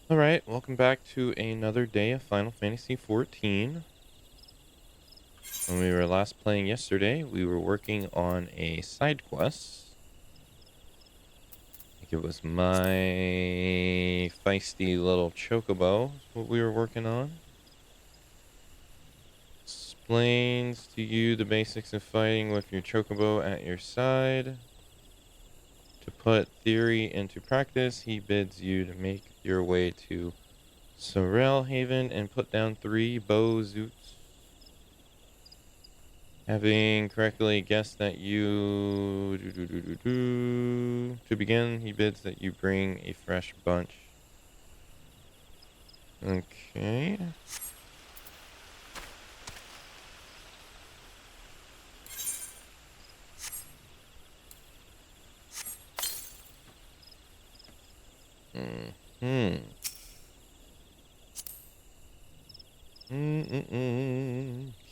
Alright, welcome back to another day of Final Fantasy XIV. When we were last playing yesterday, we were working on a side quest. I think it was my feisty little chocobo, what we were working on. Explains to you the basics of fighting with your chocobo at your side. To put theory into practice, he bids you to make your way to Sorrel Haven and put down 3 bow zoots. Having correctly guessed that you... To begin, he bids that you bring a fresh bunch. Okay.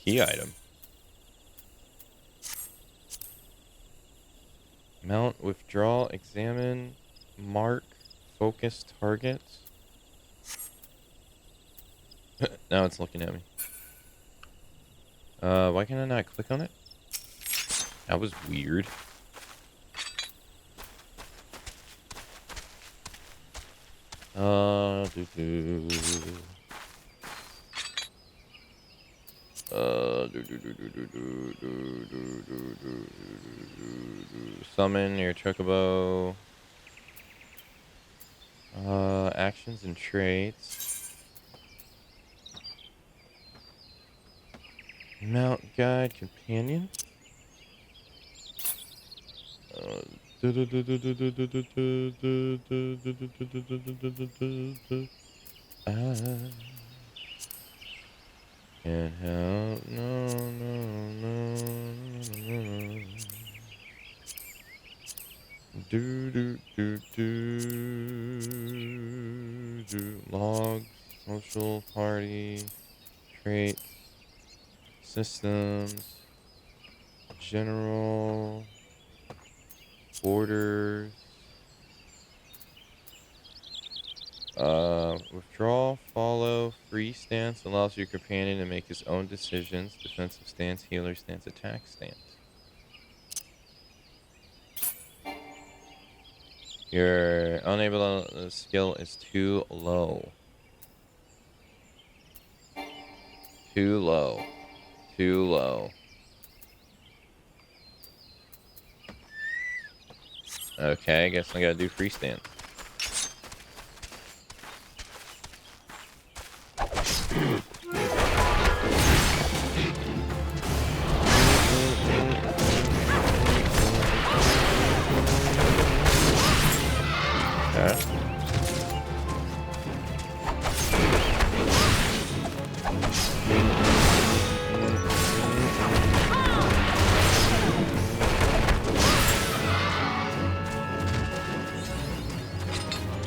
Key item. Mount, withdraw, examine, mark, focus targets. Now it's looking at me. Why can I not click on it? That was weird. Summon your chocobo. Actions and traits. Mount guide companion. Can't help, no. Log, social, party, traits, systems, general, borders. Withdraw, follow, free stance allows your companion to make his own decisions. Defensive stance, healer stance, attack stance. Your unable skill is too low. Too low. Too low. Okay, I guess I gotta do free stance.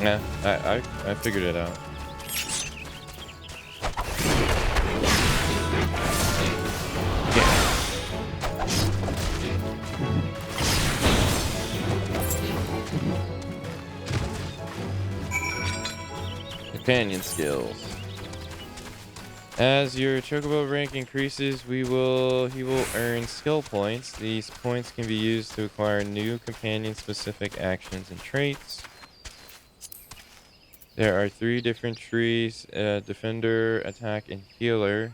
Yeah, I figured it out. Companion skills. As your chocobo rank increases, he will earn skill points. These points can be used to acquire new companion-specific actions and traits. There are 3 different trees, defender, attack, and healer.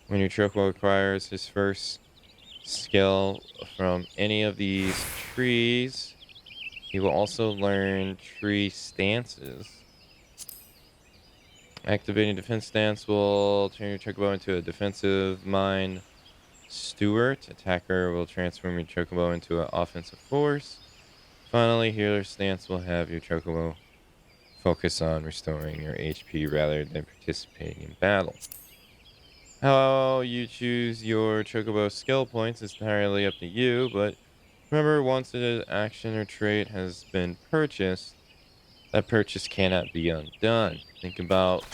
When your chocobo acquires his first skill from any of these trees, he will also learn tree stances. Activating defense stance will turn your chocobo into a defensive mind steward. Attacker will transform your chocobo into an offensive force. Finally, healer stance will have your chocobo focus on restoring your HP rather than participating in battle. How you choose your chocobo skill points is entirely up to you, but remember, once an action or trait has been purchased, that purchase cannot be undone. Think about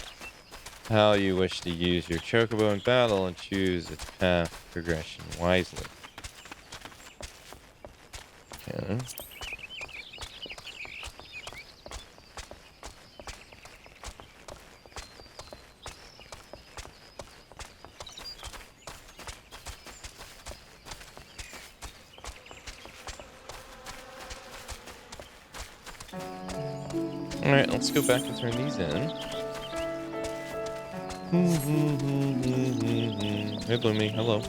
how you wish to use your chocobo in battle and choose its path progression wisely. Okay. Alright, let's go back and turn these in. Hey, Bloomy. Hello.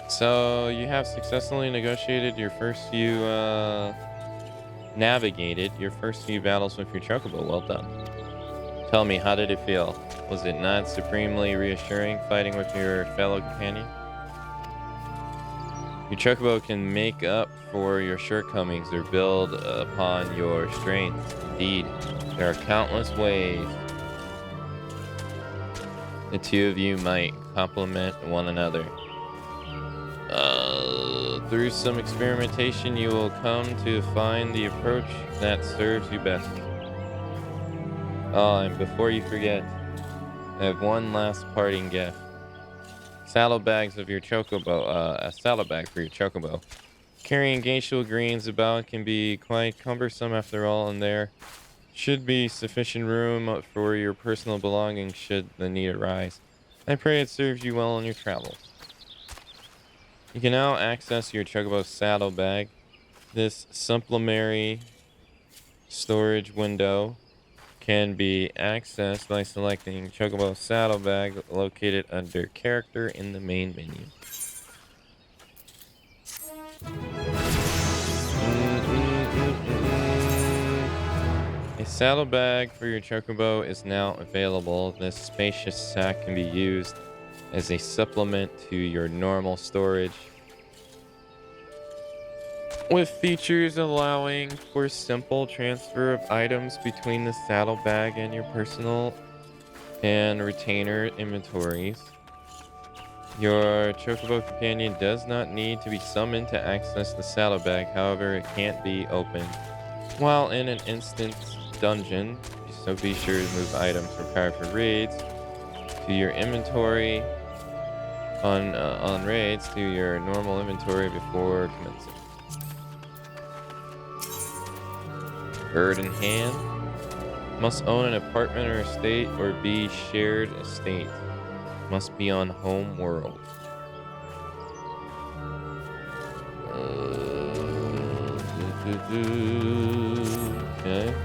So you have successfully navigated your first few battles with your chocobo. Well done. Tell me, how did it feel? Was it not supremely reassuring fighting with your fellow companion? Your chocobo can make up for your shortcomings or build upon your strengths. Indeed, there are countless ways the two of you might complement one another. Through some experimentation, you will come to find the approach that serves you best. Oh, and before you forget, I have one last parting gift. Saddlebags of your chocobo, a saddlebag for your chocobo. Carrying glacial greens about can be quite cumbersome after all, and there should be sufficient room for your personal belongings should the need arise. I pray it serves you well on your travels. You can now access your chocobo saddlebag. This supplementary storage window can be accessed by selecting chocobo saddlebag located under character in the main menu. A saddlebag for your chocobo is now available. This spacious sack can be used as a supplement to your normal storage, with features allowing for simple transfer of items between the saddlebag and your personal and retainer inventories. Your chocobo companion does not need to be summoned to access the saddlebag. However, it can't be opened while in an instant dungeon, so be sure to move items prepared for raids to your inventory on raids to your normal inventory before commencing. Bird in hand. Must own an apartment or estate or be shared estate. Must be on home world. Okay.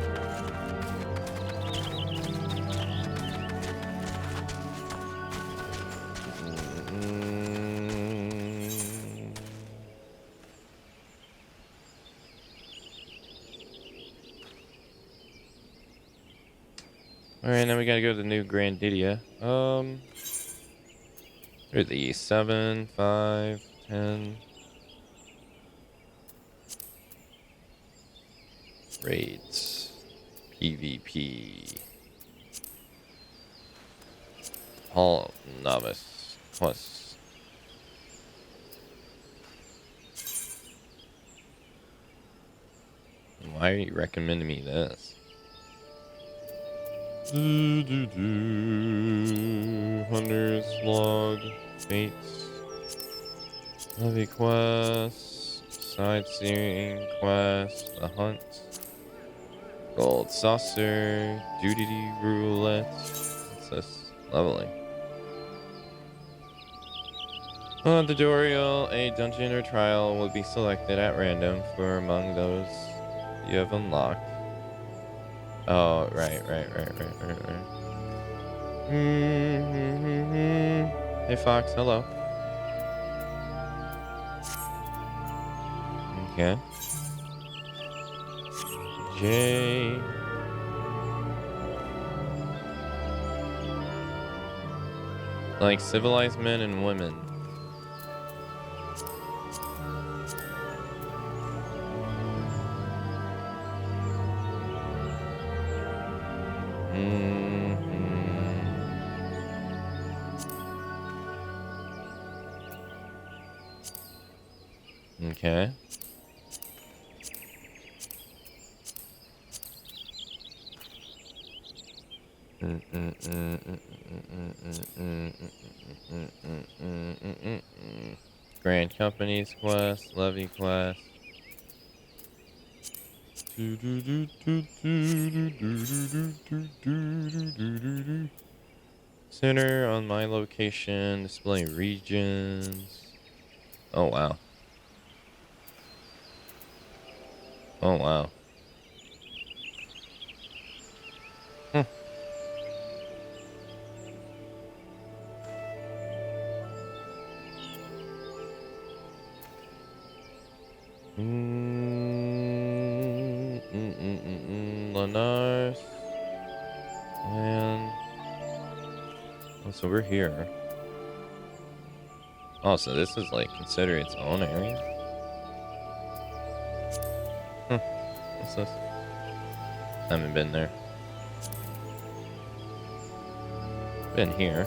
Alright, now we gotta go to the new Grandidia. Where are these? 7, 5, 10. Raids. PvP. Hall Novice Plus. Why are you recommending me this? Hunters, log, fates, heavy quests, sightseeing quests, the hunt, gold saucer, duty roulette. What's this? Leveling. On tutorial, a dungeon or trial will be selected at random for among those you have unlocked. Oh, right. Hey, Fox, hello. Okay. J. Like civilized men and women. Mm-hmm. Okay. Grand Company's quest, Levy quest. Center on my location, display regions. Oh wow. Oh wow. Hmm. Lanars. And oh, so we're here. Oh, so this is like considered its own area? What's this? Haven't been there. Been here.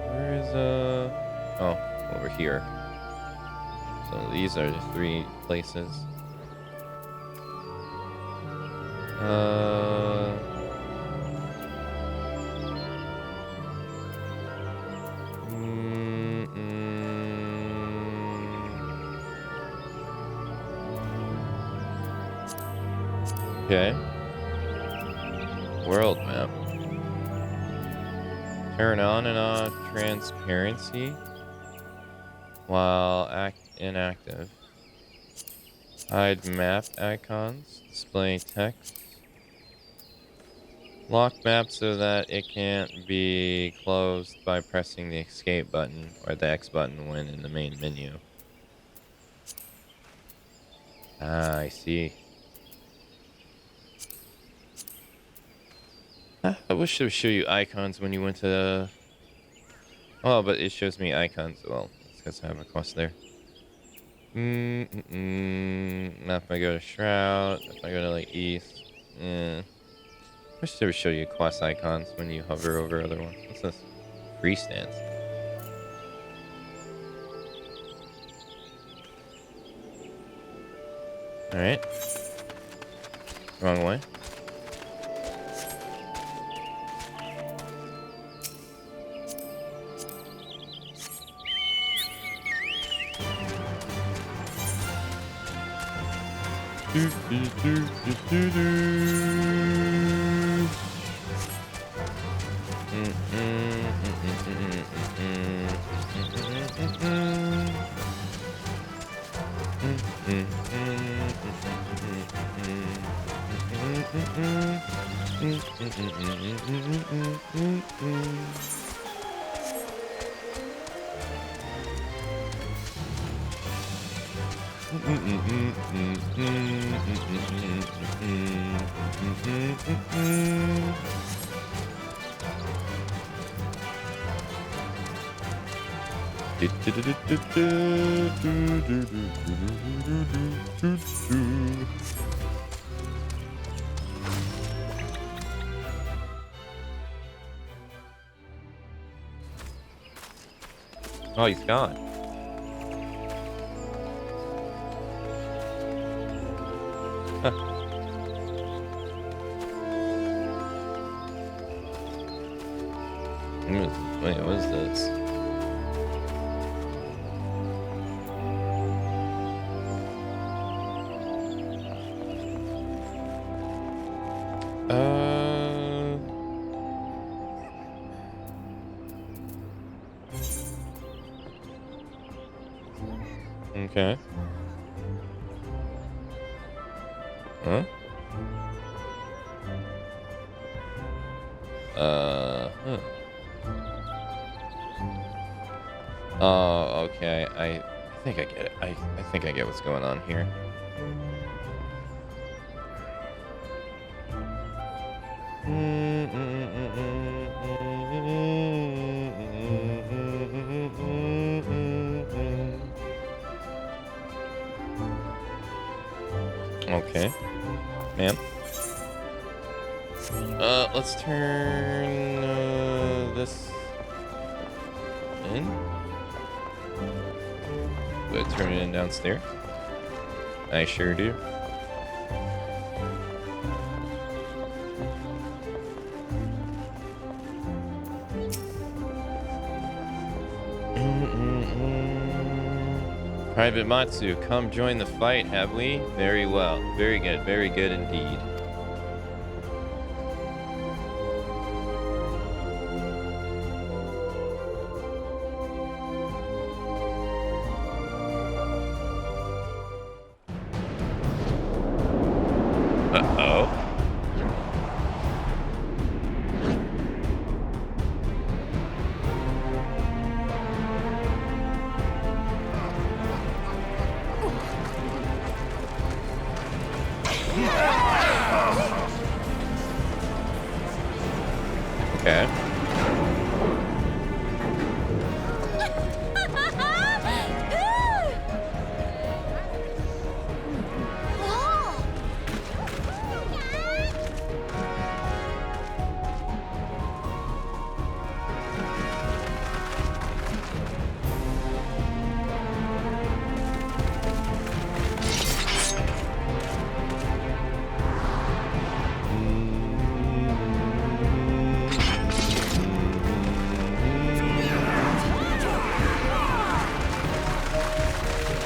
Where is oh, over here. So these are the 3 places. Okay. World map. Turn on and off transparency while inactive. Hide map icons. Display text. Lock map so that it can't be closed by pressing the escape button or the X button when in the main menu. Ah, I see. I wish it would show you icons when you went to... Oh, but it shows me icons. Well, it's because I have a quest there. Now if I go to Shroud, if I go to like East, I wish it would show you quest icons when you hover over other ones. What's this? Free stance. Alright. Wrong way. Oh, he's gone. Huh. Wait, what is this? Okay. Huh? Huh. Oh, okay. I think I get it. I think I get what's going on here. Okay. Ma'am. Let's turn this in. Go ahead, turn it in downstairs. I sure do. Private Matsu, come join the fight, have we? Very well. Very good indeed. Uh-oh. Okay.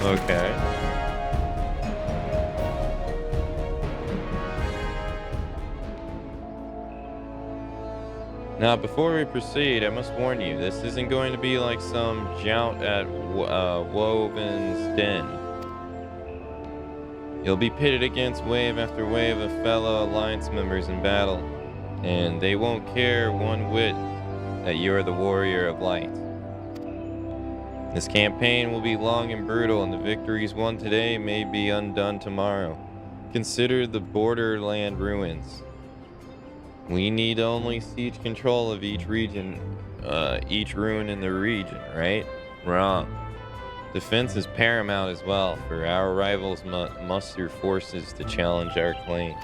Okay. Now, before we proceed, I must warn you, this isn't going to be like some jout at Woven's Den. You'll be pitted against wave after wave of fellow Alliance members in battle, and they won't care one whit that you're the warrior of light. This campaign will be long and brutal, and the victories won today may be undone tomorrow. Consider the borderland ruins. We need only siege control of each region, each ruin in the region, right? Wrong. Defense is paramount as well, for our rivals muster forces to challenge our claim.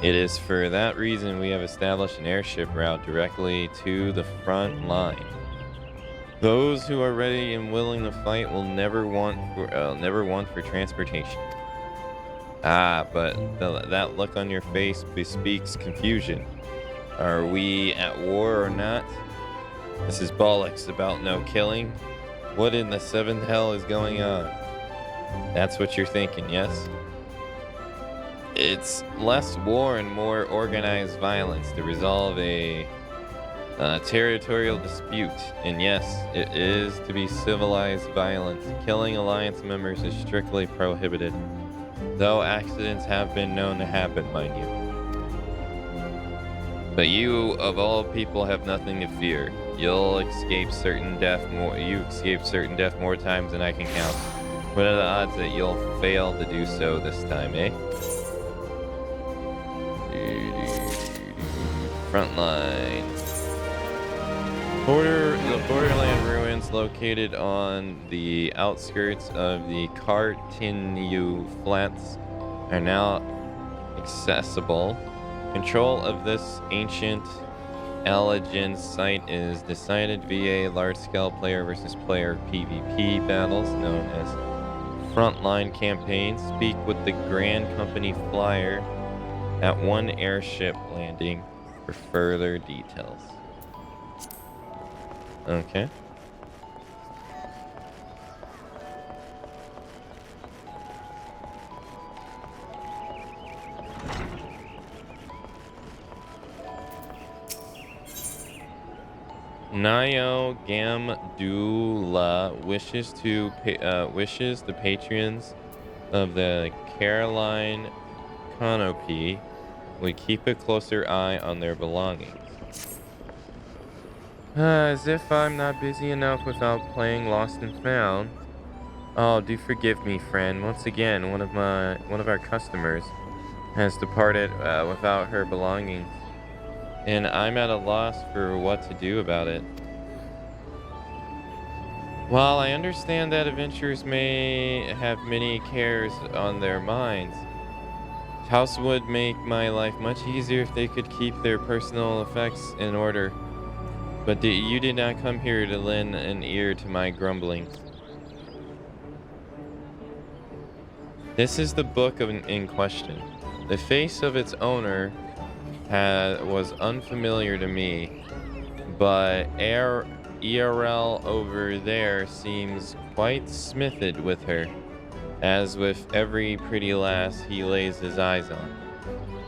It is for that reason we have established an airship route directly to the front line. Those who are ready and willing to fight will never want for transportation. Ah, but that look on your face bespeaks confusion. Are we at war or not? This is bollocks about no killing. What in the seventh hell is going on? That's what you're thinking, yes? It's less war and more organized violence to resolve a territorial dispute, and yes, it is to be civilized violence. Killing Alliance members is strictly prohibited, though accidents have been known to happen, mind you. But you, of all people, have nothing to fear. You'll escape certain death more. You escape certain death more times than I can count. What are the odds that you'll fail to do so this time, eh? Frontline. The borderland ruins located on the outskirts of the Cartinu Flats are now accessible. Control of this ancient Allegan site is decided via large-scale player versus player PvP battles known as frontline campaigns. Speak with the Grand Company Flyer at one airship landing for further details. Okay. Nayo Gamdula wishes the patrons of the Caroline Canopy would keep a closer eye on their belongings. As if I'm not busy enough without playing Lost and Found. Oh, do forgive me, friend. Once again, one of our customers has departed without her belongings, and I'm at a loss for what to do about it. While I understand that adventurers may have many cares on their minds, House would make my life much easier if they could keep their personal effects in order. But you did not come here to lend an ear to my grumblings. This is the book in question. The face of its owner was unfamiliar to me, but ERL over there seems quite smithed with her, as with every pretty lass he lays his eyes on.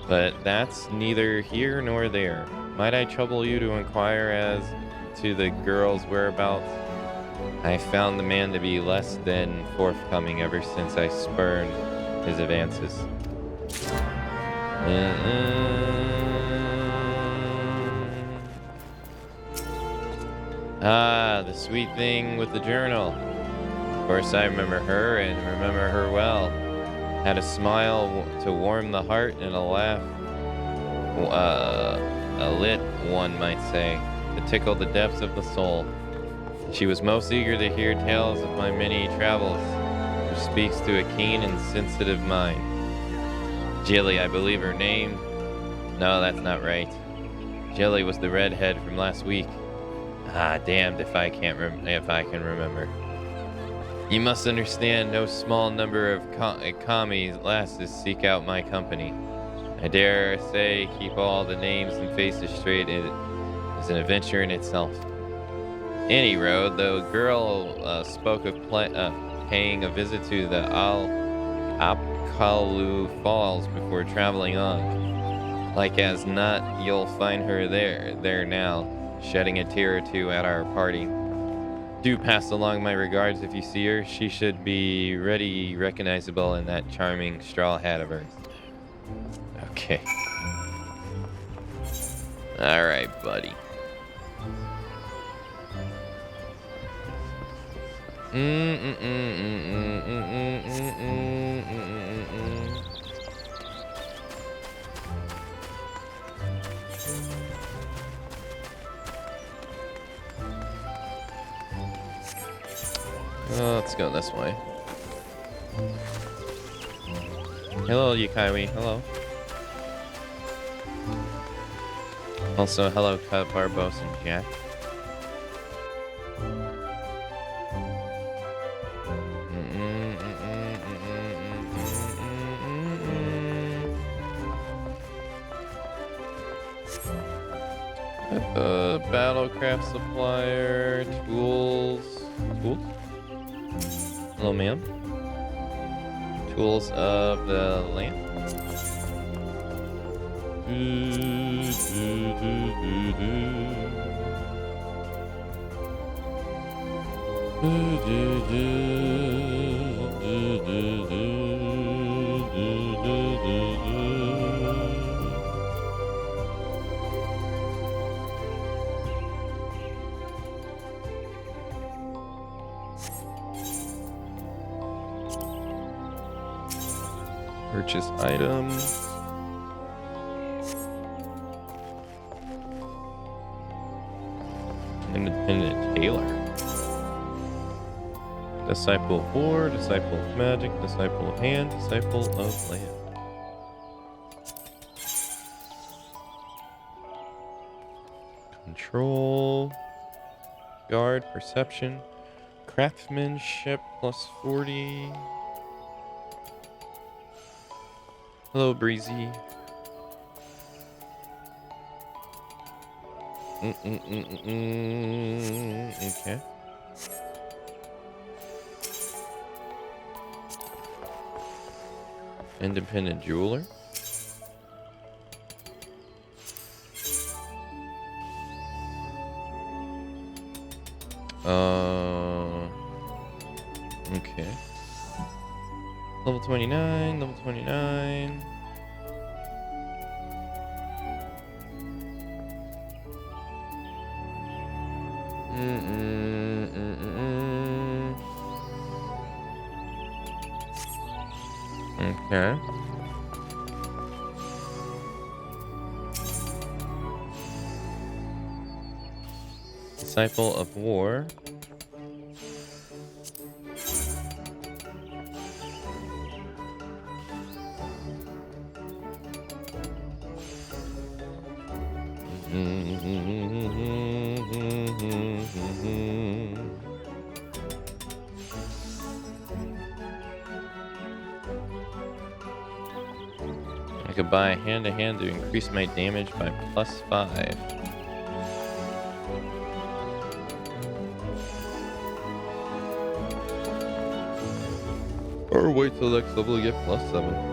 But that's neither here nor there. Might I trouble you to inquire as to the girl's whereabouts? I found the man to be less than forthcoming ever since I spurned his advances. Ah, the sweet thing with the journal. Of course, I remember her and remember her well. Had a smile to warm the heart and a laugh, a lit one might say, to tickle the depths of the soul. She was most eager to hear tales of my many travels, which speaks to a keen and sensitive mind. Jilly, I believe her name. No, that's not right. Jilly was the redhead from last week. Ah, damned if I can remember. You must understand, no small number of commies lasses seek out my company. I dare say, keep all the names and faces straight is an adventure in itself. Any road, the girl spoke of paying a visit to the Apkalu Falls before traveling on. Like as not, you'll find her there now, shedding a tear or two at our party. Do pass along my regards if you see her. She should be ready recognizable in that charming straw hat of hers. Okay. All right, buddy. Let's go this way. Hello, Yukaiwi. Hello. Also, hello, Cut Barbos and Jack. Battlecraft supplier, tools. Hello, ma'am. Tools of the lamp. Purchase items. Independent tailor. Disciple of war, disciple of magic, disciple of hand, disciple of land. Control. Guard, perception. Craftsmanship plus 40. Hello, Breezy. Okay. Independent jeweler. Okay. Level 29, level 29. Okay. Disciple of War. I could buy hand-to-hand to increase my damage by +5. Or wait till next level to get +7.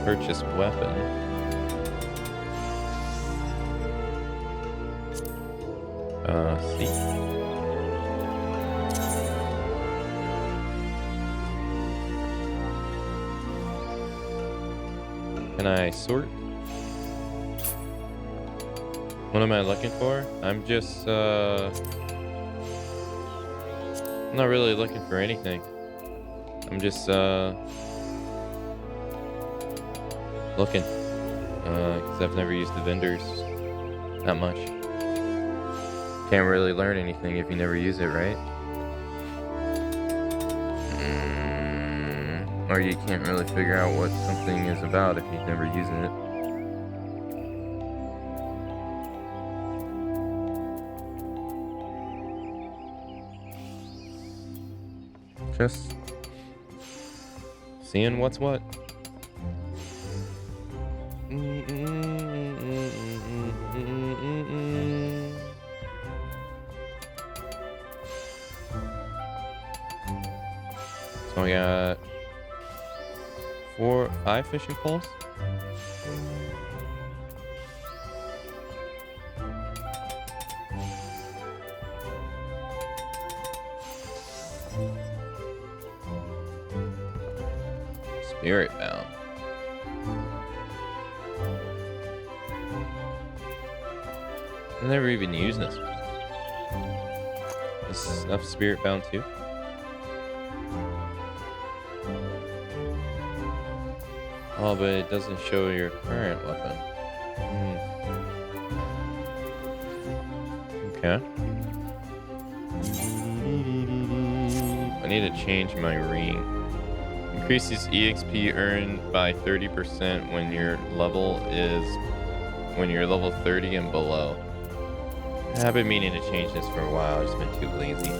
Purchase weapon. See. Can I sort? What am I looking for? I'm just, not really looking for anything. I'm just, looking. Because I've never used the vendors that much. Can't really learn anything if you never use it, right? Or you can't really figure out what something is about if you've never used it. Just seeing what's what. So I got 5 fishing poles. Spirit bound. I never even used this. This stuff spirit bound too. Oh, but it doesn't show your current weapon. Okay. I need to change my ring. Increases EXP earned by 30% when your level 30 and below. I've been meaning to change this for a while. I've just been too lazy.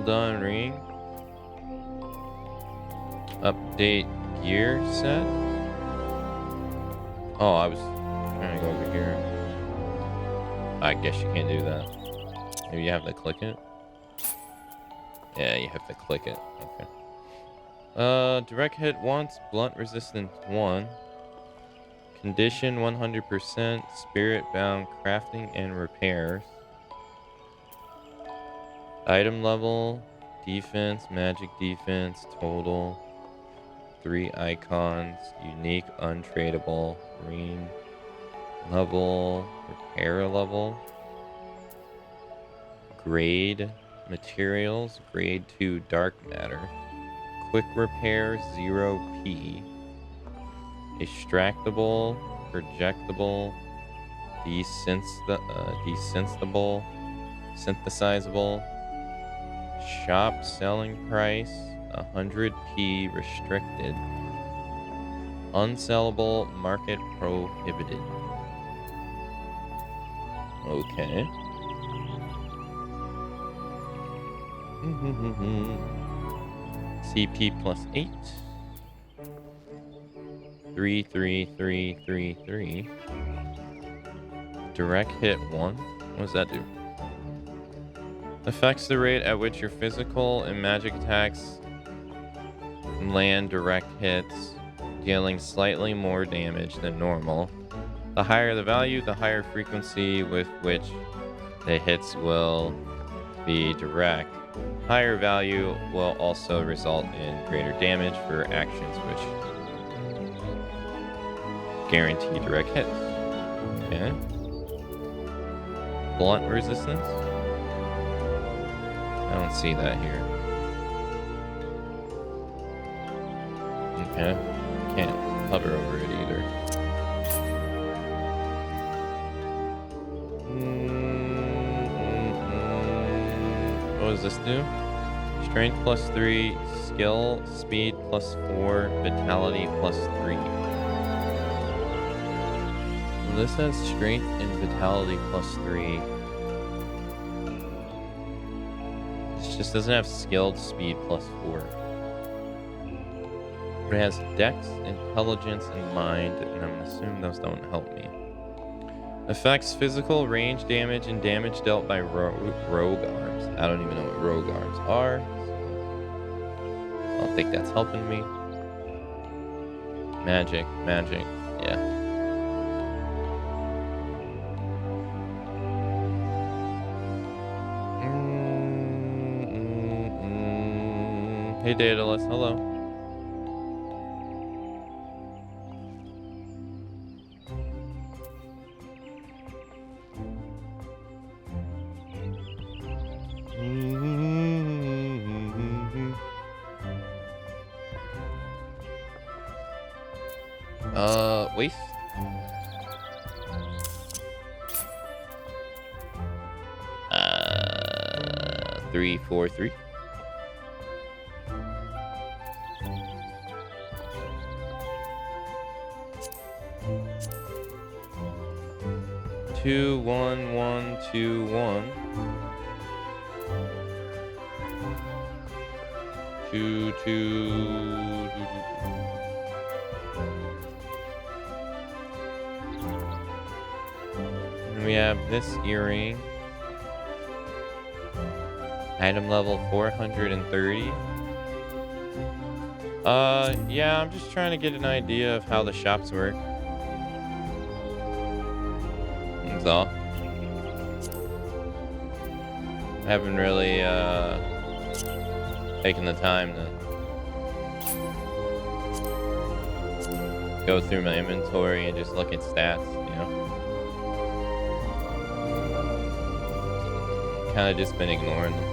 Done ring. Update gear set. Oh, I was trying to go over here. I guess you can't do that. Maybe you have to click it. Yeah, you have to click it. Okay. Direct hit once, blunt resistance 1. Condition 100%, spirit bound crafting and repairs. Item level, defense, magic defense, total, 3 icons, unique, untradeable, ring level, repair level, grade, materials, grade 2 dark matter, quick repair 0p, extractable, projectable, desensitable, synthesizable, shop selling price 100p restricted, unsellable, market prohibited. Okay. CP +8. 33333. Direct hit 1. What does that do? Affects the rate at which your physical and magic attacks land direct hits, dealing slightly more damage than normal. The higher the value, the higher frequency with which the hits will be direct. Higher value will also result in greater damage for actions which Guaranteed direct hits. Okay. Blunt resistance. I don't see that here. Okay. Can't hover over it either. What does this do? Strength +3, skill, speed +4, vitality +3. Well, this has strength and vitality +3. This just doesn't have skilled speed +4. But it has dex, intelligence, and mind, and I'm gonna assume those don't help me. Affects physical, range damage, and damage dealt by rogue arms. I don't even know what rogue arms are. I don't think that's helping me. Magic, yeah. Hey, Daedalus, hello. Waste. 3, 4, 3. Two, 1, 1, 2, 1. 2, 2. And we have this earring. Item level 430. Yeah, I'm just trying to get an idea of how the shops work. That's all. I haven't really taken the time to go through my inventory and just look at stats, you know. Kind of just been ignoring them.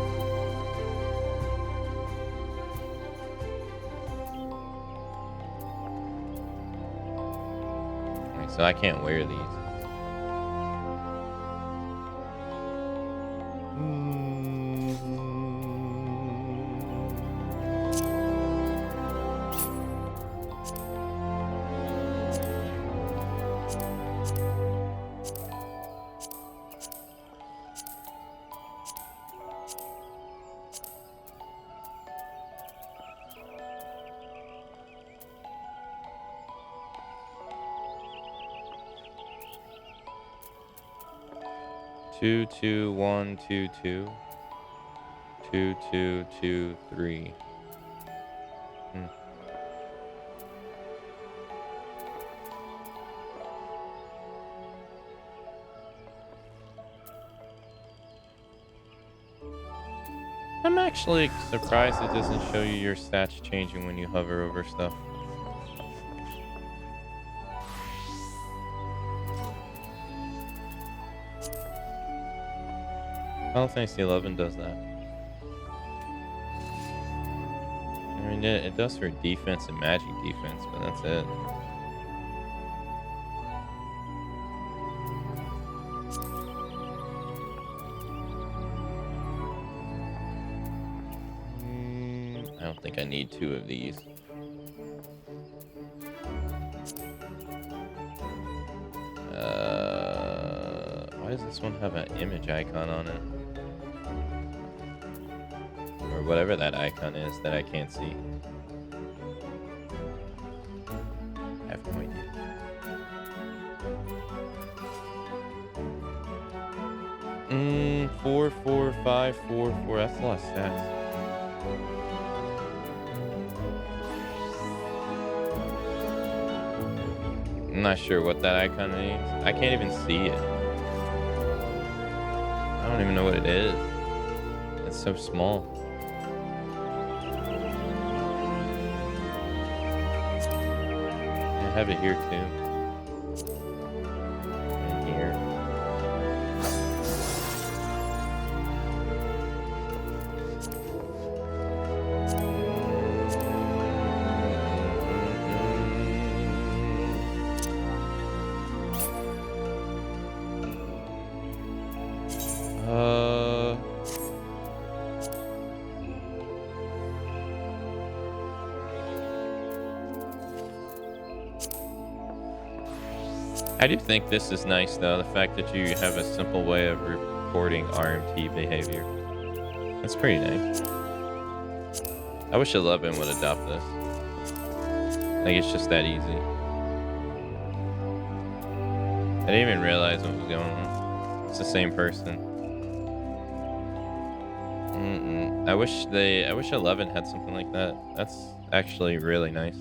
So I can't wear these. Two, 2, 1, 2, 2. 2, 2, 2, 3. I'm actually surprised it doesn't show you your stats changing when you hover over stuff. Final Fantasy XI does that. I mean, it does for defense and magic defense, but that's it. I don't think I need 2 of these. Why does this one have an image icon on it? Or whatever that icon is that I can't see. I have no idea. 4, 4, 5, 4, 4. That's a lot of stats. I'm not sure what that icon means. I can't even see it. I don't even know what it is. It's so small. I have it here too. I do think this is nice, though. The fact that you have a simple way of reporting RMT behavior. That's pretty nice. I wish 11 would adopt this. Like, it's just that easy. I didn't even realize what was going on. It's the same person. I wish 11 had something like that. That's actually really nice.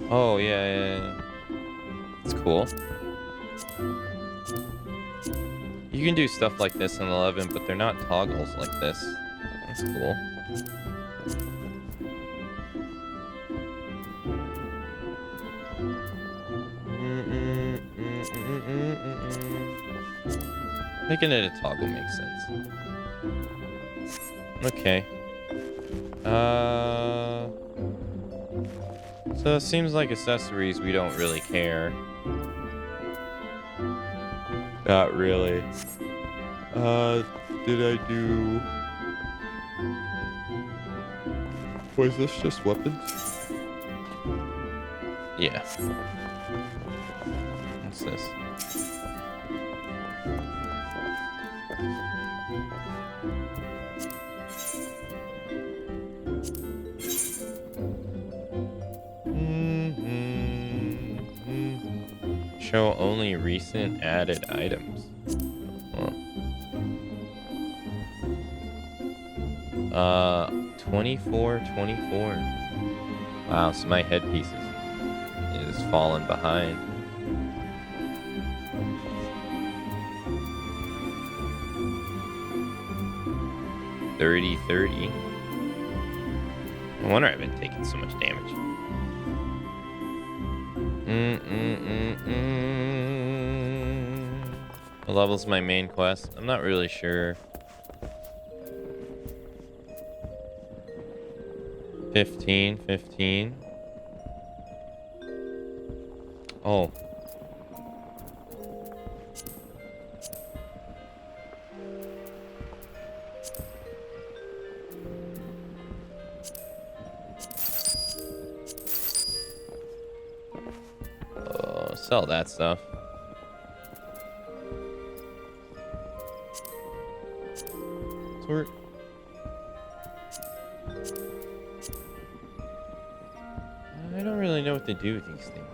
Oh, yeah. It's cool. You can do stuff like this in 11, but they're not toggles like this. That's cool. Making it a toggle makes sense. Okay. So it seems like accessories we don't really care. Not really. Did I do... Was this just weapons? Yeah. What's this? Show only recent added items. Huh. 24. Wow, so my headpiece is falling behind. $30. No wonder I've been taking so much damage. What level's my main quest? I'm not really sure. 15. Oh. Sell that stuff. Sort. I don't really know what to do with these things.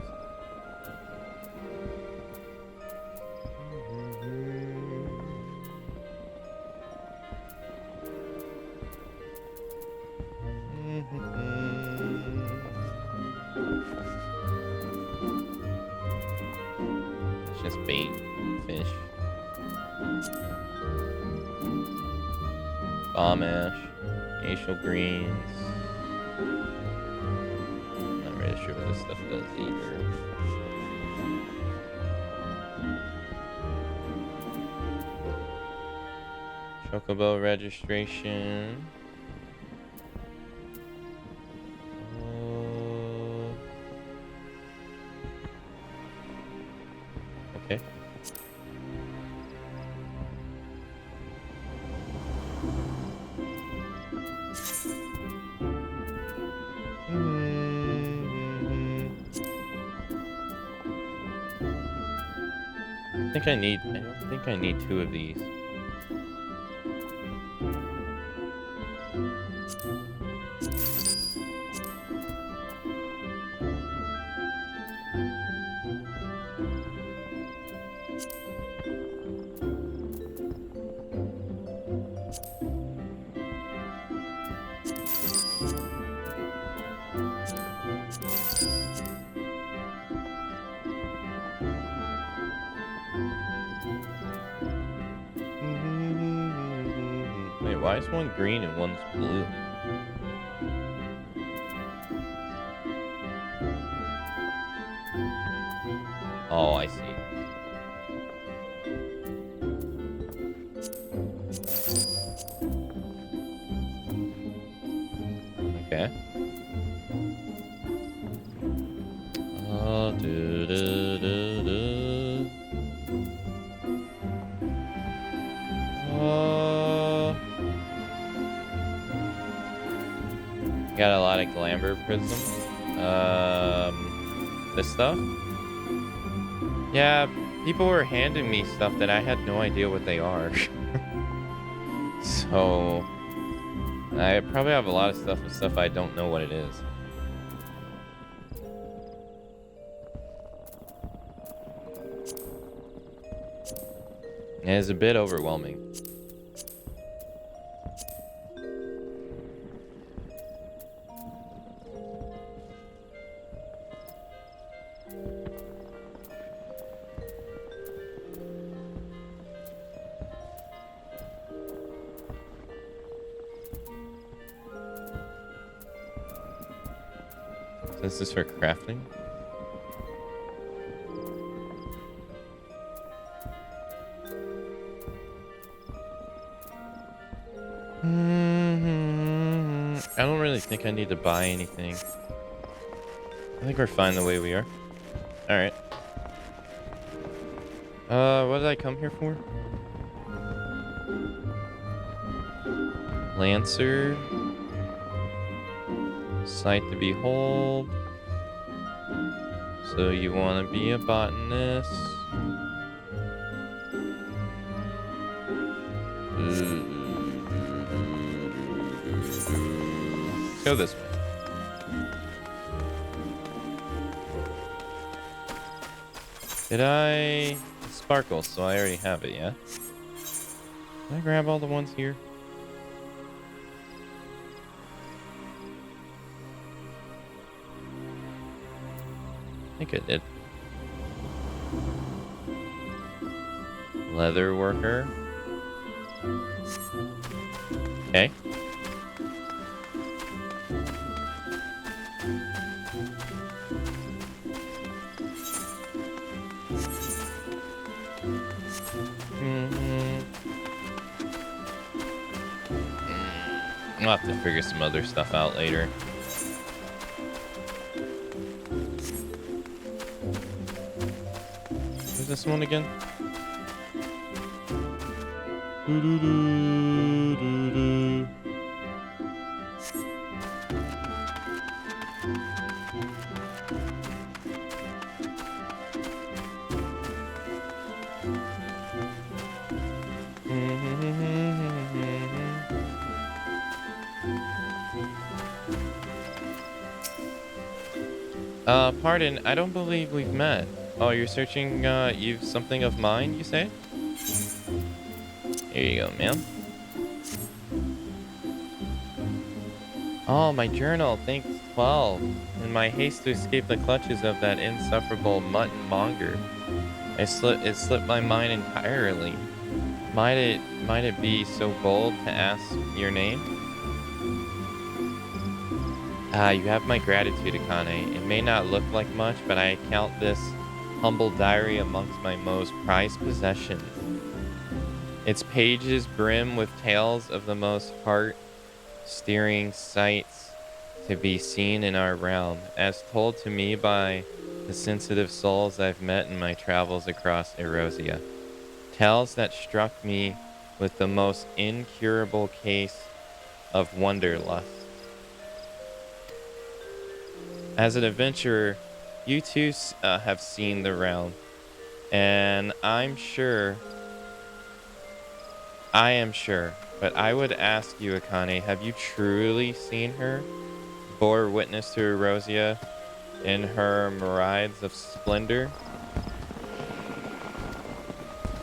It's just bait, fish, bomb ash, facial greens. Not really sure what this stuff does either. Chocobo registration. Okay. I don't think I need 2 of these. Wait, why is one green and one's blue? Oh, I see. Okay. Oh, do, do, do, do. Oh. Got a lot of glamour prisms. This stuff? Yeah, people were handing me stuff that I had no idea what they are. So, I probably have a lot of stuff with stuff I don't know what it is. It is a bit overwhelming. This is for crafting. I don't really think I need to buy anything. I think we're fine the way we are. All right. What did I come here for? Lancer. Sight to behold. So you want to be a botanist. Let's go this way. Did I... Sparkle, so I already have it, yeah? Can I grab all the ones here? I think I did. Leather worker. Okay. I'll have to figure some other stuff out later. Where's this one again? Pardon, I don't believe we've met. Oh, you're searching, you've something of mine, you say? Here you go, ma'am. Oh, my journal, thanks 12. In my haste to escape the clutches of that insufferable mutton monger, it slipped my mind entirely. Might it be so bold to ask your name? You have my gratitude, Akane. It may not look like much, but I count this humble diary amongst my most prized possessions. Its pages brim with tales of the most heart-stirring sights to be seen in our realm, as told to me by the sensitive souls I've met in my travels across Erosia. Tales that struck me with the most incurable case of wanderlust. As an adventurer, you too have seen the realm, and I am sure, but I would ask you, Akane, have you truly seen her? Bore witness to Erosia in her myriads of splendor?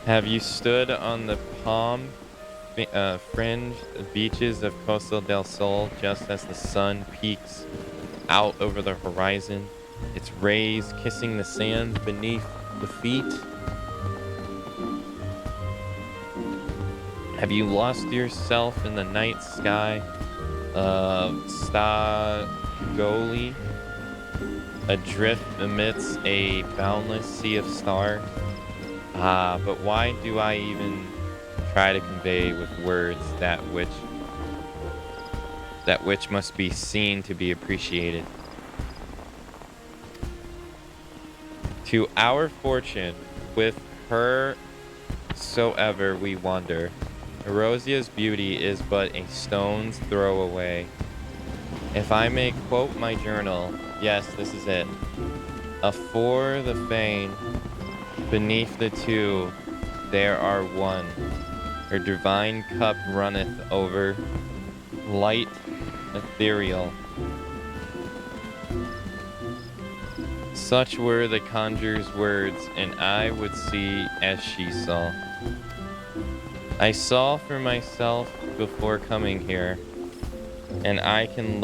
Have you stood on the palm-fringed beaches of Costa del Sol just as the sun peaks out over the horizon, its rays kissing the sand beneath the feet? Have you lost yourself in the night sky of Stagoli, adrift amidst a boundless sea of stars? But why do I even try to convey with words that that which must be seen to be appreciated. To our fortune, with her soever we wander, Erosia's beauty is but a stone's throw away. If I may quote my journal, yes, this is it. Afore the fane, beneath the two, there are one. Her divine cup runneth over, light ethereal. Such were the conjurer's words, and I would see as she saw. I saw for myself before coming here, and I can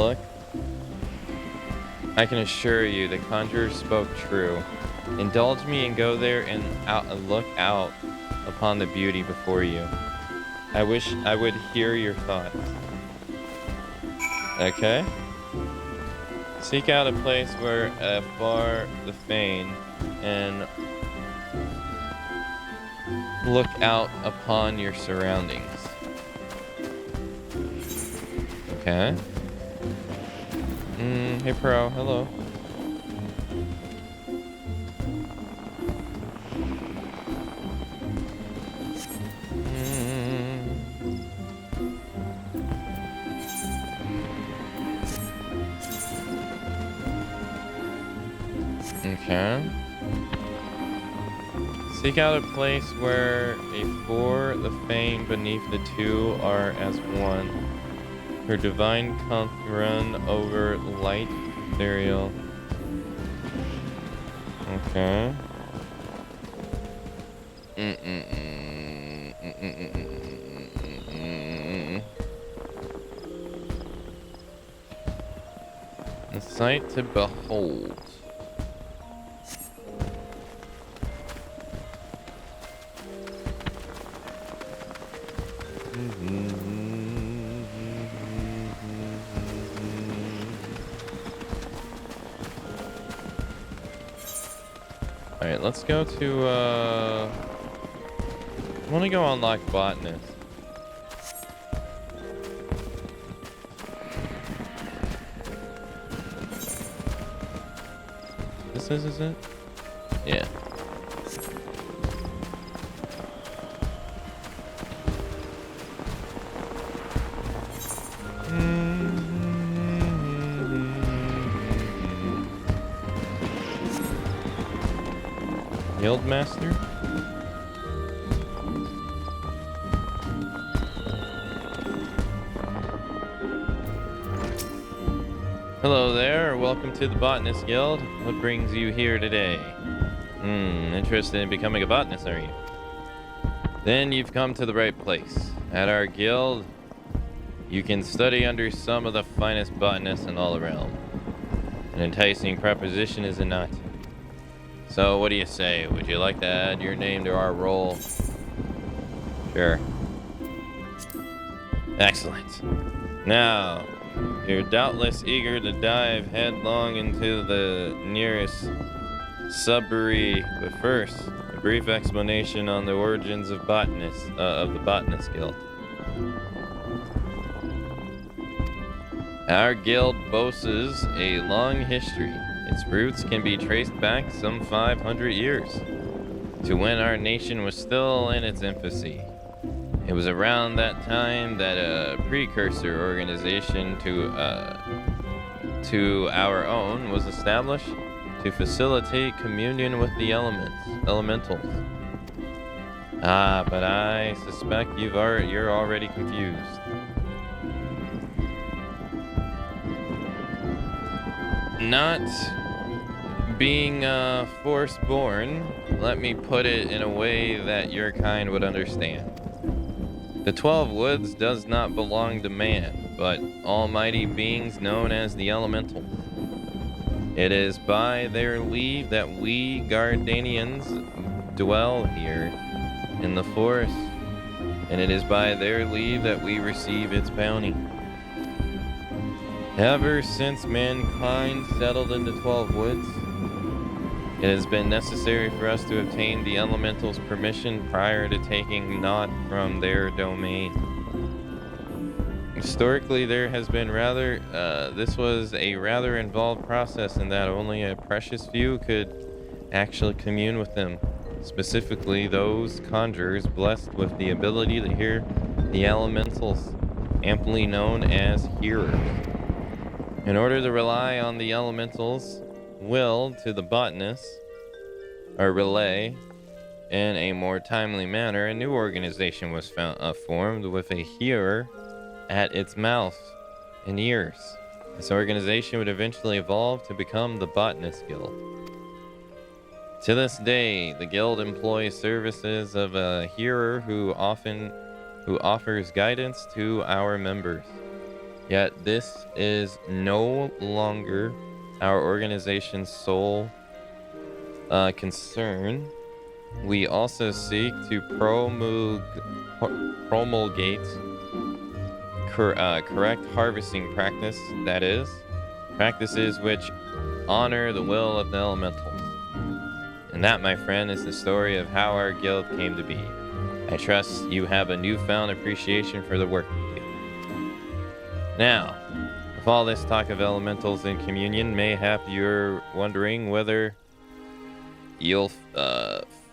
assure you the conjurer spoke true. Indulge me and go there and look out upon the beauty before you. I wish I would hear your thoughts. Okay. Seek out a place where afar the fane and look out upon your surroundings. Okay. Hey Pro, hello. Okay. Seek out a place where afore the fane beneath the two are as one. Her divine cup run over light ethereal. Okay. A sight to behold. Alright, let's go to, I want to go unlock botanist. This is it? Yeah. Guildmaster? Hello there, welcome to the Botanist Guild. What brings you here today? Interested in becoming a botanist, are you? Then you've come to the right place. At our guild, you can study under some of the finest botanists in all the realm. An enticing proposition, is it not? So what do you say? Would you like to add your name to our roll? Sure. Excellent. Now, you're doubtless eager to dive headlong into the nearest subbury, but first, a brief explanation on the origins of the Botanist Guild. Our guild boasts a long history. Its roots can be traced back some 500 years to when our nation was still in its infancy. It was around that time that a precursor organization to our own was established to facilitate communion with the elementals. But I suspect you're already confused. Not being force-born, let me put it in a way that your kind would understand. The 12 Woods does not belong to man, but almighty beings known as the elementals. It is by their leave that we Gardanians dwell here in the forest, and it is by their leave that we receive its bounty. Ever since mankind settled in the 12 Woods, it has been necessary for us to obtain the elementals' permission prior to taking naught from their domain. Historically, there has been this was a rather involved process in that only a precious few could actually commune with them. Specifically, those conjurers blessed with the ability to hear the elementals, amply known as hearers. In order to rely on the elementals' will to the botanist, or relay, in a more timely manner, a new organization was formed with a hearer at its mouth and ears. This organization would eventually evolve to become the Botanist Guild. To this day, the guild employs services of a hearer who offers guidance to our members. Yet this is no longer our organization's sole concern. We also seek to promulgate correct harvesting practices which honor the will of the elementals. And that, my friend, is the story of how our guild came to be. I trust you have a newfound appreciation for the work we do. Now, with all this talk of elementals in communion, mayhap you're wondering whether you're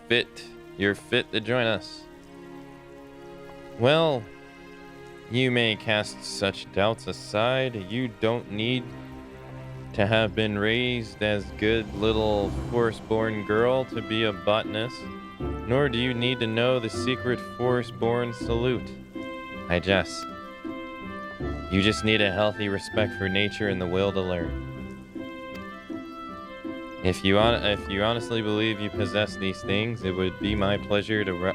fit to join us. Well, you may cast such doubts aside. You don't need to have been raised as good little forest-born girl to be a botanist, nor do you need to know the secret forest-born salute. I jest. You just need a healthy respect for nature and the will to learn. If you honestly believe you possess these things, it would be my pleasure to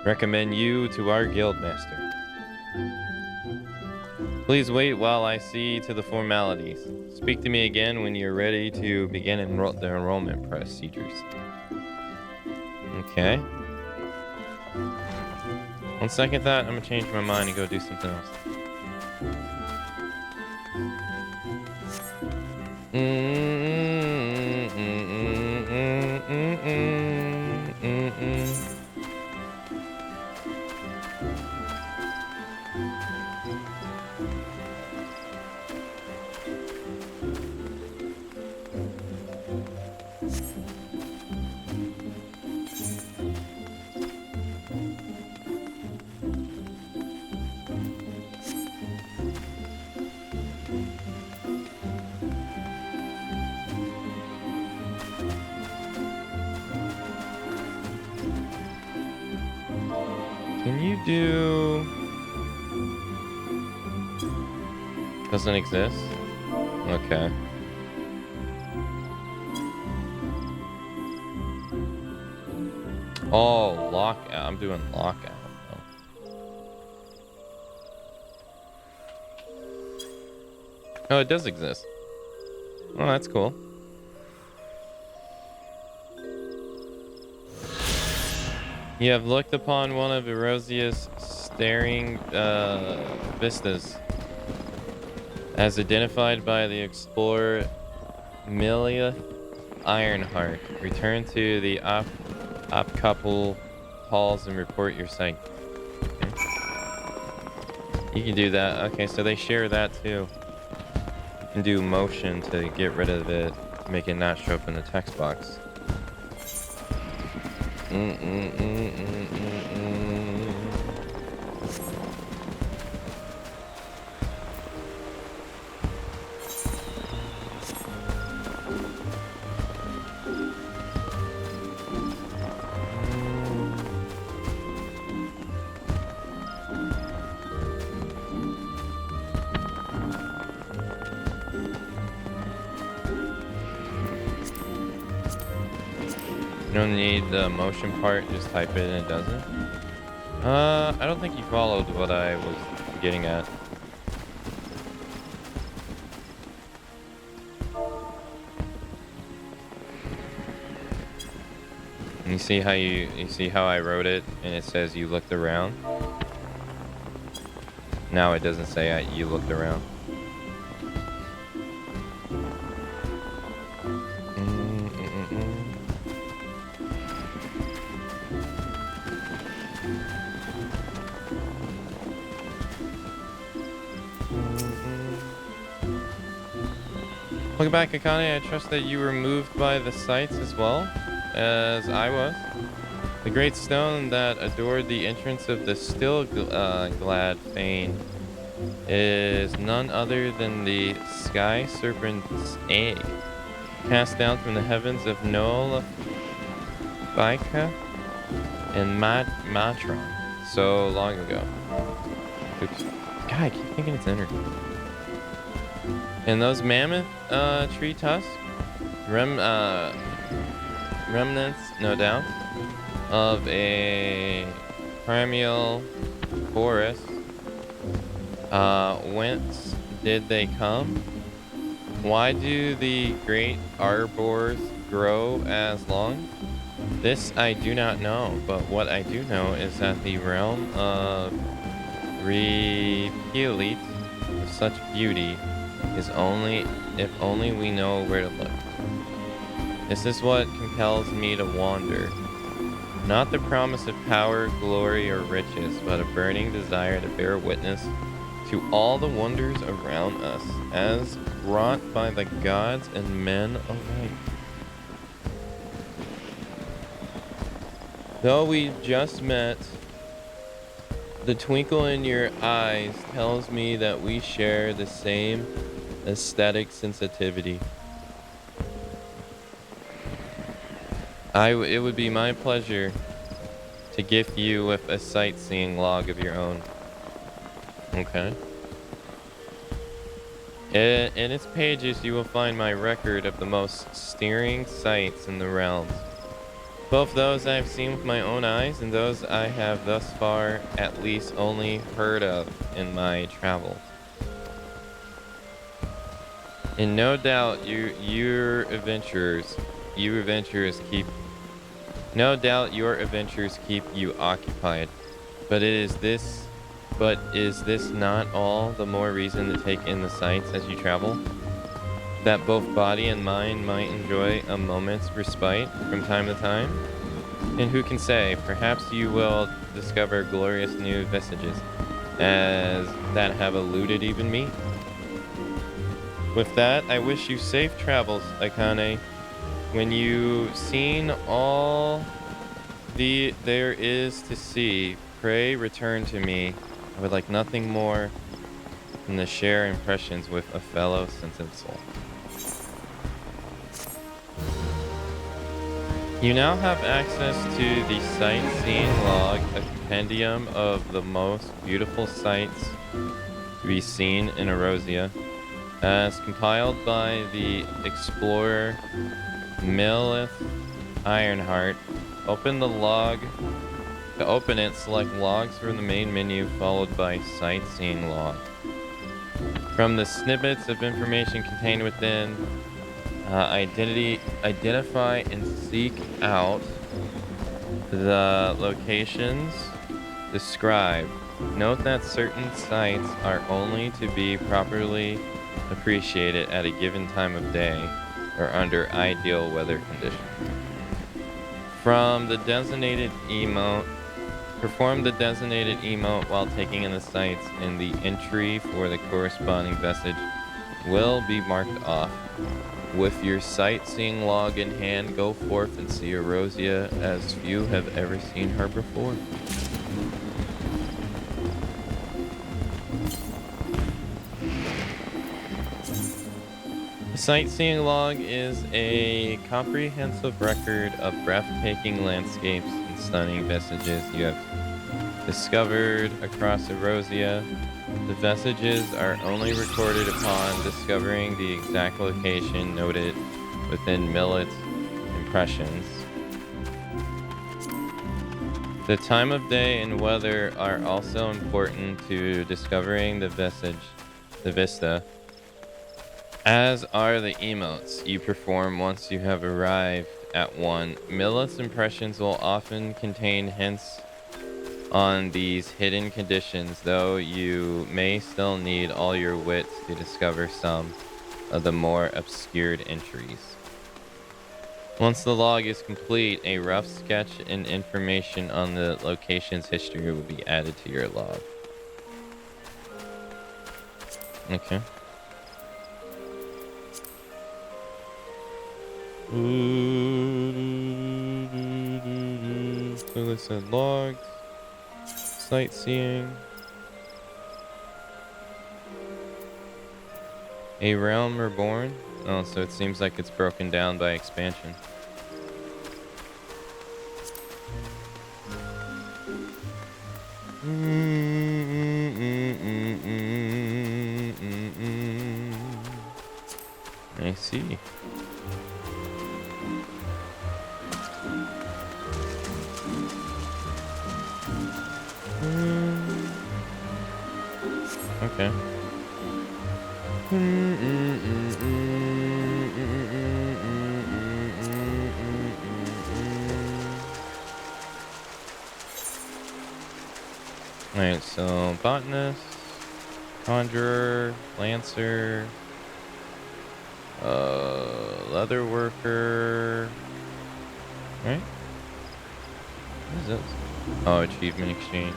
recommend you to our guild master. Please wait while I see to the formalities. Speak to me again when you're ready to begin the enrollment procedures. Okay. On second thought, I'm gonna change my mind and go do something else. Can you do... Doesn't exist? Okay. Oh, lockout. I'm doing lockout. Oh, it does exist. Oh, that's cool. You have looked upon one of Erosia's staring vistas, as identified by the explorer Milia Ironheart. Return to the Opkapul halls and report your sight. Okay. You can do that. Okay, so they share that too. You can do motion to get rid of it, make it not show up in the text box. You don't need the motion part, just type it and it does it. I don't think you followed what I was getting at. And you see how I wrote it and it says you looked around? Now it doesn't say you looked around. Welcome back, Akane. I trust that you were moved by the sights as well as I was. The great stone that adored the entrance of the still glad fane is none other than the sky serpent's egg, cast down from the heavens of Nola Baika and Matron so long ago. Oops. God, I keep thinking it's energy. And those mammoth tree tusks, remnants, no doubt, of a primeval forest. Whence did they come? Why do the great arbors grow as long? This I do not know, but what I do know is that the realm of replete with such beauty is only if only we know where to look. This is what compels me to wander. Not the promise of power, glory, or riches, but a burning desire to bear witness to all the wonders around us, as wrought by the gods and men alike. Though we just met, the twinkle in your eyes tells me that we share the same aesthetic sensitivity. It would be my pleasure to gift you with a sightseeing log of your own. Okay. In its pages, you will find my record of the most stirring sights in the realms. Both those I have seen with my own eyes and those I have thus far at least only heard of in my travels. And no doubt your adventures keep you occupied. But is this not all the more reason to take in the sights as you travel? That both body and mind might enjoy a moment's respite from time to time? And who can say, perhaps you will discover glorious new vestiges, as that have eluded even me. With that, I wish you safe travels, Akane. When you've seen all there is to see, pray return to me. I would like nothing more than to share impressions with a fellow sensitive soul. You now have access to the sightseeing log, a compendium of the most beautiful sights to be seen in Erosia, as compiled by the explorer Millith Ironheart. Open the log. To open it, select logs from the main menu, followed by sightseeing log. From the snippets of information contained within, identify and seek out the locations described. Note that certain sites are only to be properly appreciated at a given time of day or under ideal weather conditions. Perform the designated emote while taking in the sights, and the entry for the corresponding vestige will be marked off. With your sightseeing log in hand, go forth and see Erosia as few have ever seen her before. The sightseeing log is a comprehensive record of breathtaking landscapes and stunning vestiges you have discovered across Erosia. The vestiges are only recorded upon discovering the exact location noted within Millet's impressions. The time of day and weather are also important to discovering the vista, as are the emotes you perform once you have arrived at one. Millet's impressions will often contain hints on these hidden conditions, though you may still need all your wits to discover some of the more obscured entries. Once the log is complete, a rough sketch and information on the location's history will be added to your log. Okay. So this said logs, sightseeing. A realm reborn. Oh, so it seems like it's broken down by expansion. I see. Okay. Alright, so botanist, conjurer, lancer, leather worker. Right? What is this? Oh, achievement exchange.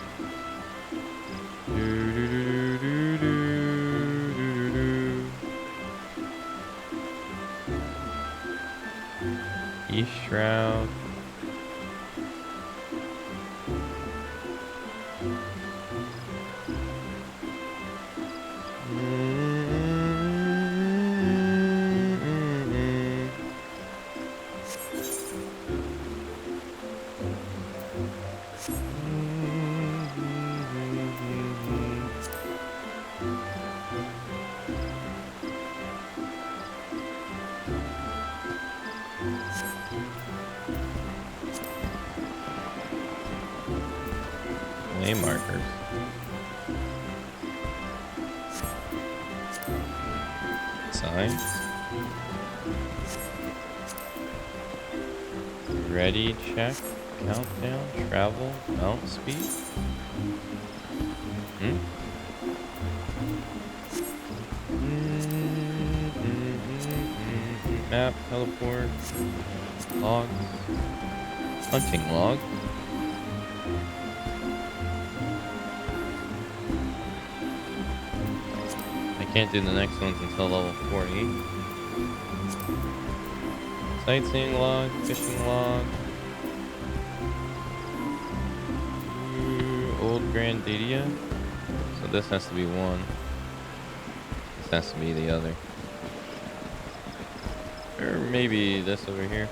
East Shroud. Name markers. Signs. Ready check. Countdown. Travel. Mount speed. Map. Teleport. Log. Hunting log. Can't do the next ones until level 40. Sightseeing log, fishing log. Old Grandidia. So this has to be one. This has to be the other. Or maybe this over here.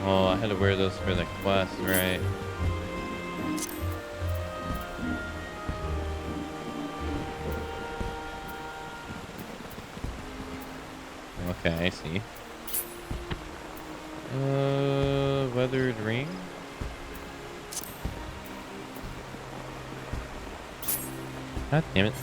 Oh, I had to wear those for the quest, right? Okay, I see. Weathered ring? God damn it.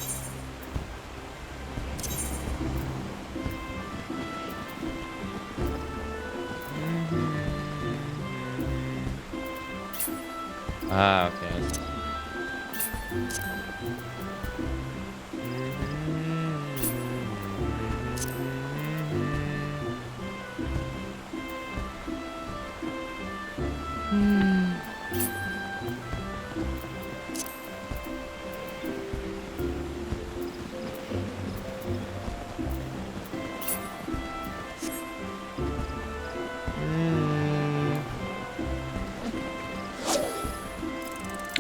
Ah, okay. I see.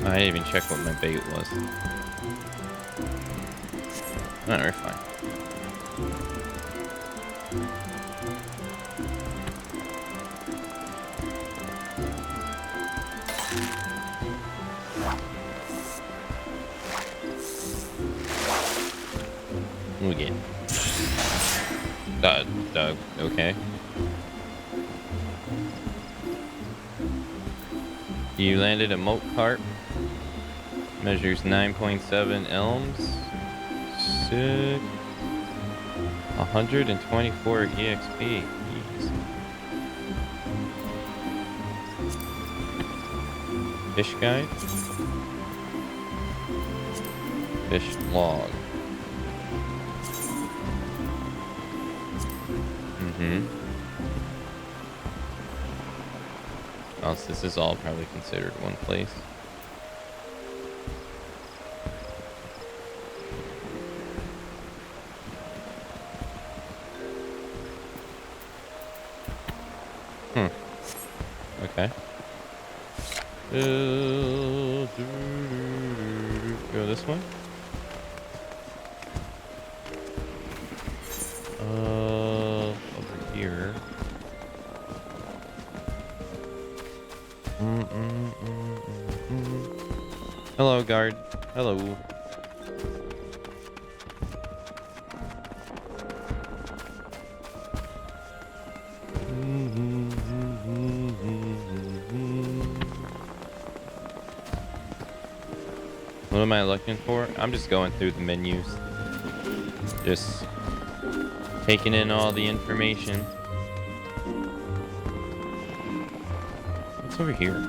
I didn't even check what my bait was. Oh, we're fine. We get. Okay. You landed a moat carp. Measures 9.7 elms. Sick. 124 EXP. Jeez. Fish guide. Fish log. Oh, so this is all probably considered one place. Okay. Go this way. Over here. Hello, guard. Hello. What am I looking for? I'm just going through the menus. Just taking in all the information. What's over here?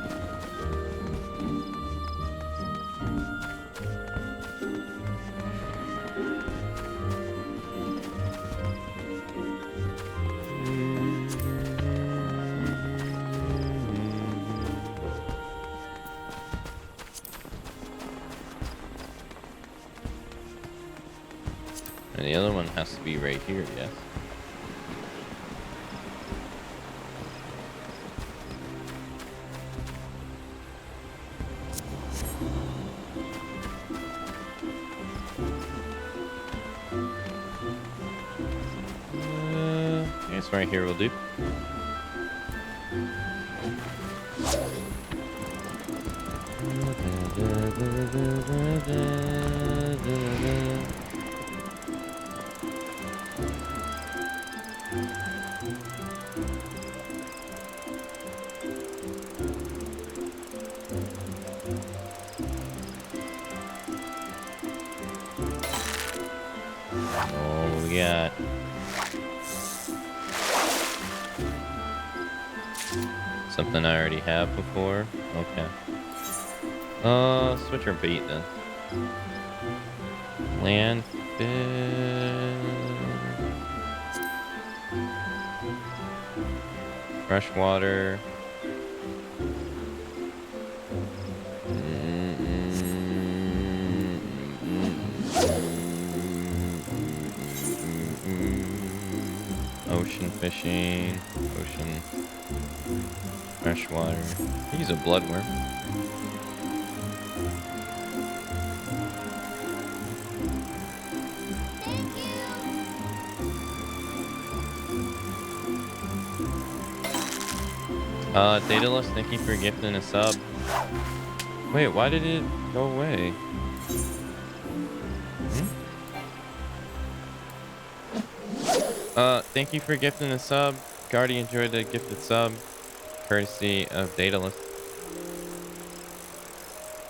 And the other one has to be right here, yes. I guess right here will do. Oh, we got something I already have before. Okay. Switch our bait then. Landfish. Freshwater. Ocean fishing. Ocean. Freshwater. He's a bloodworm. Daedalus, thank you for gifting a sub. Wait, why did it go away? Thank you for gifting a sub. Guardy enjoyed the gifted sub. Courtesy of Daedalus.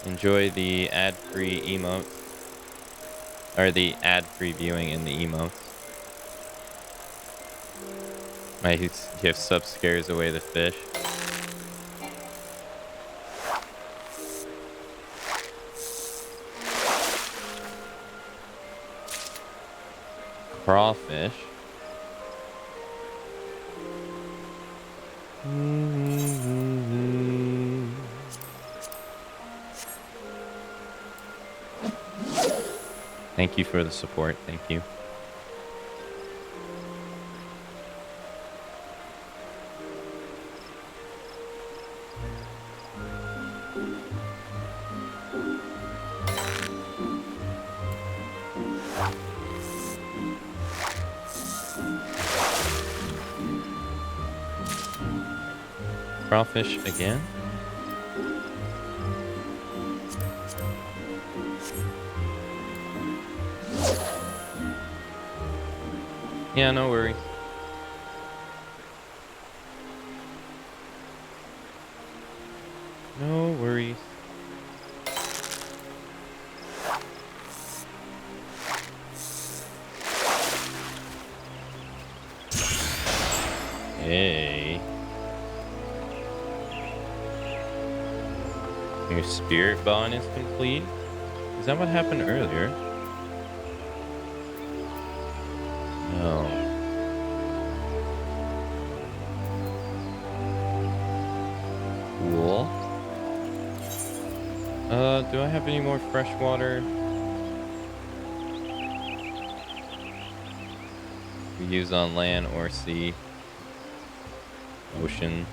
Enjoy the ad-free emotes. Or the ad-free viewing in the emotes. My gift sub scares away the fish. Crawfish. Thank you for the support. Thank you. Crawfish again. Yeah, no worries. No worries. Hey. Your spirit bond is complete? Is that what happened earlier? No. Cool. Do I have any more fresh water? We use on land or sea. Ocean.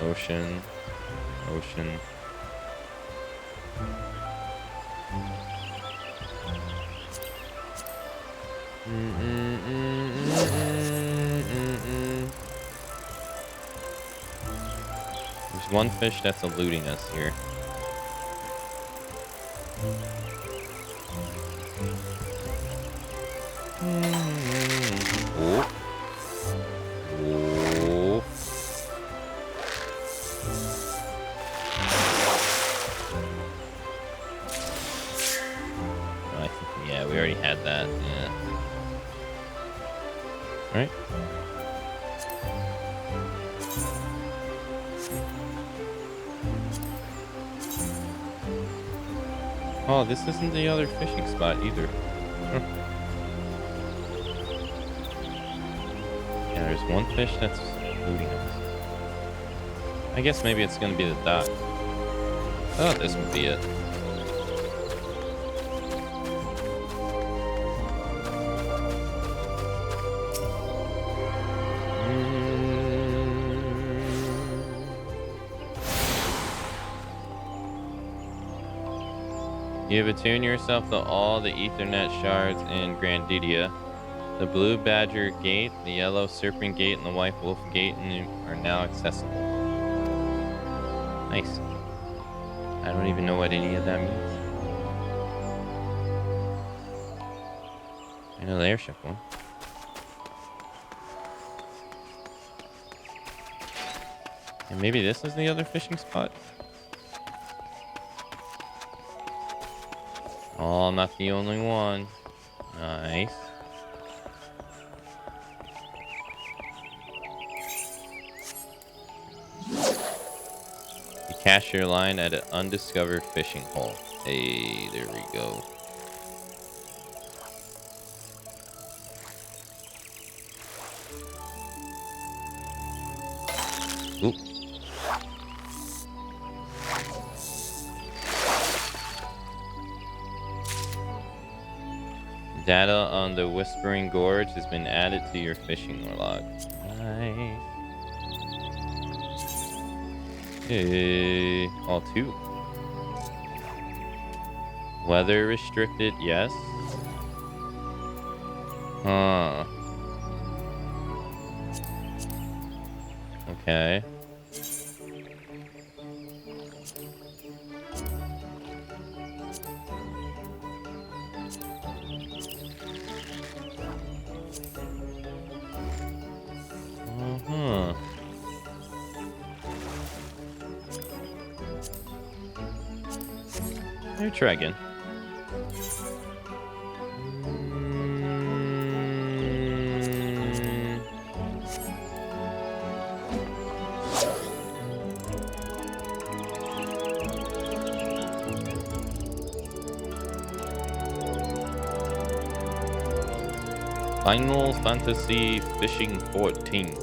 Ocean. Ocean. There's one fish that's eluding us here. Oh. Oh. I think, yeah, we already had that. Yeah. All right. Oh, this isn't the other fishing spot either. Huh. Yeah, there's one fish that's eluding us. I guess maybe it's gonna be the dock. Oh, this would be it. You have attuned yourself to all the Ethernet shards in Grandidia. The Blue Badger Gate, the Yellow Serpent Gate, and the White Wolf Gate are now accessible. Nice. I don't even know what any of that means. I know the airship one. And maybe this is the other fishing spot? Oh, I'm not the only one. Nice. You cast your line at an undiscovered fishing hole. Hey, there we go. Oop. Data on the Whispering Gorge has been added to your fishing log. Nice. Hey. All two. Weather restricted, yes. Huh. Okay. Uh-huh. Maybe try again. Final Fantasy Fishing 14.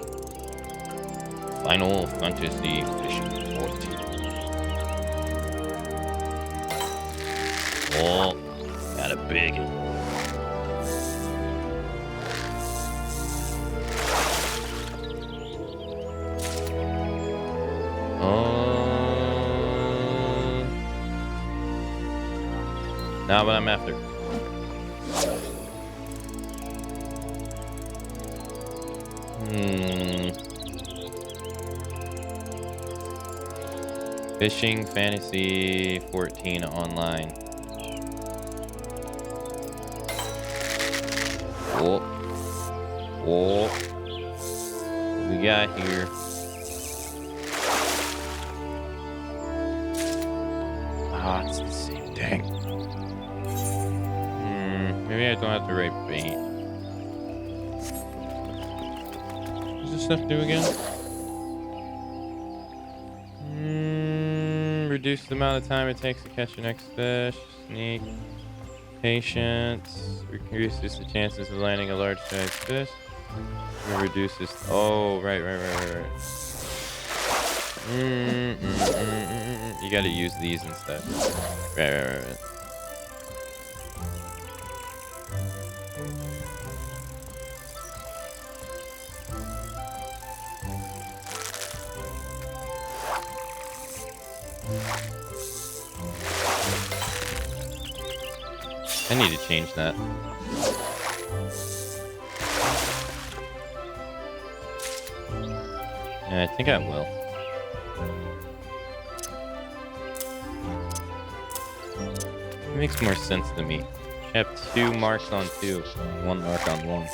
Final Fantasy Fishing 14. Oh, got a big one. Not what I'm after. Fishing Fantasy 14 online. Oh. Oh. What we got here? Ah, it's the same thing. Maybe I don't have to write bait. What does this stuff do again? Reduce the amount of time it takes to catch the next fish. Sneak. Patience. Reduces the chances of landing a large-sized fish. It reduces. Oh, right. You gotta use these instead. Right. I need to change that. Yeah, I think I will. It makes more sense to me. I have 2 marks on 2, 1 mark on 1.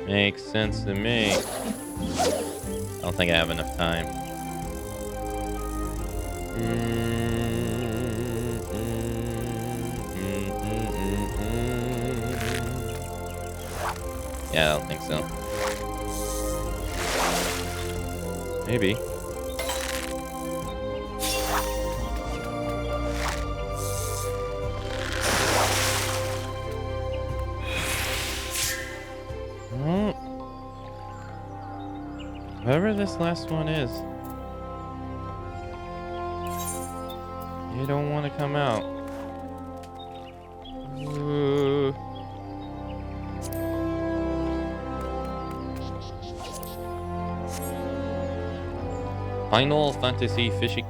Makes sense to me. I don't think I have enough time. Yeah, I don't think so. Maybe. Well, whoever this last one is, you don't want to come out. Final Fantasy fishing.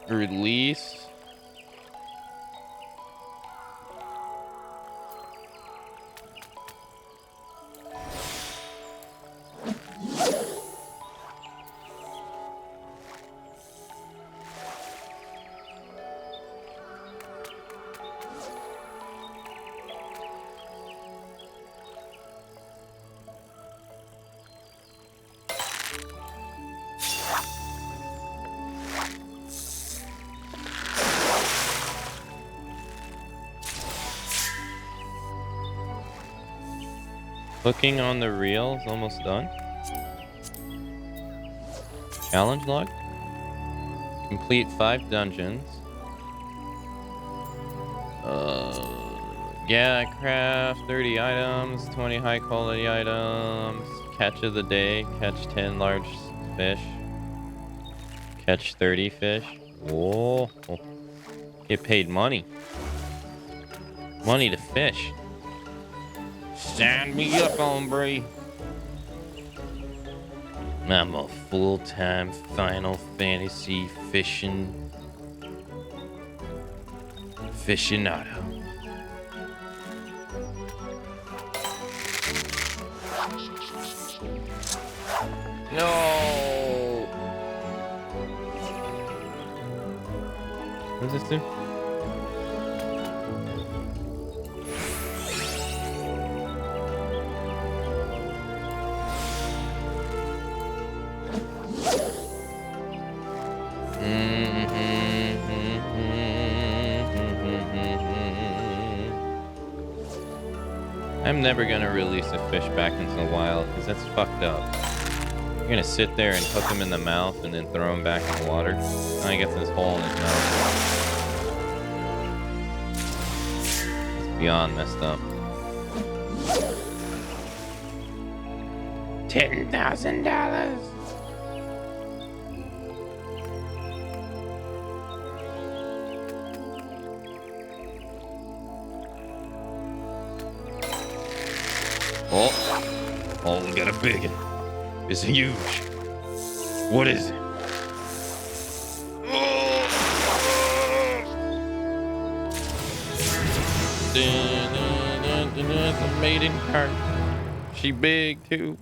Release. Hooking on the reel is almost done. Challenge log. Complete 5 dungeons. Yeah, craft 30 items, 20 high quality items. Catch of the day, catch 10 large fish. Catch 30 fish. Whoa. Get paid money. Money to fish. Sign me up, hombre. I'm a full-time Final Fantasy aficionado. No. What does this do? I'm never gonna release a fish back into the wild because that's fucked up. You're gonna sit there and hook him in the mouth and then throw him back in the water. Now he gets this hole in his mouth. It's beyond messed up. $10,000. Oh, we got a big one. It's huge. What is it? The maiden cart. She big too.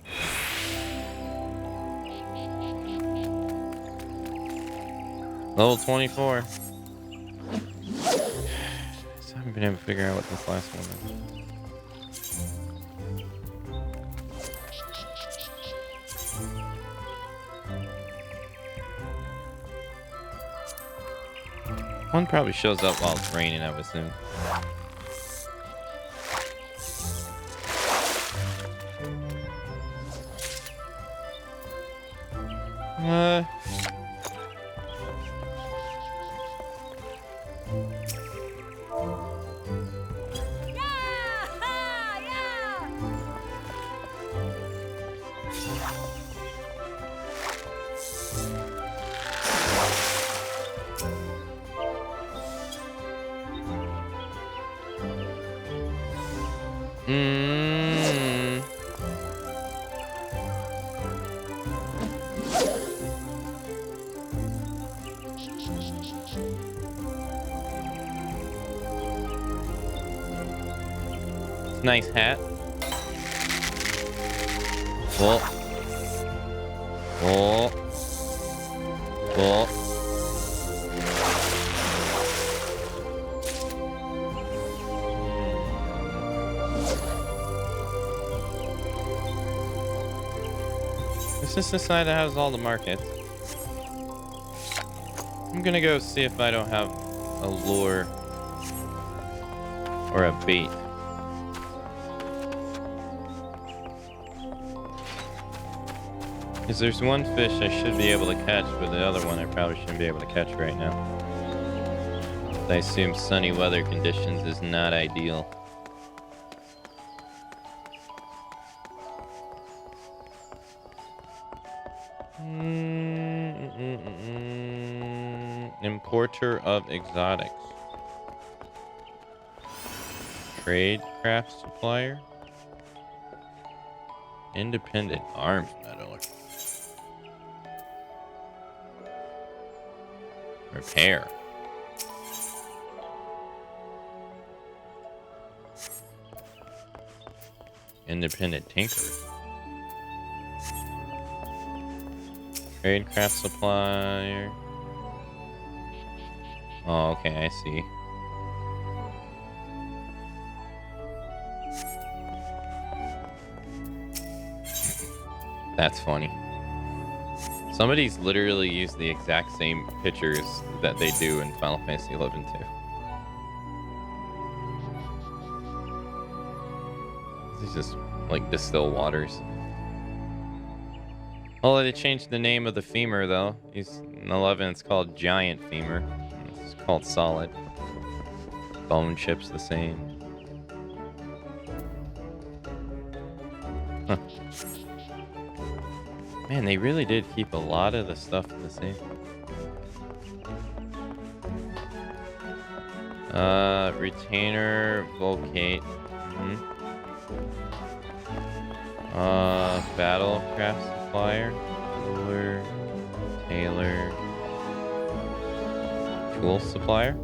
Level 24. So I haven't been able to figure out what this last one is. One probably shows up while it's raining, I would assume. Nice hat. Oh. Oh. Oh. This is the side that has all the markets. I'm gonna go see if I don't have a lure or a bait. Because there's one fish I should be able to catch, but the other one I probably shouldn't be able to catch right now. I assume sunny weather conditions is not ideal. Importer of exotics. Trade craft supplier. Independent arms meddler. Repair. Independent tinker. Trade craft supplier. Oh, okay, I see. That's funny. Somebody's literally used the exact same pictures that they do in Final Fantasy XI too. These just like distill waters. Oh, they changed the name of the femur though. He's in 11. It's called Giant Femur. It's called Solid. Bone chip's the same. Huh. Man, they really did keep a lot of the stuff the same. Retainer, Volcate. Battle craft supplier, cooler, tailor, tool supplier.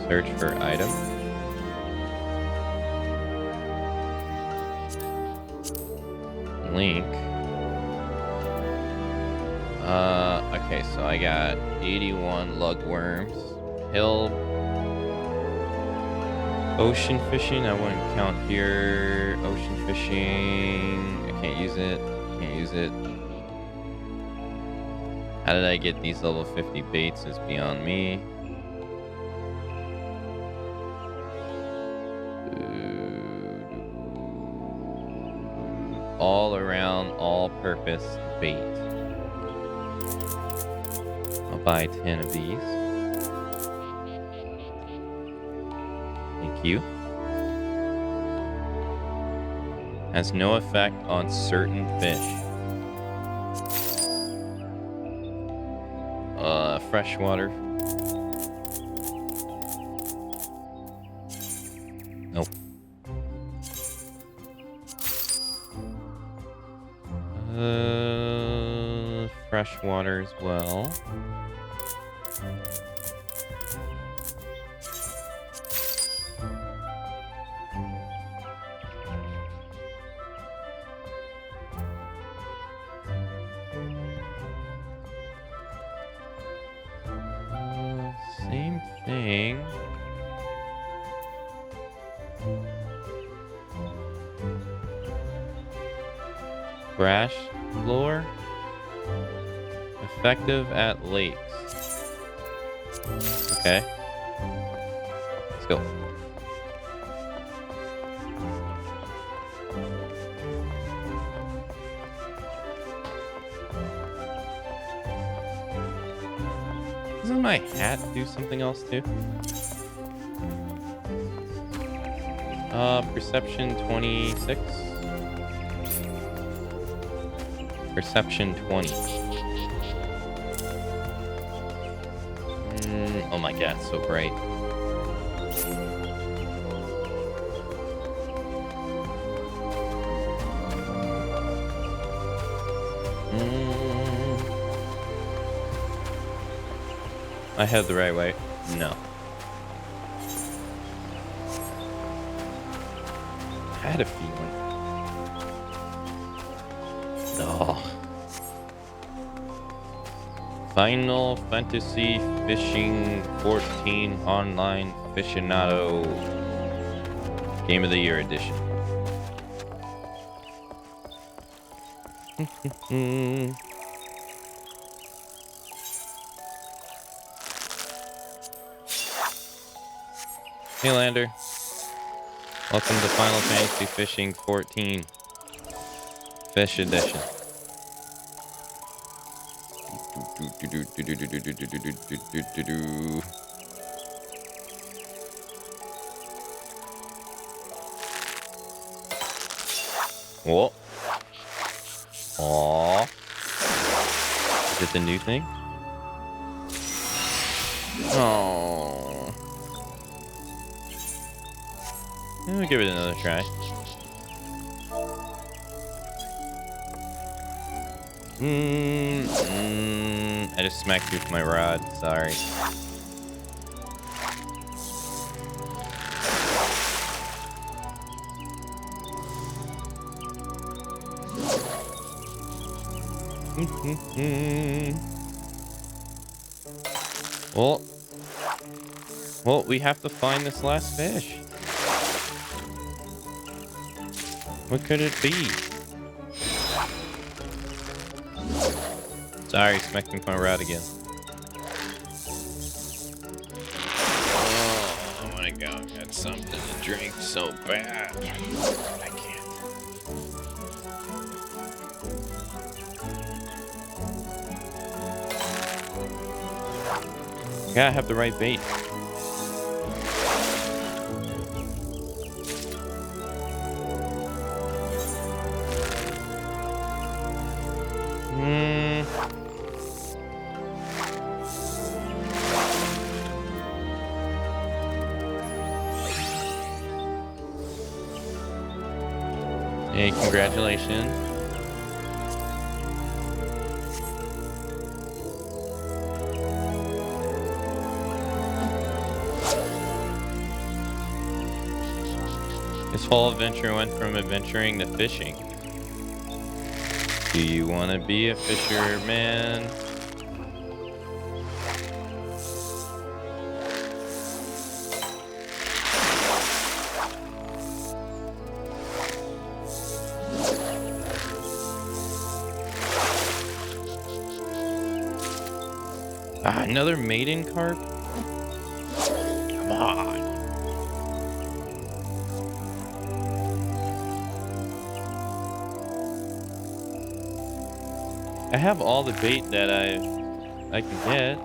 Search for item. Link. Okay, so I got 81 lugworms. Hill. Ocean fishing, I wouldn't count here. Ocean fishing, I can't use it. Can't use it. How did I get these level 50 baits is beyond me. All around, all-purpose bait. I'll buy 10 of these. Thank you. Has no effect on certain fish. Freshwater. Nope. Freshwater as well. thing. Crash floor. Effective at lakes. Okay. Let's go. Doesn't my hat do something else too? Perception 26. Perception 20. Oh my god, it's so bright. I have the right way. No. I had a feeling. Oh. Final Fantasy Fishing 14 Online Aficionado Game of the Year Edition. Hey Lander. Welcome to Final Fantasy Fishing 14 Fish Edition. Whoa. Aww. Is it the new thing? Oh. I'll give it another try. I just smacked you with my rod. Sorry. Well, we have to find this last fish. What could it be? Sorry, smacked me with my rod again. Oh my god, I got something to drink so bad. I can't. I gotta have the right bait. Hey, congratulations. This whole adventure went from adventuring to fishing. Do you want to be a fisherman? Another maiden carp? Come on. I have all the bait that I can get.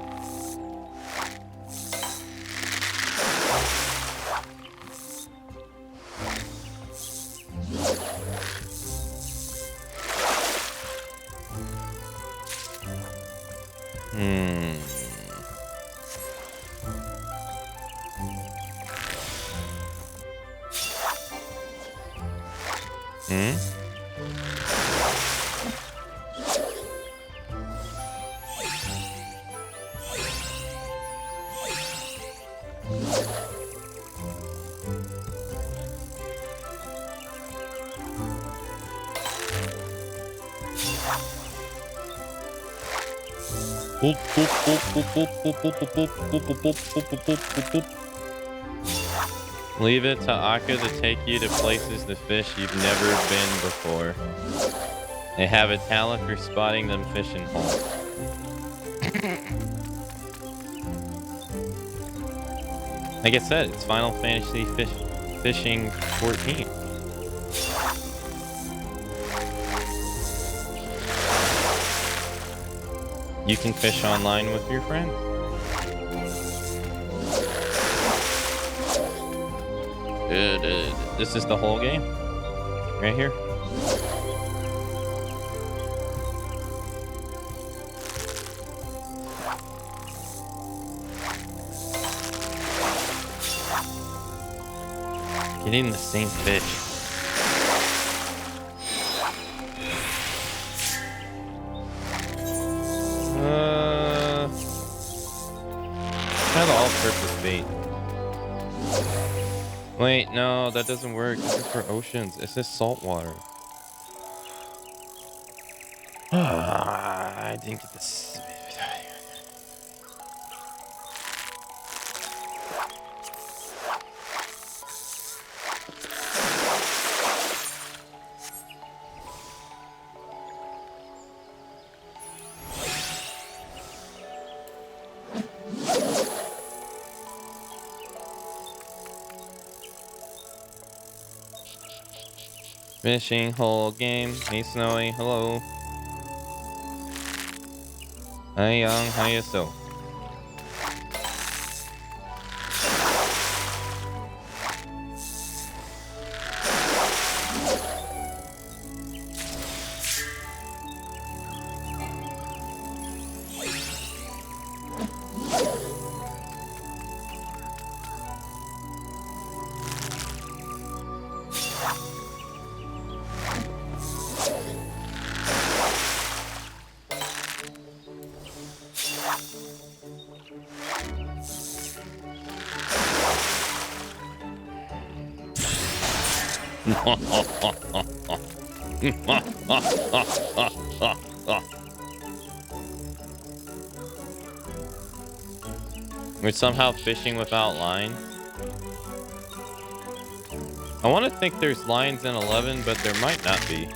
Boop, boop, boop, boop, boop, boop, boop, boop, boop, boop, boop, boop, boop, boop, boop. Leave it to Akka to take you to places to fish you've never been before. They have a talent for spotting them fishing holes. Like I said, it's Final Fantasy Fishing 14. You can fish online with your friends. This is the whole game. Right here. Getting the same fish. Kind of all-purpose bait. Wait, no, that doesn't work. This is for oceans. This is salt water. I didn't get this. Fishing hole game. Hey Snowy, hello. Hi Young, how you so? We're somehow fishing without line. I want to think there's lines in 11, but there might not be.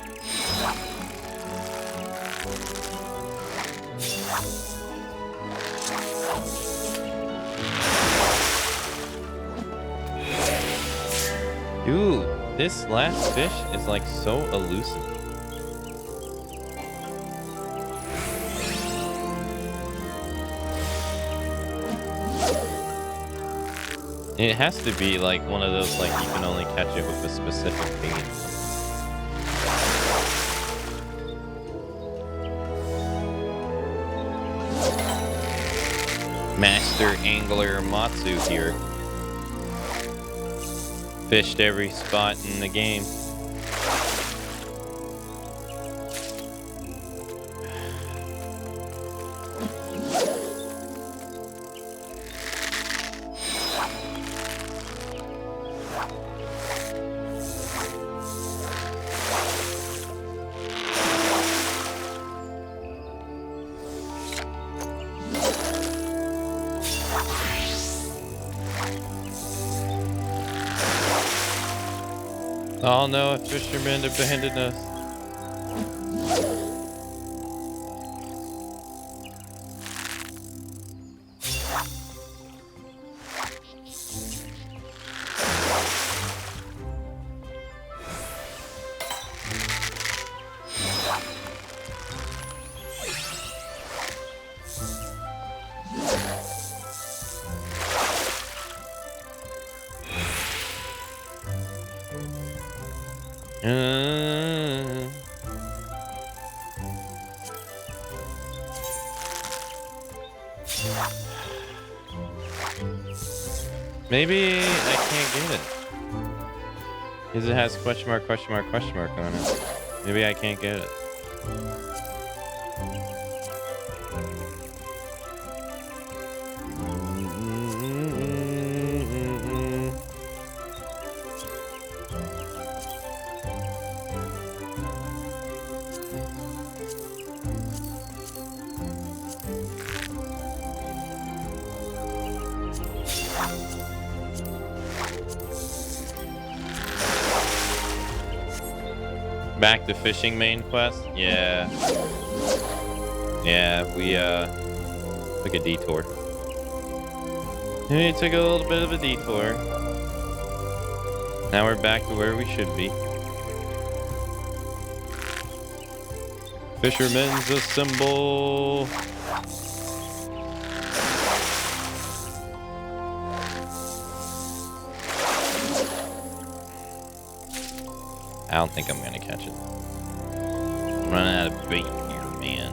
Dude, this last fish is like so elusive. It has to be like one of those, like you can only catch it with a specific bait. Master Angler Matsu here. Fished every spot in the game. Oh no, a fisherman abandoned us. Maybe I can't get it. Because it has question mark on it. Maybe I can't get it. Back to fishing main quest? Yeah. Yeah, we took a detour. We took a little bit of a detour. Now we're back to where we should be. Fishermen's assemble. I don't think I'm gonna catch it. I'm running out of bait here, man.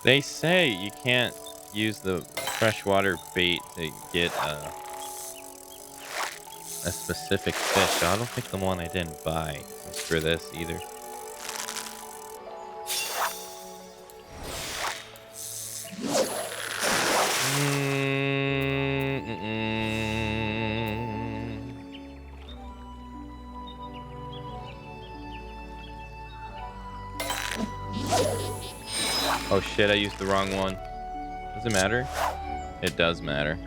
They say you can't use the freshwater bait to get a specific fish. So I don't think the one I didn't buy was for this either. Oh shit, I used the wrong one. Does it matter? It does matter.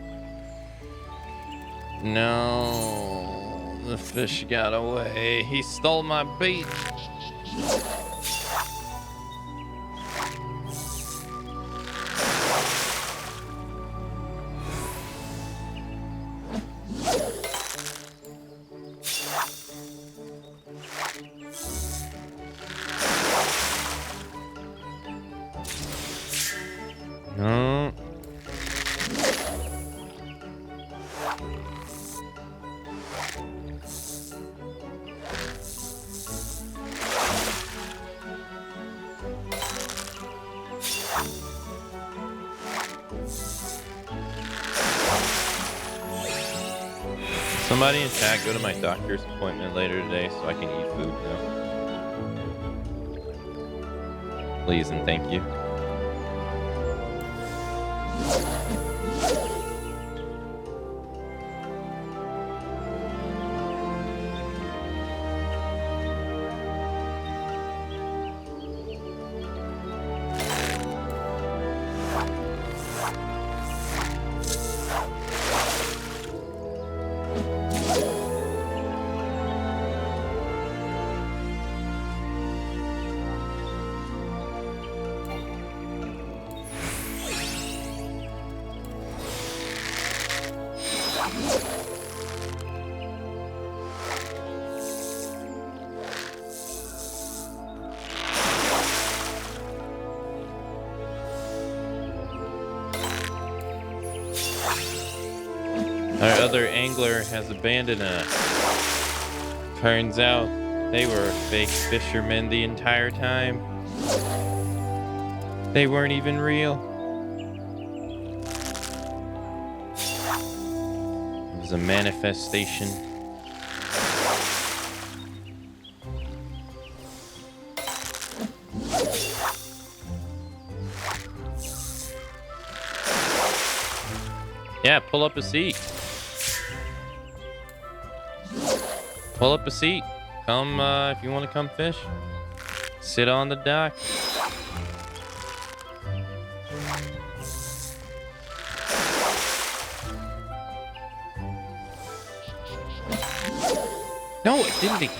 No, the fish got away. He stole my bait. No. Somebody in chat, go to my doctor's appointment later today so I can eat food now. Please and thank you. Our other angler has abandoned us. Turns out they were fake fishermen the entire time. They weren't even real. It was a manifestation. Yeah, pull up a seat. Pull up a seat. Come, if you want to come fish. Sit on the dock. No, it didn't.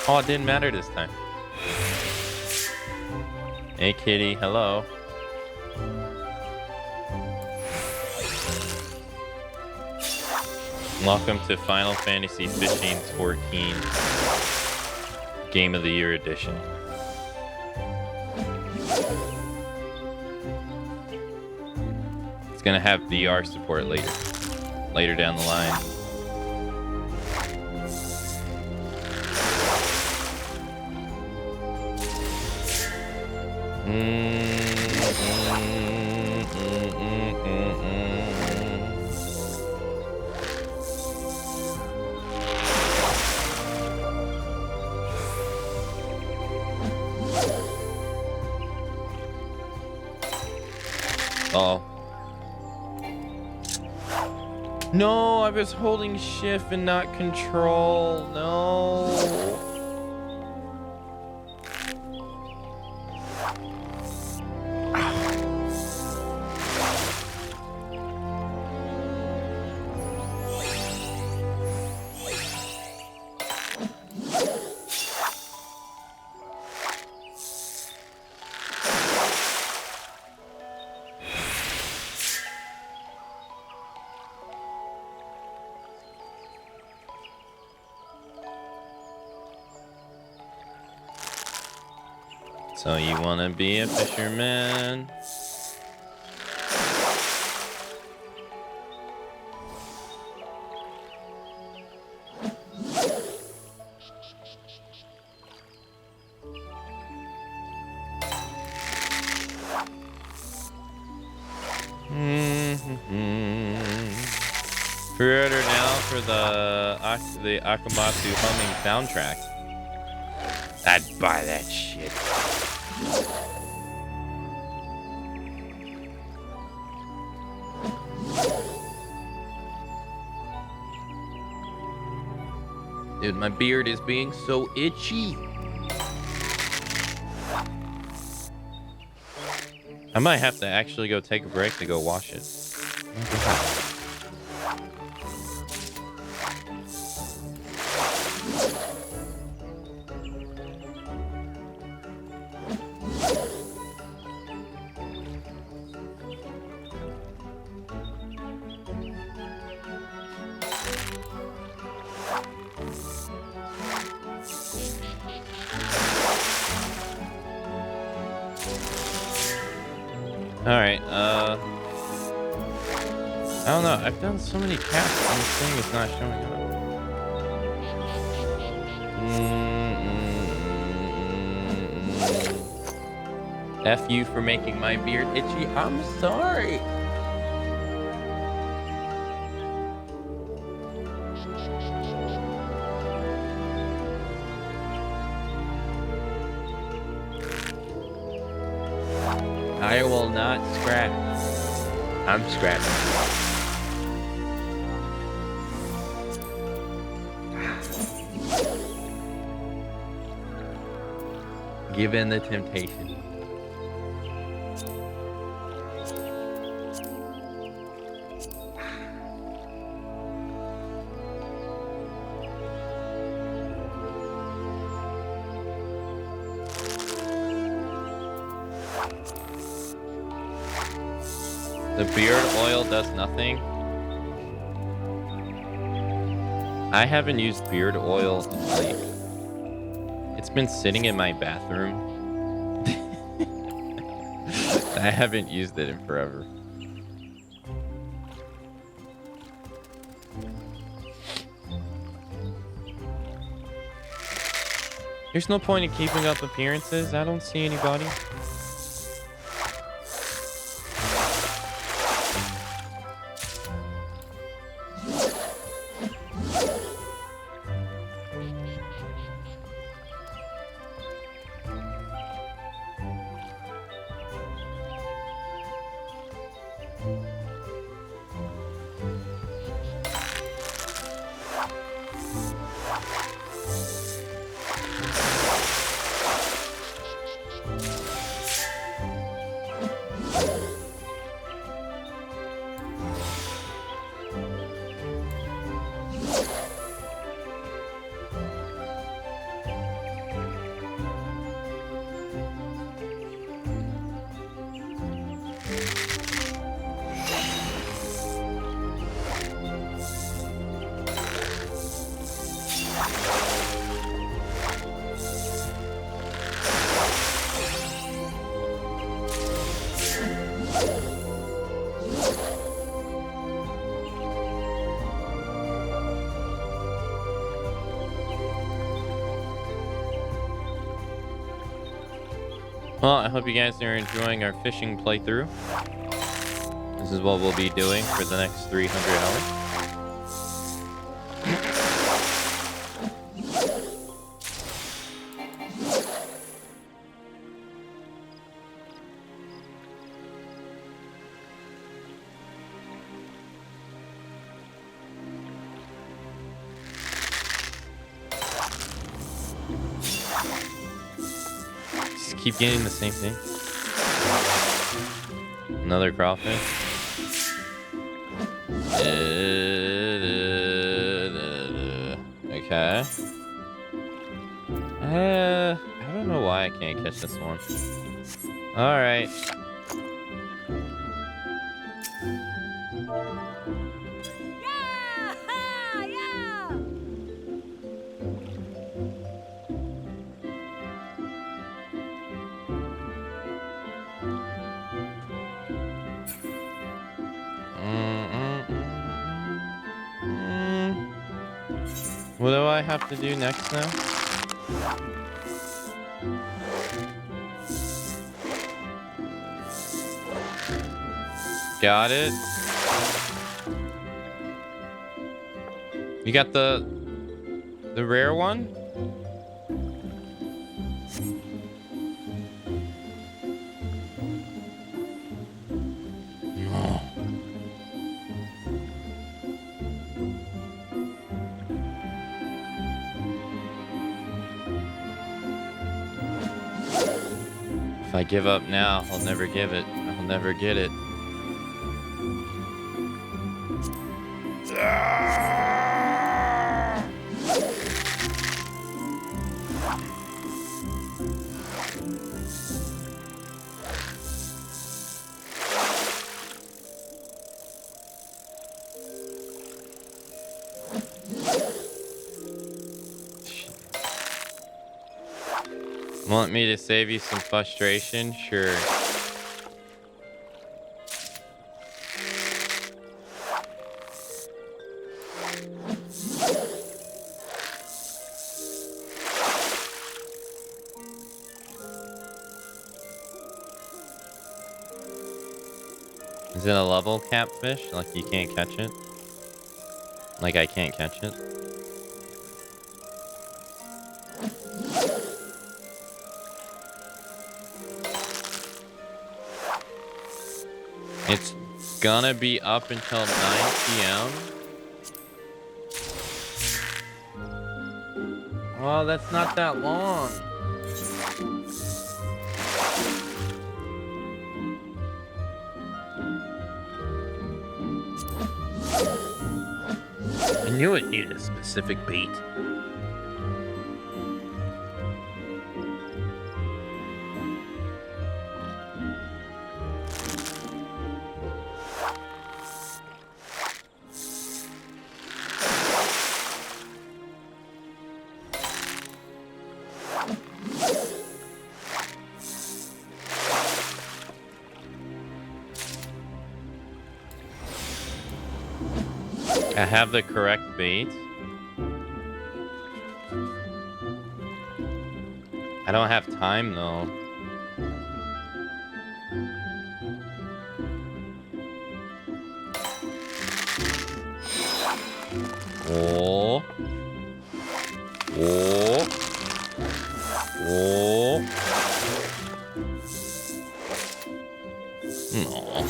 Oh, it didn't matter this time. Hey, kitty. Hello. Welcome to Final Fantasy XIV Game of the Year Edition. It's gonna have VR support later down the line. Oh, No, I was holding shift and not control. No. So you want to be a fisherman? Pre-order now for the Akamatzu humming soundtrack. I'd buy that shit. Dude, my beard is being so itchy. I might have to actually go take a break to go wash it. Alright, I don't know. I've done so many casts and this thing is not showing up. F you for making my beard itchy. I'm sorry. I will not scratch. I'm scratching. Given the temptation. The beard oil does nothing. I haven't used beard oil in like... It's been sitting in my bathroom. I haven't used it in forever. There's no point in keeping up appearances. I don't see anybody. Well, I hope you guys are enjoying our fishing playthrough. This is what we'll be doing for the next 300 hours. keep getting the same thing. Another crawfish. Okay. I don't know why I can't catch this one. All right. What do I have to do next now? Got it. You got the rare one? No. If I give up now, I'll never give it. I'll never get it. Want me to save you some frustration? Sure. Is it a level cap fish? Like you can't catch it? Like I can't catch it? It's gonna be up until 9 p.m. Oh, that's not that long. I knew it needed a specific bait. I have the correct bait. I don't have time though. Oh. Oh. Oh. No.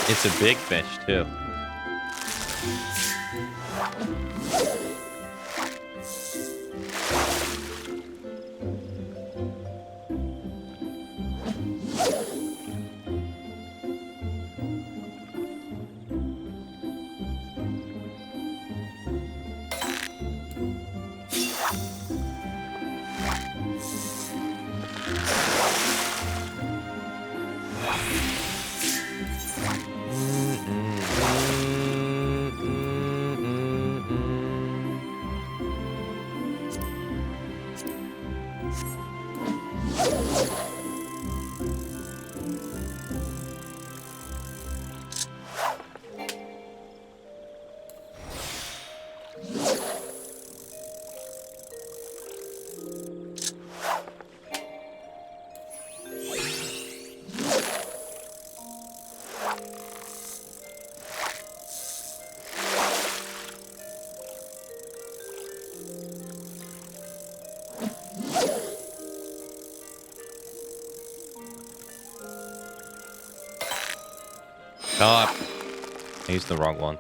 It's a big fish too. Oh, I used the wrong one.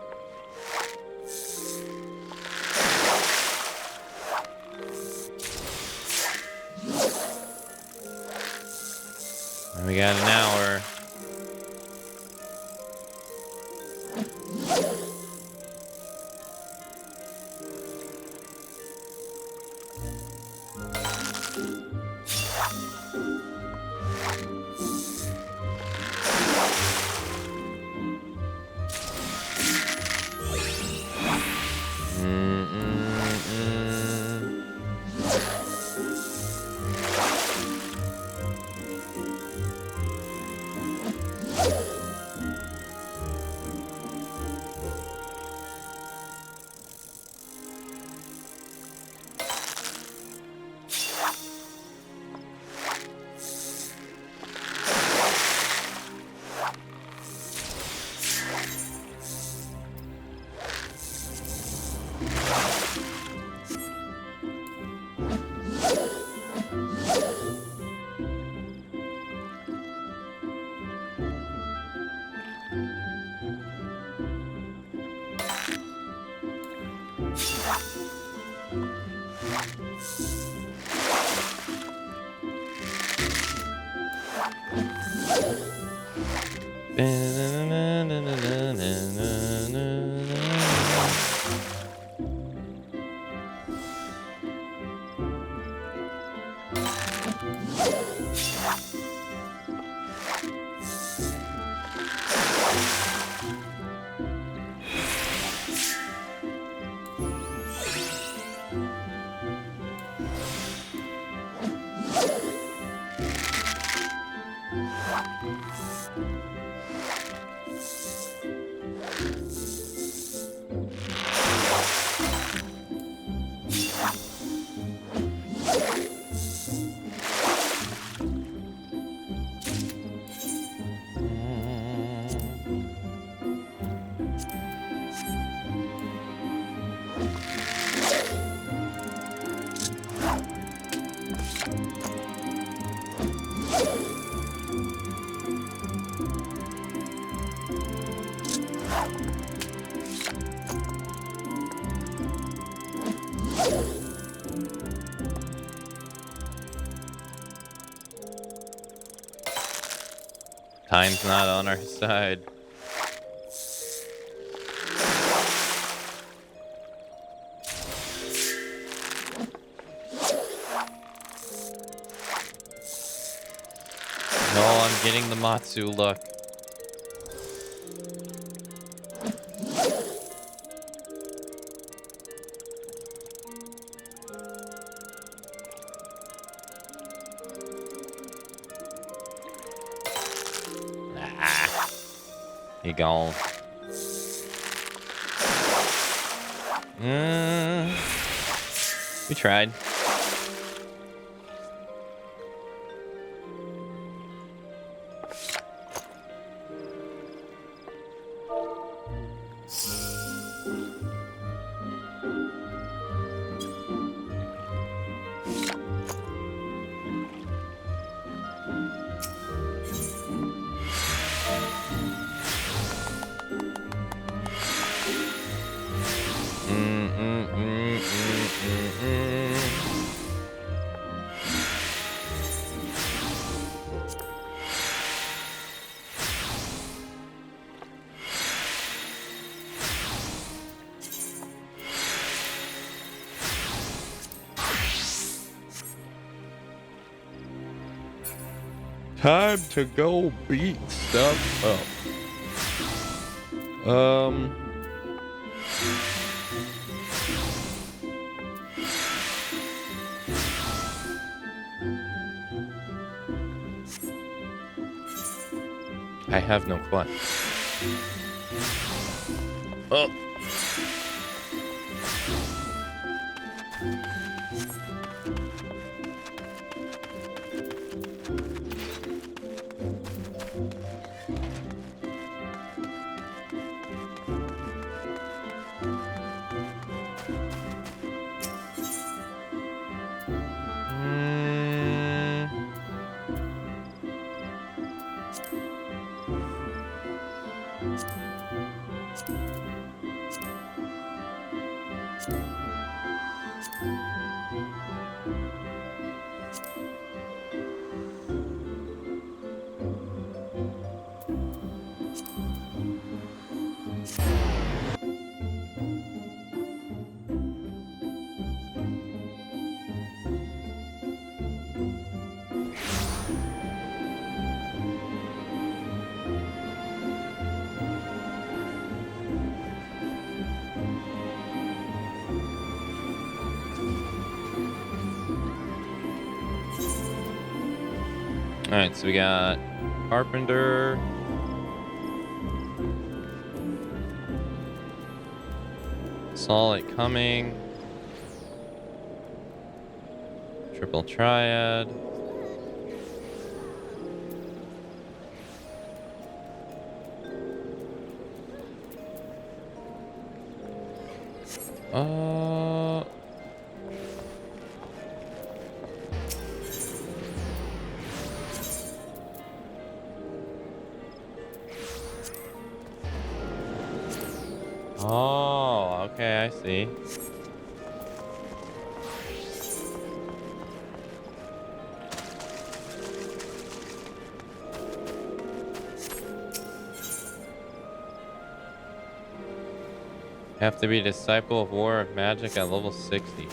And we got an hour. Time's not on our side. No, I'm getting the Matsu luck. He gone. We tried. Time to go beat stuff up. I have no clue. Oh. Alright, so we got Carpenter. Saw it coming. Triple triad. Oh, okay, I see. Have to be Disciple of War of Magic at level 60.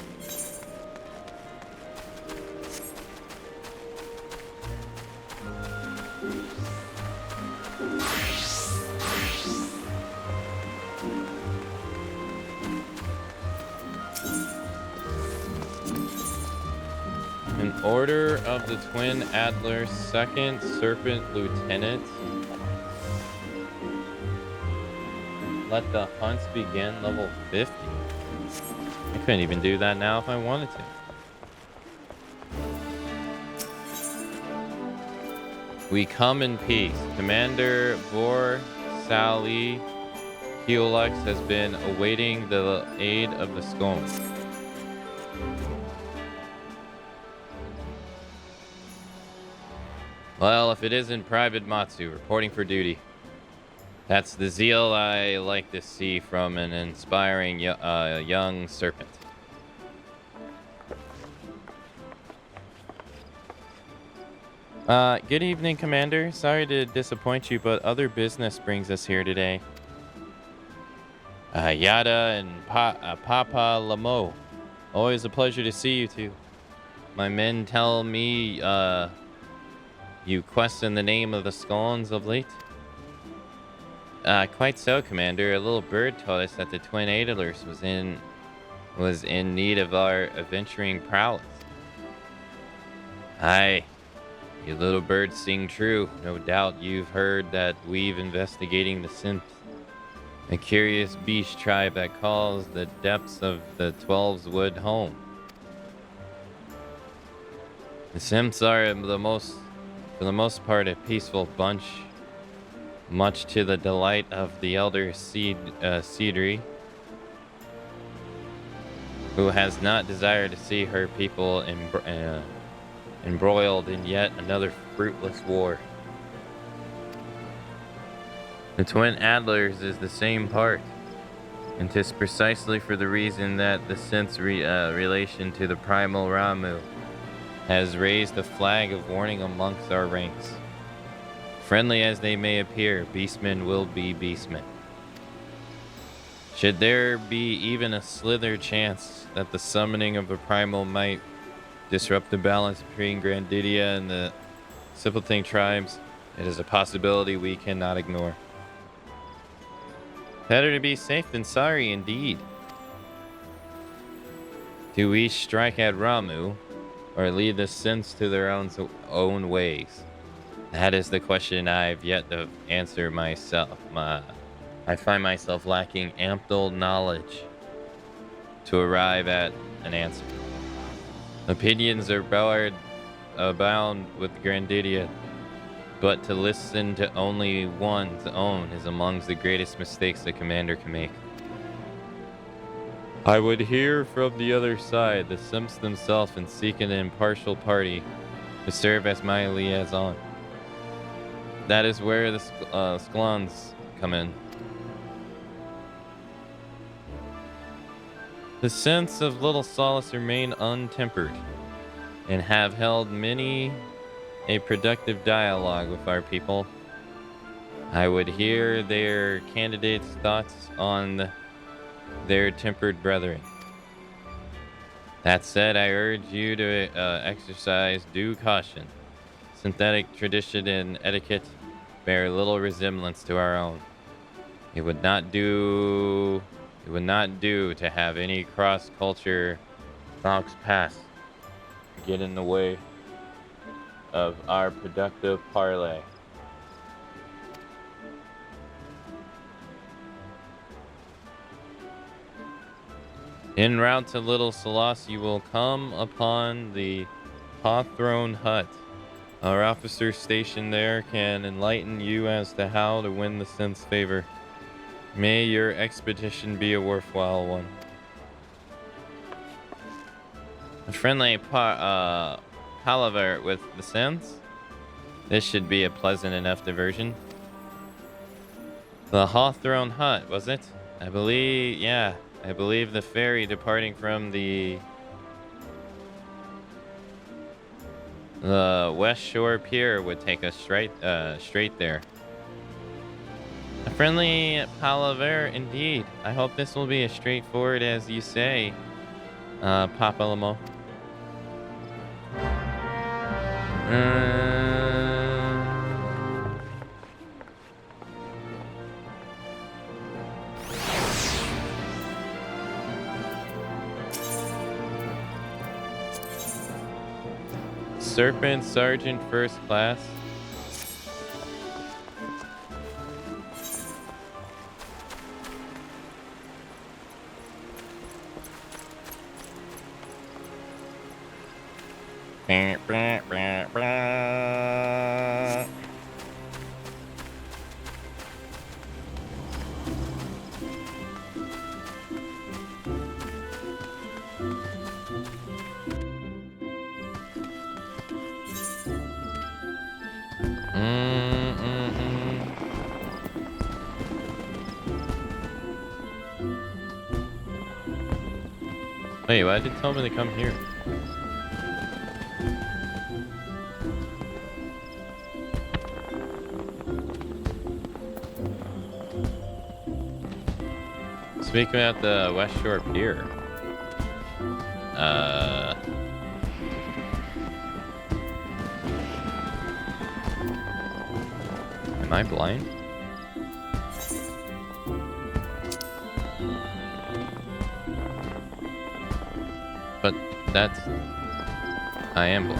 An Order of the Twin Adler, 2nd Serpent Lieutenant. Let the hunts begin, level 50. I couldn't even do that now if I wanted to. We come in peace. Commander Vor Sally Helix has been awaiting the aid of the Scones. Well, if it isn't Private Matsu reporting for duty. That's the zeal I like to see from an inspiring young serpent. Good evening, Commander. Sorry to disappoint you, but other business brings us here today. Yada and Papa Lamo. Always a pleasure to see you two. My men tell me you question the name of the Scones of late. Quite so, Commander. A little bird told us that the Twin Adlers was in need of our adventuring prowess. Aye, you little birds sing true. No doubt you've heard that we've investigating the synths, a curious beast tribe that calls the depths of the 12's wood home. The synths are for the most part, a peaceful bunch, much to the delight of the elder Cedri, who has not desired to see her people embroiled in yet another fruitless war. The Twin Adlers is the same part, and 'tis precisely for the reason that the synth's relation to the primal Ramu has raised a flag of warning amongst our ranks. Friendly as they may appear, beastmen will be beastmen. Should there be even a slither chance that the summoning of a primal might disrupt the balance between Grandidia and the Simpleton tribes, it is a possibility we cannot ignore. Better to be safe than sorry, indeed. Do we strike at Ramu, or lead the synths to their own ways? That is the question I've yet to answer myself. I find myself lacking ample knowledge to arrive at an answer. Opinions are abound with Grandidia, but to listen to only one's own is amongst the greatest mistakes a commander can make. I would hear from the other side, the Simps themselves, and seek an impartial party to serve as my liaison. That is where the Sklons come in. The scents of Little Solace remain untempered, and have held many a productive dialogue with our people. I would hear their candidates' thoughts on their tempered brethren. That said, I urge you to exercise due caution. Synthetic tradition and etiquette bear little resemblance to our own. It would not do to have any cross-culture thoughts pass get in the way of our productive parlay. En route to Little Salas, you will come upon the Hawthorne Hut. Our officer stationed there can enlighten you as to how to win the synth's favor. May your expedition be a worthwhile one. A friendly palaver with the synths? This should be a pleasant enough diversion. The Hawthorne Hut, was it? I believe the ferry departing from the West Shore Pier would take us straight there. A friendly palaver indeed. I hope this will be as straightforward as you say, Papa Lamo. Serpent Sergeant First Class. Wait, why did it tell me to come here? Speaking about the West Shore Pier. Am I blind? But that's... I am blind.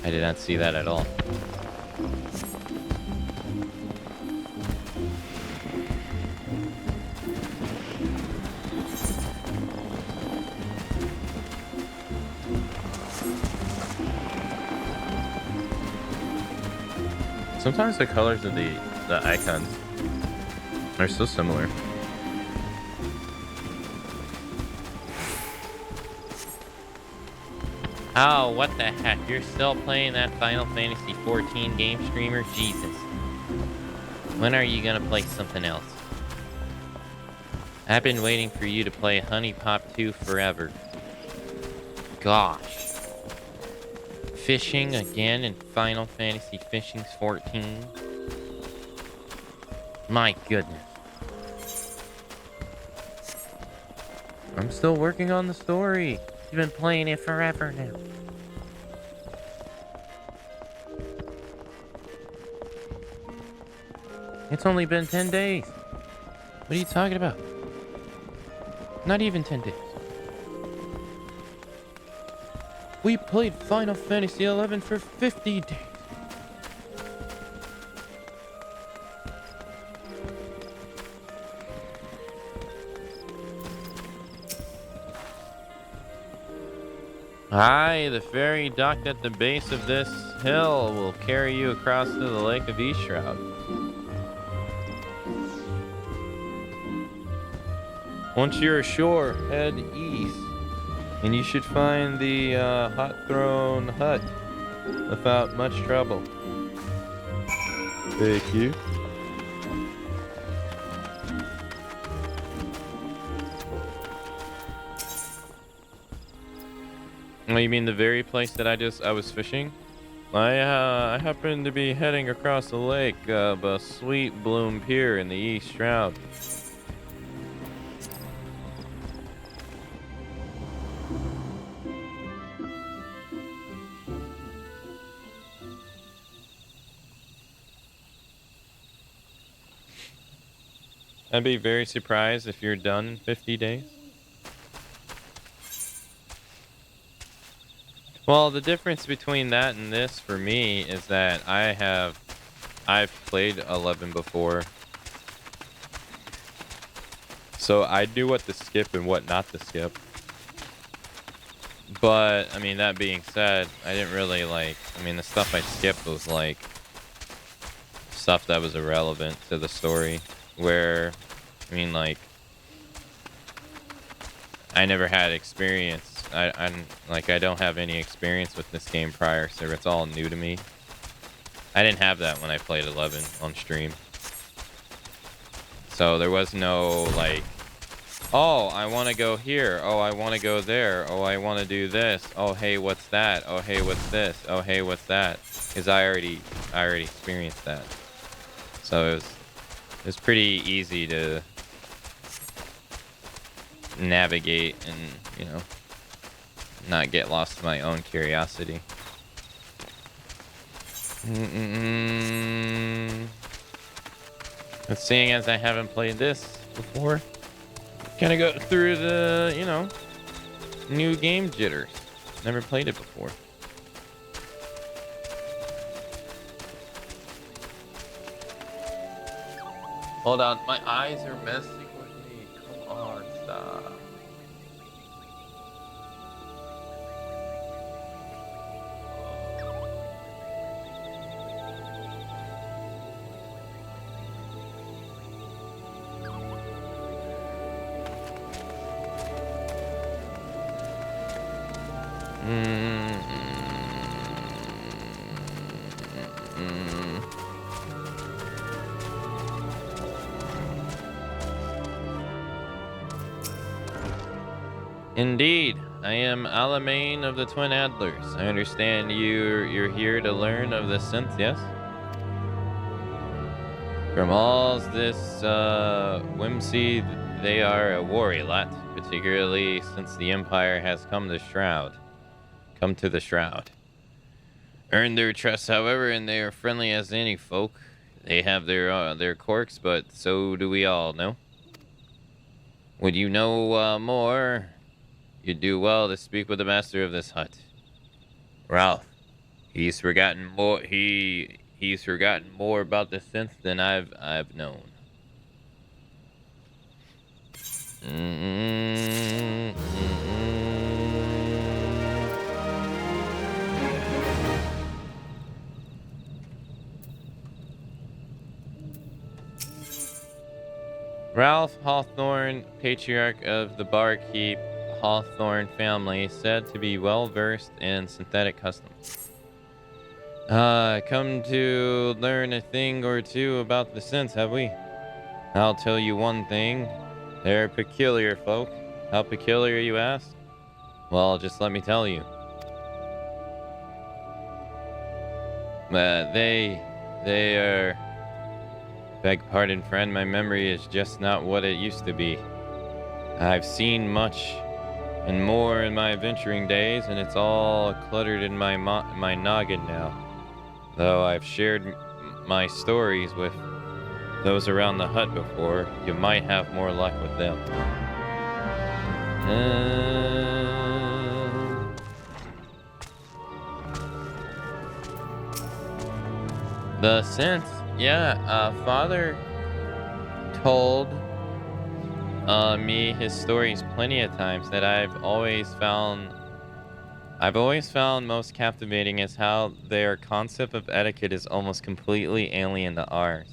I did not see that at all. Sometimes the colors of the icons are so similar. Oh, what the heck? You're still playing that Final Fantasy XIV game, streamer? Jesus. When are you gonna play something else? I've been waiting for you to play Honey Pop 2 forever. Gosh. Fishing again in Final Fantasy Fishing 14? My goodness. I'm still working on the story. You've been playing it forever now. It's only been 10 days. What are you talking about? Not even 10 days. We played Final Fantasy XI for 50 days. Aye, the ferry docked at the base of this hill will carry you across to the Lake of Eastshroud. Once you're ashore, head east, and you should find the Hawthorne Hut without much trouble. Thank you. Oh, you mean the very place that I was fishing? I happened to be heading across the lake of a Sweet Bloom Pier in the East Shroud. I'd be very surprised if you're done in 50 days. Well, the difference between that and this for me is that I've played 11 before. So I knew what to skip and what not to skip. But I mean, that being said, I didn't really I mean, the stuff I skipped was like stuff that was irrelevant to the story, where I mean, like, I never had experience. I don't have any experience with this game prior, so it's all new to me. I didn't have that when I played 11 on stream. So there was no like, oh, I want to go here. Oh, I want to go there. Oh, I want to do this. Oh, hey, what's that? Oh, hey, what's this? Oh, hey, what's that? Because I already experienced that. So it was pretty easy to navigate and, you know, not get lost in my own curiosity. But seeing as I haven't played this before, kind of go through the, you know, new game jitters. Never played it before. Hold on, my eyes are messing with me. Come on, stop. Indeed, I am Alamein of the Twin Adlers. I understand you're here to learn of the synth, yes? From all this whimsy, they are a wary lot, particularly since the Empire has come to the Shroud. Earned their trust, however, and they are friendly as any folk. They have their quirks, but so do we all, no? Would you know more? You'd do well to speak with the master of this hut. Ralph, he's forgotten more about the synth than I've known. Ralph Hawthorne, patriarch of the Barkeep Hawthorne family, said to be well versed in synthetic customs. Come to learn a thing or two about the synths, have we? I'll tell you one thing. They're peculiar folk. How peculiar, you ask? Well, just let me tell you. They are... Beg pardon, friend, my memory is just not what it used to be. I've seen much and more in my adventuring days, and it's all cluttered in my noggin now. Though I've shared my stories with those around the hut before, you might have more luck with them. The synth, yeah, Father told me his stories plenty of times. That I've always found most captivating is how their concept of etiquette is almost completely alien to ours.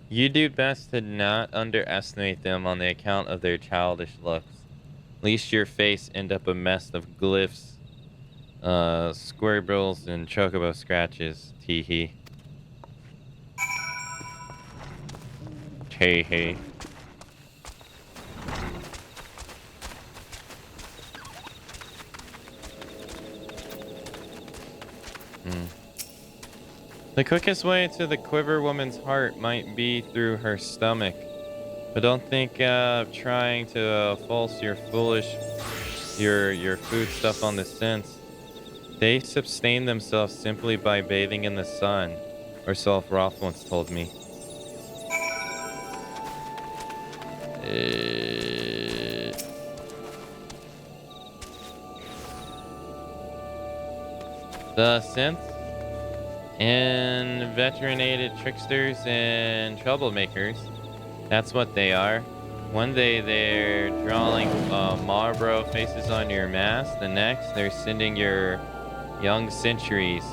You do best to not underestimate them on the account of their childish looks. Least your face end up a mess of glyphs, squirrels, and chocobo scratches. Tee-hee. Tee-hee. The quickest way to the Quiver Woman's heart might be through her stomach. But don't think of trying to false your food stuff on the synths. They sustain themselves simply by bathing in the sun, or so Roth once told me. The synth and veterinated tricksters and troublemakers. That's what they are. One day they're drawing Marlboro faces on your mask. The next, they're sending your young centuries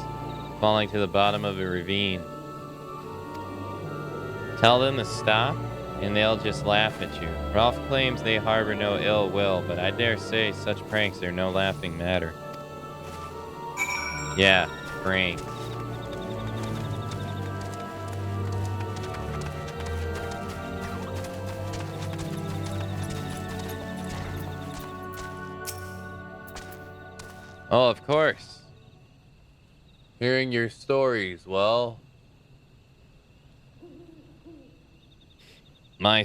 falling to the bottom of a ravine. Tell them to stop, and they'll just laugh at you. Rolf claims they harbor no ill will, but I dare say such pranks are no laughing matter. Yeah, pranks. Oh, of course. Hearing your stories, well... My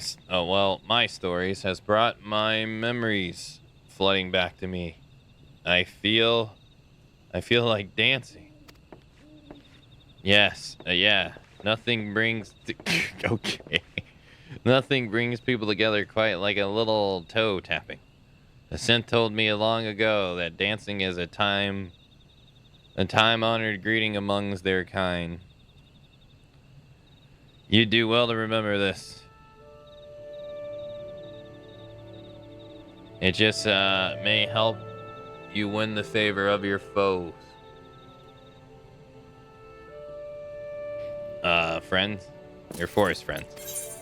stories has brought my memories flooding back to me. I feel like dancing. Yes, yeah. Nothing brings... okay. Nothing brings people together quite like a little toe tapping. The synth told me long ago that dancing is a time-honored greeting amongst their kind. You do well to remember this. It just may help you win the favor of your foes. Friends? Your forest friends.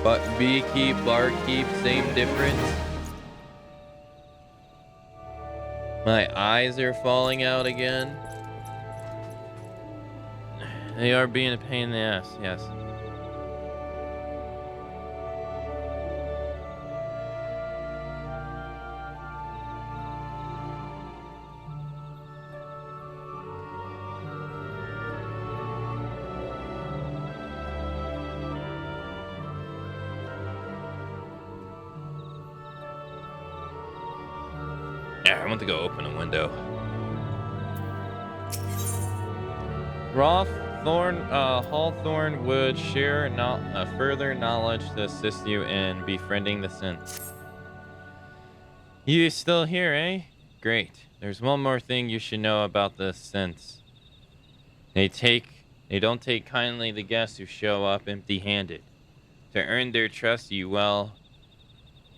But beekeep, barkeep, same difference. My eyes are falling out again. They are being a pain in the ass, yes. Yeah, I want to go open a window. Hawthorne would share further knowledge to assist you in befriending the synth. You still here, eh? Great. There's one more thing you should know about the synths. They don't take kindly to guests who show up empty-handed. To earn their trust, you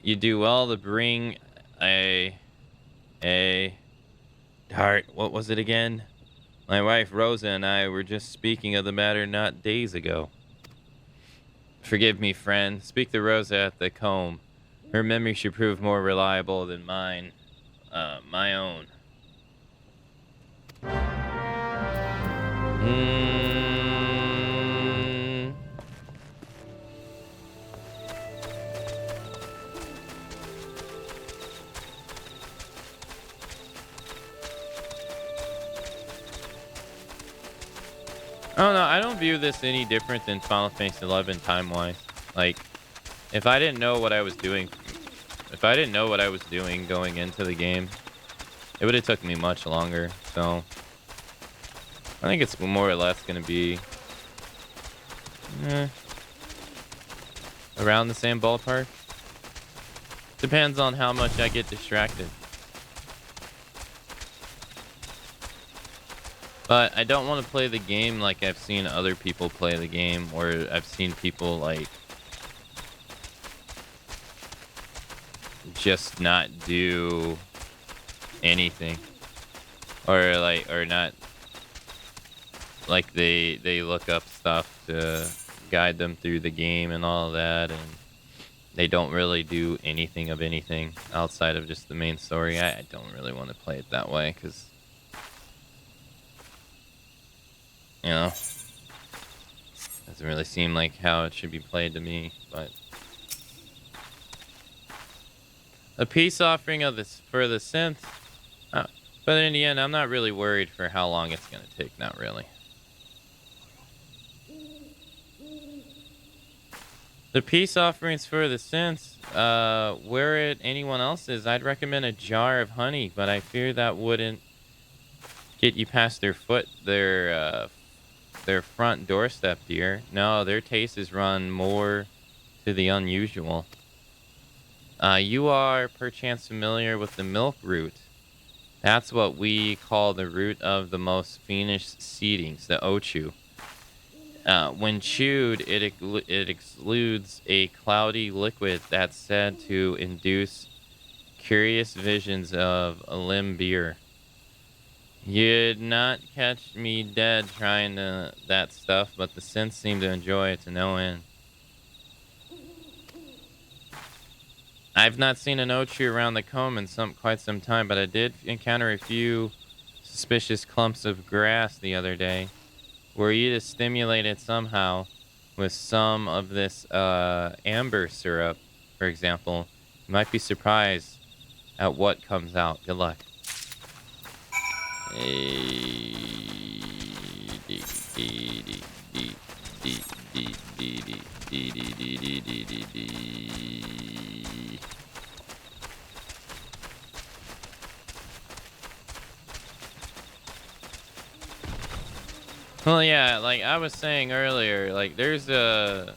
do well to bring what was it again? My wife Rosa and I were just speaking of the matter not days ago. Forgive me, friend. Speak to Rosa at the comb. Her memory should prove more reliable than mine. My own. Oh no, I don't view this any different than Final Fantasy XI time-wise. Like, if I didn't know what I was doing going into the game, it would have took me much longer. So, I think it's more or less going to be around the same ballpark. Depends on how much I get distracted. But I don't want to play the game like I've seen other people play the game, or I've seen people like just not do anything, or not like they look up stuff to guide them through the game and all of that, and they don't really do anything of anything outside of just the main story. I don't really want to play it that way, because you know, doesn't really seem like how it should be played to me. But a peace offering for the synth. But in the end, I'm not really worried for how long it's gonna take. Not really. The peace offerings for the synths, were it anyone else's, I'd recommend a jar of honey, but I fear that wouldn't get you past their front doorstep, dear. No, their taste is run more to the unusual. You are perchance familiar with the milk root. That's what we call the root of the most fiendish seedings, the ochu. When chewed, it exudes a cloudy liquid that's said to induce curious visions of a limbeer. You'd not catch me dead trying that stuff, but the synths seem to enjoy it to no end. I've not seen an ochu around the comb in quite some time, but I did encounter a few suspicious clumps of grass the other day. Were you to stimulate it somehow with some of this amber syrup, for example, you might be surprised at what comes out. Good luck. Well, yeah, like I was saying earlier, like there's a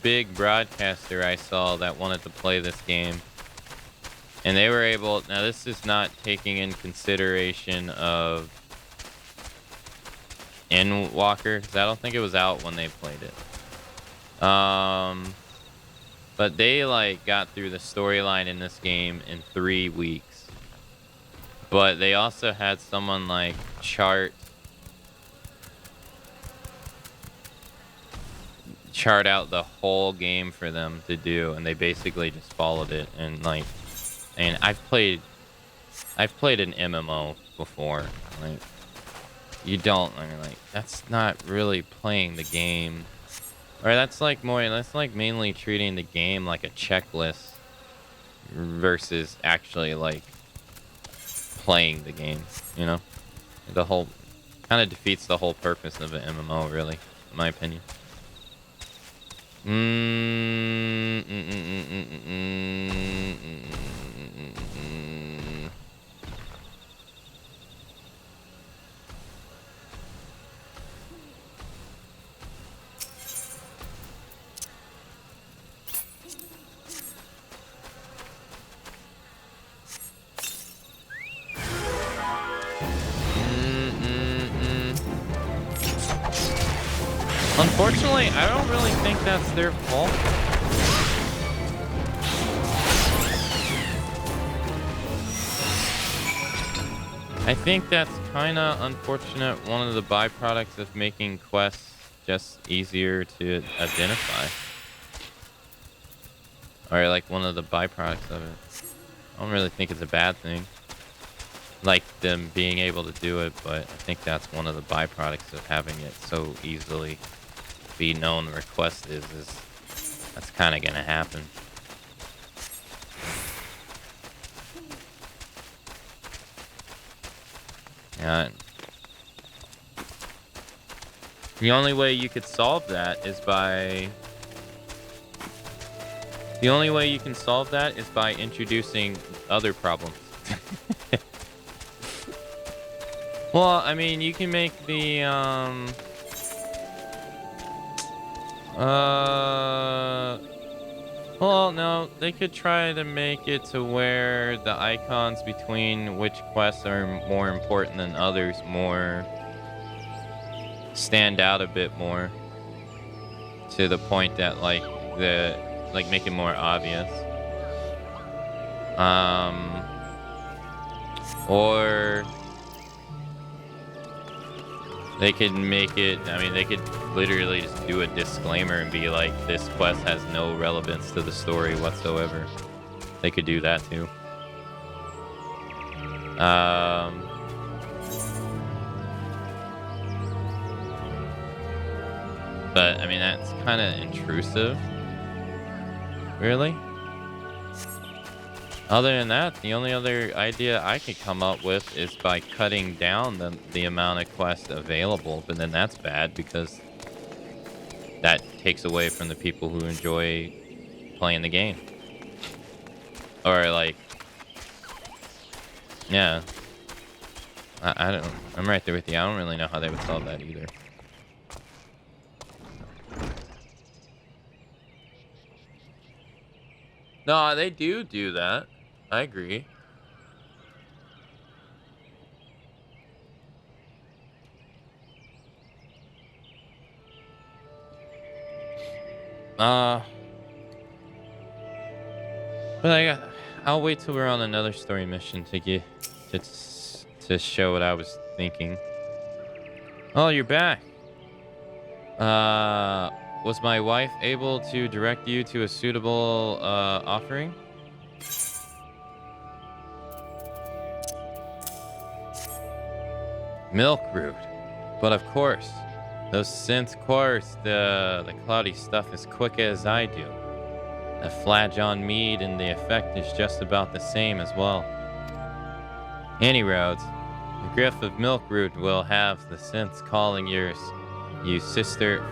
big broadcaster I saw that wanted to play this game. And they were able, now this is not taking in consideration of Endwalker, because I don't think it was out when they played it. But they like got through the storyline in this game in 3 weeks. But they also had someone like chart out the whole game for them to do, and they basically just followed it. And like, and I've played an MMO before. Like, you don't, I mean, like, that's not really playing the game. Or that's like mainly treating the game like a checklist versus actually like playing the game, you know? The whole kind of defeats the whole purpose of an MMO, really, in my opinion. Unfortunately, I don't really think that's their fault. I think that's kind of unfortunate. One of the byproducts of making quests just easier to identify. Or like one of the byproducts of it. I don't really think it's a bad thing. Like them being able to do it, but I think that's one of the byproducts of having it so easily be known the request is that's kind of gonna happen. Yeah. The only way you could solve that is by introducing other problems. Well, I mean, you can make the well, no, they could try to make it to where the icons between which quests are more important than others stand out a bit more, to the point that like make it more obvious. Or they could make it, I mean, they could literally just do a disclaimer and be like, this quest has no relevance to the story whatsoever. They could do that too. But, I mean, that's kind of intrusive. Really? Other than that, the only other idea I could come up with is by cutting down the amount of quests available, but then that's bad because that takes away from the people who enjoy playing the game. Or like, yeah, I don't, I'm right there with you. I don't really know how they would solve that either. No, they do that. I agree. But I'll wait till we're on another story mission to to show what I was thinking. Oh, you're back. Was my wife able to direct you to a suitable offering? Milk root. But of course, those synth cores, the cloudy stuff as quick as I do. A flagon mead and the effect is just about the same as well. Any roads, the griff of milk root will have the synths calling you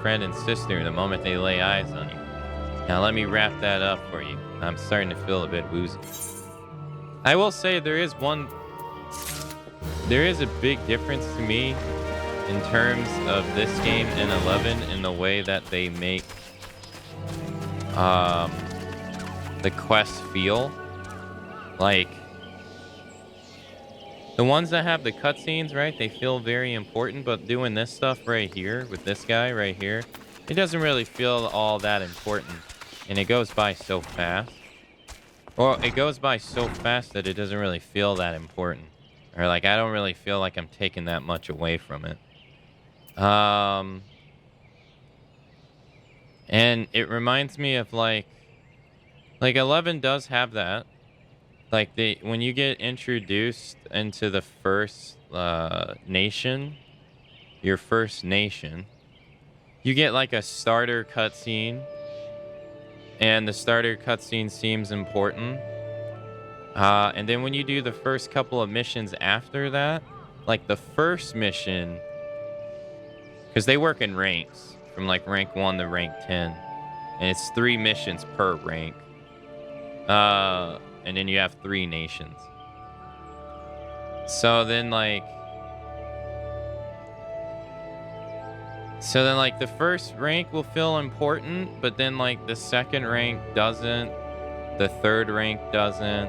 friend and sister the moment they lay eyes on you. Now let me wrap that up for you. I'm starting to feel a bit woozy. I will say there is a big difference to me in terms of this game and 11 in the way that they make the quests feel. Like, the ones that have the cutscenes, right, they feel very important, but doing this stuff right here with this guy right here, it doesn't really feel all that important, and it goes by so fast. Well, it goes by so fast that it doesn't really feel that important. Or, like, I don't really feel like I'm taking that much away from it. And it reminds me of, like 11 does have that. Like, when you get introduced into the first nation, your first nation, you get, like, a starter cutscene. And the starter cutscene seems important. And then when you do the first couple of missions after that, like the first mission, because they work in ranks from like rank 1 to rank 10, and it's 3 missions per rank. And then you have 3 nations. So then like the first rank will feel important, but then like the second rank doesn't, the third rank doesn't.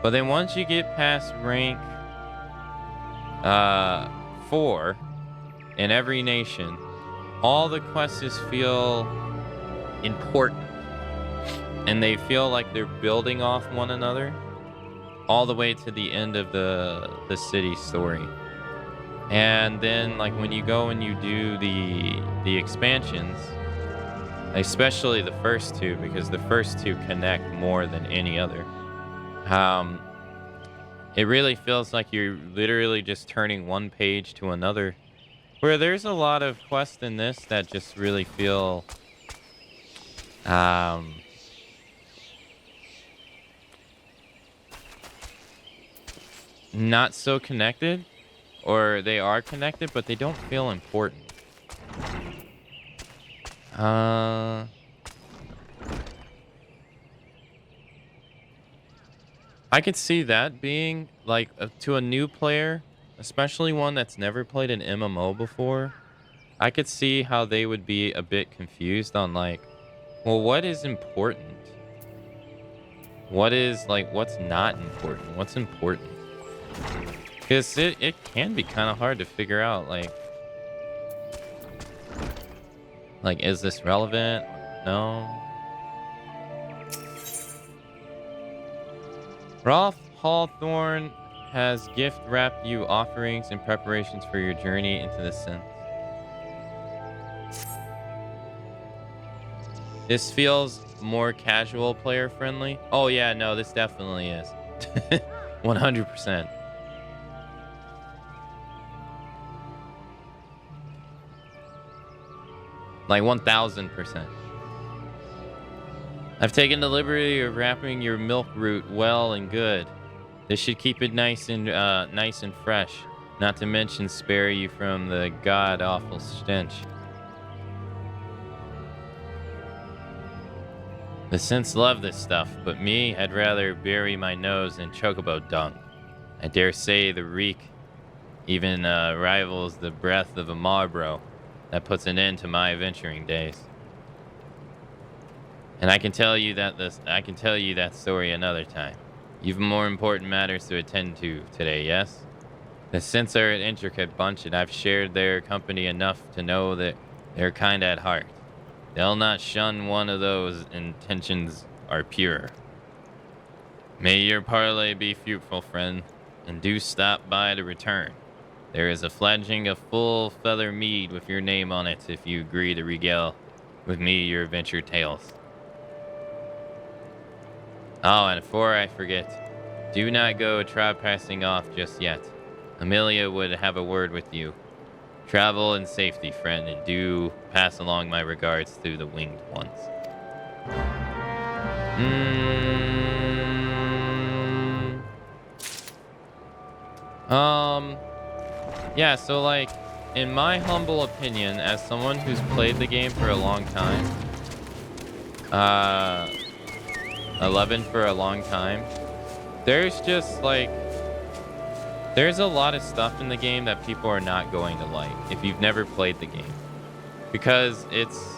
But then once you get past rank 4 in every nation, all the quests feel important. And they feel like they're building off one another all the way to the end of the city story. And then like when you go and you do the expansions, especially the first 2, because the first 2 connect more than any other. It really feels like you're literally just turning one page to another, where there's a lot of quests in this that just really feel not so connected, or they are connected but they don't feel important. I could see that being like to a new player, especially one that's never played an MMO before. I could see how they would be a bit confused on like, well, what is important? What is like, what's not important? What's important? Because it can be kind of hard to figure out, like, is this relevant? No. Rolf Hawthorne has gift wrapped you offerings and preparations for your journey into the synth. This feels more casual player friendly. Oh yeah, no, this definitely is. 100%. Like 1000%. I've taken the liberty of wrapping your milk root well and good. This should keep it nice and fresh, not to mention spare you from the god-awful stench. The synths love this stuff, but me, I'd rather bury my nose in chocobo dung. I dare say the reek even rivals the breath of a Marlboro. That puts an end to my adventuring days. And I can tell you that story another time. You've more important matters to attend to today, yes? The Synths are an intricate bunch, and I've shared their company enough to know that they're kind at heart. They'll not shun one of those intentions are pure. May your parley be fruitful, friend, and do stop by to return. There is a fledgling of full feather mead with your name on it if you agree to regale with me your adventure tales. Oh, and before I forget, do not go trespassing off just yet. Amelia would have a word with you. Travel in safety, friend, and do pass along my regards to the winged ones. Yeah, so like, in my humble opinion, as someone who's played the game for a long time, 11 for a long time, there's just like, there's a lot of stuff in the game that people are not going to like if you've never played the game, because it's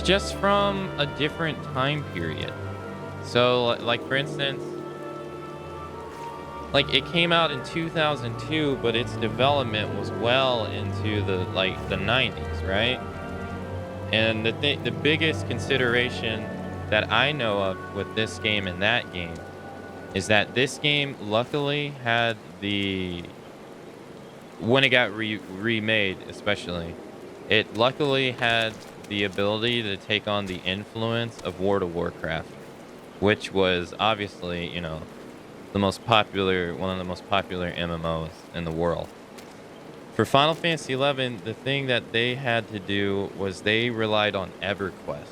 just from a different time period. So like for instance, like it came out in 2002, but its development was well into the 90s, right? And the biggest consideration that I know of with this game and that game is that this game luckily had when it got remade, especially, it luckily had the ability to take on the influence of World of Warcraft, which was obviously, one of the most popular MMOs in the world. For Final Fantasy XI, the thing that they had to do was they relied on EverQuest,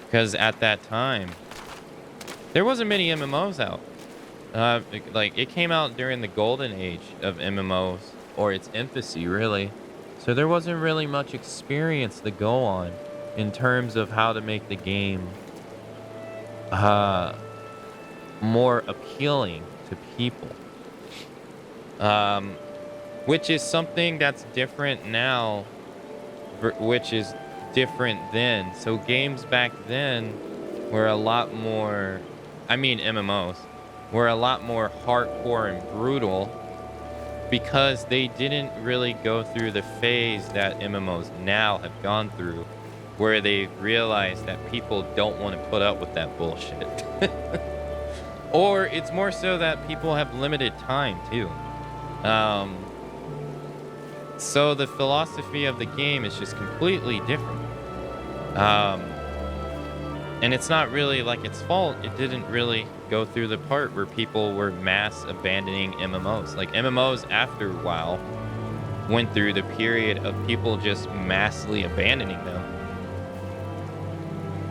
because at that time there wasn't many MMOs out. It came out during the golden age of MMOs, or its infancy, really. So there wasn't really much experience to go on in terms of how to make the game more appealing to people. Which is something that's different now, which is different then. So games back then were a lot more, MMOs, were a lot more hardcore and brutal, because they didn't really go through the phase that MMOs now have gone through, where they realized that people don't want to put up with that bullshit. Or it's more so that people have limited time too. So the philosophy of the game is just completely different. And it's not really like its fault. It didn't really go through the part where people were mass abandoning MMOs. Like MMOs, after a while, went through the period of people just massively abandoning them.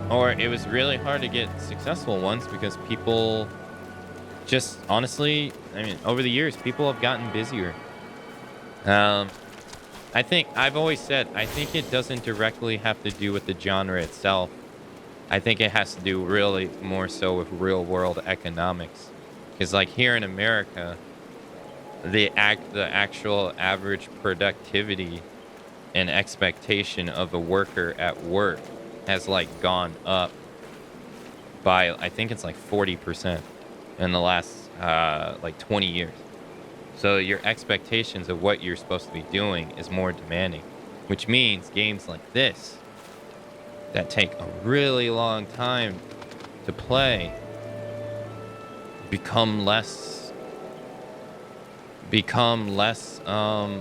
Or it was really hard to get successful ones because people just, honestly, over the years, people have gotten busier. I've always said, I think it doesn't directly have to do with the genre itself. I think it has to do really more so with real world economics. Because like here in America, the actual average productivity and expectation of a worker at work has like gone up by, I think it's like 40% in the last 20 years. So your expectations of what you're supposed to be doing is more demanding, which means games like this that take a really long time to play become less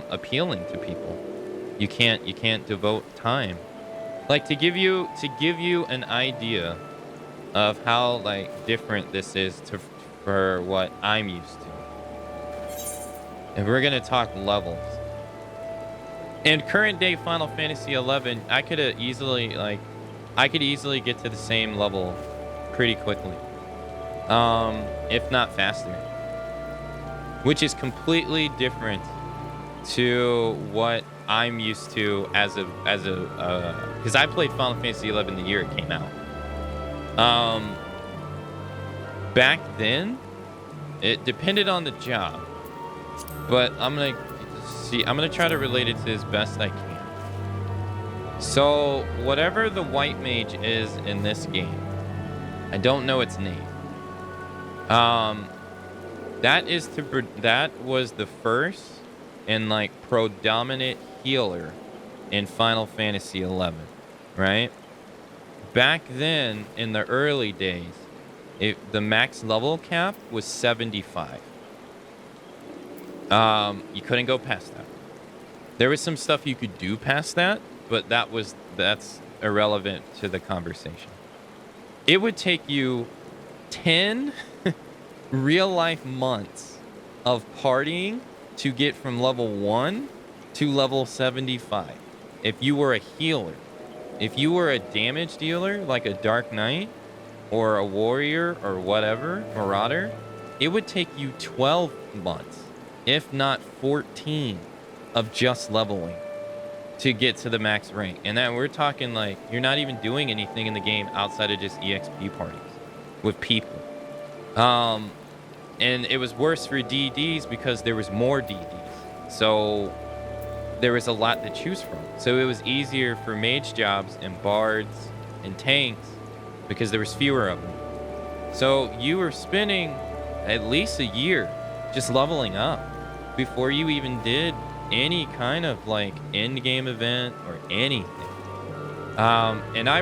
appealing to people. You can't devote time. Like to give you an idea of how like different this is for what I'm used to. And we're gonna talk levels. In current day Final Fantasy XI, I could easily get to the same level pretty quickly, if not faster, which is completely different to what I'm used to because I played Final Fantasy XI the year it came out. Back then, it depended on the job, but I'm gonna try to relate it to as best I can. So whatever the white mage is in this game, I don't know its name. That was the first and like predominant healer in Final Fantasy XI, right? Back then, in the early days, the max level cap was 75. You couldn't go past that. There was some stuff you could do past that, but that's irrelevant to the conversation. It would take you 10 real life months of partying to get from level 1 to level 75. If you were a healer, if you were a damage dealer like a Dark Knight or a warrior or whatever, marauder, it would take you 12 months, if not 14, of just leveling to get to the max rank. And then we're talking like you're not even doing anything in the game outside of just EXP parties with people. And it was worse for DDs because there was more DDs. So there was a lot to choose from. So it was easier for mage jobs and bards and tanks because there was fewer of them. So you were spending at least a year just leveling up before you even did any kind of like end game event or anything. And I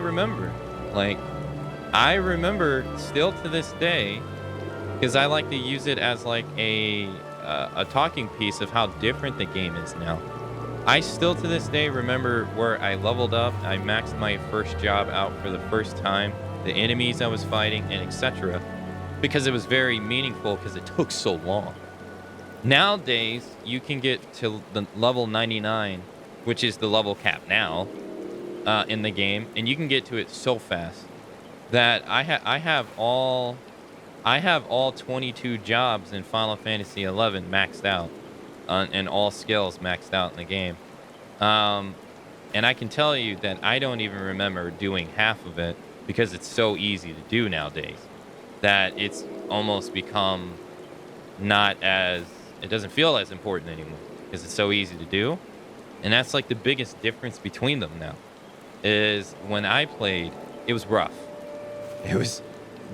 remember still to this day, because I like to use it as like a talking piece of how different the game is now. I still to this day remember where I leveled up, I maxed my first job out for the first time, the enemies I was fighting, and etc. Because it was very meaningful because it took so long. Nowadays, you can get to the level 99, which is the level cap now in the game, and you can get to it so fast that I have all 22 jobs in Final Fantasy XI maxed out, and all skills maxed out in the game. And I can tell you that I don't even remember doing half of it because it's so easy to do nowadays that it's almost become it doesn't feel as important anymore because it's so easy to do. And that's like the biggest difference between them now is when I played, it was rough. It was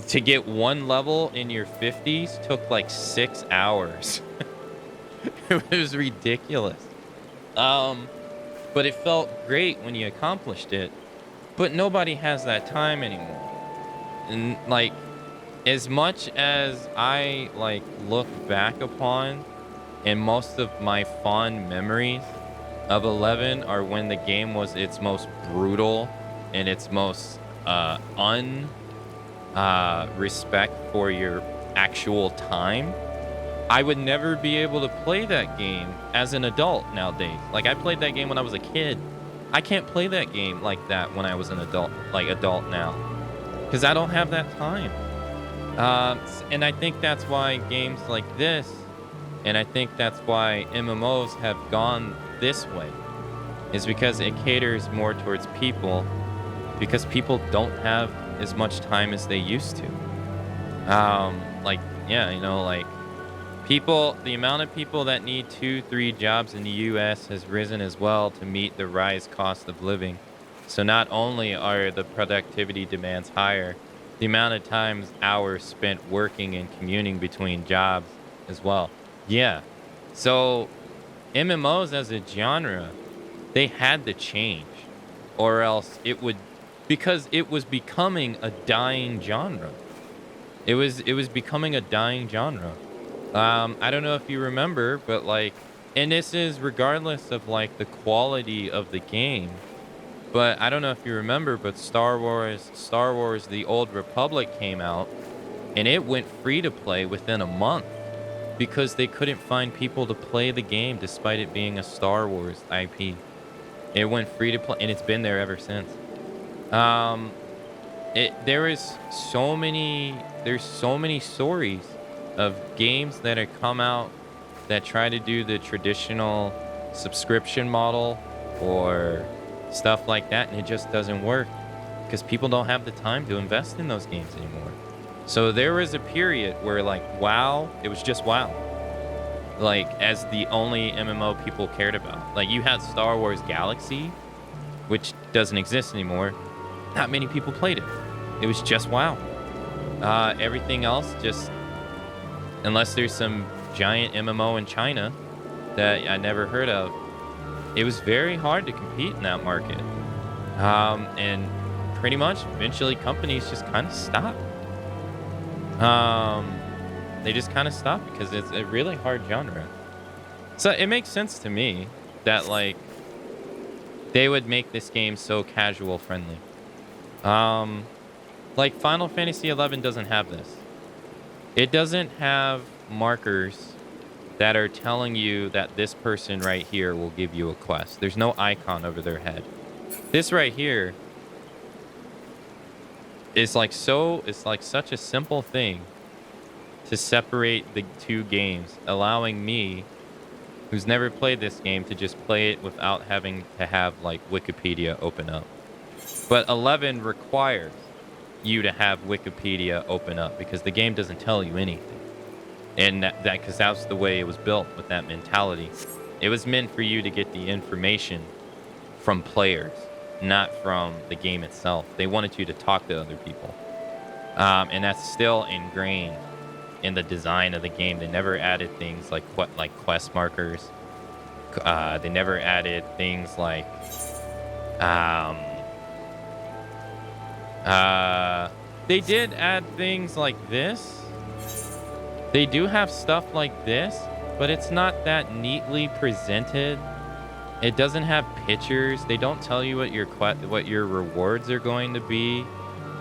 to get one level in your 50s took like 6 hours. It was ridiculous. But it felt great when you accomplished it, but nobody has that time anymore. And like, as much as I like look back upon, and most of my fond memories of 11 are when the game was its most brutal and its most respect for your actual time, I would never be able to play that game as an adult nowadays. Like, I played that game when I was a kid. I can't play that game like that when I was an adult, like adult now, because I don't have that time. And I think that's why games like this, and I think that's why MMOs have gone this way, is because it caters more towards people, because people don't have as much time as they used to. The amount of people that need 2-3 jobs in the US has risen as well to meet the rise cost of living. So not only are the productivity demands higher, the amount of hours spent working and commuting between jobs as well. Yeah. So MMOs as a genre, they had to change, or else because it was becoming a dying genre. It was becoming a dying genre. I don't know if you remember, but like, and this is regardless of like the quality of the game, but I don't know if you remember, but Star Wars, The Old Republic came out, and it went free to play within a month because they couldn't find people to play the game despite it being a Star Wars IP. It went free to play, and it's been there ever since. There's so many stories of games that have come out that try to do the traditional subscription model or stuff like that, and it just doesn't work because people don't have the time to invest in those games anymore. So there was a period where like WoW, it was just WoW, like as the only MMO people cared about. Like you had Star Wars Galaxy, which doesn't exist anymore, not many people played it. It was just WoW. Everything else, just unless there's some giant MMO in China that I never heard of, it was very hard to compete in that market. And pretty much eventually companies just kind of stopped. They just kind of stopped because it's a really hard genre. So it makes sense to me that like they would make this game so casual friendly. Like Final Fantasy XI doesn't have this. It doesn't have markers that are telling you that this person right here will give you a quest. There's no icon over their head. This right here is like it's like such a simple thing to separate the two games, allowing me, who's never played this game, to just play it without having to have like Wikipedia open up. But 11 requires you to have Wikipedia open up because the game doesn't tell you anything. And that because that's the way it was built with that mentality. It was meant for you to get the information from players, not from the game itself. They wanted you to talk to other people. And that's still ingrained in the design of the game. They never added things like quest markers. They never added things like they did add things like this. They do have stuff like this, but it's not that neatly presented. It doesn't have pictures. They don't tell you what your rewards are going to be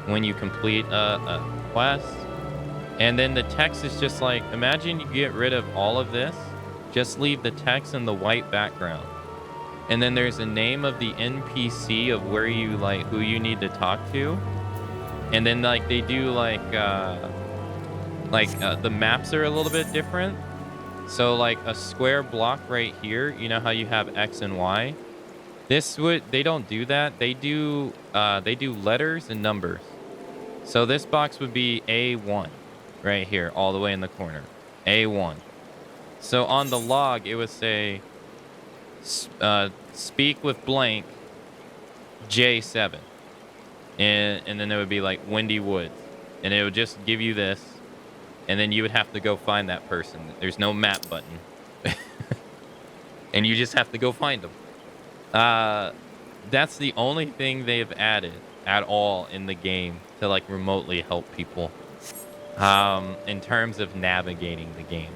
when you complete a quest. And then the text is just like, imagine you get rid of all of this, just leave the text in the white background. And then there's a name of the NPC of where you who you need to talk to. And then like they do the maps are a little bit different. So like a square block right here, you know how you have X and Y? They don't do that. They do letters and numbers. So this box would be A1 right here, all the way in the corner. A1. So on the log, it would say, speak with blank J7. And then it would be like Windy Woods. And it would just give you this. And then you would have to go find that person. There's no map button. And you just have to go find them. That's the only thing they've added at all in the game to like remotely help people. In terms of navigating the game.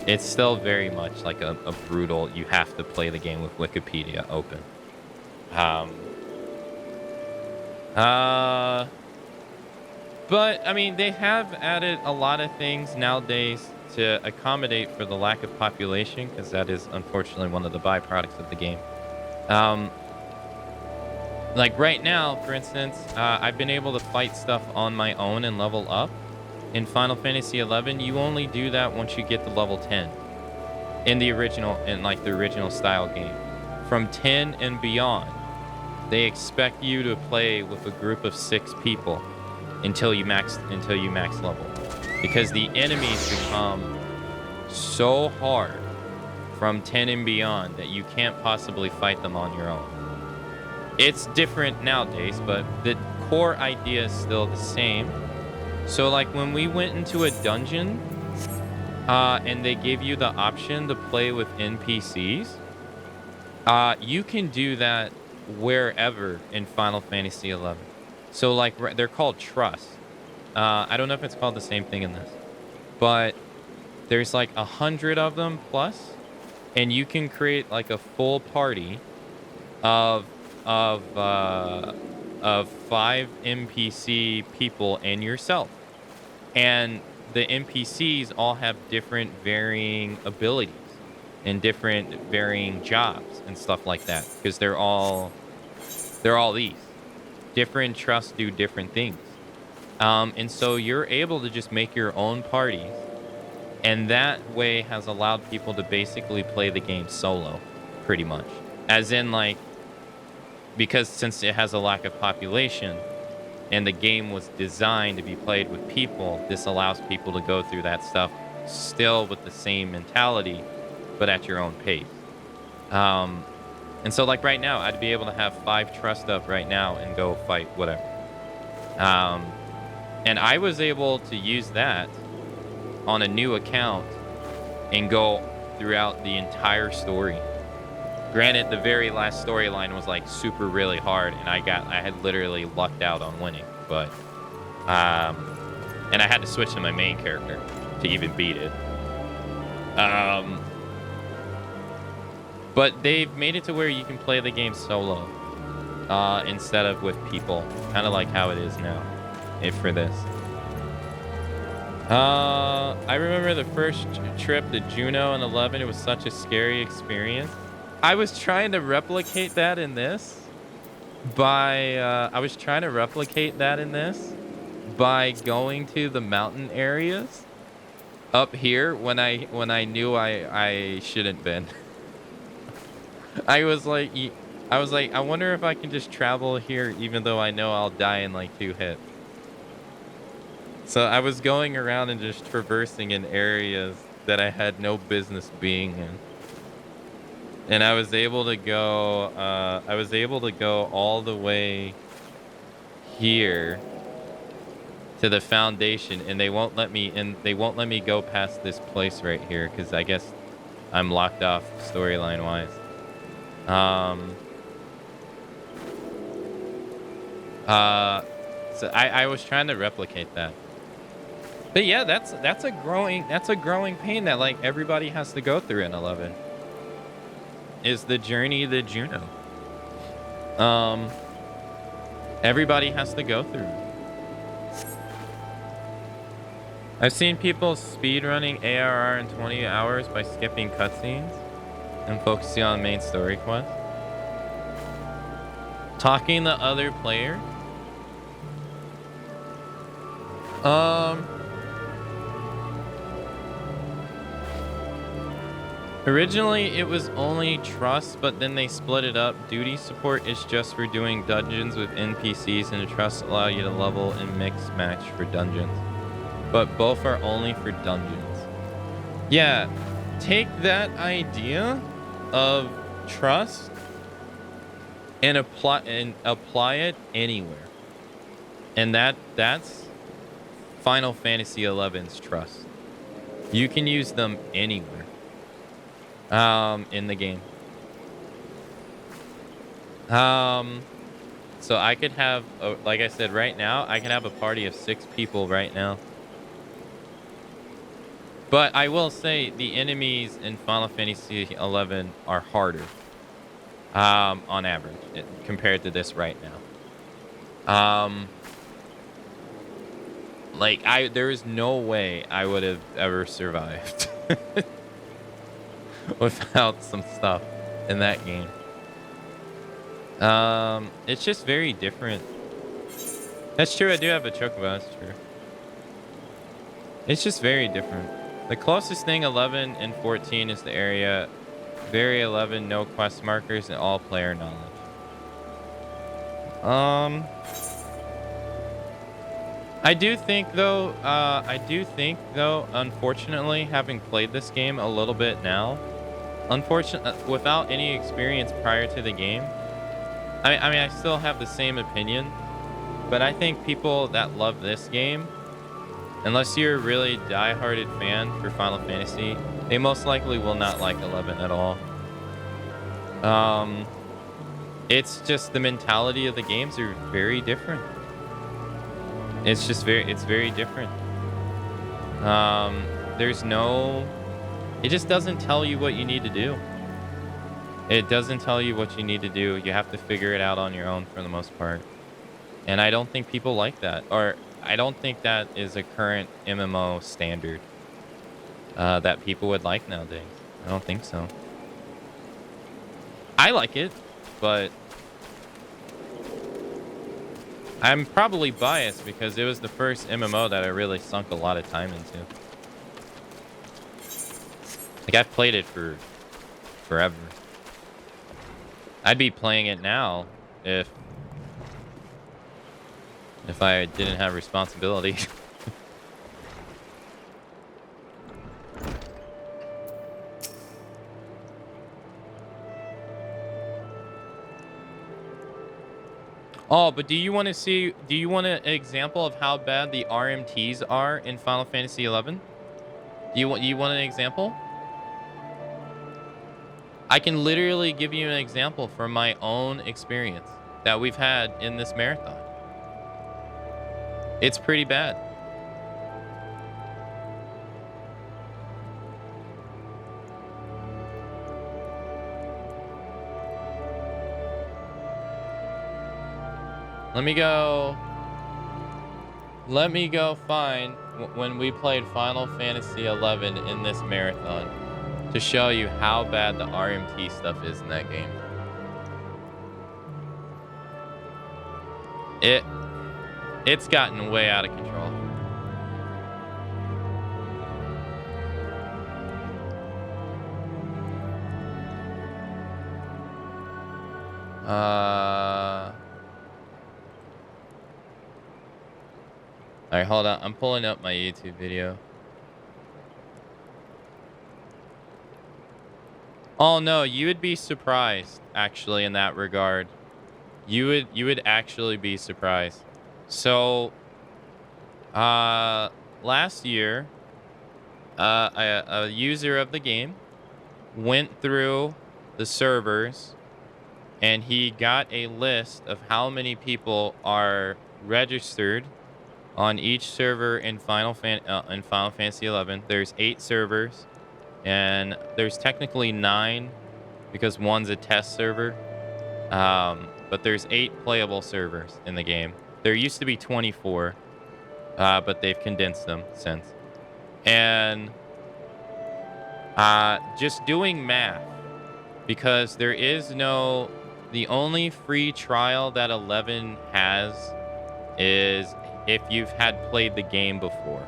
It's still very much like a brutal, you have to play the game with Wikipedia open. But, I mean, they have added a lot of things nowadays to accommodate for the lack of population, because that is, unfortunately, one of the byproducts of the game. Like, right now, for instance, I've been able to fight stuff on my own and level up. In Final Fantasy XI, you only do that once you get to level 10. In the original style game. From 10 and beyond, they expect you to play with a group of 6 people until you max level, because the enemies become so hard from 10 and beyond that you can't possibly fight them on your own. It's different nowadays, but the core idea is still the same. So like when we went into a dungeon and they gave you the option to play with NPCs, you can do that wherever in Final Fantasy XI. So like they're called trusts. I don't know if it's called the same thing in this, but there's like 100 of them plus, and you can create like a full party of 5 NPC people and yourself. And the NPCs all have different varying abilities and different varying jobs and stuff like that, because they're all these different trusts do different things. And so you're able to just make your own parties, and that way has allowed people to basically play the game solo, pretty much. As in, like, because since it has a lack of population and the game was designed to be played with people, this allows people to go through that stuff still with the same mentality, but at your own pace. And so like right now, I'd be able to have 5 trust up right now and go fight whatever. And I was able to use that on a new account and go throughout the entire story. Granted, the very last storyline was like super really hard, and I had literally lucked out on winning, but and I had to switch to my main character to even beat it. But they've made it to where you can play the game solo instead of with people, kind of like how it is now. For this. I remember the first trip to Juneau in 11. It was such a scary experience. I was trying to replicate that in this by going to the mountain areas up here when I knew I shouldn't been. I was like, I wonder if I can just travel here even though I know I'll die in like 2 hits. So I was going around and just traversing in areas that I had no business being in. And I was able to go all the way here to the foundation, and they won't let me go past this place right here because I guess I'm locked off storyline wise. So I was trying to replicate that. But yeah, that's a growing pain that like everybody has to go through in 11. Is the journey to Juneau. Everybody has to go through. I've seen people speedrunning ARR in 20 hours by skipping cutscenes and focusing on main story quests. Talking to other players. Originally, it was only trust, but then they split it up. Duty support is just for doing dungeons with NPCs, and the trust allow you to level and mix match for dungeons. But both are only for dungeons. Yeah, take that idea of trust and apply it anywhere. And that's Final Fantasy XI's trust. You can use them anywhere. In the game. So I could have, like I said, right now, I can have a party of 6 people right now. But I will say the enemies in Final Fantasy XI are harder, on average, compared to this right now. There is no way I would have ever survived. Without some stuff in that game. It's just very different. That's true, I do have a chocobo, that's true. It's just very different. The closest thing 11 and 14 is the area. Very 11, no quest markers and all player knowledge. I do think though, unfortunately, having played this game a little bit now, without any experience prior to the game, I mean, I still have the same opinion, but I think people that love this game, unless you're a really die-hearted fan for Final Fantasy, they most likely will not like 11 at all. It's just the mentality of the games are very different. It's very different. It just doesn't tell you what you need to do. It doesn't tell you what you need to do. You have to figure it out on your own for the most part. And I don't think people like that. Or I don't think that is a current MMO standard that people would like nowadays. I don't think so. I like it, but I'm probably biased because it was the first MMO that I really sunk a lot of time into. Like, I've played it for forever. I'd be playing it now if I didn't have responsibility. Oh, but do you want to see? Do you want an example of how bad the RMTs are in Final Fantasy XI? Do you want an example? I can literally give you an example from my own experience that we've had in this marathon. It's pretty bad. Let me go find when we played Final Fantasy XI in this marathon to show you how bad the RMT stuff is in that game. It's gotten way out of control. All right, hold on. I'm pulling up my YouTube video. Oh no, you would be surprised actually in that regard. You would actually be surprised. So, last year, a user of the game went through the servers and he got a list of how many people are registered on each server in Final Fantasy XI. There's 8 servers, and there's technically 9 because one's a test server. But there's 8 playable servers in the game. There used to be 24, but they've condensed them since. And just doing math, because there is the only free trial that 11 has is if you've had played the game before.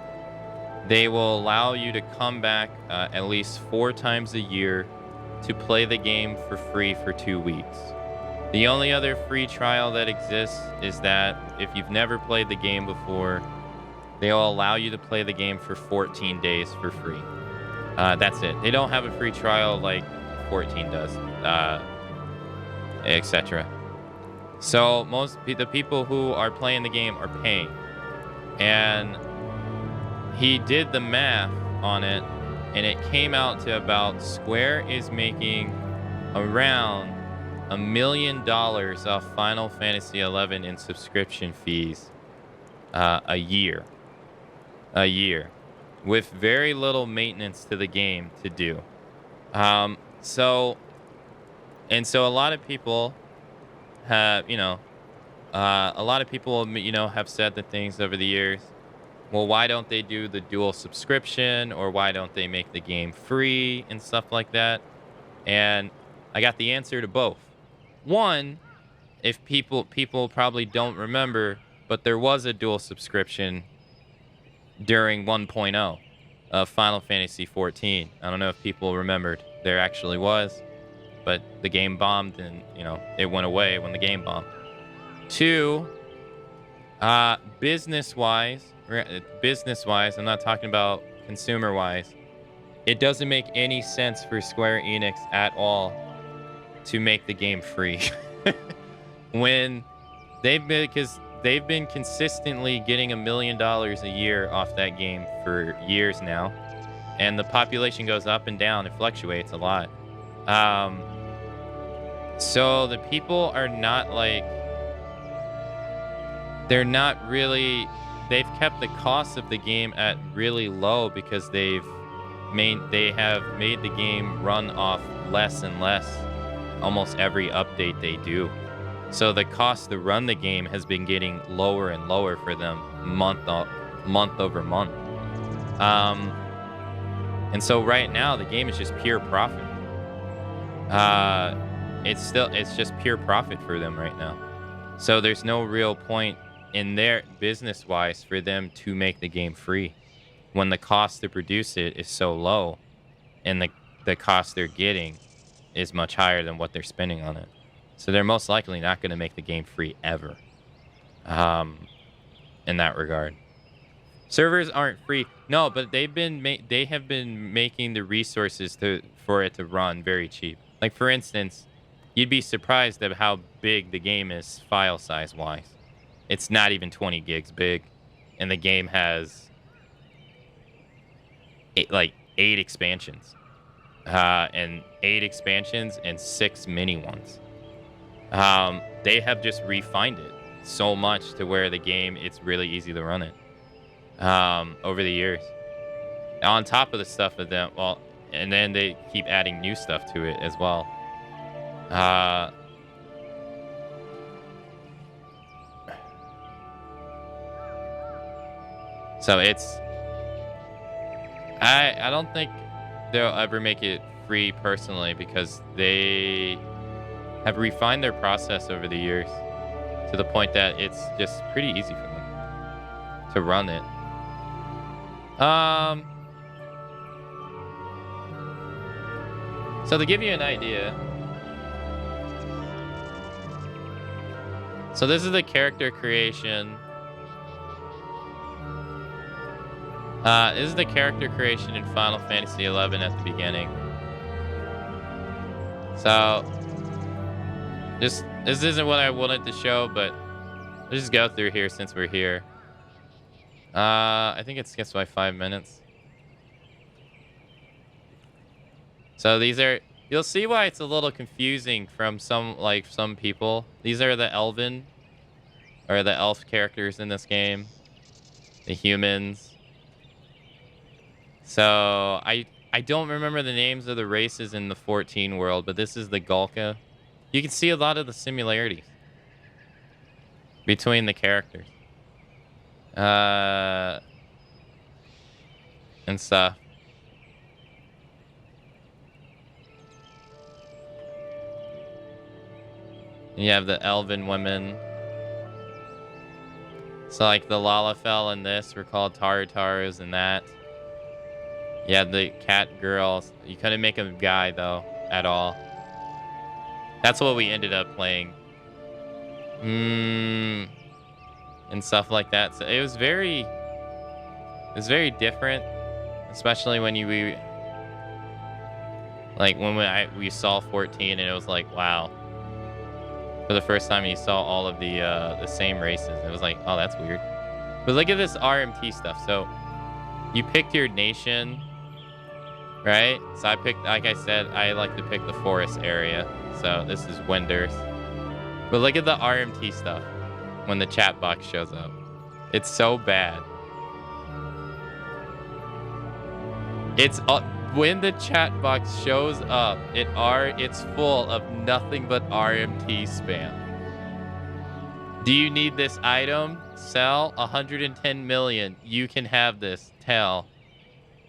They will allow you to come back at least 4 times a year to play the game for free for 2 weeks. The only other free trial that exists is that if you've never played the game before, they'll allow you to play the game for 14 days for free. That's it. They don't have a free trial like 14 does, etc. So the people who are playing the game are paying. And he did the math on it, and it came out to about Square is making around $1 million off Final Fantasy XI in subscription fees a year, with very little maintenance to the game to do. So a lot of people have, have said the things over the years. Well, why don't they do the dual subscription, or why don't they make the game free and stuff like that? And I got the answer to both. One, if people probably don't remember, but there was a dual subscription during 1.0 of Final Fantasy XIV. I don't know if people remembered. There actually was, but the game bombed, and it went away when the game bombed. 2, business-wise, I'm not talking about consumer-wise, it doesn't make any sense for Square Enix at all to make the game free. When they've been consistently getting $1 million a year off that game for years now, and the population goes up and down. It fluctuates a lot. So the people are not they've kept the cost of the game at really low because they have made the game run off less and less almost every update they do. So the cost to run the game has been getting lower and lower for them month over month. And so right now the game is just pure profit. It's just pure profit for them right now. So there's no real point in their business-wise for them to make the game free when the cost to produce it is so low, and the cost they're getting is much higher than what they're spending on it. So they're most likely not going to make the game free ever. In that regard, servers aren't free. No, but they have been making the resources for it to run very cheap. Like, for instance, you'd be surprised at how big the game is file size wise. It's not even 20 gigs big, and the game has eight expansions, and 8 expansions and 6 mini ones. They have just refined it so much to where the game, it's really easy to run it over the years. On top of the stuff of them, well, and then they keep adding new stuff to it as well. So it's, I don't think they'll ever make it free personally, because they have refined their process over the years to the point that it's just pretty easy for them to run it. So to give you an idea, so this is the character creation. This is the character creation in Final Fantasy XI at the beginning. So, this isn't what I wanted to show, but let's just go through here since we're here. I think it skips by 5 minutes. So these are, you'll see why it's a little confusing from some people. These are the elven, or the elf characters in this game. The humans. So, I don't remember the names of the races in the 14 world, but this is the Galka. You can see a lot of the similarities between the characters. And stuff. You have the elven women. So, like, the Lalafell in this were called Tarutarus and that. Yeah, the cat girls. You couldn't make him a guy, though, at all. That's what we ended up playing. And stuff like that. So it was very different. Especially when we saw 14 and it was like, wow. For the first time you saw all of the same races. It was like, oh, that's weird. But look at this RMT stuff. So you picked your nation, right? So I picked, like I said, I like to pick the forest area. So this is Winders. But look at the RMT stuff when the chat box shows up. It's so bad. It's when the chat box shows up, it's full of nothing but RMT spam. Do you need this item? Sell 110 million. You can have this. Tell.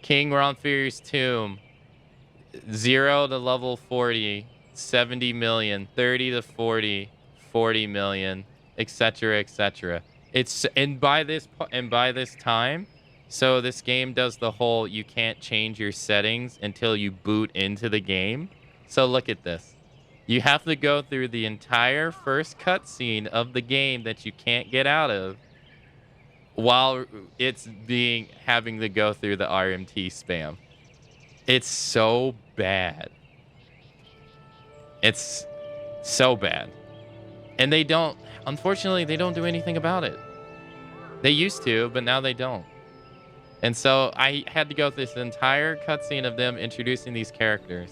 King Ronfir's tomb. 0 to level 40. 70 million. 30 to 40. 40 million. Etc. Etc. It's and by this time, so this game does the whole you can't change your settings until you boot into the game. So look at this. You have to go through the entire first cutscene of the game that you can't get out of while it's having to go through the RMT spam. It's so bad. It's so bad. And unfortunately, they don't do anything about it. They used to, but now they don't. And so I had to go through this entire cutscene of them introducing these characters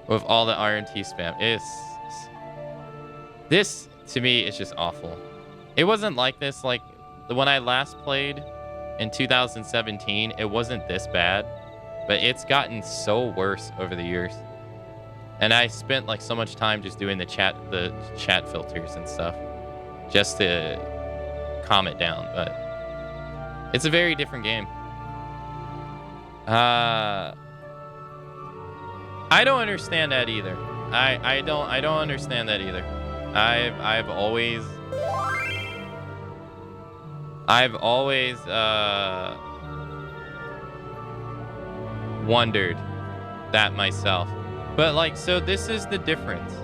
with all the RMT spam. This, to me, is just awful. It wasn't like this. Like, when I last played in 2017, it wasn't this bad. But it's gotten so worse over the years. And I spent, like, so much time just doing the chat filters and stuff just to calm it down. But it's a very different game. I don't understand that either. I don't understand that either. I've always wondered that myself. But like, so this is the difference.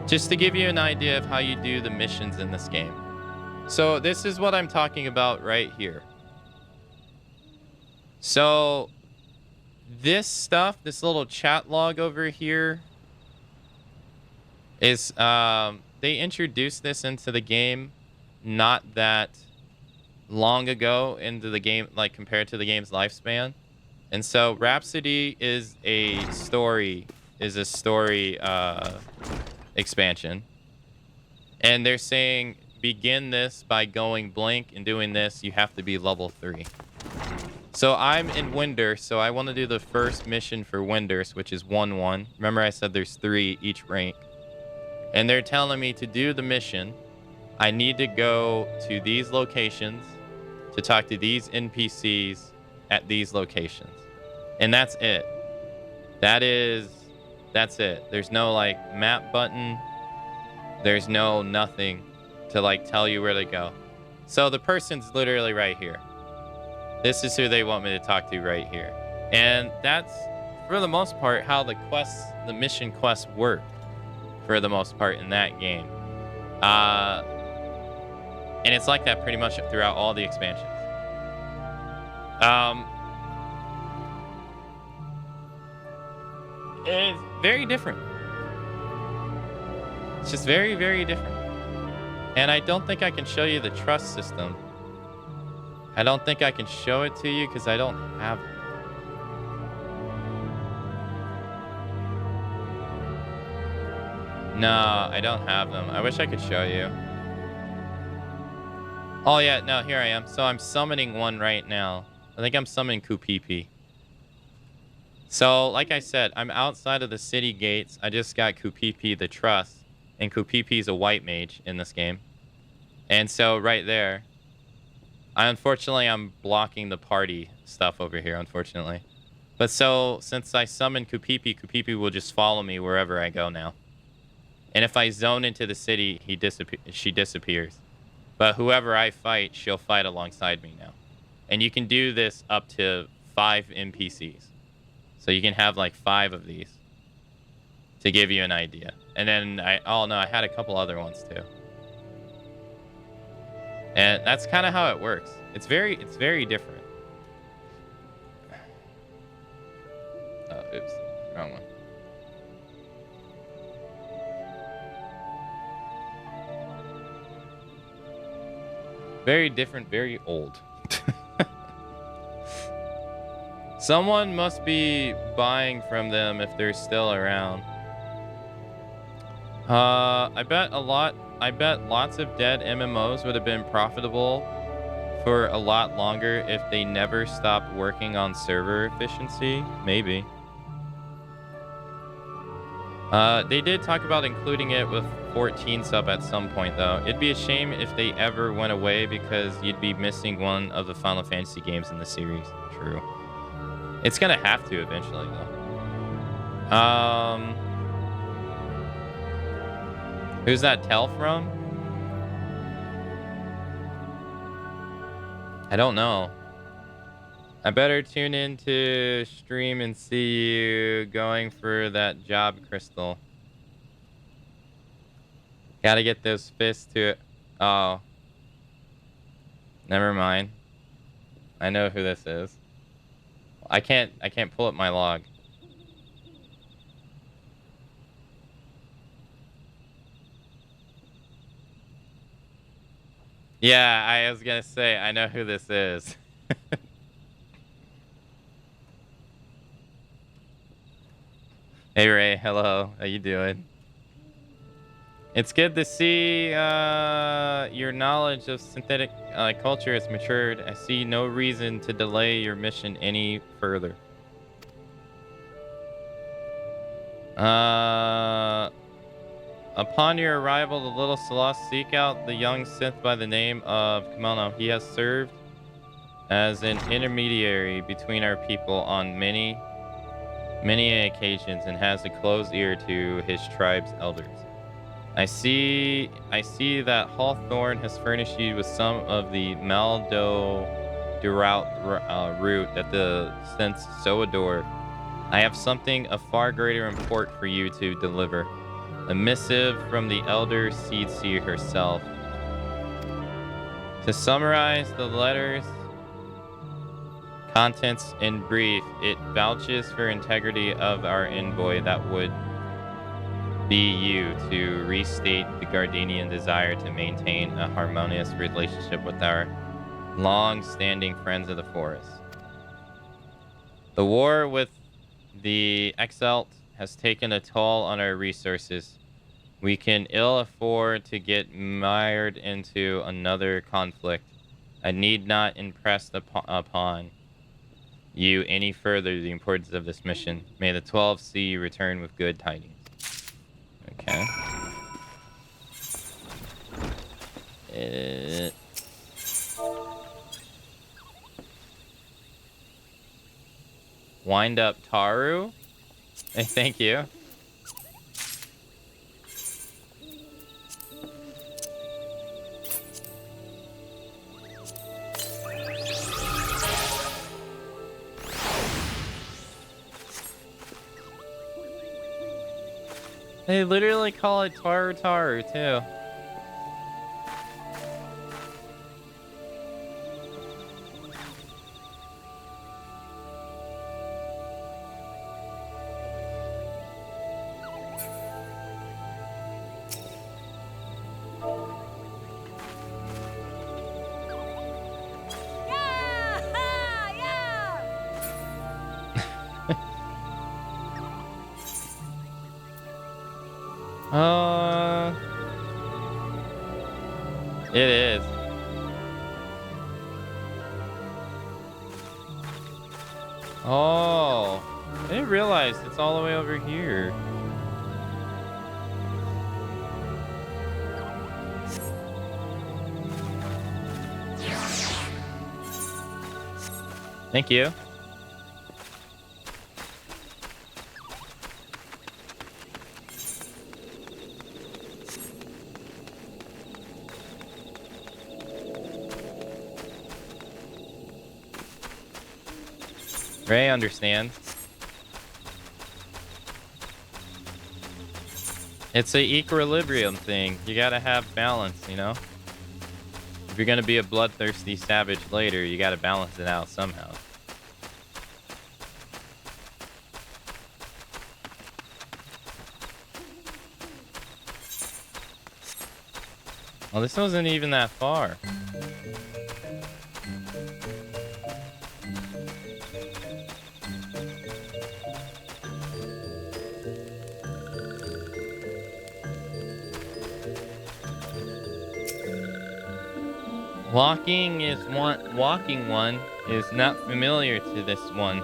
Just to give you an idea of how you do the missions in this game. So this is what I'm talking about right here. So this stuff, this little chat log over here, is they introduced this into the game not that long ago into the game, like compared to the game's lifespan. And so Rhapsody is a story expansion. And they're saying begin this by going blink and doing this, you have to be level 3. So I'm in Winder, so I want to do the first mission for Winders, which is 1-1. Remember I said there's 3 each rank. And they're telling me to do the mission. I need to go to these locations to talk to these NPCs at these locations. And that's it. That's it. There's no like map button. There's no nothing to like tell you where to go. So the person's literally right here. This is who they want me to talk to right here. And that's, for the most part, how the mission quests work, for the most part, in that game. And it's like that pretty much throughout all the expansions. It's very different. It's just very, very different. And I don't think I can show you the trust system. I don't think I can show it to you because I don't have it. No, I don't have them. I wish I could show you. Oh yeah, no, here I am. So I'm summoning one right now. I think I'm summoning Kupipi. So, like I said, I'm outside of the city gates. I just got Kupipi the Trust. And Kupipi is a white mage in this game. And so, right there, unfortunately, I'm blocking the party stuff over here, unfortunately. But so, since I summoned Kupipi, Kupipi will just follow me wherever I go now. And if I zone into the city, she disappears. But whoever I fight, she'll fight alongside me now. And you can do this up to 5 NPCs. So you can have like 5 of these to give you an idea. And then I had a couple other ones too. And that's kind of how it works. It's very different. Oh, oops, wrong one. Very different, very old. Someone must be buying from them if they're still around. I bet lots of dead MMOs would have been profitable for a lot longer if they never stopped working on server efficiency. Maybe. They did talk about including it with 14 sub at some point, though. It'd be a shame if they ever went away because you'd be missing one of the Final Fantasy games in the series. True. It's gonna have to eventually, though. Who's that tell from? I don't know. I better tune into stream and see you going for that job, Crystal. Gotta get those fists to it. Oh. Never mind. I know who this is. I can't pull up my log. Yeah, I was gonna say, I know who this is. Hey Ray, hello. How you doing? It's good to see your knowledge of synthetic culture has matured. I see no reason to delay your mission any further. Upon your arrival, the little Celeste seek out the young synth by the name of Kimono. He has served as an intermediary between our people on many occasions and has a close ear to his tribe's elders. I see that Hawthorne has furnished you with some of the Maldo Durout root that the synths so adore. I have something of far greater import for you to deliver. A missive from the Elder Seed Seer herself. To summarize the letter's contents in brief, it vouches for integrity of our envoy that would be you to restate the Gardenian desire to maintain a harmonious relationship with our long-standing friends of the forest. The war with the Exalt has taken a toll on our resources. We can ill afford to get mired into another conflict. I need not impress upon you any further the importance of this mission. May the 12 see you return with good tidings. Okay. Wind up Taru? Hey, thank you. They literally call it Taru Taru, too. It is. Oh, I didn't realize it's all the way over here. Thank you. Ray understands. It's a equilibrium thing. You gotta have balance, you know? If you're gonna be a bloodthirsty savage later, you gotta balance it out somehow. Well, this wasn't even that far. Walking one is not familiar to this one.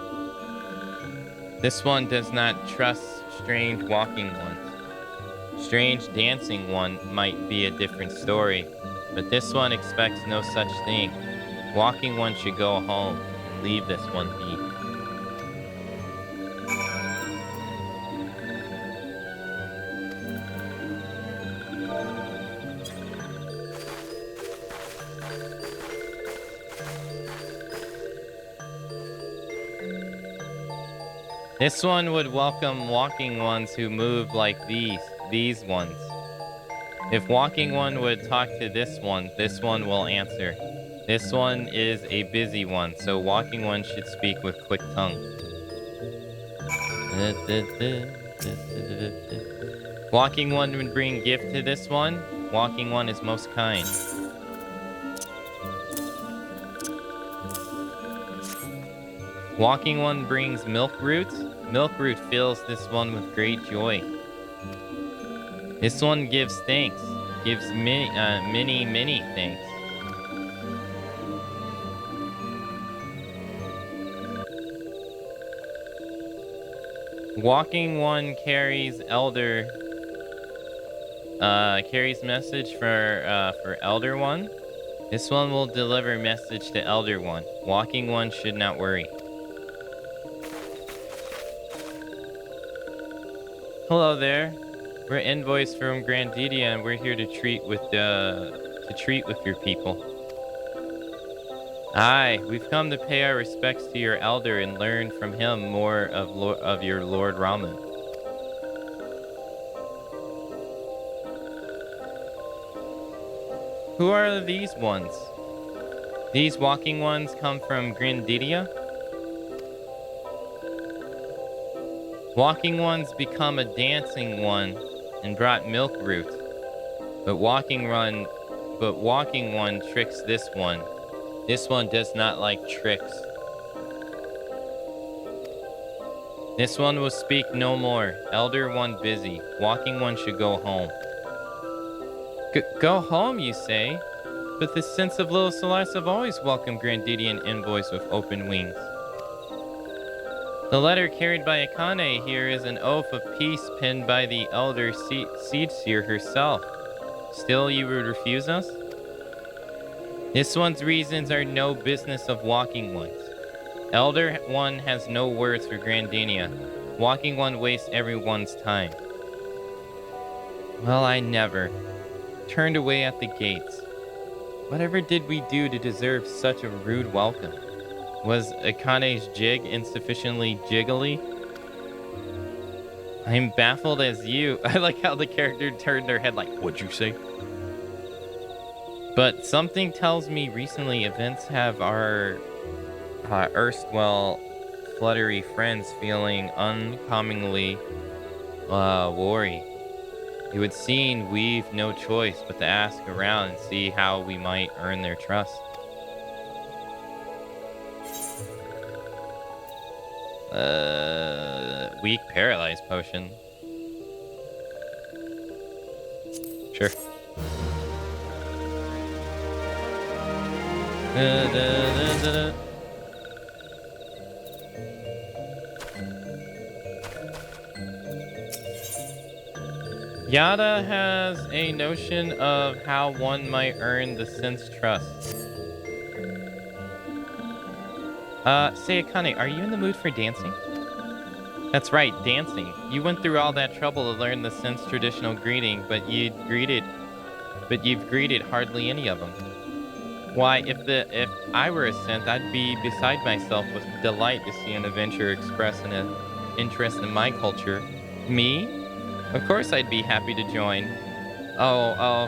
This one does not trust strange walking ones. Strange dancing one might be a different story, but this one expects no such thing. Walking one should go home and leave this one be. This one would welcome walking ones who move like these ones. If walking one would talk to this one will answer. This one is a busy one, so walking one should speak with quick tongue. Walking one would bring gift to this one. Walking one is most kind. Walking one brings milk root. Milk root fills this one with great joy. This one gives thanks. Gives many thanks. Walking one carries message for elder one. This one will deliver message to elder one. Walking one should not worry. Hello there. We're envoys from Grandidia, and we're here to treat with your people. Aye, we've come to pay our respects to your elder and learn from him more of your Lord Ramen. Who are these ones? These walking ones come from Grandidia? Walking ones become a dancing one and brought milk root. But walking one tricks this one. This one does not like tricks. This one will speak no more. Elder one busy. Walking one should go home. Go home, you say? But the sense of little Celeste have always welcomed Grandidian envoys with open wings. The letter carried by Akane here is an oath of peace penned by the elder seed seer herself. Still you would refuse us? This one's reasons are no business of walking one's. Elder one has no words for Grandinia. Walking one wastes everyone's time. Well, I never. Turned away at the gates. Whatever did we do to deserve such a rude welcome? Was Akane's jig insufficiently jiggly? I'm baffled as you. I like how the character turned their head like, what'd you say? But something tells me recently events have our erstwhile fluttery friends feeling uncommonly worried. It would seem we've no choice but to ask around and see how we might earn their trust. Weak paralyzed potion. Sure. Yada has a notion of how one might earn the sense trust. Say Akane, are you in the mood for dancing? That's right, dancing. You went through all that trouble to learn the sense traditional greeting, but you've greeted hardly any of them. Why, if I were a Sent, I'd be beside myself with delight to see an adventurer express an interest in my culture. Me? Of course I'd be happy to join. Oh.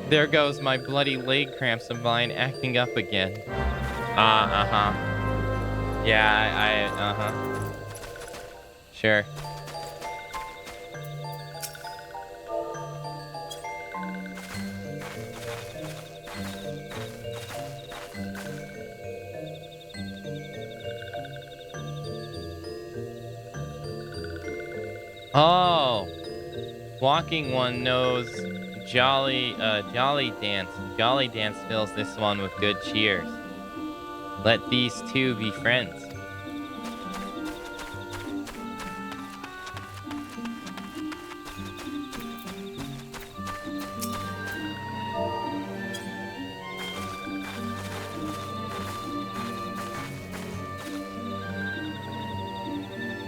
There goes my bloody leg cramps of mine acting up again. Yeah, Sure. Oh, walking one knows jolly dance. Jolly dance fills this one with good cheers. Let these two be friends.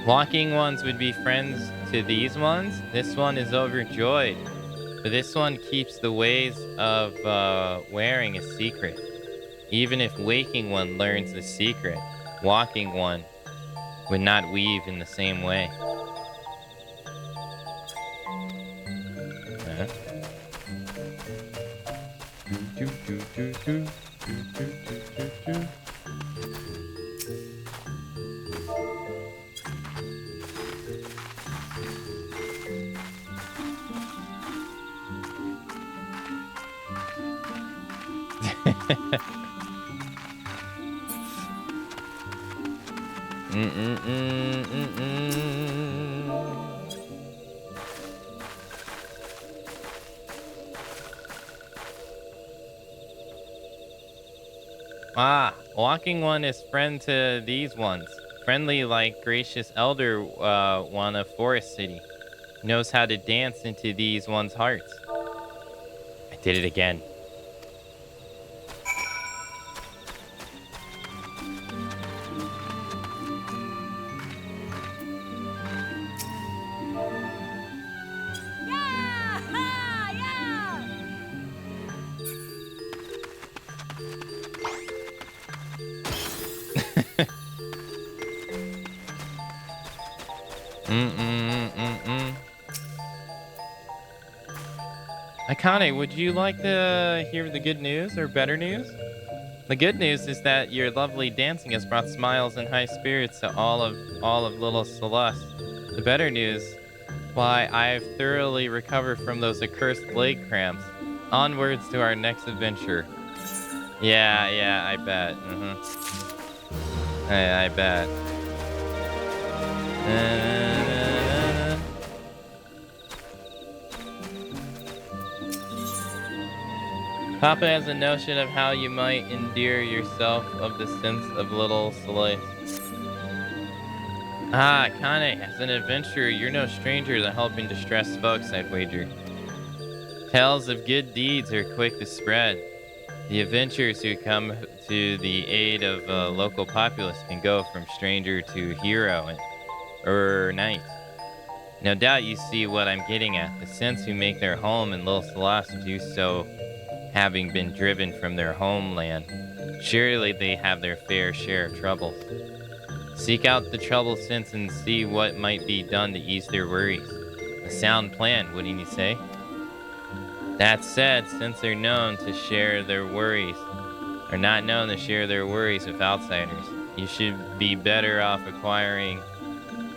Walking ones would be friends to these ones. This one is overjoyed. But this one keeps the ways of wearing a secret. Even if waking one learns the secret, walking one would not weave in the same way. Walking one is friend to these ones. Friendly like gracious elder one of Forest City. Knows how to dance into these one's hearts. I did it again. Akane, would you like to hear the good news or better news? The good news is that your lovely dancing has brought smiles and high spirits to all of little Celeste. The better news, why I've thoroughly recovered from those accursed leg cramps. Onwards to our next adventure. Yeah, I bet. I bet. Papa has a notion of how you might endear yourself of the sense of little solace. Ah, Kane, as an adventurer, you're no stranger to helping distressed folks, I'd wager. Tales of good deeds are quick to spread. The adventurers who come to the aid of a local populace can go from stranger to hero or knight. No doubt you see what I'm getting at. The Sins who make their home in Little Celeste do so having been driven from their homeland. Surely they have their fair share of troubles. Seek out the troubled Sins and see what might be done to ease their worries. A sound plan, wouldn't you say? That said, since they're known to share their worries, are not known to share their worries with outsiders, you should be better off acquiring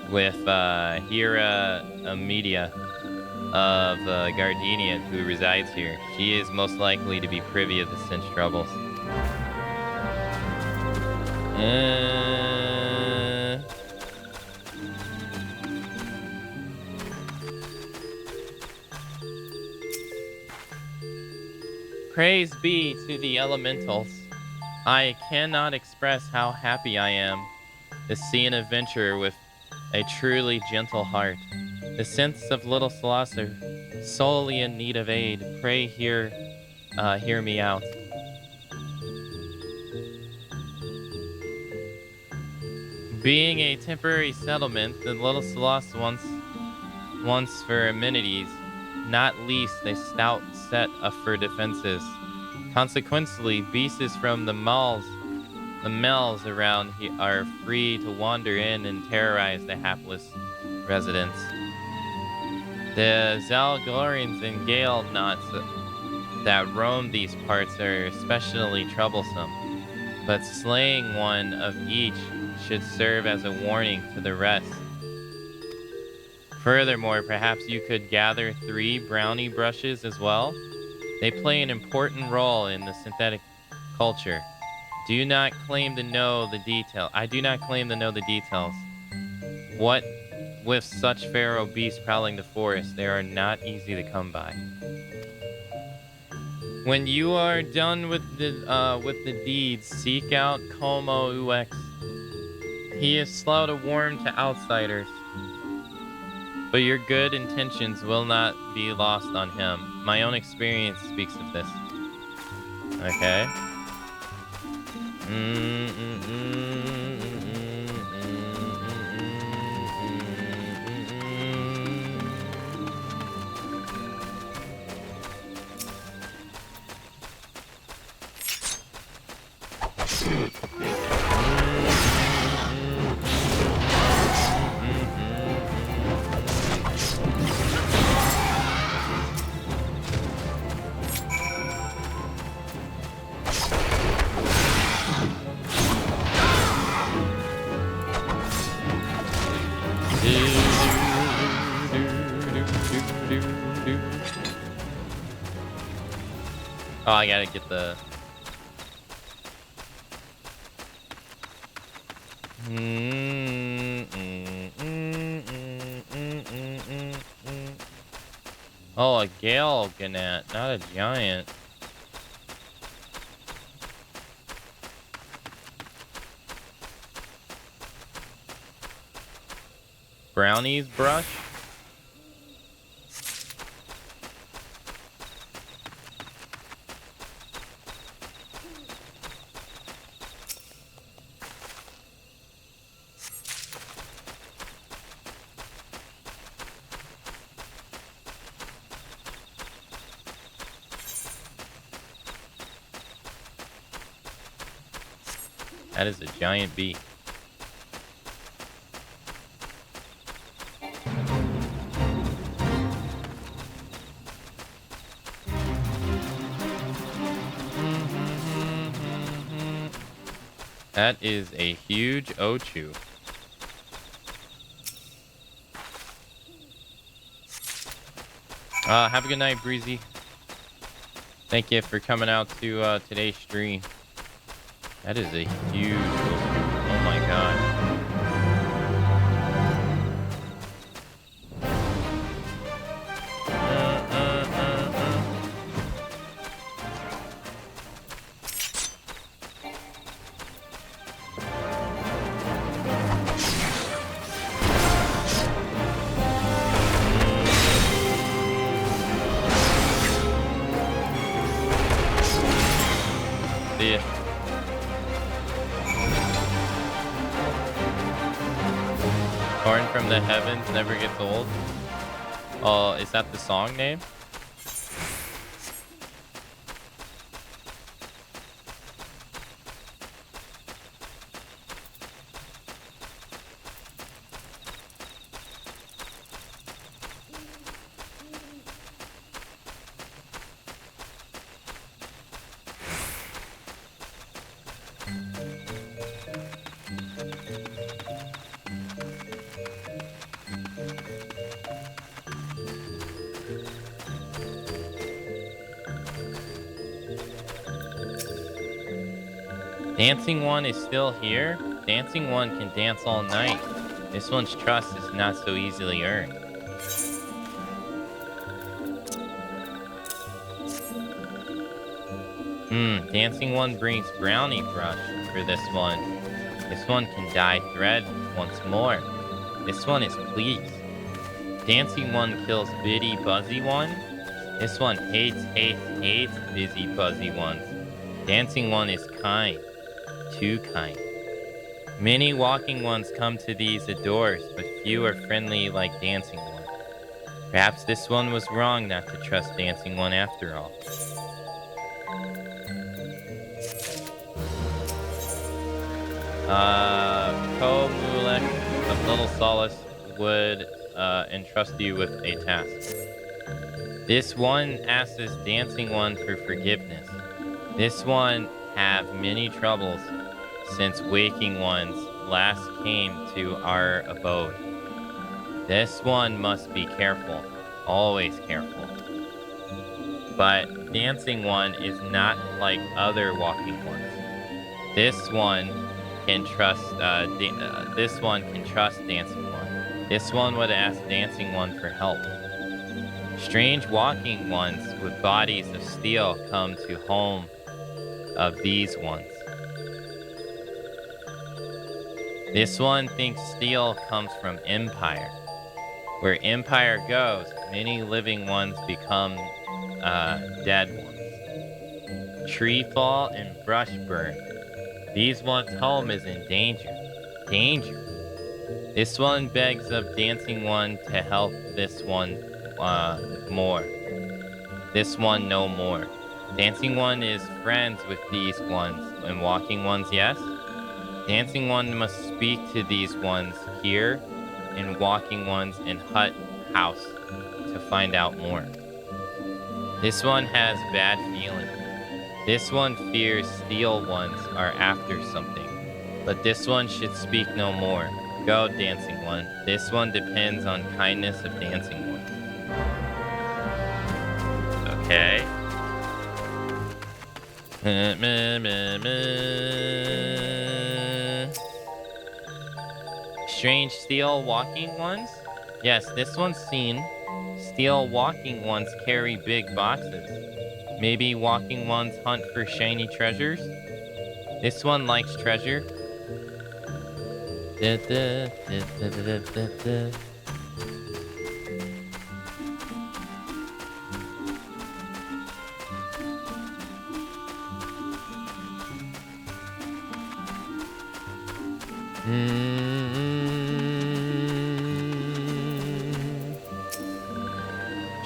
with Hira Amedia of Gardenia, who resides here. She is most likely to be privy of the Sin's troubles. Praise be to the elementals. I cannot express how happy I am to see an adventurer with a truly gentle heart. The Synths of Little Celeste are solely in need of aid. Pray hear me out. Being a temporary settlement, the Little Celeste wants for amenities, not least a stout set of for defenses. Consequently, beasts from the malls around here are free to wander in and terrorize the hapless residents. The Zalgorians and Gale knots that roam these parts are especially troublesome, but slaying one of each should serve as a warning to the rest. Furthermore, perhaps you could gather 3 brownie brushes as well. They play an important role in the synthetic culture. I do not claim to know the details. What with such feral beasts prowling the forest, they are not easy to come by. When you are done with the deeds, seek out Como UX. He is slow to warm to outsiders, but your good intentions will not be lost on him. My own experience speaks of this. Okay. Oh, I gotta get the... Oh, a Gale Ganat, not a giant. Brownie's brush? That is a giant bee. That is a huge Ochu. Have a good night, Breezy. Thank you for coming out to today's stream. That is a huge little scoop. Oh my god. See ya. Torn from the heavens never gets old. Oh, is that the song name? Dancing One is still here? Dancing One can dance all night. This one's trust is not so easily earned. Dancing One brings Brownie Brush for this one. This one can dye thread once more. This one is pleased. Dancing One kills Bitty Buzzy One. This one hates busy buzzy ones. Dancing One is kind. Too kind. Many walking ones come to these doors, but few are friendly like Dancing One. Perhaps this one was wrong not to trust Dancing One after all. Ko-Mulek of Little Solace would entrust you with a task. This one asks Dancing One for forgiveness. This one have many troubles since waking ones last came to our abode. This one must be careful, always careful. But Dancing One is not like other walking ones. This one can trust. This one can trust Dancing One. This one would ask Dancing One for help. Strange walking ones with bodies of steel come to home of these ones. This one thinks steel comes from Empire. Where Empire goes, many living ones become dead ones. Tree fall and brush burn. These ones' home is in danger. Danger. This one begs of Dancing One to help this one more. This one no more. Dancing One is friends with these ones, and walking ones, yes? Dancing One must speak to these ones here, and walking ones in hut house to find out more. This one has bad feelings. This one fears steel ones are after something, but this one should speak no more. Go, Dancing One. This one depends on kindness of Dancing One. Okay. Strange steel walking ones? Yes, this one's seen. Steel walking ones carry big boxes. Maybe walking ones hunt for shiny treasures? This one likes treasure.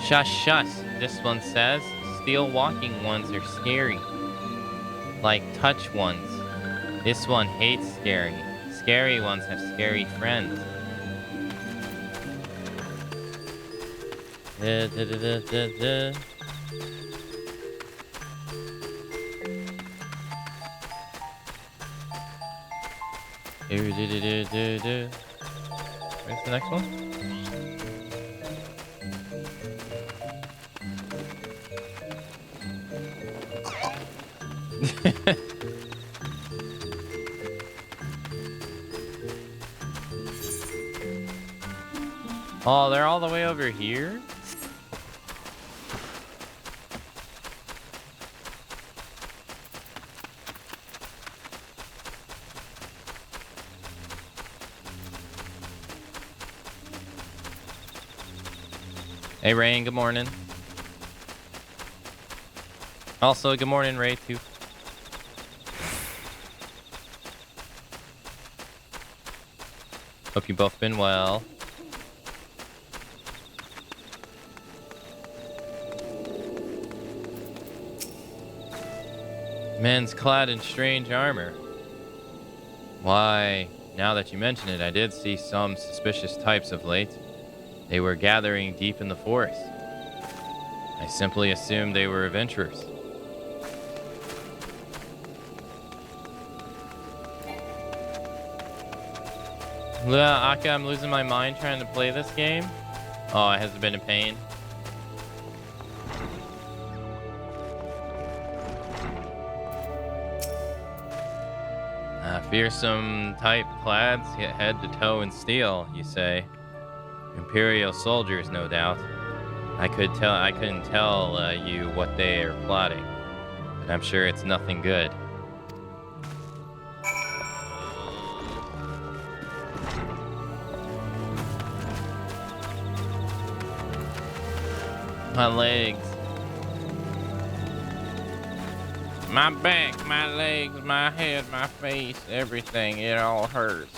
Shush, shush, this one says. Steel walking ones are scary. Like touch ones. This one hates scary. Scary ones have scary friends. Where's the next one? Oh, they're all the way over here? Hey, Rain, good morning. Also, good morning, Ray, too. Hope you both been well. Men's clad in strange armor. Why, now that you mention it, I did see some suspicious types of late. They were gathering deep in the forest. I simply assumed they were adventurers. Aka, I'm losing my mind trying to play this game. Oh, it has been a pain. Fearsome type clads, head to toe in steel, you say. Imperial soldiers, no doubt. I couldn't tell you what they are plotting, but I'm sure it's nothing good. My legs. My back, my legs, my head, my face, everything. It all hurts.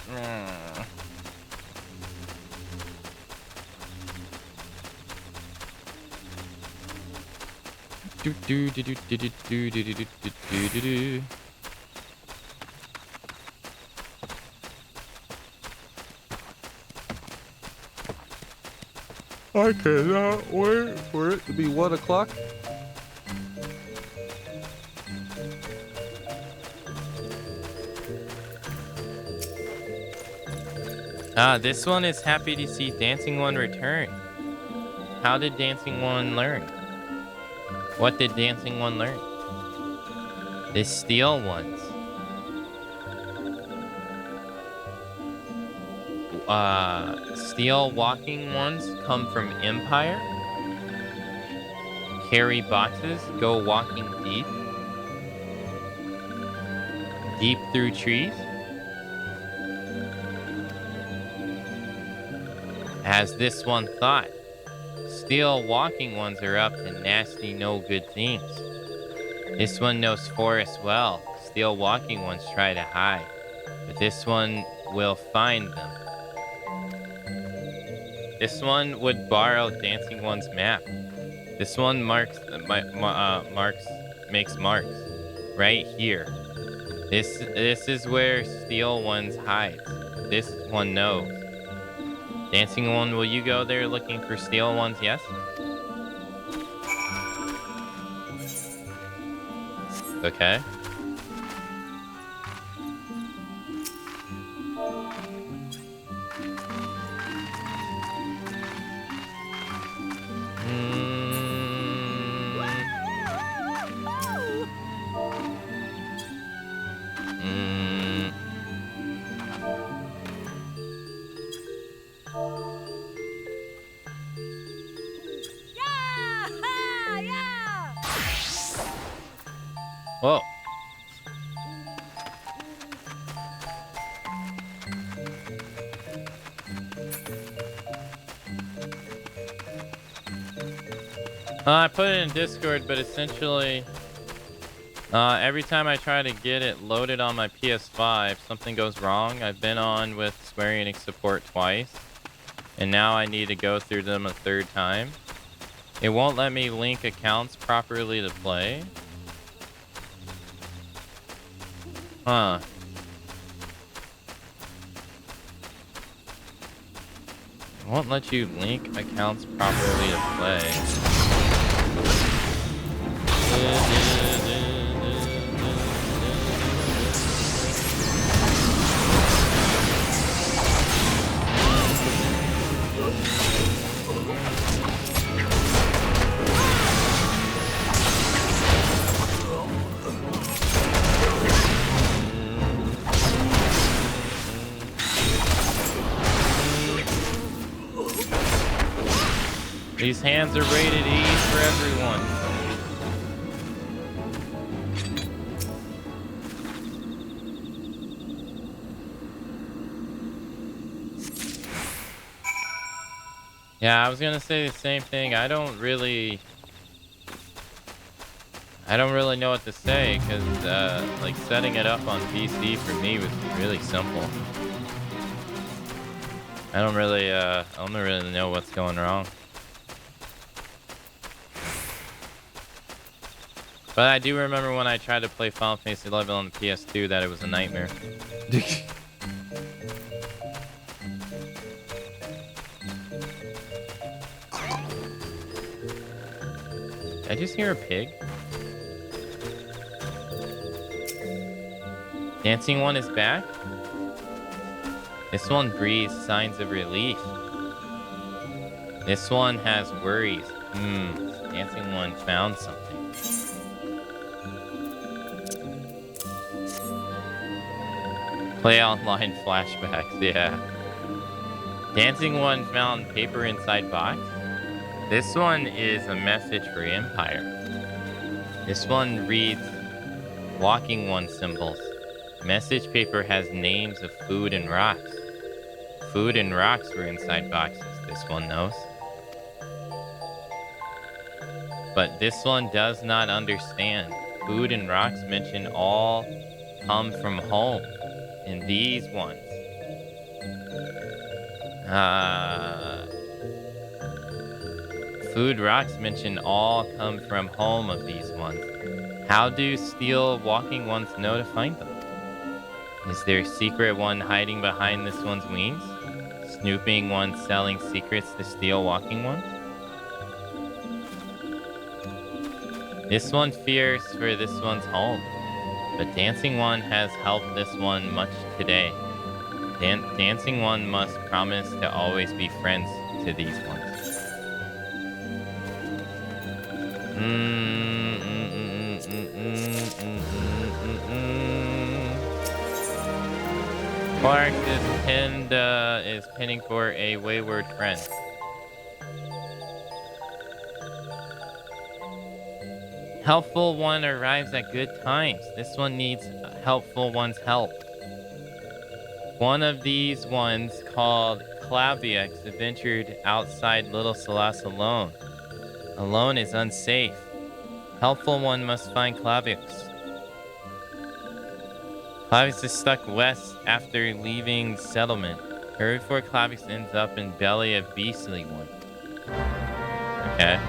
I cannot wait for it to be 1 o'clock. This one is happy to see Dancing One return. How did Dancing One learn? What did Dancing One learn? The steel ones. Steel walking ones come from Empire. Carry boxes, go walking deep. Deep through trees. As this one thought, steel walking ones are up to nasty no good things. This one knows forests well. Steel walking ones try to hide, but this one will find them. This one would borrow Dancing One's map. This one makes marks right here. This is where Steel Ones hide. This one knows. Dancing One, will you go there looking for Steel Ones? Yes? Okay. Whoa. I put it in Discord, but essentially, every time I try to get it loaded on my PS5, something goes wrong. I've been on with Square Enix support twice, and now I need to go through them a third time. It won't let me link accounts properly to play. Huh. It won't let you link accounts properly to play. These hands are rated E for everyone. Yeah, I was gonna say the same thing. I don't really know what to say because like setting it up on PC for me was really simple. I don't really know what's going wrong. But I do remember when I tried to play Final Fantasy XI on the PS2 that it was a nightmare. Did I just hear a pig? Dancing one is back? This one breathes signs of relief. This one has worries. Dancing one found something. Play online flashbacks, yeah. Dancing one found paper inside box. This one is a message for Empire. This one reads walking one symbols. Message paper has names of food and rocks. Food and rocks were inside boxes, this one knows. But this one does not understand. Food and rocks mention all come from home. And these ones. Food rocks mention all come from home of these ones. How do steel walking ones know to find them? Is there a secret one hiding behind this one's wings? Snooping one selling secrets to steal walking ones? This one fears for this one's home. But Dancing One has helped this one much today. Dancing One must promise to always be friends to these ones. Clark is pinning for a wayward friend. Helpful one arrives at good times. This one needs helpful one's help. One of these ones, called Clavius, adventured outside Little Celeste alone. Alone is unsafe. Helpful one must find Clavius. Clavius is stuck west after leaving settlement. Hurry before Clavius ends up in belly of beastly one. Okay.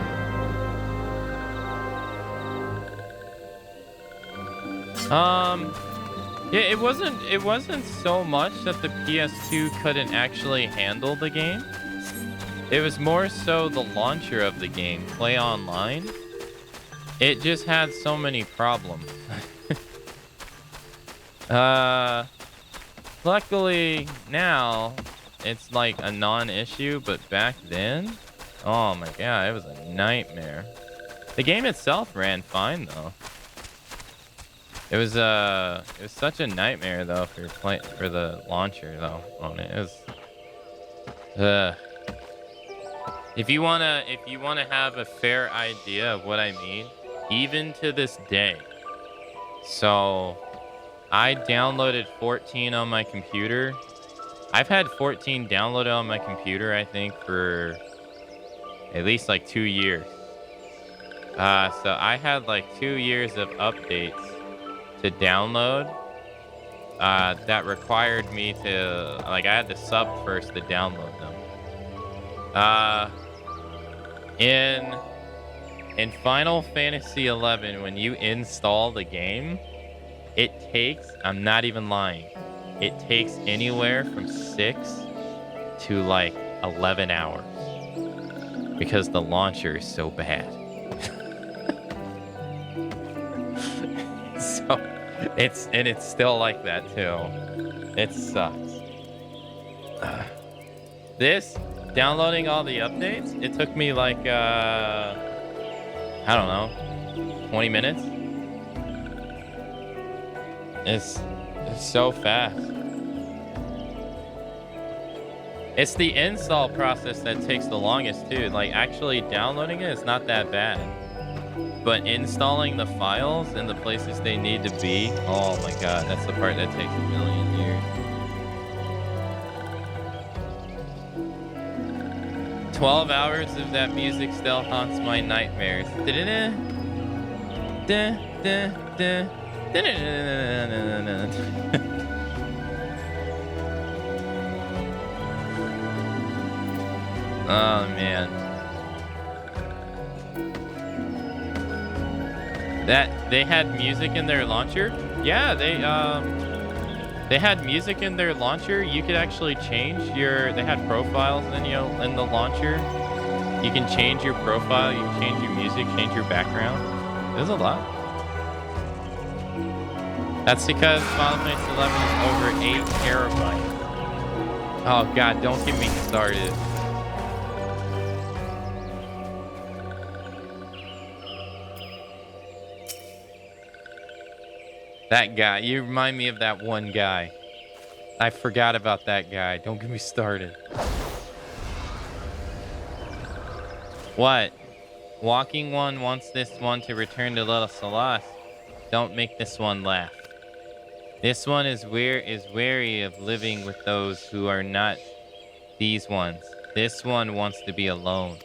Yeah, it wasn't so much that the PS2 couldn't actually handle the game. It was more so the launcher of the game, Play Online. It just had so many problems. Luckily now it's like a non-issue, but back then, oh my god, it was a nightmare. The game itself ran fine though. It was such a nightmare though for the launcher though on it. It was if you wanna have a fair idea of what I mean, even to this day. So I downloaded 14 on my computer. I've had 14 downloaded on my computer, I think, for at least like 2 years. So I had like 2 years of updates to download that required me to, like, I had to sub first to download them. In Final Fantasy XI, when you install the game, it takes, I'm not even lying, it takes anywhere from 6 to like 11 hours because the launcher is so bad. So it's still like that too. It sucks. This downloading all the updates, it took me like I don't know, 20 minutes. It's so fast. It's the install process that takes the longest too. Like actually downloading it is not that bad. But installing the files in the places they need to be, oh my god, that's the part that takes a million years. 12 hours of that music still haunts my nightmares. Oh man. That they had music in their launcher? Yeah, they had music in their launcher. You could actually change they had profiles in in the launcher. You can change your profile, you can change your music, change your background. There's a lot. That's because Final Fantasy XI is over 8 terabytes. Oh god, don't get me started. That guy, you remind me of that one guy. I forgot about that guy. Don't get me started. What? Walking one wants this one to return to Little Celeste. Don't make this one laugh. This one is wary of living with those who are not these ones. This one wants to be alone.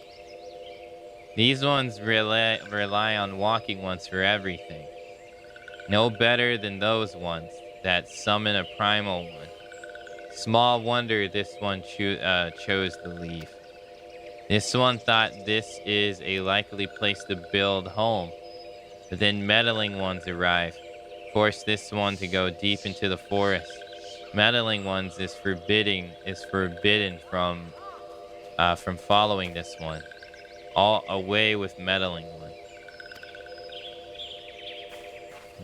These ones rely on walking ones for everything. No better than those ones that summon a primal one. Small wonder this one chose to leave. This one thought this is a likely place to build home. But then meddling ones arrive. Force this one to go deep into the forest. Meddling ones is forbidden from following this one. All away with meddling one.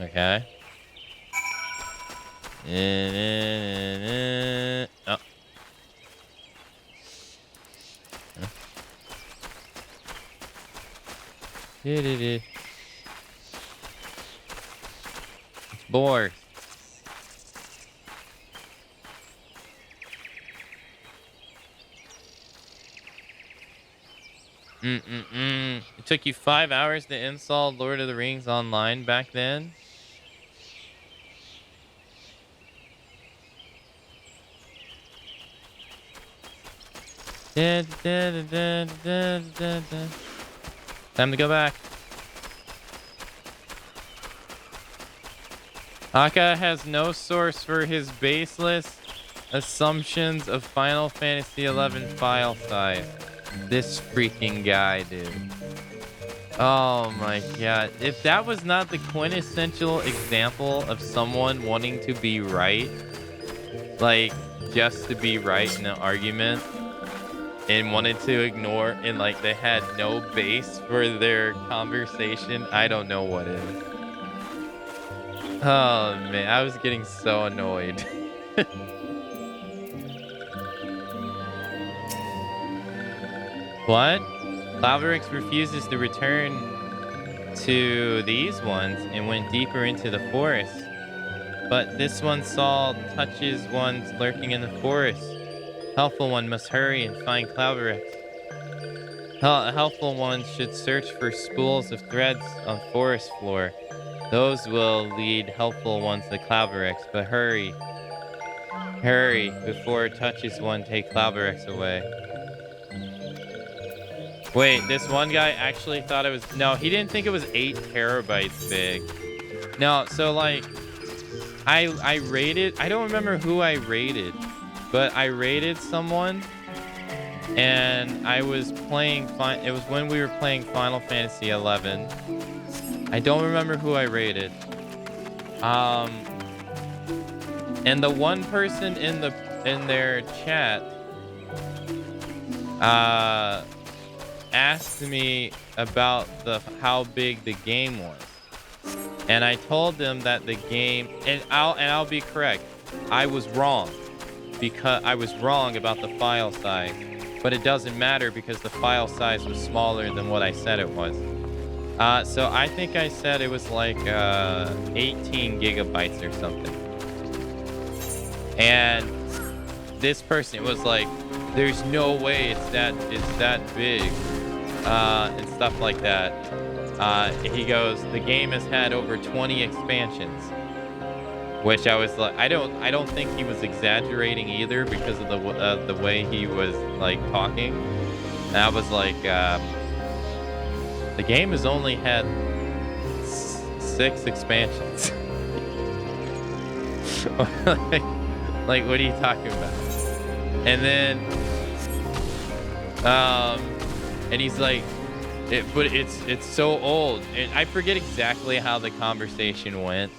Okay. Oh. It's bored. It took you 5 hours to install Lord of the Rings Online back then? Time to go back. Aka has no source for his baseless assumptions of Final Fantasy XI file size. This freaking guy, dude. Oh my god. If that was not the quintessential example of someone wanting to be right, like just to be right in an argument, and wanted to ignore, and like they had no base for their conversation, I don't know what is. Oh man, I was getting so annoyed. What? Cloverix refuses to return to these ones and went deeper into the forest. But this one touches ones lurking in the forest. Helpful one must hurry and find Cloverix. Helpful ones should search for spools of threads on forest floor. Those will lead helpful ones to Cloverix, but hurry. Hurry before it touches one, take Cloverix away. Wait, this one guy actually thought it was... No, he didn't think it was 8 terabytes big. No, so like... I raided... I don't remember who I raided. But I raided someone. And I was playing... It was when we were playing Final Fantasy XI. I don't remember who I raided. And the one person in their chat... asked me about how big the game was, and I told them that the game, and I'll be correct, I was wrong, because I was wrong about the file size, but it doesn't matter because the file size was smaller than what I said it was. So I think I said it was like 18 gigabytes or something, and this person was like, there's no way it's that big, and stuff like that. He goes, the game has had over 20 expansions, which I was like, I don't think he was exaggerating either because of the way he was like talking. And I was like, the game has only had 6 expansions. like, what are you talking about? And then, and he's like, but it's so old, and I forget exactly how the conversation went.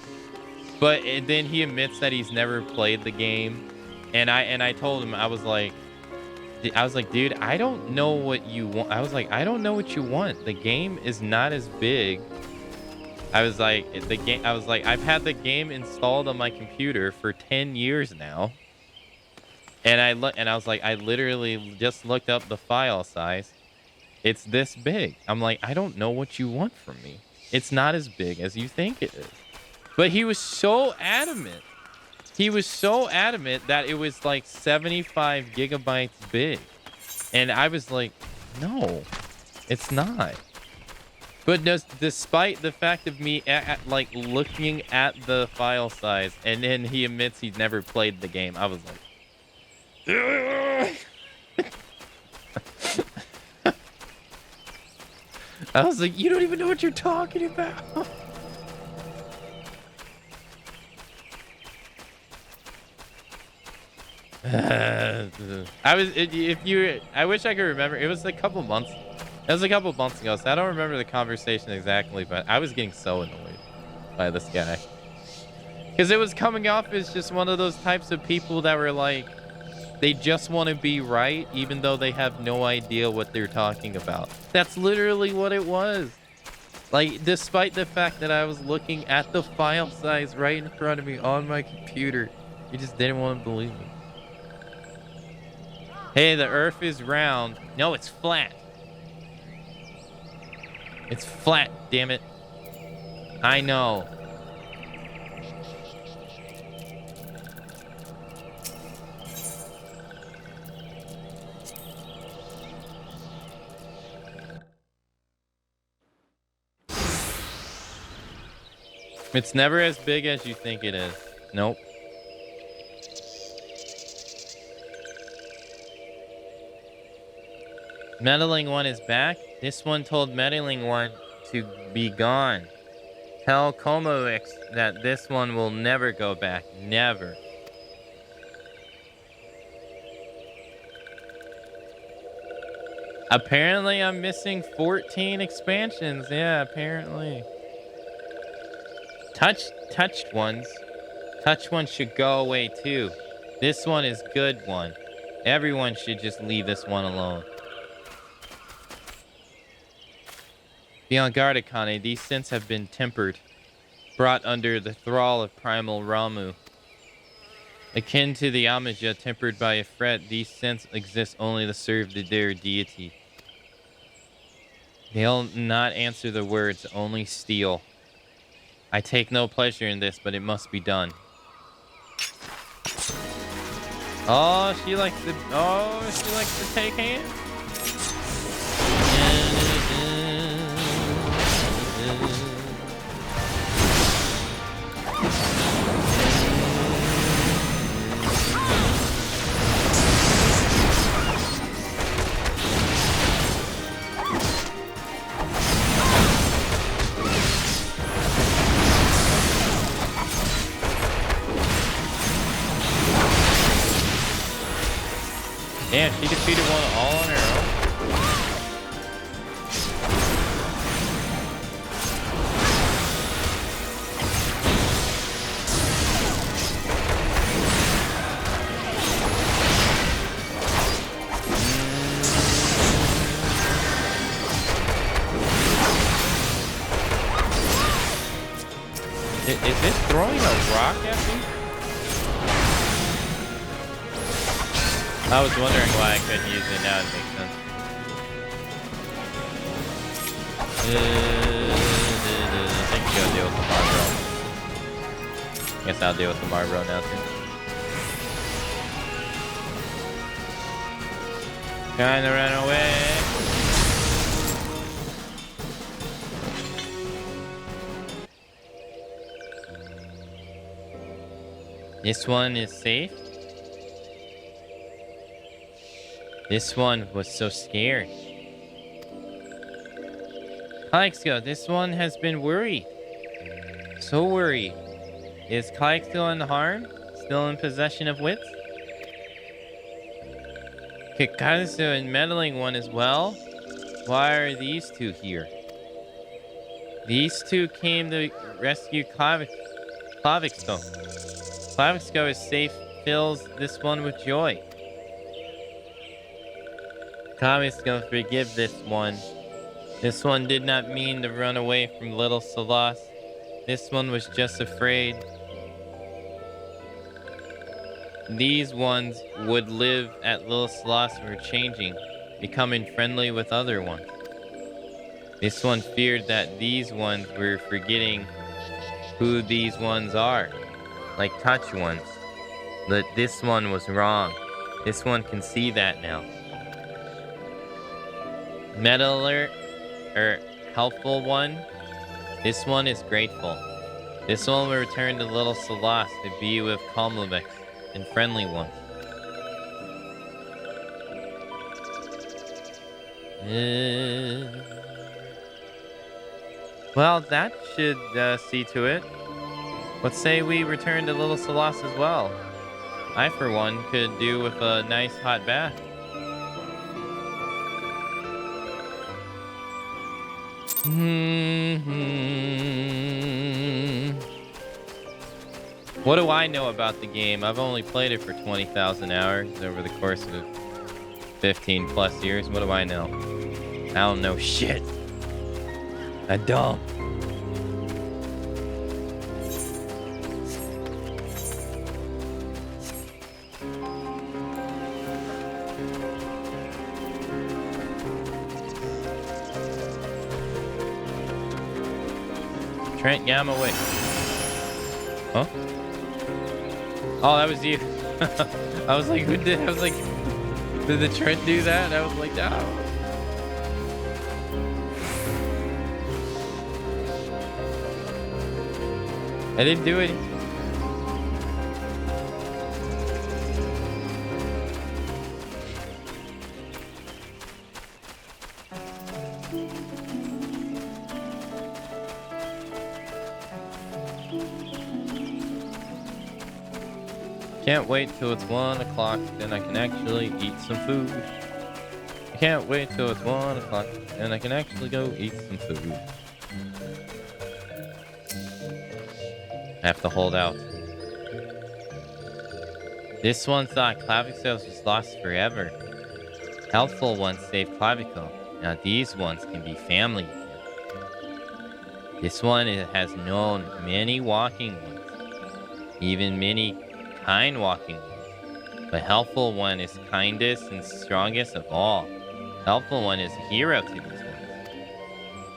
But then he admits that he's never played the game, and I told him, I was like, dude, I don't know what you want. I was like, I don't know what you want. The game is not as big. I was like, I've had the game installed on my computer for 10 years now. And I was like, I literally just looked up the file size. It's this big. I'm like, I don't know what you want from me. It's not as big as you think it is. But he was so adamant. He was so adamant that it was like 75 gigabytes big. And I was like, no, it's not. But despite the fact of me like looking at the file size, and then he admits he's never played the game, I was like, I was like, you don't even know what you're talking about. I wish I could remember. It was a couple months. It was a couple months ago, so I don't remember the conversation exactly, but I was getting so annoyed by this guy. Because it was coming off as just one of those types of people that were like, they just want to be right, even though they have no idea what they're talking about. That's literally what it was. Like, despite the fact that I was looking at the file size right in front of me on my computer, you just didn't want to believe me. Hey, the earth is round. No, it's flat. It's flat, damn it. I know. It's never as big as you think it is. Nope. Meddling One is back. This one told Meddling One to be gone. Tell Komoix that this one will never go back. Never. Apparently I'm missing 14 expansions. Yeah, apparently. Touched ones. Touched ones should go away too. This one is good one. Everyone should just leave this one alone. Be on guard, Akane. These scents have been tempered, brought under the thrall of primal Ramu. Akin to the Amaja tempered by a fret, these scents exist only to serve their deity. They'll not answer the words, only steal. I take no pleasure in this, but it must be done. Oh, she likes to take hands. Damn, she defeated one all on her own. Is this throwing a rock at me? I was wondering why I couldn't use it. Now it makes sense. I think you go deal with the Marbro. Guess I'll deal with the Marbro now too. Trying to run away. This one is safe. This one was so scared. Kalexko, this one has been worried. So worried. Is Kalexko unharmed? Still in possession of wits? Kakazu and meddling one as well? Why are these two here? These two came to rescue Klaviksko. Klaviksko is safe, fills this one with joy. Klaviksko, forgive this one. This one did not mean to run away from little Salas. This one was just afraid. These ones would live at Little Salas were changing, becoming friendly with other ones. This one feared that these ones were forgetting who these ones are, like touch ones. But this one was wrong. This one can see that now. Meddler, helpful one. This one is grateful. This one will return to Little Salas to be with Komlovix and friendly ones. Well, that should see to it. Let's say we return to Little Salas as well. I, for one, could do with a nice hot bath. What do I know about the game? I've only played it for 20,000 hours over the course of 15 plus years. What do I know? I don't know shit. I don't. Trent Gamma, wait. Huh? Oh, that was you. I was like, who did? I was like, did the Trent do that? I was like, no. I didn't do it. Can't wait till it's 1 o'clock, then I can actually eat some food. I can't wait till it's 1 o'clock, then I can actually go eat some food. I have to hold out. This one thought Clavicos was lost forever. Helpful ones saved Clavico. Now these ones can be family again. This one has known many walking ones, even many kind walking ones. But helpful one is kindest and strongest of all. Helpful one is a hero to these ones.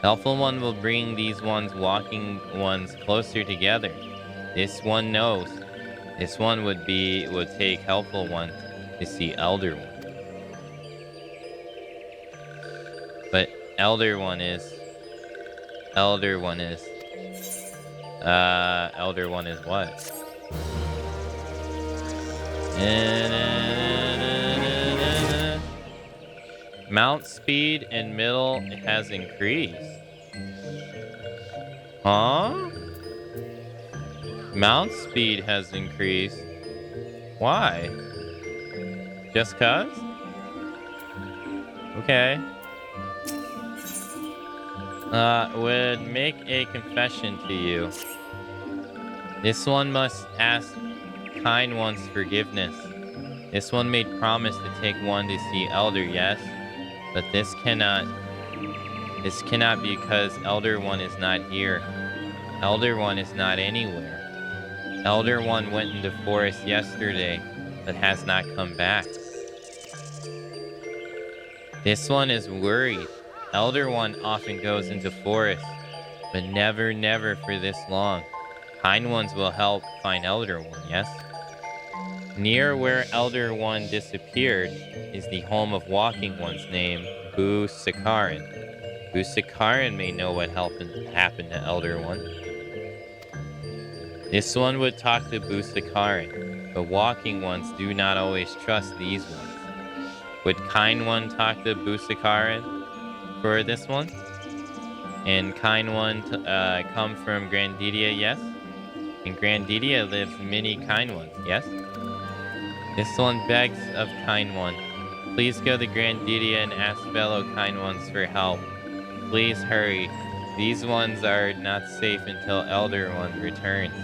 Helpful one will bring these ones walking ones closer together. This one knows. This one would take helpful one to see elder one. But elder one is what? Mount speed and middle has increased. Huh? Mount speed has increased. Why? Just cuz? Okay. Would make a confession to you. This one must ask kind one's forgiveness. This one made promise to take one to see elder, yes, but this cannot be because elder one is not here. Elder one is not anywhere. Elder one went into forest yesterday, but has not come back. This one is worried. Elder one often goes into forest, but never for this long. Kind ones will help find elder one, yes? Near where Elder One disappeared is the home of Walking One's name, Bu Sakarin. Bu Sakarin may know what happened to Elder One. This one would talk to Bu Sakarin, but Walking Ones do not always trust these ones. Would Kind One talk to Bu Sakarin for this one? And Kind One come from Grandidia, yes? In Grandidia lives many Kind Ones, yes? This one begs of Kind One. Please go to Grandidia and ask fellow Kind Ones for help. Please hurry. These ones are not safe until Elder One returns.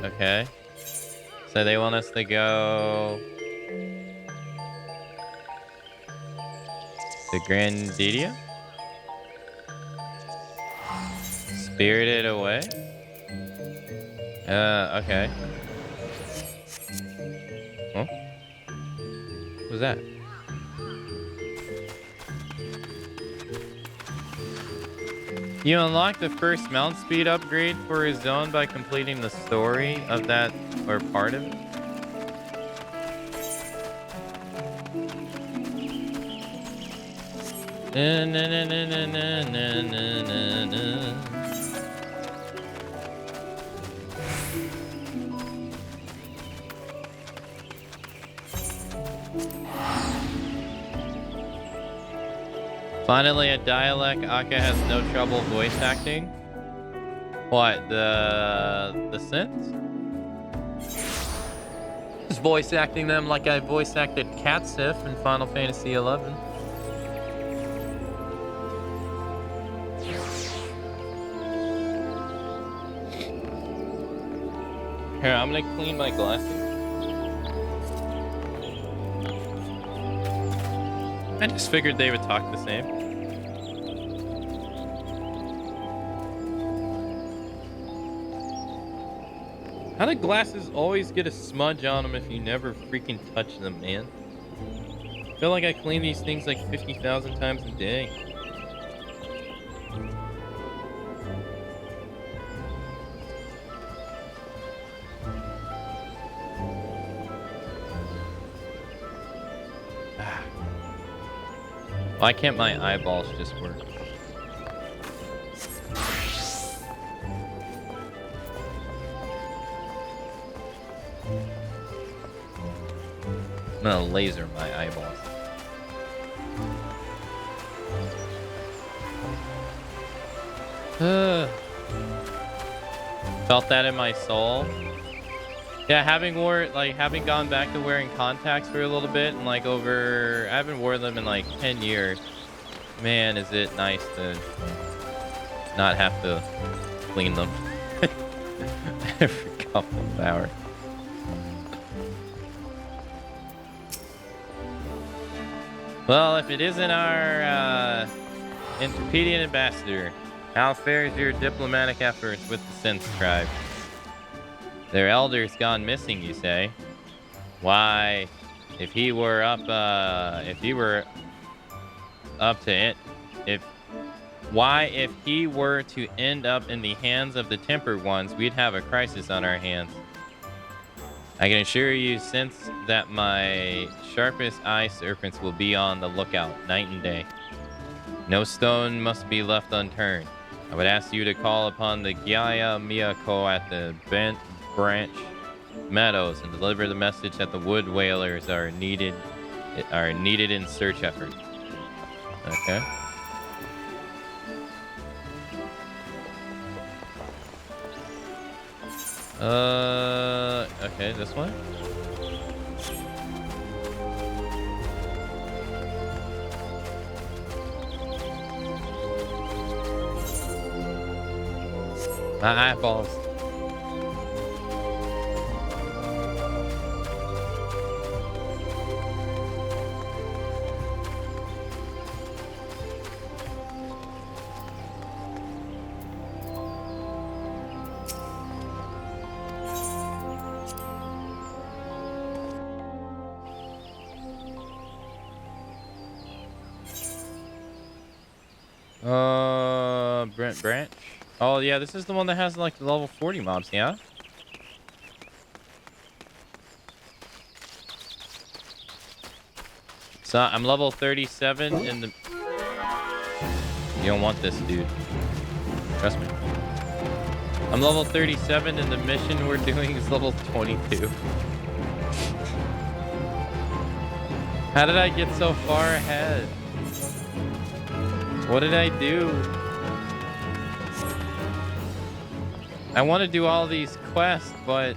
Okay. So they want us to go to Grandidia? Spirited away? Okay. Oh? What was that? You unlock the first mount speed upgrade for his zone by completing the story of that or part of it. Finally, a dialect Aka has no trouble voice acting. What, the synths? Just voice acting them like I voice acted Catsif in Final Fantasy XI. Here, I'm gonna clean my glasses. I just figured they would talk the same. How do glasses always get a smudge on them if you never freaking touch them, man? I feel like I clean these things like 50,000 times a day. Why can't my eyeballs just work? I'm gonna laser my eyeballs. Felt that in my soul. Yeah, having gone back to wearing contacts for a little bit and I haven't worn them in like 10 years. Man, is it nice to not have to clean them every couple of hours. Well, if it isn't our Interpedian ambassador, how fares your diplomatic efforts with the Synth tribe? Their elder's gone missing, you say? Why, if he were up to it, if he were to end up in the hands of the Tempered Ones, we'd have a crisis on our hands. I can assure you, since that my sharpest eye serpents will be on the lookout night and day. No stone must be left unturned. I would ask you to call upon the Gyaya Miyako at the Bent Branch Meadows and deliver the message that the wood whalers are needed in search efforts. Okay. Okay, this one. My eyeballs. Brent Branch. Oh, yeah, this is the one that has, like, the level 40 mobs, yeah? So, I'm level 37 in the... You don't want this, dude. Trust me. I'm level 37 and the mission we're doing is level 22. How did I get so far ahead? What did I do? I want to do all these quests, but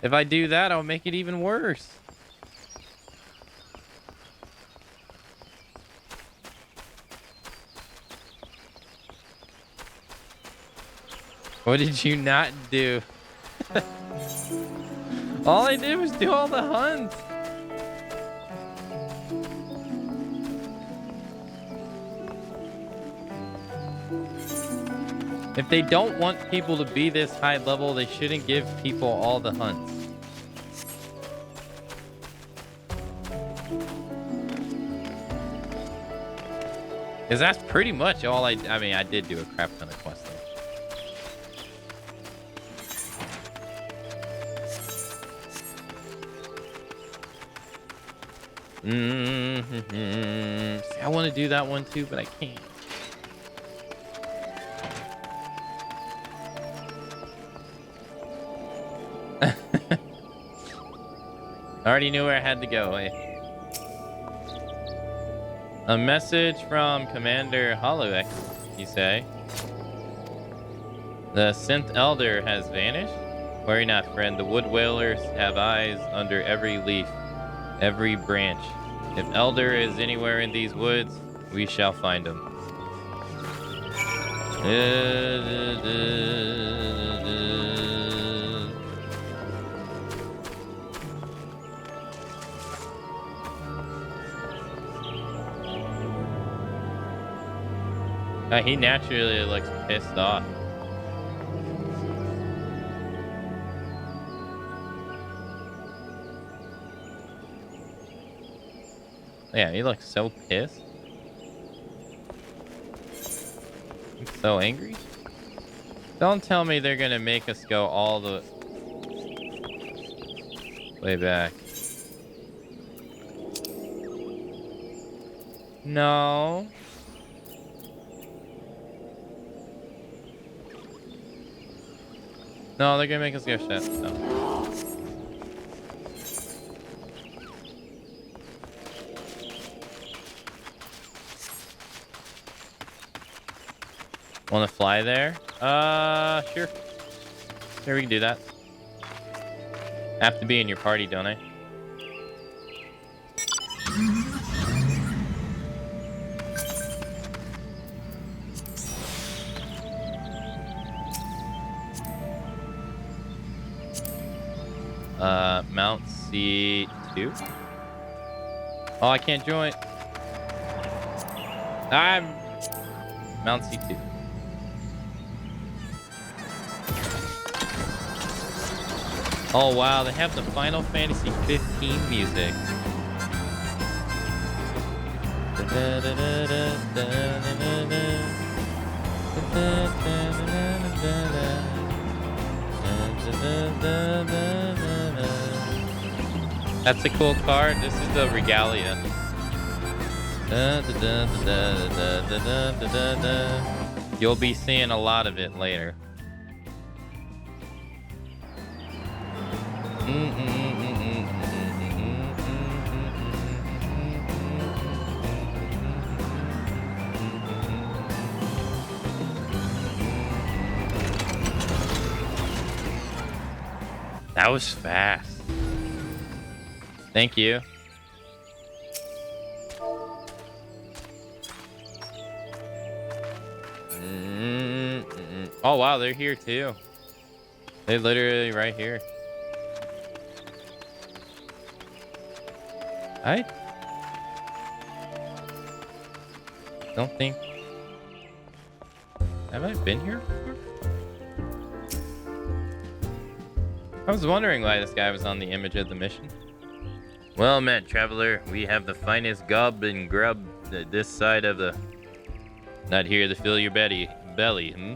if I do that, I'll make it even worse. What did you not do? All I did was do all the hunts. If they don't want people to be this high level, they shouldn't give people all the hunts. Because that's pretty much all I mean, I did do a crap ton of quests though. See, I want to do that one too, but I can't. I already knew where I had to go. Eh? A message from Commander Holox, you say? The Synth Elder has vanished? Worry not, friend. The Wood Whalers have eyes under every leaf, every branch. If Elder is anywhere in these woods, we shall find him. He naturally looks pissed off. Yeah, he looks so pissed. He's so angry. Don't tell me they're gonna make us go all the way back. No. No, they're gonna make us go shit. No. Want to fly there? Sure. Sure, we can do that. I have to be in your party, don't I? Mount C2? Oh, I can't join. I'm Mount C2. Oh wow, they have the Final Fantasy XV music. That's a cool card. This is the Regalia. You'll be seeing a lot of it later. That was fast. Thank you. Oh wow, they're here too. They're literally right here. I don't think... Have I been here before? I was wondering why this guy was on the image of the mission. Well met, traveler. We have the finest gob and grub this side of the... Not here to fill your belly, belly, hmm?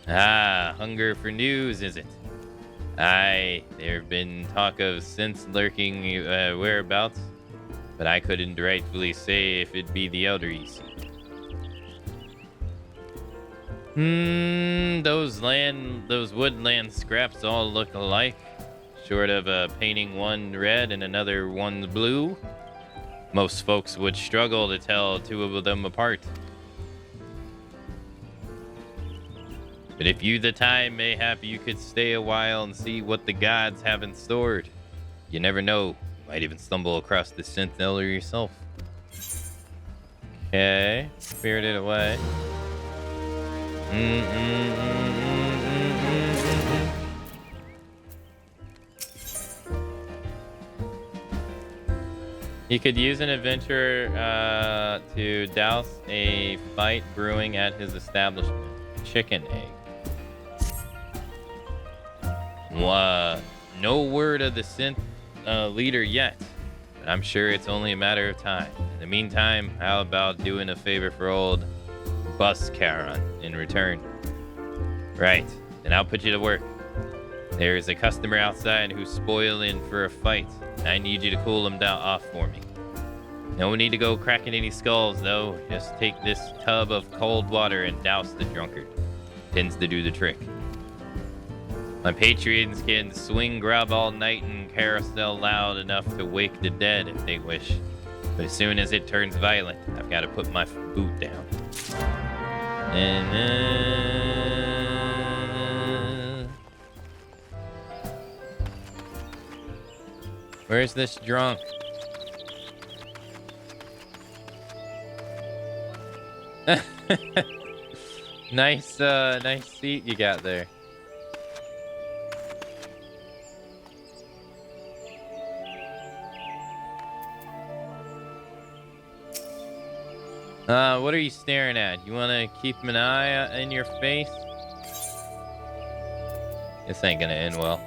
Ah, hunger for news, is it? Aye, there have been talk of synths lurking whereabouts, but I couldn't rightfully say if it be the elderlies. Those woodland scraps all look alike, short of painting one red and another one blue. Most folks would struggle to tell two of them apart. But if you the time, mayhap you could stay a while and see what the gods have in store. You never know. You might even stumble across the synth elder yourself. Okay, spirited away. You could use an adventure to douse a fight brewing at his establishment. Chicken egg. No word of the synth leader yet. But I'm sure it's only a matter of time. In the meantime, how about doing a favor for old Bus Charon in return? Right, then I'll put you to work. There's a customer outside who's spoiling for a fight. I need you to cool him down off for me. No need to go cracking any skulls, though. Just take this tub of cold water and douse the drunkard. Tends to do the trick. My patrons can swing grub all night and carousel loud enough to wake the dead if they wish. But as soon as it turns violent, I've got to put my boot down. Where's this drunk? Nice seat you got there. What are you staring at? You want to keep an eye in your face? This ain't gonna end well.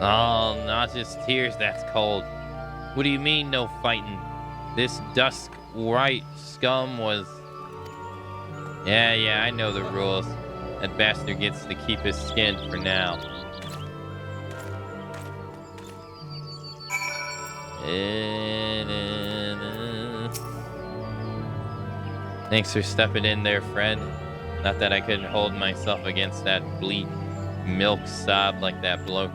Oh, not just tears, that's cold. What do you mean, no fighting? This dusk white scum was... Yeah, I know the rules. That bastard gets to keep his skin for now. Thanks for stepping in there, friend. Not that I couldn't hold myself against that bleak milk sob like that bloke.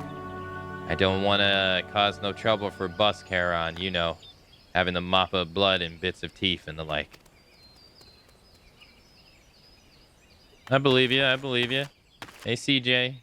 I don't want to cause no trouble for Bus Charon, you know, having the mop of blood and bits of teeth and the like. I believe you. Hey, CJ.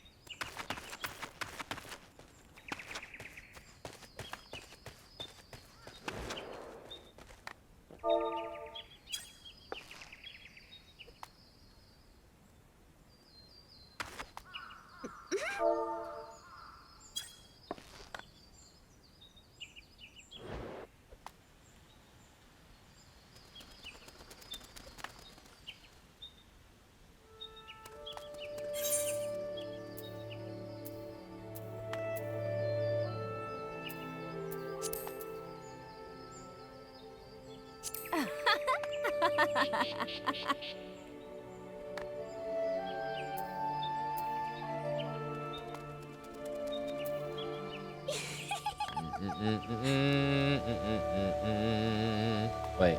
Wait.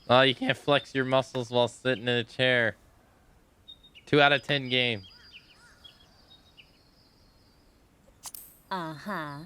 Oh, you can't flex your muscles while sitting in a chair. 2 out of 10 game. Uh-huh.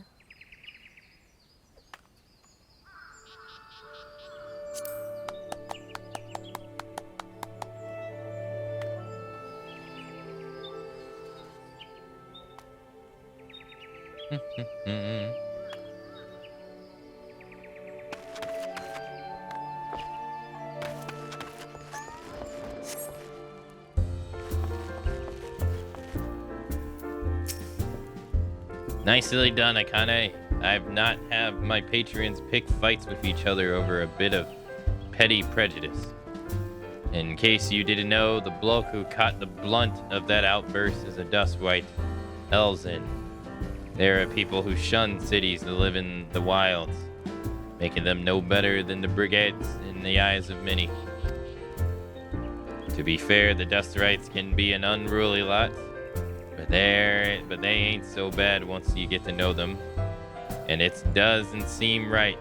Nicely done, Akane. I've not had my patrons pick fights with each other over a bit of petty prejudice. In case you didn't know, the bloke who caught the blunt of that outburst is a Dustwhite Elzen. There are people who shun cities to live in the wilds, making them no better than the brigades in the eyes of many. To be fair, the Dustrites can be an unruly lot, but they ain't so bad once you get to know them. And it doesn't seem right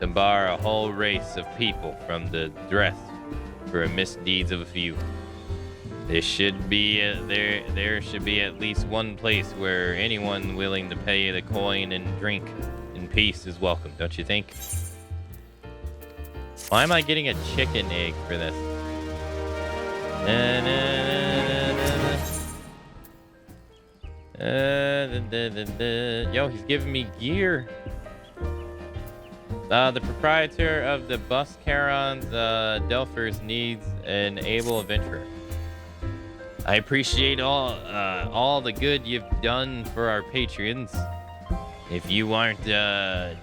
to bar a whole race of people from the dress for misdeeds of a few. There should be at least one place where anyone willing to pay the coin and drink in peace is welcome, don't you think? Why am I getting a chicken egg for this? Yo, he's giving me gear. The proprietor of the Bus Charon's Delphers needs an able adventurer. I appreciate all the good you've done for our patrons. If you aren't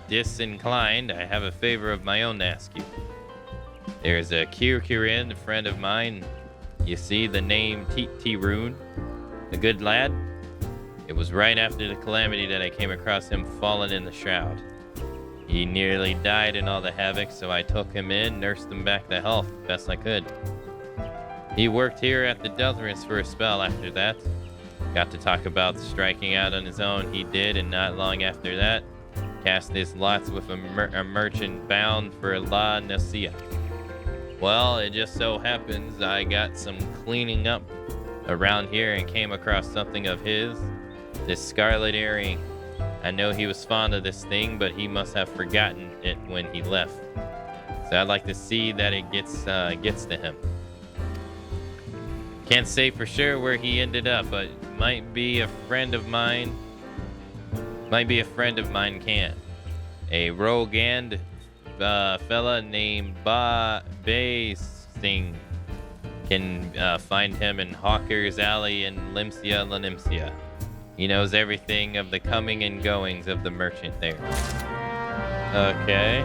disinclined, I have a favor of my own to ask you. There's a Kirkirin, a friend of mine. You see the name Rune, a good lad? It was right after the calamity that I came across him fallen in the shroud. He nearly died in all the havoc, so I took him in, nursed him back to health best I could. He worked here at the Delphers for a spell after that. Got to talk about striking out on his own, he did, and not long after that, cast his lots with a merchant bound for La Nacia. Well, it just so happens I got some cleaning up around here and came across something of his, this scarlet earring. I know he was fond of this thing, but he must have forgotten it when he left. So I'd like to see that it gets to him. Can't say for sure where he ended up, but might be a friend of mine. Can. A Rogand fella named Basing can find him in Hawker's Alley in Limsia Lanimsia. He knows everything of the coming and goings of the merchant there. Okay.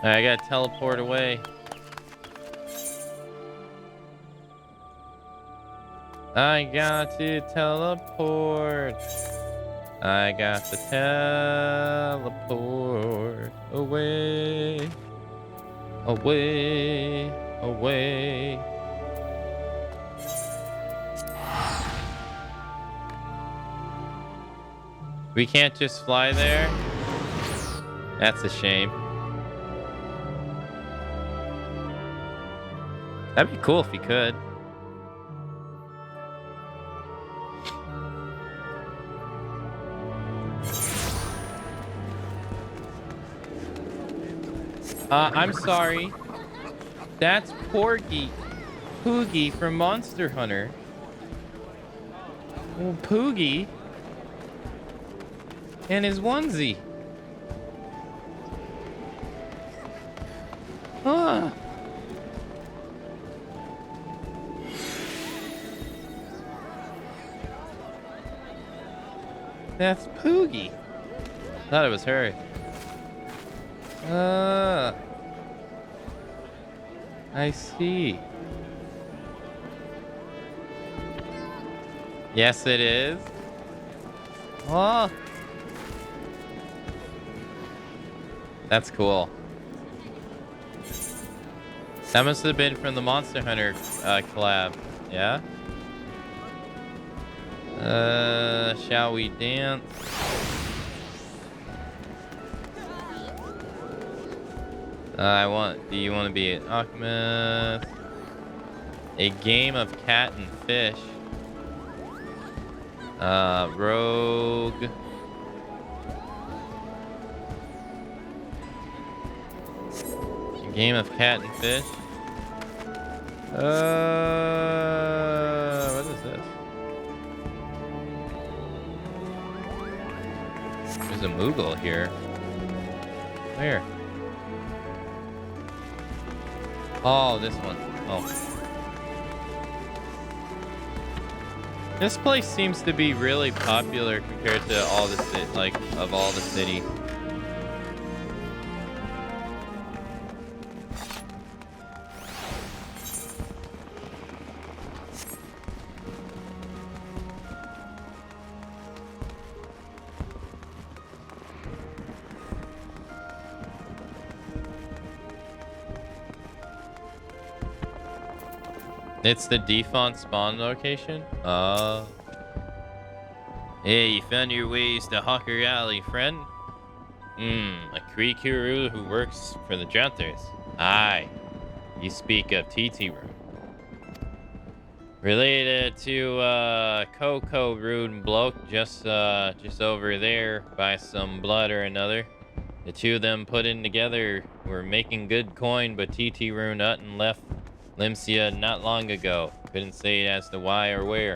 I gotta teleport away. I got to teleport. I got to teleport away. Away. Away. We can't just fly there? That's a shame. That'd be cool if we could. I'm sorry. That's Poogie from Monster Hunter. Well, Poogie and his onesie. Huh. That's Poogie. Thought it was her. I see. Yes, it is. Oh, that's cool. That must have been from the Monster Hunter collab. Yeah. Shall we dance? Do you want to be an Akamatzu? A game of cat and fish. Rogue. A game of cat and fish. What is this? There's a Moogle here. Where? Oh, this one. Oh. This place seems to be really popular compared to all the of all the cities. It's the default spawn location? Hey, you found your ways to Hawker Alley, friend? A creature who works for the Junters. Aye, you speak of TT Room. Related to, Coco Rude Bloke just over there by some blood or another. The two of them put in together were making good coin, but TT Rune Utton left Limsia not long ago. Couldn't say as to why or where.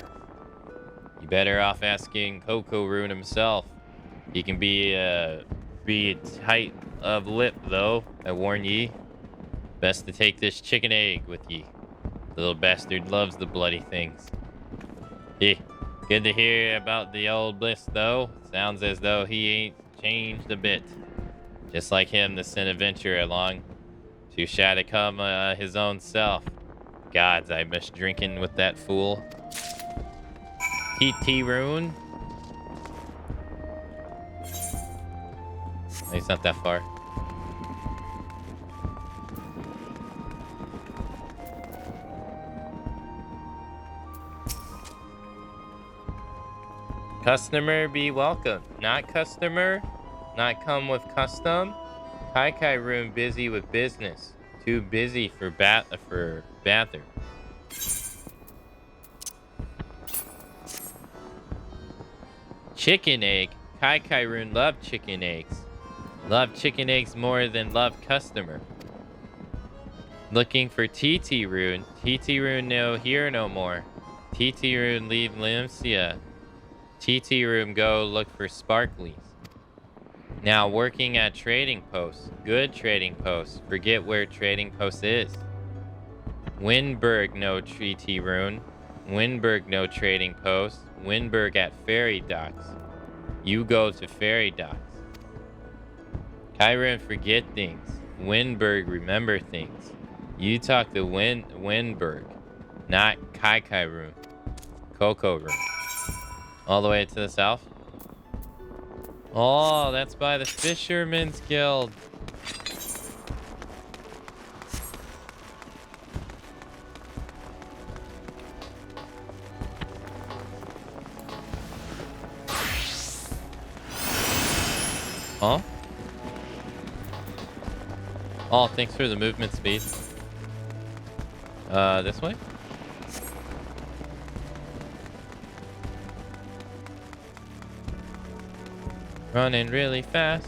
You better off asking Coco Rune himself. He can be tight of lip, though, I warn ye. Best to take this chicken egg with ye. The little bastard loves the bloody things. Eh, good to hear about the old Bliss, though. Sounds as though he ain't changed a bit. Just like him to send a venture along. Too shy to come his own self. Gods, I miss drinking with that fool. TT Rune? It's not that far. Customer be welcome. Not customer? Not come with custom? Kai Room busy with business. Too busy for bathroom. Chicken egg. Kai Room love chicken eggs. Love chicken eggs more than love customer. Looking for TT Rune. TT Rune no here no more. TT Rune leave Limsia. TT Room go look for sparklies. Now working at trading post. Good trading post. Forget where trading post is. Winburg no TT Rune. Winburg no trading post. Winburg at ferry docks. You go to ferry docks. Kyron forget things. Winburg remember things. You talk to Winburg, not Kai Room. Coco Room. All the way to the south. Oh, that's by the Fisherman's Guild. Huh? Oh, thanks for the movement speed. This way? Running really fast.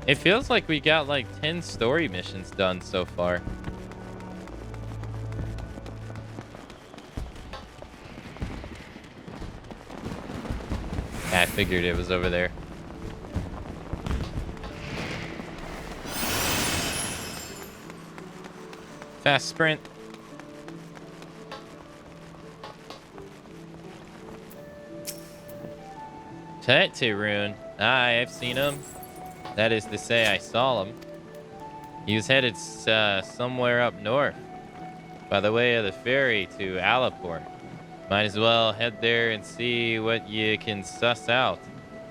It feels like we got like 10 story missions done so far. I figured it was over there. Fast sprint. Tete Rune. Aye, I've seen him. That is to say, I saw him. He was headed somewhere up north by the way of the ferry to Alaport. Might as well head there and see what you can suss out.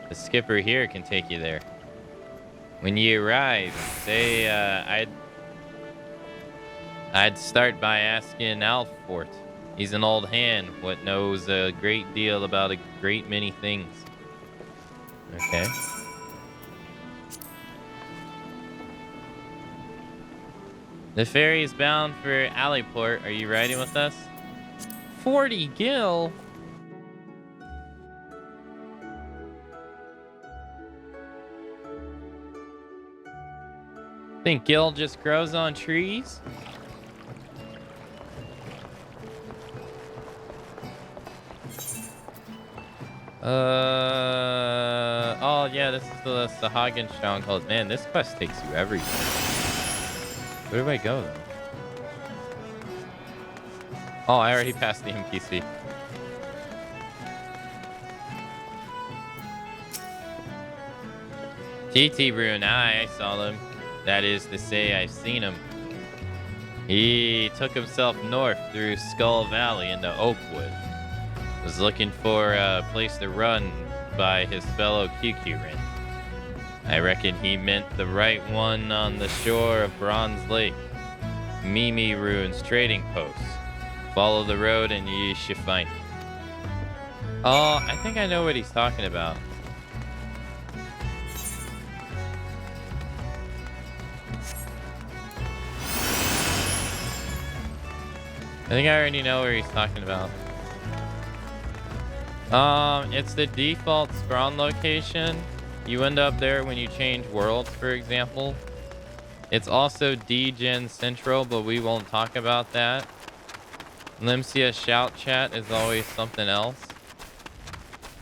The skipper here can take you there. When you arrive, say I'd start by asking Alfort. He's an old hand, what knows a great deal about a great many things. Okay. The ferry is bound for Aliport. Are you riding with us? 40 gil? Think gil just grows on trees? Oh yeah, this is the Sahagin stronghold. Man, this quest takes you everywhere. Where do I go though? Oh, I already passed the NPC. GT Brune, I saw him. That is to say, I've seen him. He took himself north through Skull Valley into Oakwood. Was looking for a place to run by his fellow QQ-ren. I reckon he meant the right one on the shore of Bronze Lake. Mimi Ruins Trading Post. Follow the road and ye should find it. Oh, I think I know what he's talking about. I think I already know where he's talking about. It's the default spawn location. You end up there when you change worlds, for example. It's also DGen Central, but we won't talk about that. Limsia Shout Chat is always something else.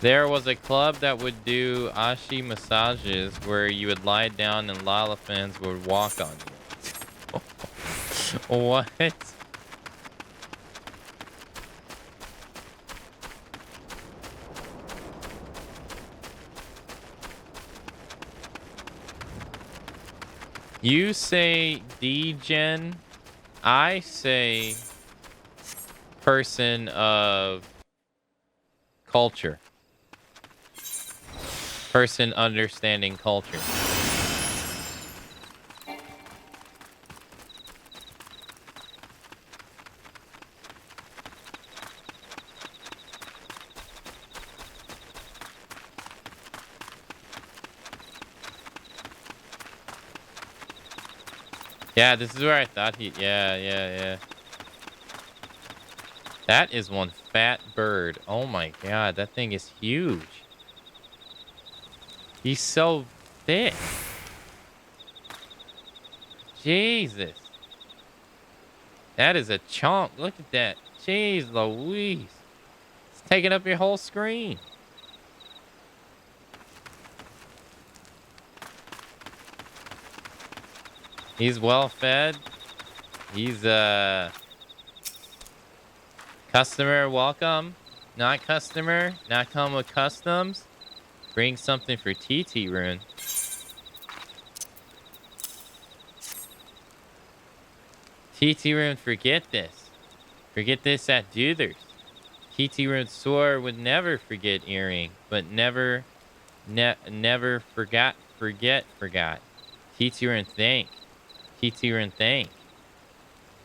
There was a club that would do ashi massages where you would lie down and Lalafans would walk on you. What? You say D-Gen, I say person of culture. Person understanding culture. Yeah, this is where I thought he... Yeah. That is one fat bird. Oh my god, that thing is huge. He's so thick. Jesus. That is a chunk. Look at that. Jeez Louise. It's taking up your whole screen. He's well fed. He's customer welcome. Not customer. Not come with customs. Bring something for TT Rune. TT Rune, forget this. Forget this at Duthers. TT Rune swore would never forget earring, but never forgot. TT Rune thank. TT Rune thank.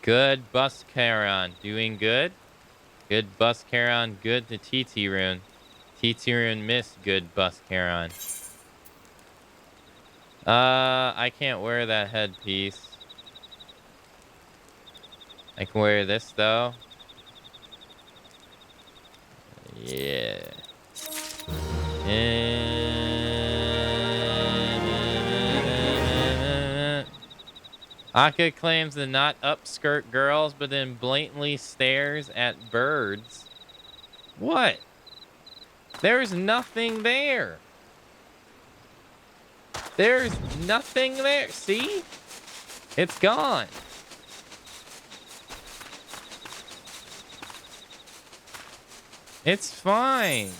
Good bus Charon. Doing good? Good bus Charon. Good to TT Rune. TT Rune missed good bus Charon. I can't wear that headpiece. I can wear this though. Yeah. Aka claims to not upskirt girls, but then blatantly stares at birds. What? There's nothing there. There's nothing there. See? It's gone. It's fine.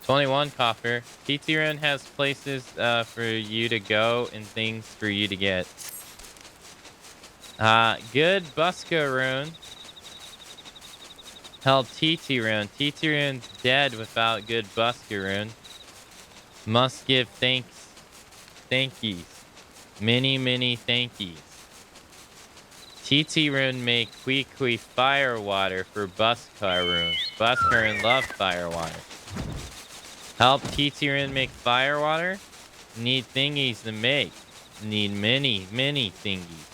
21 copper. TT Rune has places for you to go and things for you to get. Good Buska Rune. Held TT Rune. TT Rune's dead without good Buska Rune. Must give thankies. Many thankies. TT Rune make Kui fire water for Buskar Rune. Buskar Rune love fire water. Help TT Rune make fire water? Need thingies to make. Need many thingies.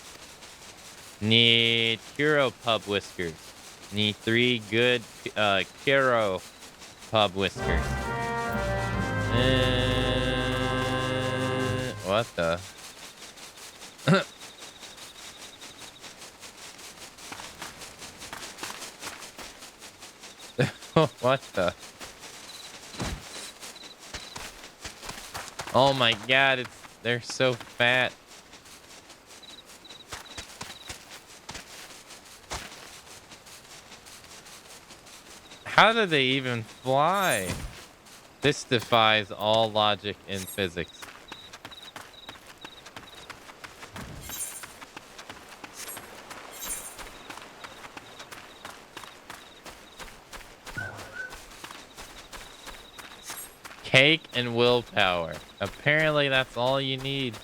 Need Kuro pub whiskers. Need 3 good Kuro pub whiskers. What the? What the? Oh my god, they're so fat. How do they even fly? This defies all logic in physics. Cake and willpower. Apparently that's all you need.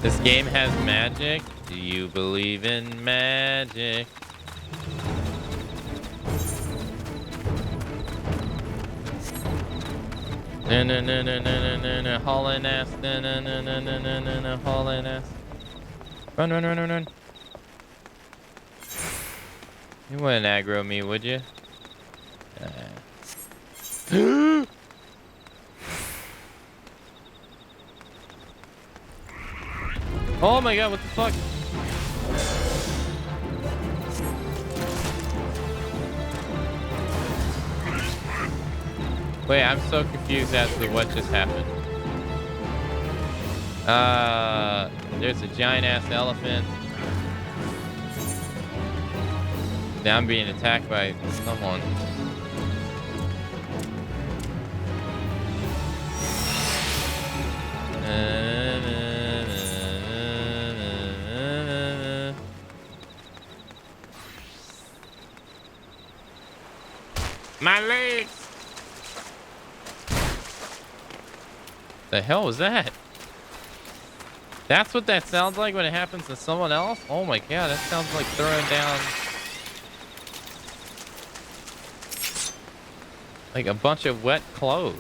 This game has magic. Do you believe in magic? No, hauling ass. No, hauling ass. Run. You wouldn't aggro me, would you? Oh my god, what the fuck? Wait, I'm so confused as to what just happened. There's a giant ass elephant. Now I'm being attacked by someone. My legs! The hell was that? That's what that sounds like when it happens to someone else? Oh my god, that sounds like throwing down like a bunch of wet clothes.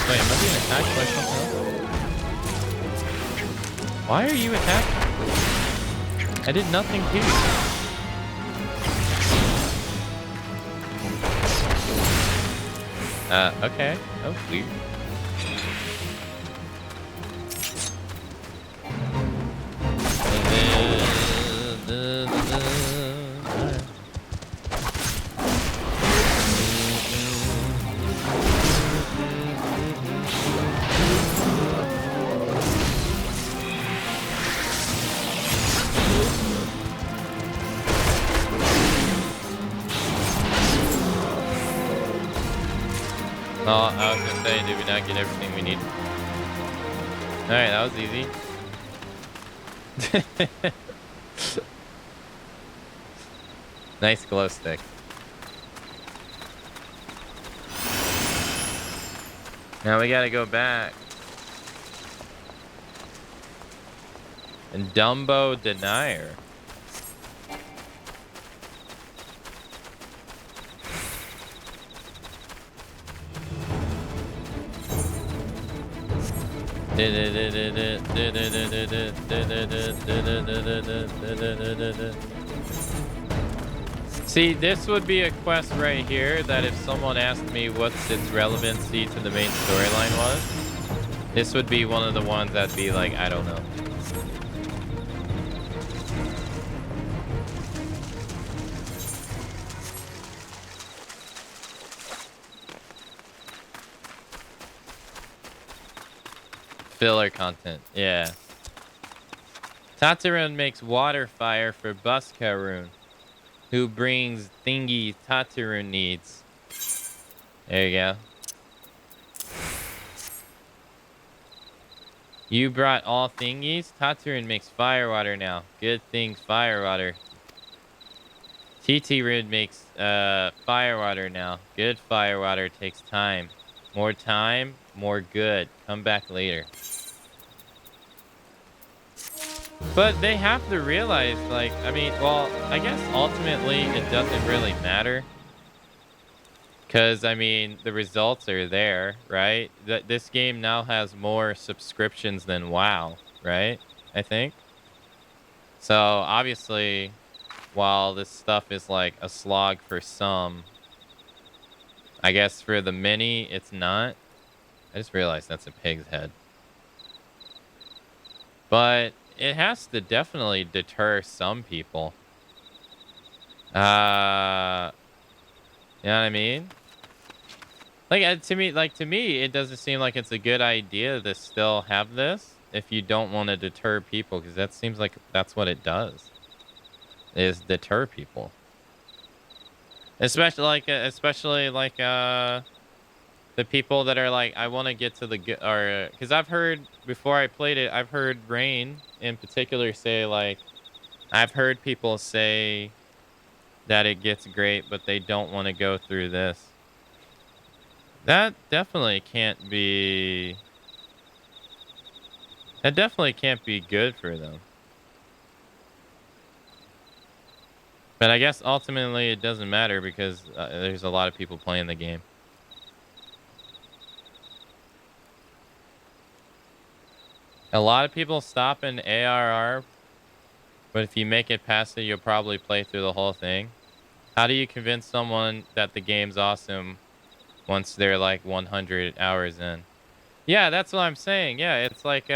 Wait, am I being attacked by something else? Why are you attacking? I did nothing to you. Okay. Oh, weird. Oh, I was gonna say, did we not get everything we need? Alright, that was easy. Nice glow stick. Now we gotta go back. And Dumbo Denier. See, this would be a quest right here that if someone asked me what's its relevancy to the main storyline was, this would be one of the ones that'd be like, I don't know. Filler content, yeah. Tatarun makes water fire for Buskarun, who brings thingy Tatarun needs. There you go. You brought all thingies? Tatarun makes firewater now. Good thing firewater. TT-Rid makes firewater now. Good firewater takes time. More time, more good. Come back later. But they have to realize, like, I mean, well, I guess ultimately it doesn't really matter. Because, I mean, the results are there, right? This game now has more subscriptions than WoW, right? I think. So, obviously, while this stuff is like a slog for some, I guess for the many, it's not. I just realized that's a pig's head. But it has to definitely deter some people. You know what I mean? Like to me, it doesn't seem like it's a good idea to still have this if you don't want to deter people, because that seems like that's what it does. Is deter people. Especially like the people that are like, I want to get to the good, or because I've heard before I played it, I've heard Rain in particular say, like, I've heard people say that it gets great, but they don't want to go through this. That definitely can't be. That definitely can't be good for them. But I guess ultimately it doesn't matter because there's a lot of people playing the game. A lot of people stop in ARR, but if you make it past it, you'll probably play through the whole thing. How do you convince someone that the game's awesome once they're like 100 hours in? Yeah, that's what I'm saying. Yeah, it's like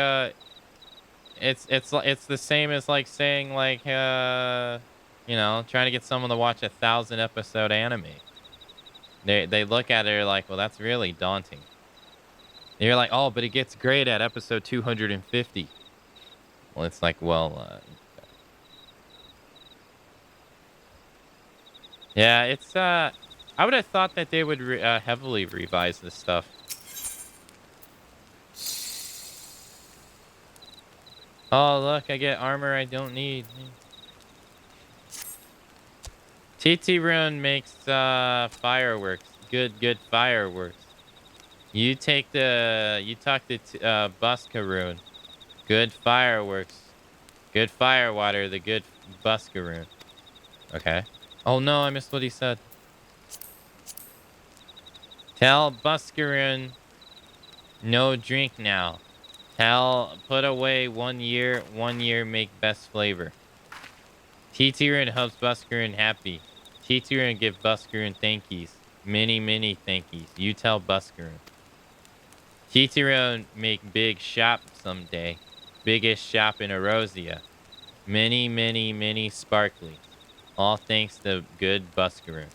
it's the same as like saying like you know, trying to get someone to watch 1,000 episode anime. They look at it, they're like, well, that's really daunting. And you're like, oh, but it gets great at episode 250. Well, it's like, well, yeah, it's I would have thought that they would heavily revise this stuff. Oh, look, I get armor I don't need. TT Rune makes fireworks. Good fireworks. You talk to Buskaroon. Good fireworks. Good firewater, the good Buskaroon. Okay. Oh no, I missed what he said. Tell Buskaroon no drink now. Put away 1 year, 1 year make best flavor. TT-Rune helps Buskaroon happy. TT-Rune give Buskaroon thankies. Many thankies. You tell Buskaroon. TT-Rune make big shop someday. Biggest shop in Erosia. Many sparkly. All thanks to good Buskaroon.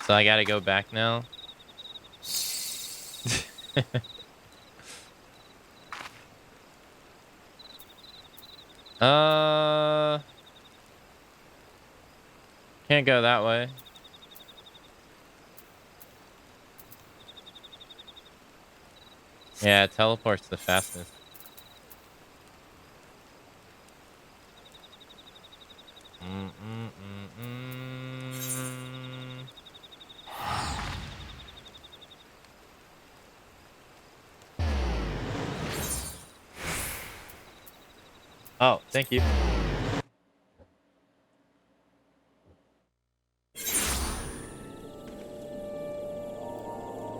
So I gotta go back now. Can't go that way. Yeah, it teleports the fastest. Oh, thank you.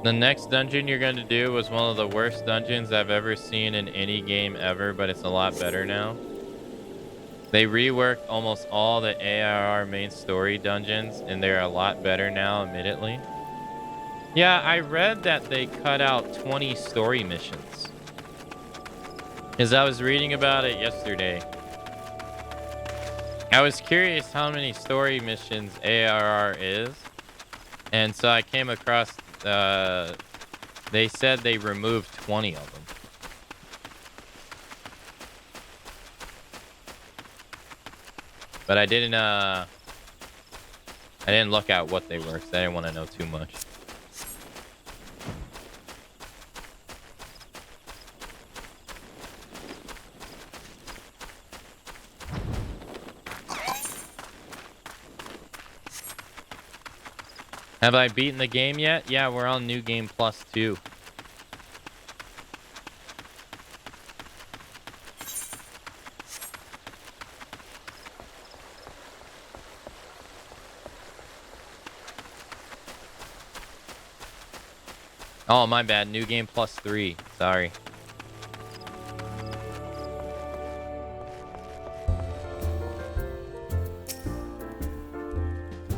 The next dungeon you're going to do was one of the worst dungeons I've ever seen in any game ever, but it's a lot better now. They reworked almost all the ARR main story dungeons, and they're a lot better now, admittedly. Yeah, I read that they cut out 20 story missions. Because I was reading about it yesterday. I was curious how many story missions ARR is, and so I came across, they said they removed 20 of them. But I didn't look at what they were, because I didn't want to know too much. Have I beaten the game yet? Yeah, we're on New Game Plus 2. Oh, my bad. New Game Plus 3. Sorry.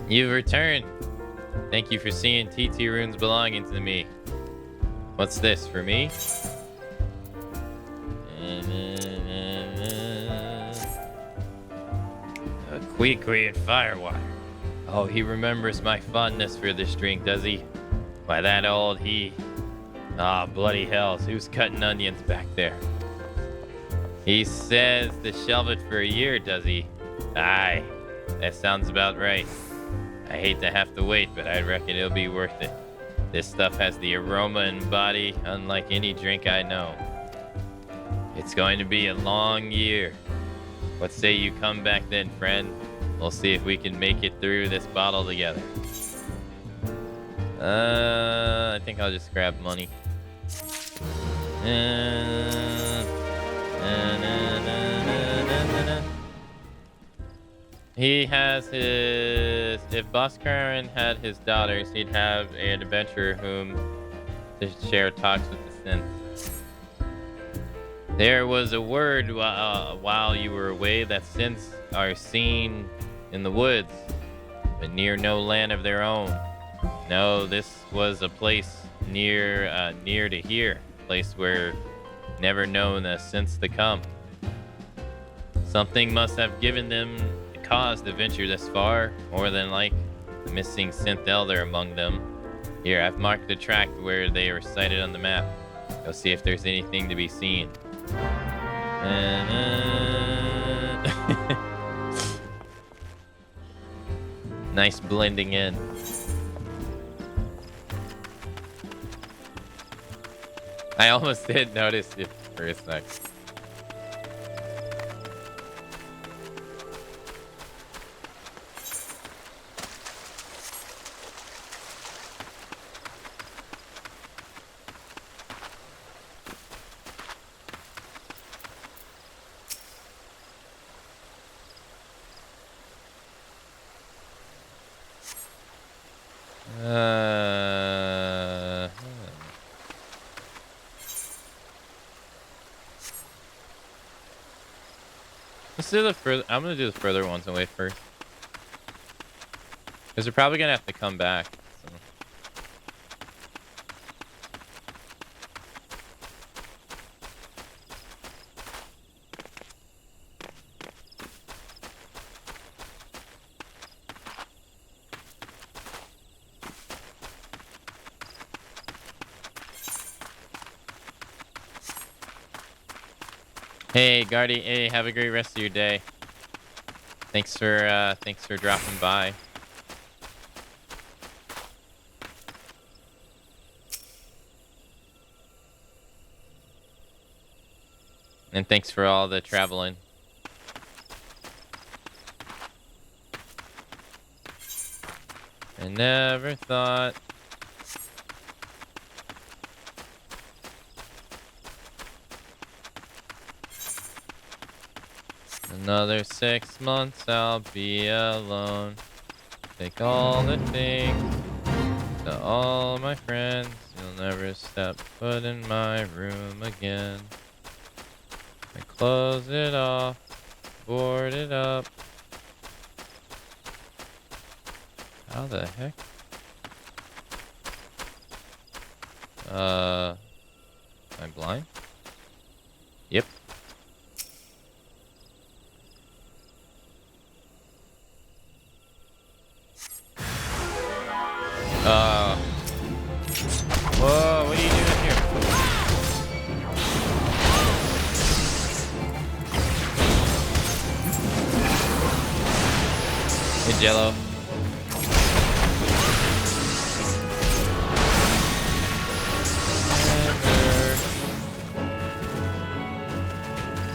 You've returned. Thank you for seeing TT runes belonging to me. What's this, for me? A Quee and Firewire. Oh, he remembers my fondness for this drink, does he? Why, that old he... Ah, bloody hells. Who's cutting onions back there? He says to shelve it for a year, does he? Aye, that sounds about right. I hate to have to wait, but I reckon it'll be worth it. This stuff has the aroma and body unlike any drink I know. It's going to be a long year. What say you come back then, friend? We'll see if we can make it through this bottle together. I think I'll just grab money. He has his... If Bhaskaran had his daughters, he'd have an adventurer whom to share talks with the synth. There was a word while you were away that synths are seen in the woods, but near no land of their own. No, this was a place near to here, a place where never known the synths to come. Something must have given them cause to venture this far, more than like the missing synth elder among them. Here, I've marked the track where they were sighted on the map. Go see if there's anything to be seen. Nice blending in. I almost did notice it for a sec. Let's do the further. I'm gonna do the further ones away first, because they're probably gonna have to come back. So. Hey, Guardy. Hey, have a great rest of your day. Thanks for dropping by. And thanks for all the traveling. I never thought. Another 6 months I'll be alone. Take all the things to all my friends. You'll never step foot in my room again. I close it off, board it up. How the heck? Am I blind? Yep. Hey, Jello. Never.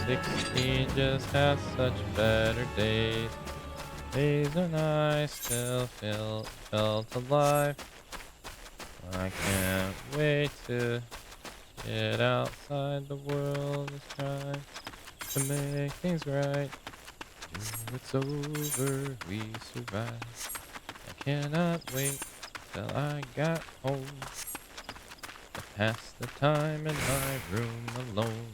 16 just has such better days. Days when I still felt alive. I can't wait to get outside. The world is trying to make things right. It's over, we survived. I cannot wait till I got home. To pass the time in my room alone.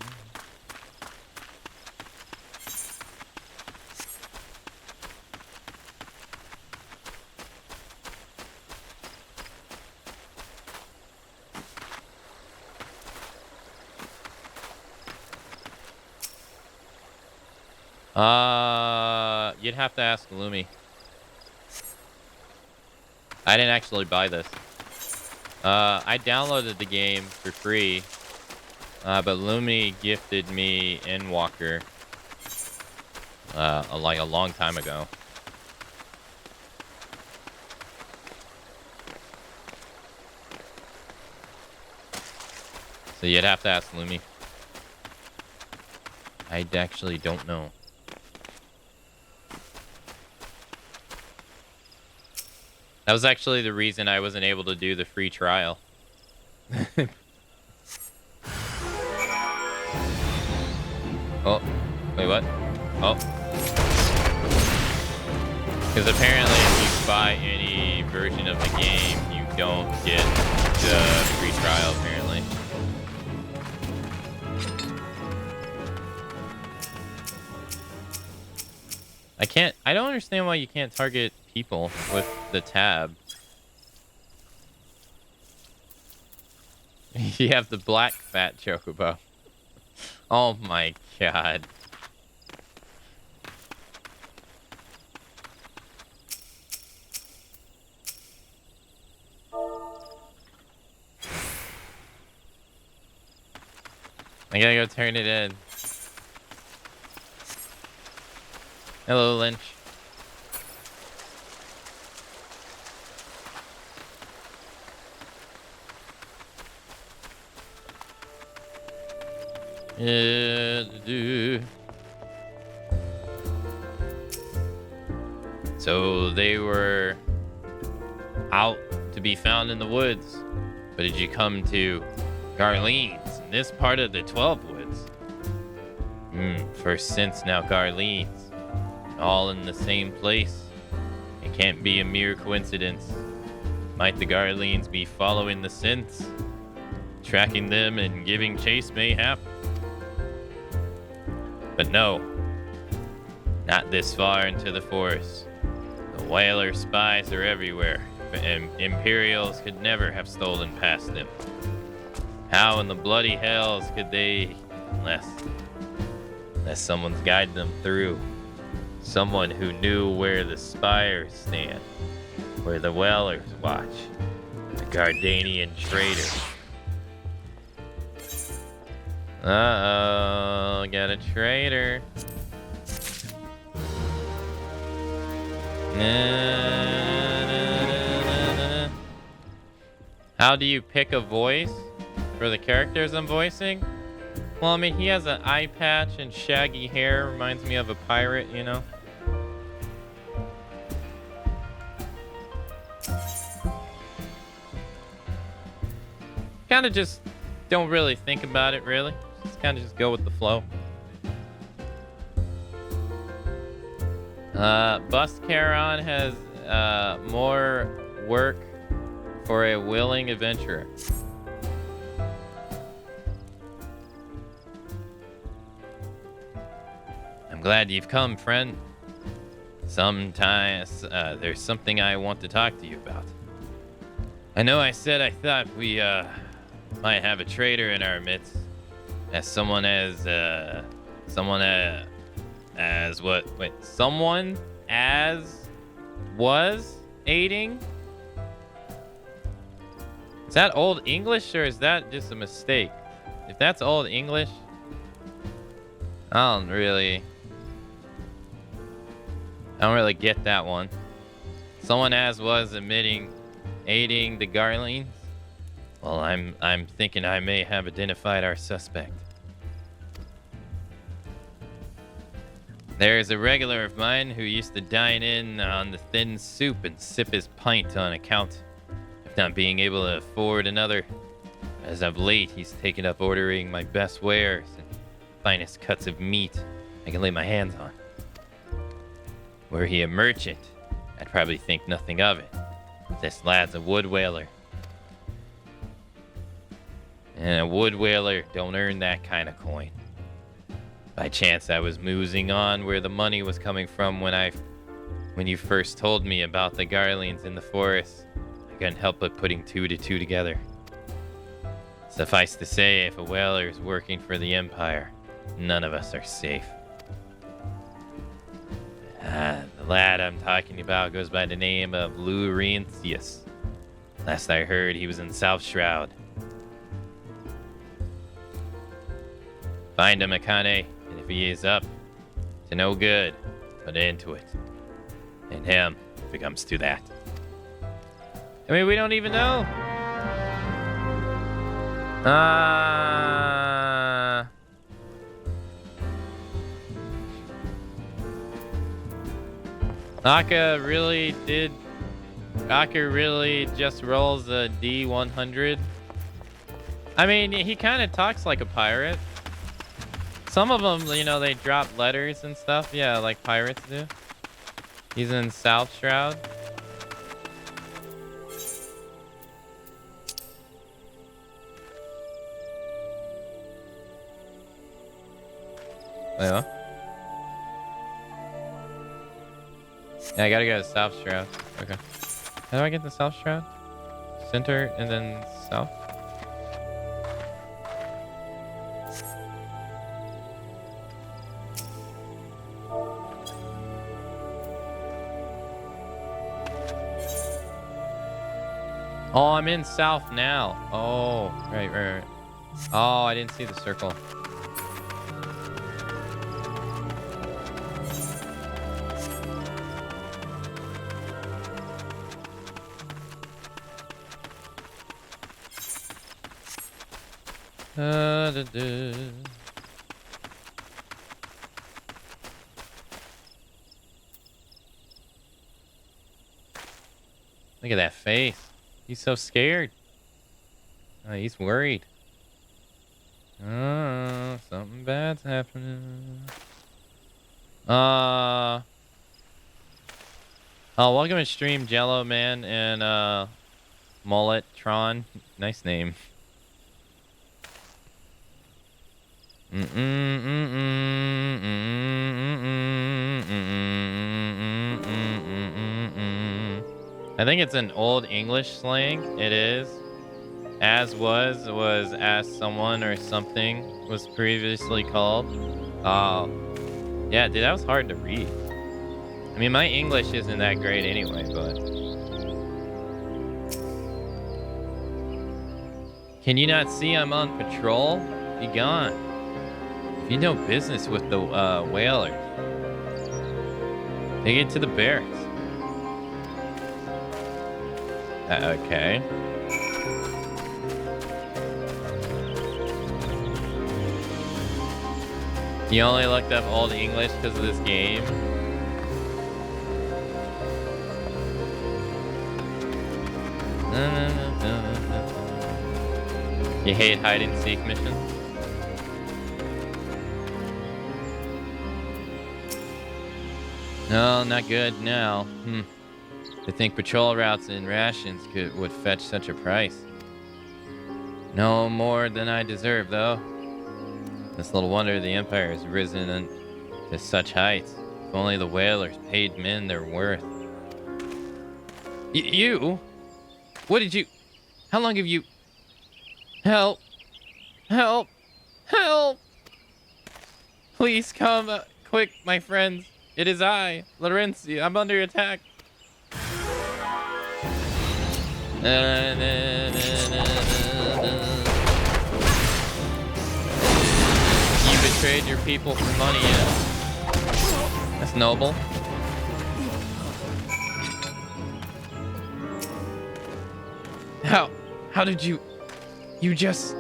You'd have to ask Lumi. I didn't actually buy this. I downloaded the game for free, but Lumi gifted me Endwalker like a long time ago. So you'd have to ask Lumi. I actually don't know. That was actually the reason I wasn't able to do the free trial. Oh, wait, what? Oh. Because apparently if you buy any version of the game, you don't get the free trial, apparently. I don't understand why you can't target people with the tab. You have the black fat chocobo. Oh my god. I gotta go turn it in. Hello, Lynch. So they were out to be found in the woods. But did you come to Garlene's in this part of the 12 woods? First since now Garlene's. All in the same place. It can't be a mere coincidence. Might the Garlenes be following the synths? Tracking them and giving chase mayhap? But no. Not this far into the forest. The Whaler spies are everywhere, and Imperials could never have stolen past them. How in the bloody hells could they, unless someone's guided them through? Someone who knew where the spires stand, where the Whalers watch, the Gardanian traitor. Uh-oh, got a traitor. How do you pick a voice for the characters I'm voicing? Well, I mean, he has an eye patch and shaggy hair. Reminds me of a pirate, you know? Kind of just don't really think about it, really. Just kind of just go with the flow. Bust Charon has more work for a willing adventurer. I'm glad you've come, friend. Sometimes there's something I want to talk to you about. I know I said I thought we might have a traitor in our midst. Someone as was aiding? Is that Old English or is that just a mistake? If that's Old English, I don't really get that one. Someone as was aiding the Garlings. Well, I'm thinking I may have identified our suspect. There's a regular of mine who used to dine in on the thin soup and sip his pint on account of not being able to afford another. As of late, he's taken up ordering my best wares and finest cuts of meat I can lay my hands on. Were he a merchant, I'd probably think nothing of it. This lad's a wood whaler. And a wood whaler don't earn that kind of coin. By chance, I was musing on where the money was coming from when you first told me about the Garlings in the forest. I couldn't help but putting 2 to 2 together. Suffice to say, if a whaler is working for the Empire, none of us are safe. The lad I'm talking about goes by the name of Laurentius. Last I heard, he was in South Shroud. Find him, Akane, and if he is up to no good, put into it. And him, if it comes to that. I mean, we don't even know. Aka really just rolls a D100. I mean, he kind of talks like a pirate. Some of them, you know, they drop letters and stuff. Yeah, like pirates do. He's in South Shroud. Yeah. Yeah, I gotta go to South Shroud. Okay. How do I get to South Shroud? Center and then south? Oh, I'm in south now. Oh, right. Oh, I didn't see the circle. Look at that face. He's so scared. He's worried. Something bad's happening. Oh, welcome to stream, Jello Man and Mullet Tron. Nice name. I think it's an old English slang. It is. As was as someone or something was previously called. Oh. Yeah, dude, that was hard to read. I mean, my English isn't that great anyway, but... Can you not see I'm on patrol? Be gone. If you know business with the whalers, take it to the barracks. Okay. You only looked up Old English because of this game? You hate hide and seek missions? No, not good now. To think patrol routes and rations would fetch such a price. No more than I deserve, though. It's little wonder the Empire has risen to such heights. If only the whalers paid men their worth. You? What did you... How long have you... Help! Help! Help! Please come quick, my friends. It is I, Lorenzi. I'm under attack. You betrayed your people for money, yeah. That's noble. How did you just...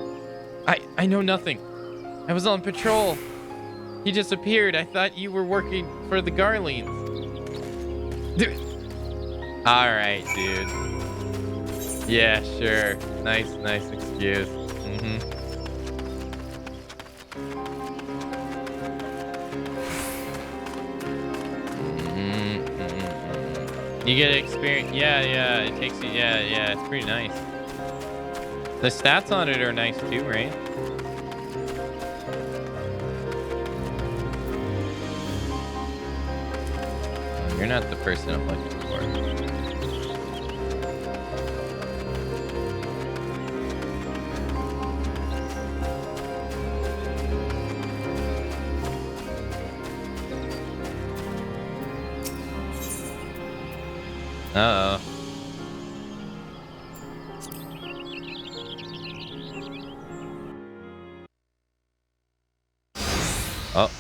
I know nothing. I was on patrol. He just appeared. I thought you were working for the Garleans. Dude. All right, dude. Yeah, sure. Nice excuse. You get experience. Yeah, it takes you. Yeah, it's pretty nice. The stats on it are nice too, right? You're not the person I'm looking for. Uh-oh. Oh.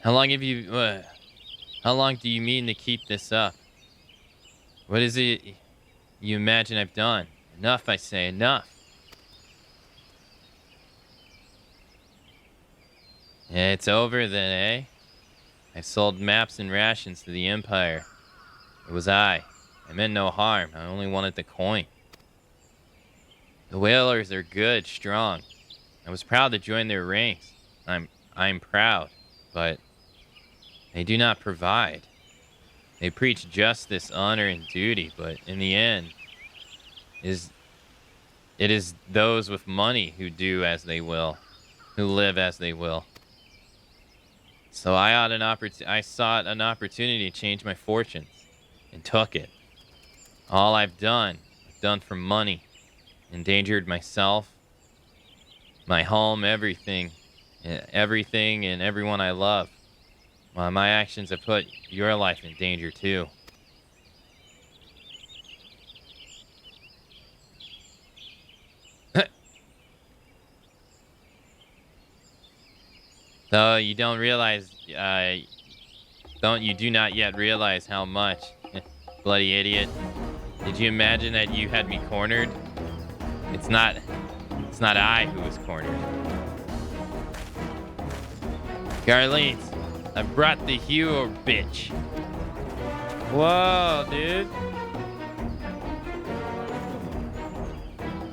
How long have you... how long do you mean to keep this up? What is it you imagine I've done? Enough, I say, enough. It's over then, eh? I sold maps and rations to the Empire. It was I meant no harm. I only wanted the coin. The Whalers are good, strong. I was proud to join their ranks. I'm proud, but they do not provide. They preach justice, honor, and duty, but in the end, it is those with money who do as they will, who live as they will. So I sought an opportunity to change my fortunes, and took it. All I've done for money, endangered myself, my home, everything and everyone I love. My actions have put your life in danger too. Though you don't realize, you do not yet realize how much. Bloody idiot. Did you imagine that you had me cornered? It's not I who was cornered. Garleans, I brought the hero, bitch. Whoa, dude.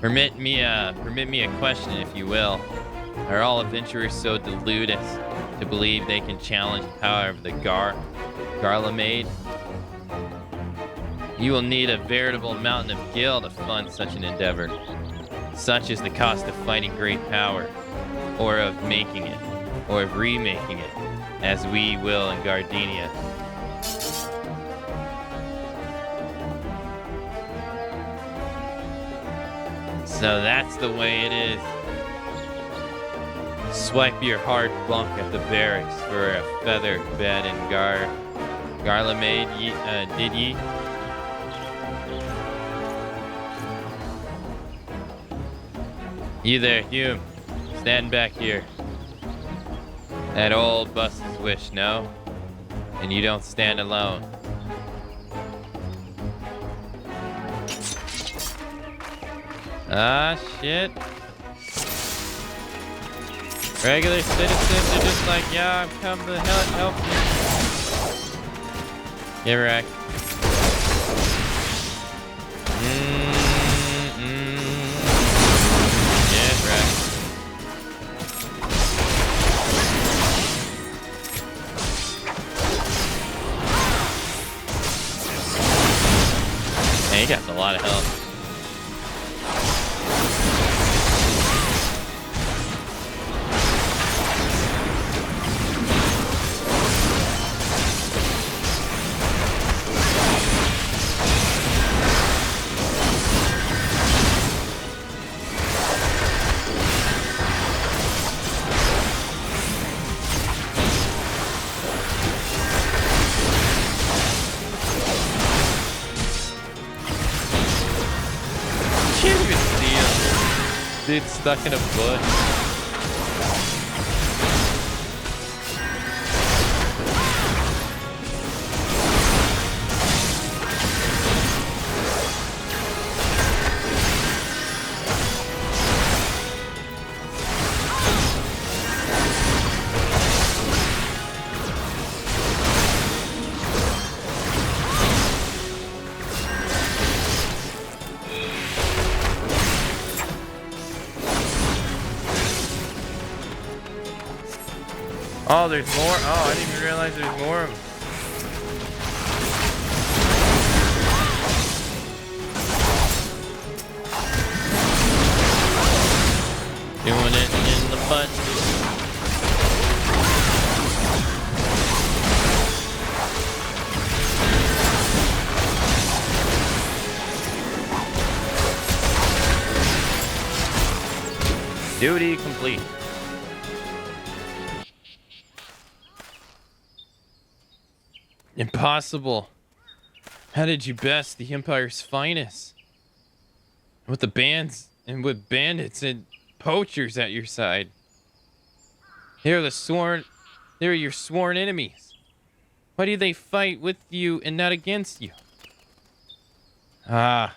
Permit me a question, if you will. Are all adventurers so deluded to believe they can challenge the power of the Garlemade? You will need a veritable mountain of gil to fund such an endeavor. Such is the cost of fighting great power, or of making it, or of remaking it, as we will in Gardenia. So that's the way it is. Swipe your hard bunk at the barracks for a feather bed in Garlemade, did ye? You there, Hume. Stand back here. That old bus's wish, no? And you don't stand alone. Ah, shit. Regular citizens are just like, yeah, I've come to help you. Get wrecked. Get wrecked. Man, he got a lot of health. Dude stuck in a bush. Oh, there's more? Oh, I didn't even realize there's more of them. Doing it in the butt. Duty complete. Impossible. How did you best the Empire's finest? With the bands and with bandits and poachers at your side. They're your sworn enemies. Why do they fight with you and not against you? Ah.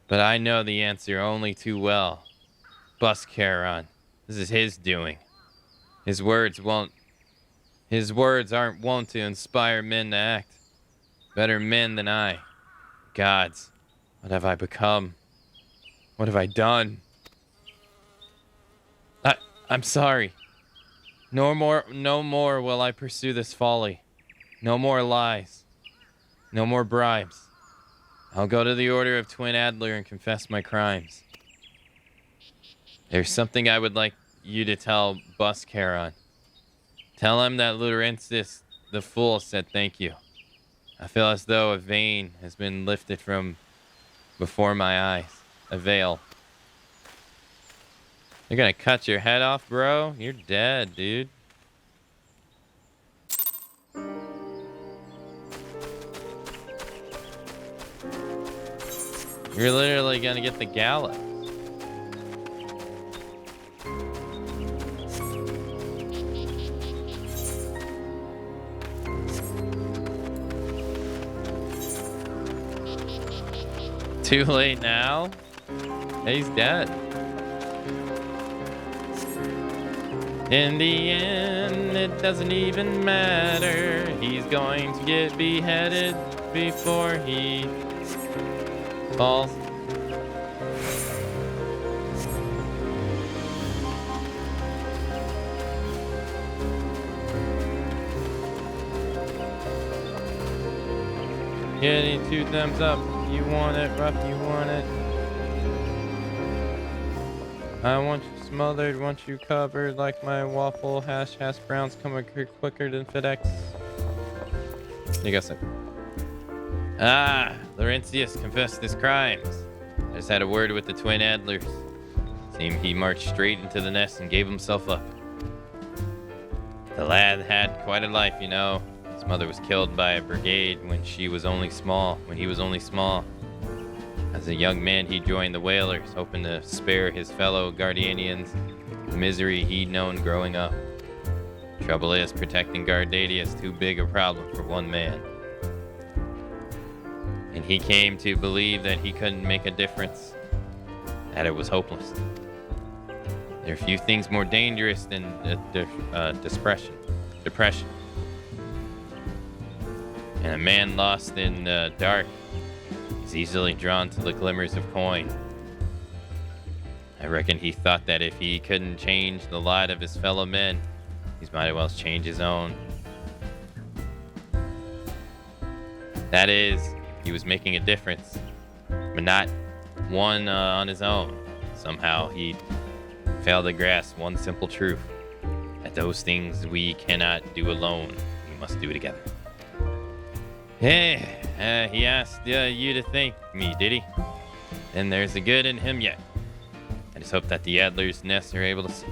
But I know the answer only too well. Buscaron. This is his doing. His words aren't wont to inspire men to act. Better men than I. Gods, what have I become? What have I done? I'm sorry. No more will I pursue this folly. No more lies. No more bribes. I'll go to the Order of Twin Adler and confess my crimes. There's something I would like you to tell Buscaron. Tell him that Laurentis the Fool said thank you. I feel as though a vein has been lifted from before my eyes. A veil. They're gonna cut your head off, bro? You're dead, dude. You're literally gonna get the gallows. Too late now? He's dead. In the end, it doesn't even matter. He's going to get beheaded before he falls. Getting 2 thumbs up. You want it rough, you want it. I want you smothered, want you covered like my waffle hash browns coming quicker than FedEx. You got something. Ah, Laurentius confessed his crimes. I just had a word with the Twin Adlers. Seemed he marched straight into the nest and gave himself up. The lad had quite a life, you know. His mother was killed by a brigade when he was only small. As a young man, he joined the Whalers, hoping to spare his fellow Guardianians the misery he'd known growing up. Trouble is, protecting Gardadia is too big a problem for one man. And he came to believe that he couldn't make a difference, that it was hopeless. There are few things more dangerous than depression. And a man lost in the dark is easily drawn to the glimmers of coin. I reckon he thought that if he couldn't change the lot of his fellow men, he might as well change his own. That is, he was making a difference, but not one on his own. Somehow he failed to grasp one simple truth, that those things we cannot do alone, we must do together. Hey, he asked you to thank me, did he? Then there's a good in him yet. I just hope that the Adler's Nest are able to see.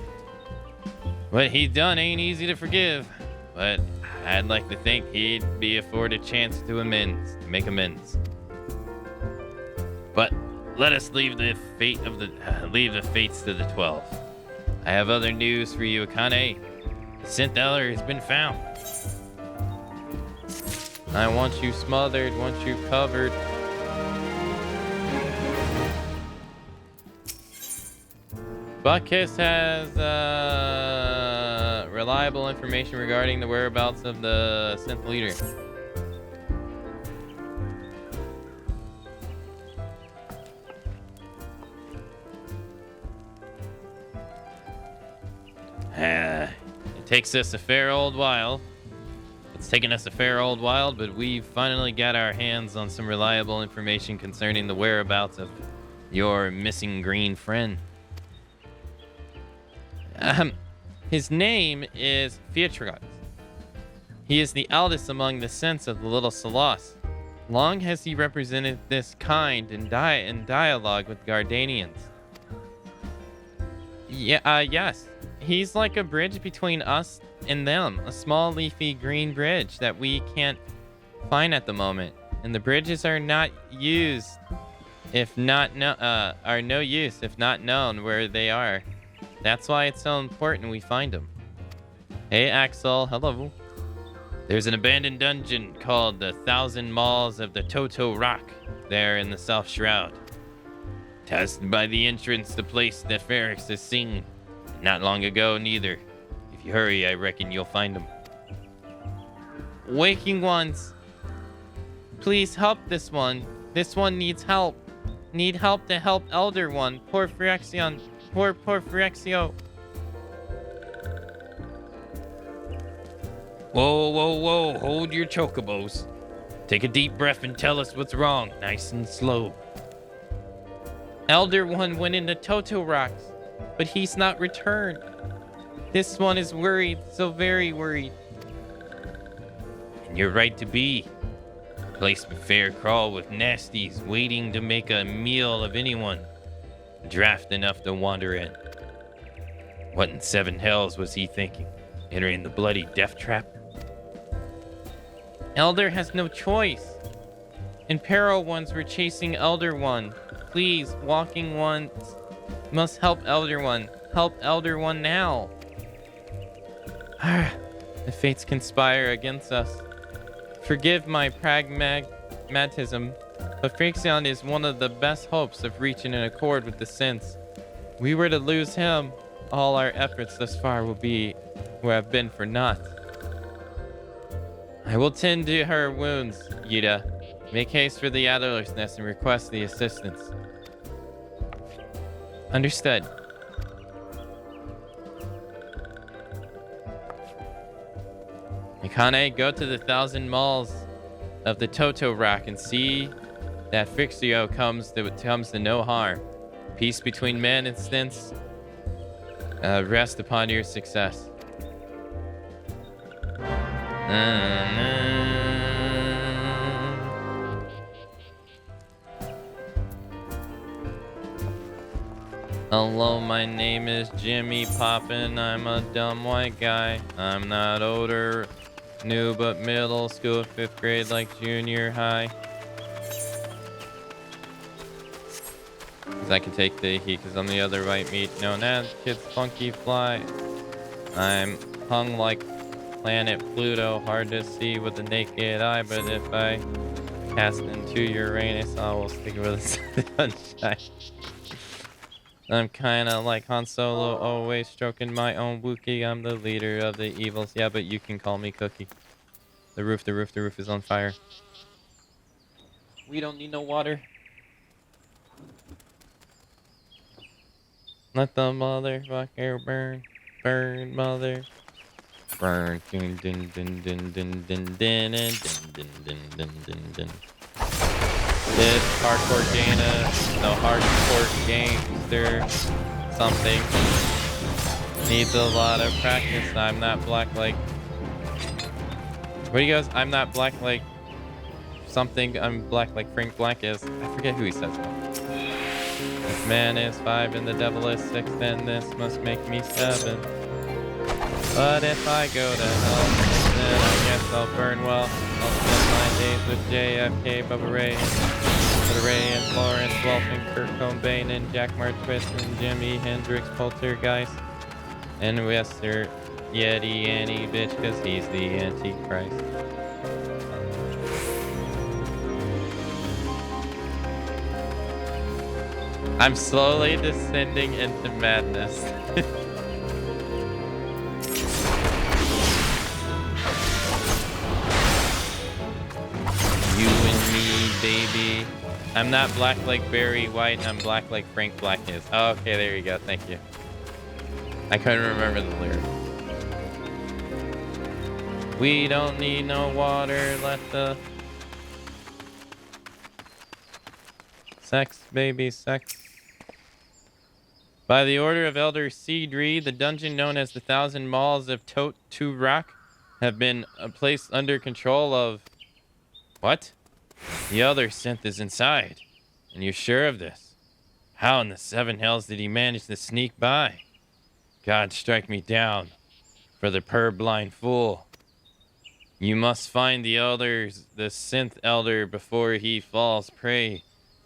What he done ain't easy to forgive, but I'd like to think he'd be afforded a chance to make amends. But let us leave the fates to the 12. I have other news for you, Akane. The Synth Eller has been found. I want you smothered, want you covered. Buckus has reliable information regarding the whereabouts of the synth leader. Takes us a fair old while. It's taken us a fair old while, but we finally got our hands on some reliable information concerning the whereabouts of your missing green friend. His name is Fietrot. He is the eldest among the sons of the little Salos. Long has he represented this kind in dialogue with Gardanians. Yes. He's like a bridge between us and them. A small leafy green bridge that we can't find at the moment. And the bridges are not used if not are no use if not known where they are. That's why it's so important we find them. Hey Axel, hello. There's an abandoned dungeon called the 1,000 Malls of the Toto Rock there in the South Shroud. Tasked by the entrance, the place that Ferrex has seen. Not long ago, neither. If you hurry, I reckon you'll find them. Waking ones, please help this one. This one needs help. Need help to help Elder One. Poor Phyrexion. Poor Phyrexio. Whoa. Hold your chocobos. Take a deep breath and tell us what's wrong. Nice and slow. Elder One went into Toto Rocks, but he's not returned. This one is worried, so very worried. And you're right to be. Place a fair crawl with nasties waiting to make a meal of anyone. Draft enough to wander in. What in seven hells was he thinking? Entering the bloody death trap? Elder has no choice. Imperial ones were chasing Elder One. Please, walking ones must help Elder One. Help Elder One now. The fates conspire against us. Forgive my pragmatism, but Phyrexion is one of the best hopes of reaching an accord with the Synths. We were to lose him, all our efforts thus far will have been for naught. I will tend to her wounds, Yida. Make haste for the Adder's Nest and request the assistance. Understood. Mikane, go to the 1,000 Malls of the Toto Rock and see that Phyrexion comes to no harm. Peace between men and Synths. Rest upon your success. Hello, my name is Jimmy Poppin. I'm a dumb white guy. I'm not older, new, but middle school, 5th grade, like junior high. 'Cause I can take the heat, 'cause I'm the other white meat known as Kid's Funky Fly. I'm hung like planet Pluto, hard to see with the naked eye, but if I cast into Uranus, I will stick with the sunshine. I'm kinda like Han Solo, always stroking my own Wookiee. I'm the leader of the evils. Yeah, but you can call me Cookie. The roof is on fire. We don't need no water. Let the motherfucker burn. Burn, mother. Burn. Dun, dun, dun, dun, dun, dun, dun, dun, dun, dun, dun, dun, dun. This hardcore Dana, no hardcore gangster, something needs a lot of practice. I'm not black like. What do you guys? I'm not black like something. I'm black like Frank Black is. I forget who he says. This man is 5 and the devil is 6, then this must make me 7. But if I go to hell, then I guess I'll burn well. I'll spend my days with JFK, Bubba Ray, and Florence Welfing, Kurt Cobain, and Jack Martwist, and Jimi Hendrix, Poltergeist, and Wester Yeti Annie bitch, cause he's the Antichrist. I'm slowly descending into madness. You and me, baby. I'm not black like Barry White, I'm black like Frank Black is. Oh, okay, there you go, thank you. I couldn't remember the lyrics. We don't need no water. Let the sex, baby, sex. By the order of Elder Seedree, the dungeon known as the Thousand Malls of Tote to Rock have been placed under control of... What? The Elder Synth is inside. And you're sure of this? How in the seven hells did he manage to sneak by? God strike me down for the purblind fool. You must find the Synth Elder before he falls prey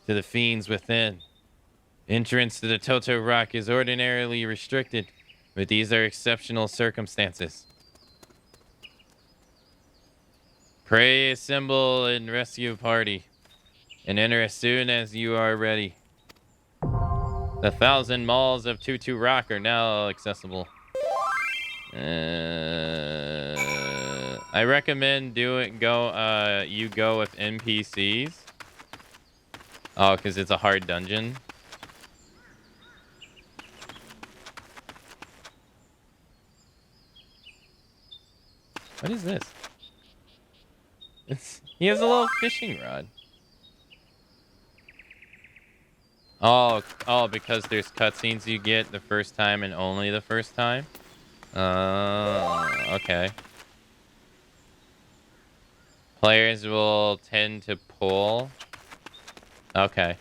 to the fiends within. Entrance to the Toto Rock is ordinarily restricted, but these are exceptional circumstances. Pray, assemble, and rescue party, and enter as soon as you are ready. The 1,000 malls of Tutu Rock are now accessible. I recommend you go with NPCs. Oh, because it's a hard dungeon. What is this? He has a little fishing rod. Oh, because there's cutscenes you get the first time and only the first time? Okay. Players will tend to pull. Okay.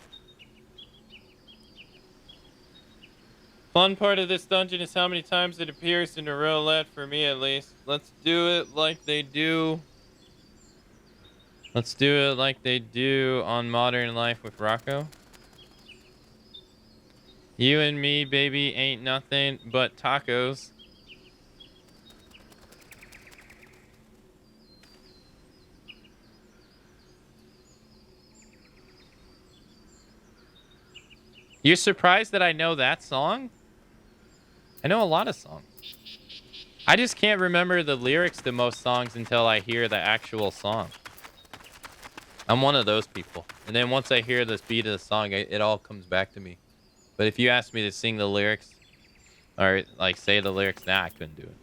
Fun part of this dungeon is how many times it appears in a roulette, for me at least. Let's do it like they do. Let's do it like they do on Modern Life with Rocco. You and me, baby, ain't nothing but tacos. You're surprised that I know that song? I know a lot of songs. I just can't remember the lyrics to most songs until I hear the actual song. I'm one of those people. And then once I hear the beat of the song, it all comes back to me. But if you ask me to sing the lyrics, or like say the lyrics, nah, I couldn't do it.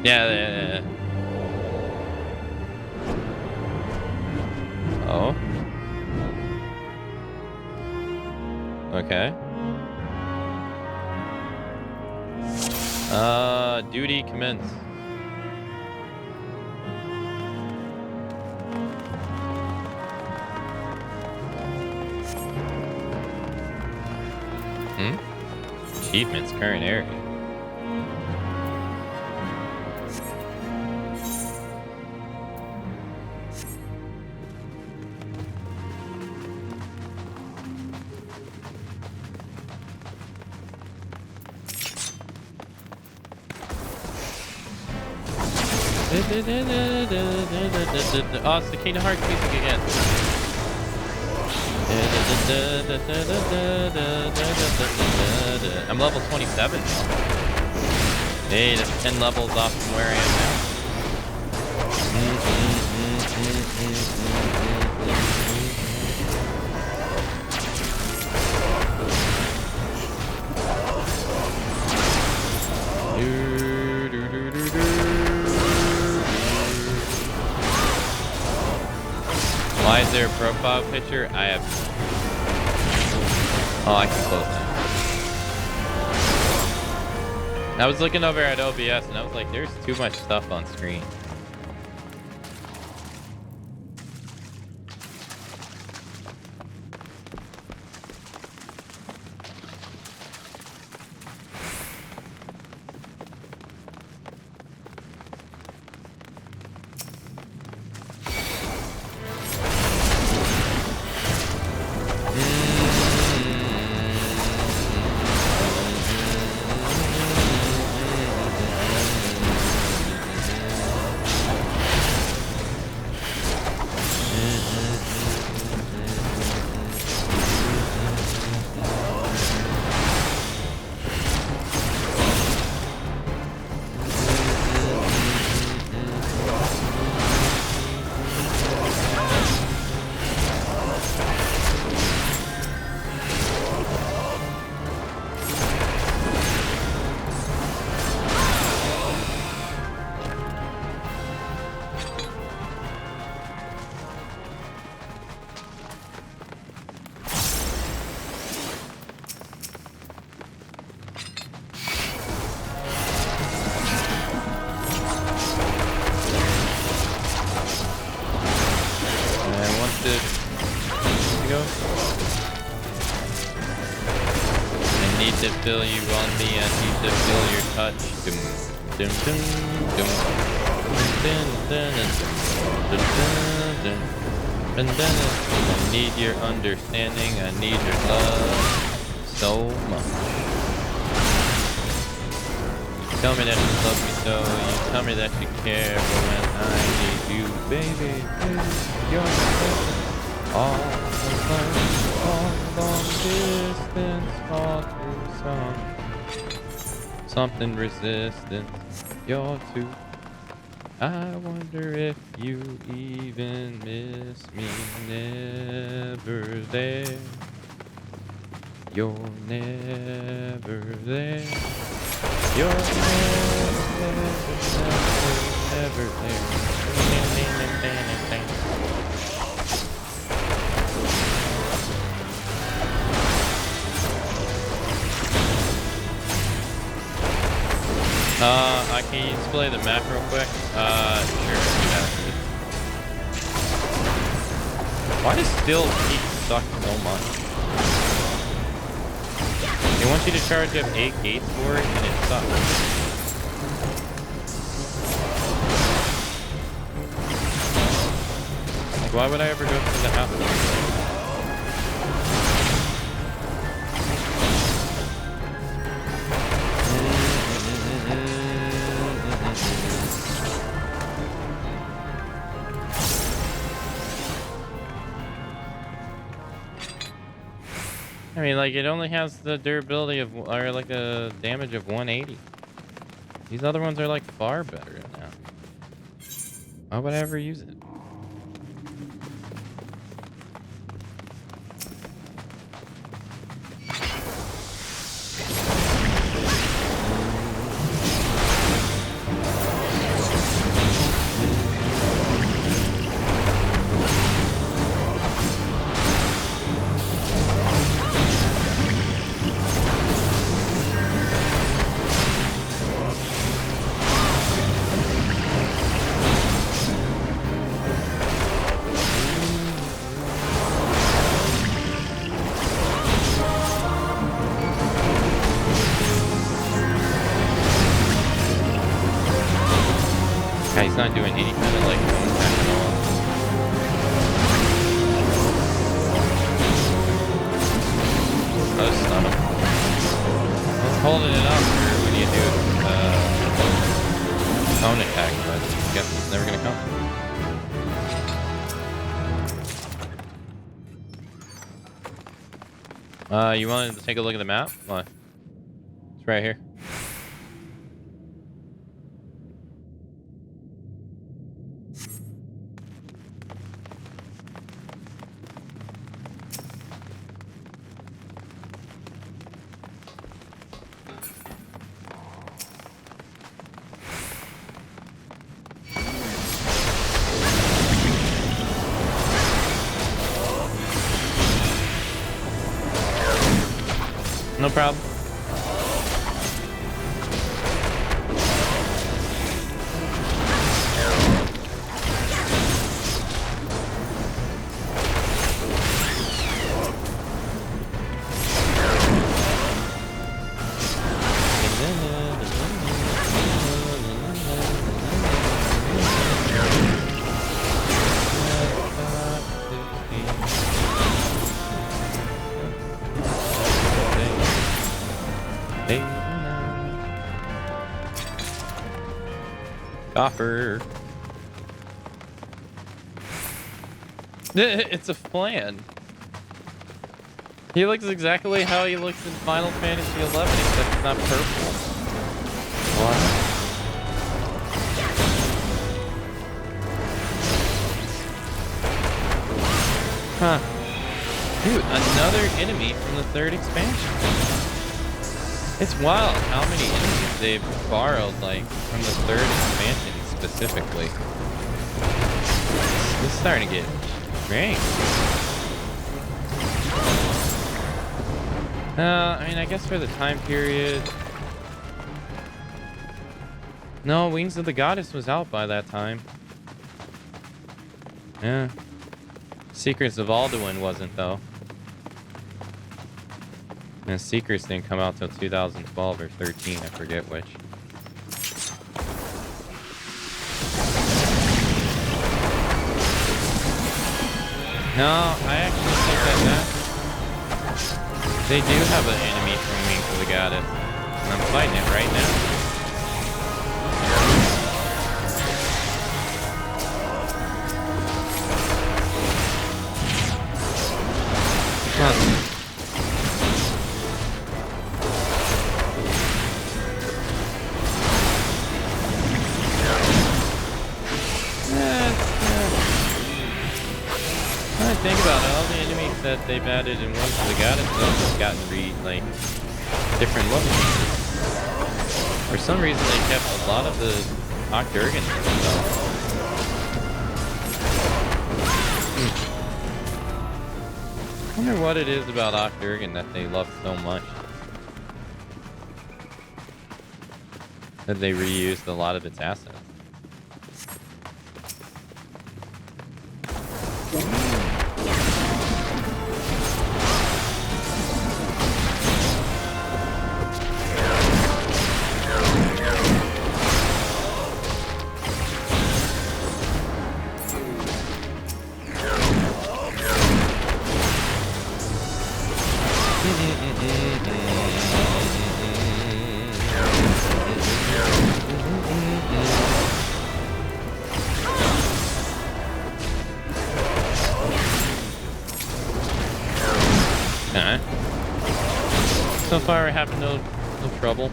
Yeah. Oh. Okay. Duty commence. Achievements, current area. Oh, it's the Kingdom Hearts music again. I'm level 27 now. Hey, that's 10 levels off from where I am now. Why is there a profile picture? I have... Oh, I can close that. I was looking over at OBS and I was like, there's too much stuff on screen. to go. I need to feel you on me. I need to feel your touch. Dum, dum, dum, dum. Dun, dun, dun, dun, dun, dun, dun, dun. I need your understanding. I need your love so much. You tell me that you love me so. You tell me that you care, but when I need you, baby, you're my all long distance, all through something resistance. You're too. I wonder if you even miss me. Never there. You're never there. You're never there. Can you display the map real quick? Sure. Yeah. Why does still keep suck so much? They want you to charge up 8 gates for it, and it sucks. Like, why would I ever go through the house? I mean, like, it only has the durability of, or like a damage of 180. These other ones are like far better now. Why would I ever use it? He's not doing any kind of like attack at all. Oh, stun him. I was holding it up for when you do phone attack, but I guess it's never gonna come. You wanted to take a look at the map? What? It's right here. No problem. Copper. It's a flan. He looks exactly how he looks in Final Fantasy XI, except he's not purple. What? Huh. Dude, another enemy from the 3rd expansion. It's wild how many enemies they've borrowed, like, from the 3rd expansion specifically. This is starting to get strange. I mean, I guess for the time period... No, Wings of the Goddess was out by that time. Yeah. Secrets of Alduin wasn't, though. And Secrets didn't come out till 2012 or 13, I forget which. No, I actually think that they do have an enemy from Wings of the Goddess. And I'm fighting it right now. Huh. Think about it, all the enemies that they've added in Wings of the Goddess have gotten different looks. For some reason they kept a lot of the Octurgan stuff. I wonder what it is about Octurgan that they love so much. That they reused a lot of its assets. So far, we're having no trouble.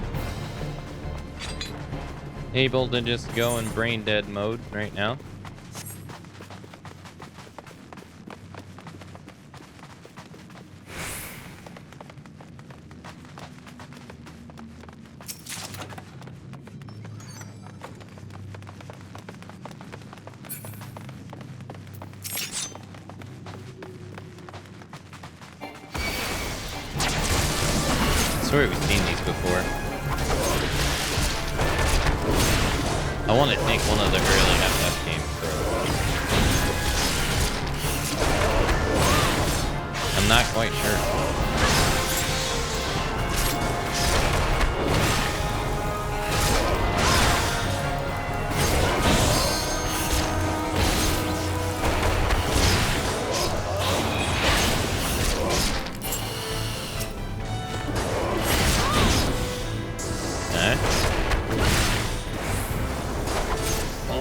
Able to just go in brain dead mode right now. I swear we've seen these before. I want to think one of the early FF games. I'm not quite sure.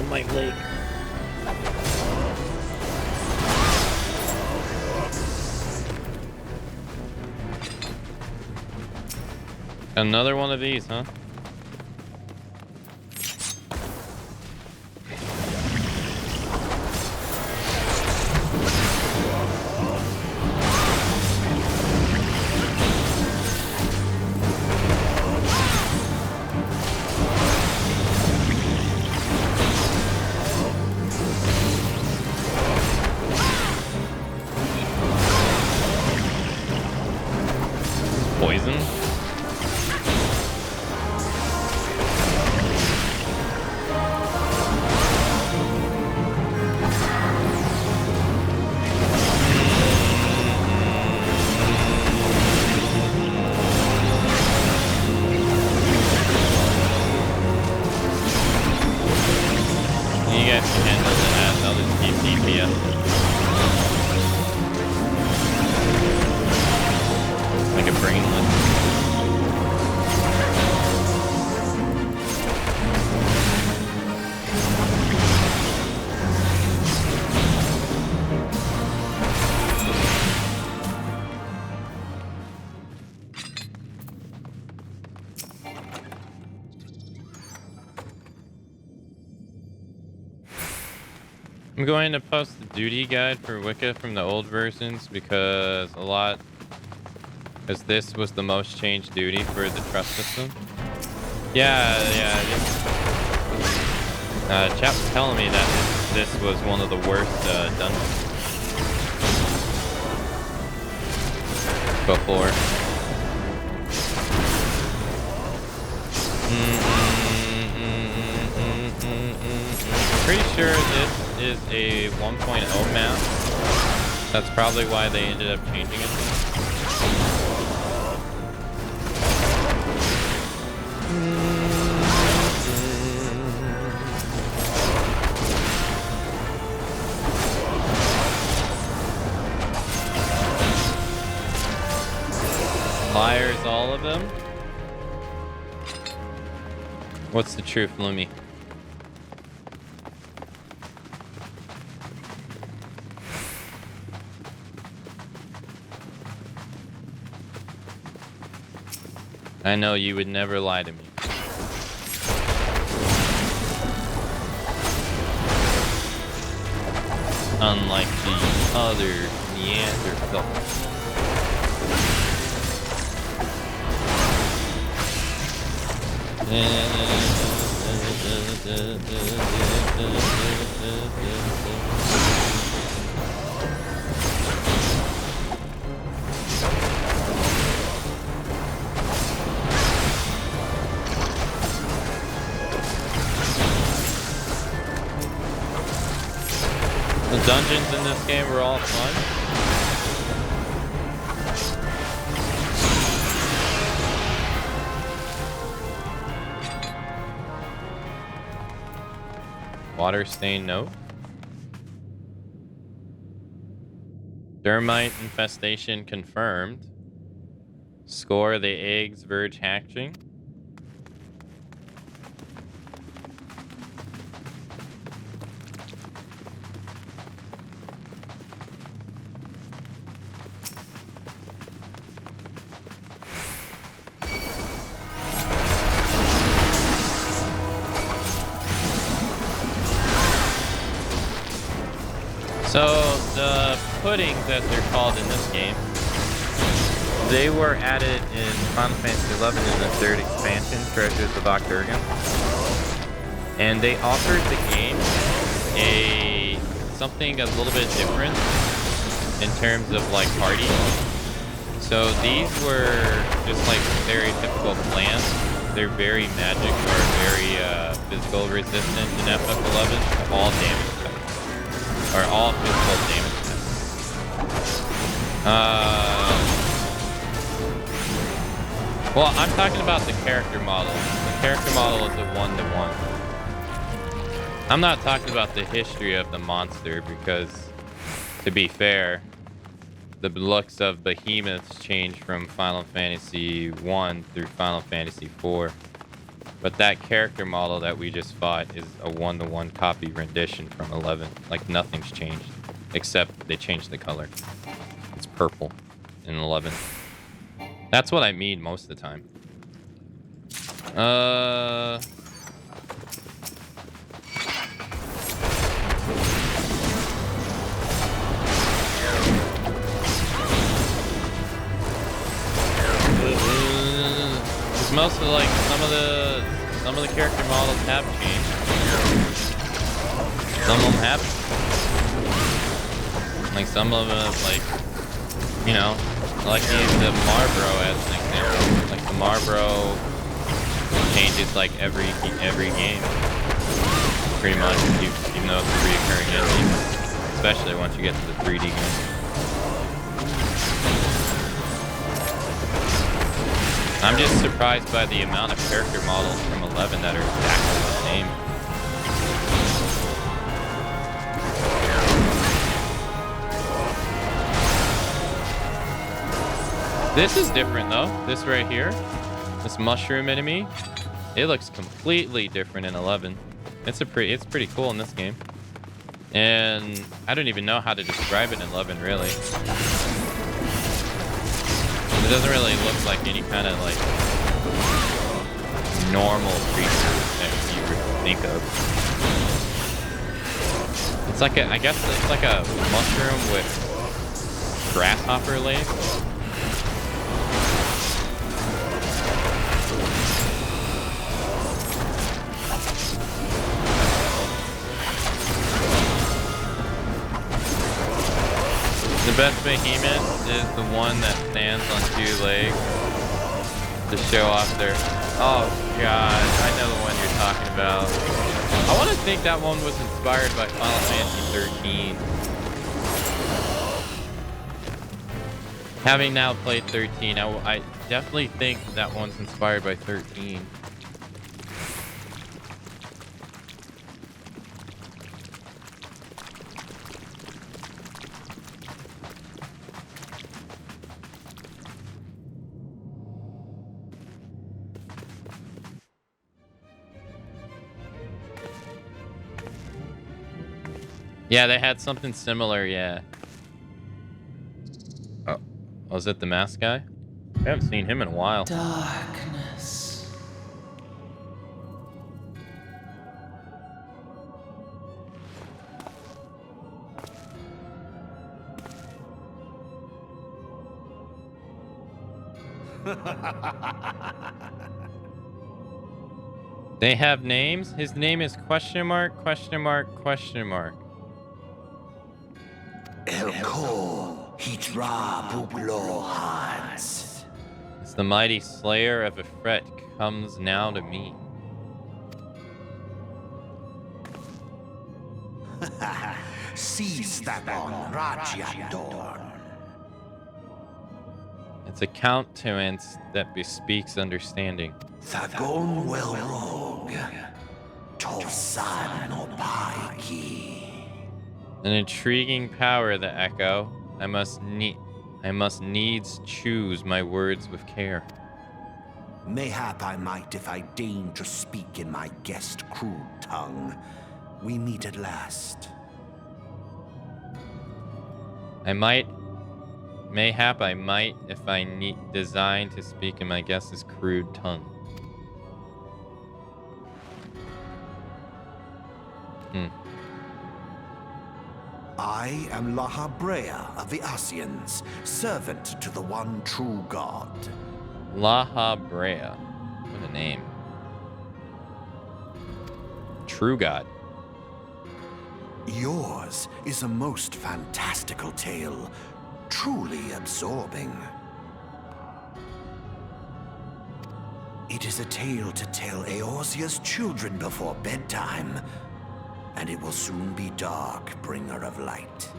My leg. Another one of these, huh? Poison? You guys can handle that. I'll just keep DPS. Like a brainless. I'm going to post the duty guide for Wicca from the old versions because this was the most changed duty for the trust system. Yeah. Chap was telling me that this was one of the worst dungeons before. Pretty sure this is a 1.0 map. That's probably why they ended up changing it. Liars, all of them. What's the truth, Lumi? I know you would never lie to me. Unlike the other Neanderthals. The dungeons in this game were all fun. Water stain note. Termite infestation confirmed. Score the eggs verge hatching. So the puddings, as they're called in this game, they were added in Final Fantasy XI in the 3rd expansion, Treasures of Octurgon, and they offered the game something a little bit different in terms of like party. So these were just like stereotypical plants. They're very magic or very physical resistant in FF11, all damage. Or all physical damage. Well, I'm talking about the character model. The character model is a 1-to-1. I'm not talking about the history of the monster because, to be fair, the looks of behemoths changed from Final Fantasy 1 through Final Fantasy 4. But that character model that we just fought is a 1-to-1 copy rendition from 11. Like, nothing's changed. Except they changed the color. It's purple in 11. That's what I mean most of the time. Most of like some of the character models have changed. Some of them have. Like some of them, like, you know, like the Marbro as an example. Like the Marbro changes like every game, pretty much. Even though it's a reoccurring ending, especially once you get to the 3D game. I'm just surprised by the amount of character models from 11 that are exactly the same. This is different though. This right here, this mushroom enemy, it looks completely different in 11. It's pretty cool in this game. And I don't even know how to describe it in 11 really. It doesn't really look like any kind of like normal creature that you would think of. It's like I guess it's like a mushroom with grasshopper legs. The best behemoth is the one that stands on 2 legs to show off their... Oh god, I know the one you're talking about. I want to think that one was inspired by Final Fantasy XIII. Having now played 13, I definitely think that one's inspired by 13. Yeah, they had something similar, yeah. Oh, was it the mask guy? I haven't seen him in a while. Darkness. They have names? His name is question mark, question mark, question mark. Elko Hitra Buglo Hans. It's the mighty slayer of Ifrit comes now to me. Seastabon Rajyandorn. It's a countenance that bespeaks understanding. Thagon Welrog. Tosan no Paiki. An intriguing power, the echo. I must needs choose my words with care. Mayhap I might if I deign to speak in my guest crude tongue. We meet at last. Mayhap I might if I design to speak in my guest's crude tongue. I am Lahabrea of the Asians, servant to the one true God. Lahabrea. What a name. True God. Yours is a most fantastical tale, truly absorbing. It is a tale to tell Eorzea's children before bedtime, and it will soon be dark, bringer of light.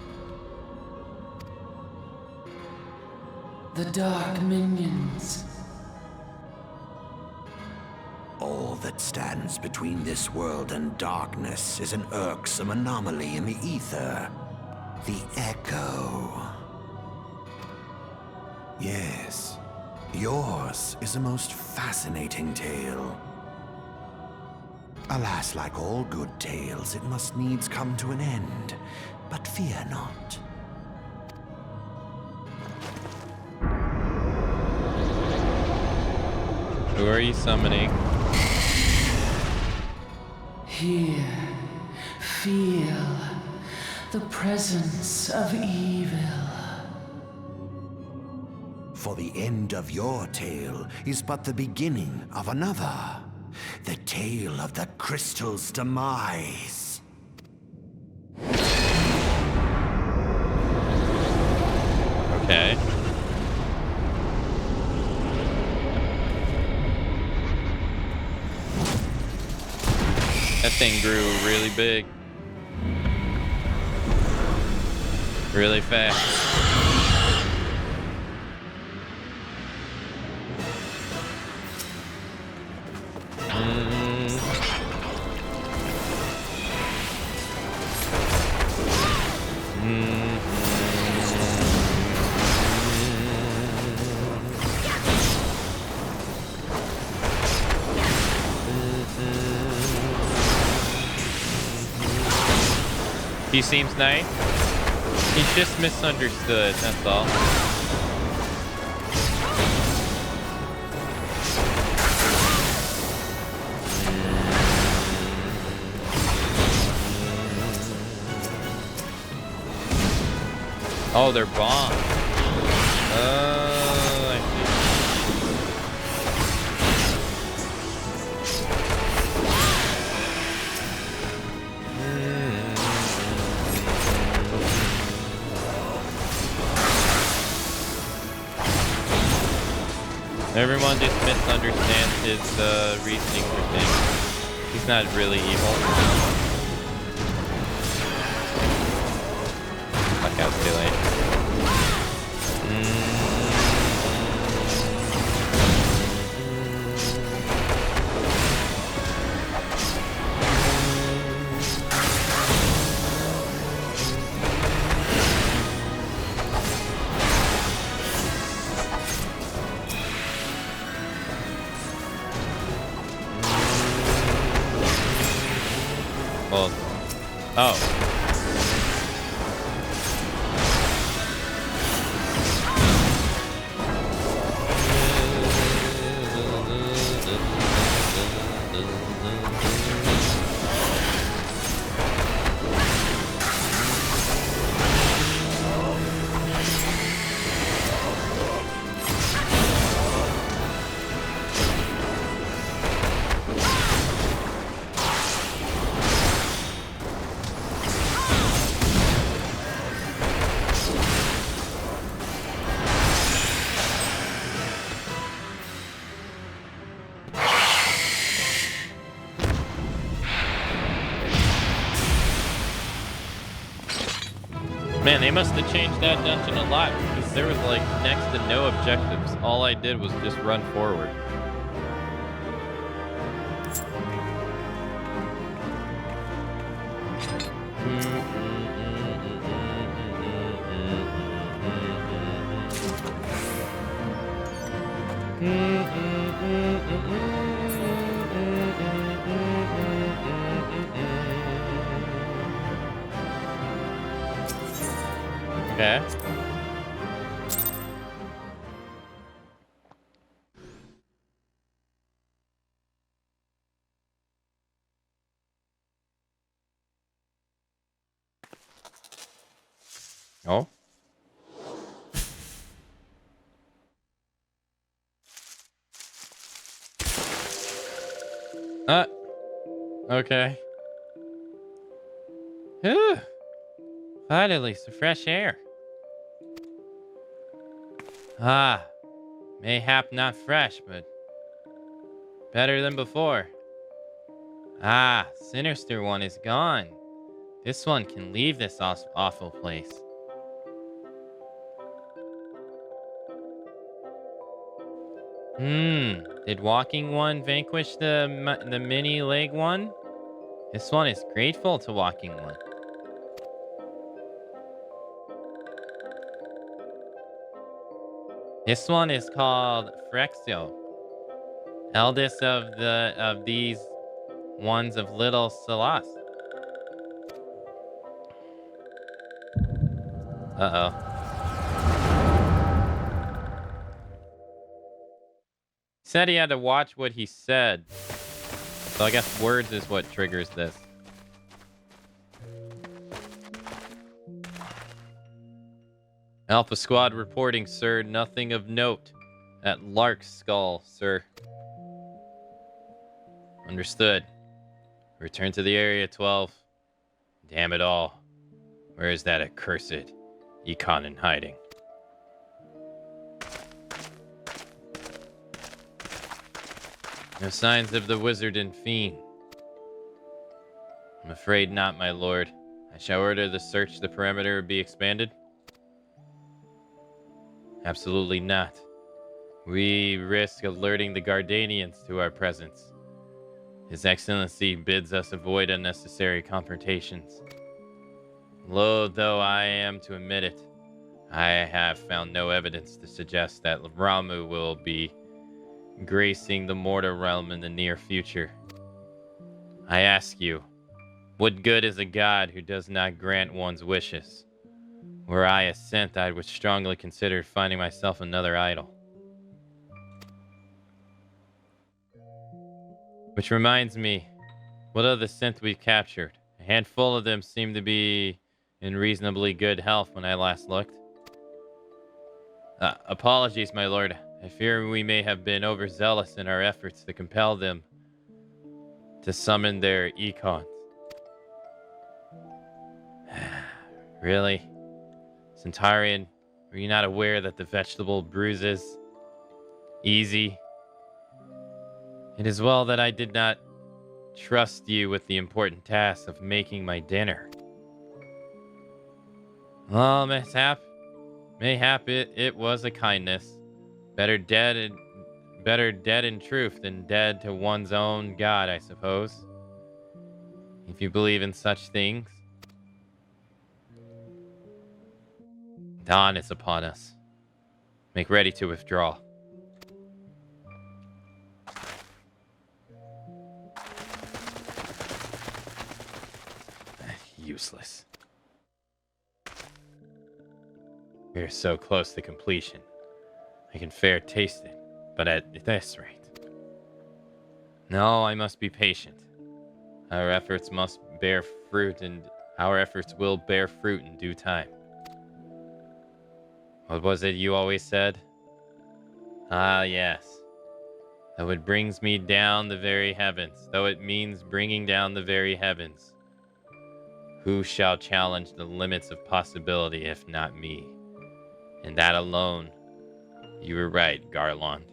The dark minions. All that stands between this world and darkness is an irksome anomaly in the ether. The Echo. Yes, yours is a most fascinating tale. Alas, like all good tales, it must needs come to an end. But fear not. Who are you summoning? Here, feel the presence of evil. For the end of your tale is but the beginning of another. The tale of the crystal's demise. Okay. That thing grew really big. Really fast. He seems nice. He's just misunderstood, that's all. Oh, they're bombs. Oh, I see. Everyone just misunderstands his reasoning for things. He's not really evil. Fuck out, too late. Man, they must have changed that dungeon a lot because there was like next to no objectives. All I did was just run forward. Okay. Oh. Okay. Whew. Finally, some fresh air. Ah, mayhap not fresh, but better than before. Ah, sinister one is gone. This one can leave this awful place. Did walking one vanquish the mini leg one? This one is grateful to walking one. This one is called Frexio, eldest of these ones of little Salas. Uh-oh. Said he had to watch what he said. So I guess words is what triggers this. Alpha Squad reporting, sir. Nothing of note at Lark's Skull, sir. Understood. Return to the area, 12. Damn it all. Where is that accursed Econ in hiding? No signs of the wizard and fiend. I'm afraid not, my lord. I shall order the search the perimeter be expanded. Absolutely not. We risk alerting the Gardanians to our presence. His Excellency bids us avoid unnecessary confrontations. Loath though I am to admit it, I have found no evidence to suggest that Ramu will be gracing the mortal realm in the near future. I ask you, what good is a god who does not grant one's wishes? Were I assent, I would strongly consider finding myself another idol. Which reminds me, what of the synth we captured? A handful of them seem to be in reasonably good health when I last looked. Apologies, my lord. I fear we may have been overzealous in our efforts to compel them to summon their econs. Really? Centurion, were you not aware that the vegetable bruises easy? It is well that I did not trust you with the important task of making my dinner. Well, mayhap it was a kindness. Better dead in truth than dead to one's own god, I suppose. If you believe in such things. Dawn is upon us. Make ready to withdraw. Useless. We are so close to completion. I can fair taste it, but at this rate. No, I must be patient. Our efforts must bear fruit, and our efforts will bear fruit in due time. What was it you always said? Ah, yes. Though it brings me down the very heavens, though it means bringing down the very heavens, who shall challenge the limits of possibility if not me? And that alone, you were right, Garland.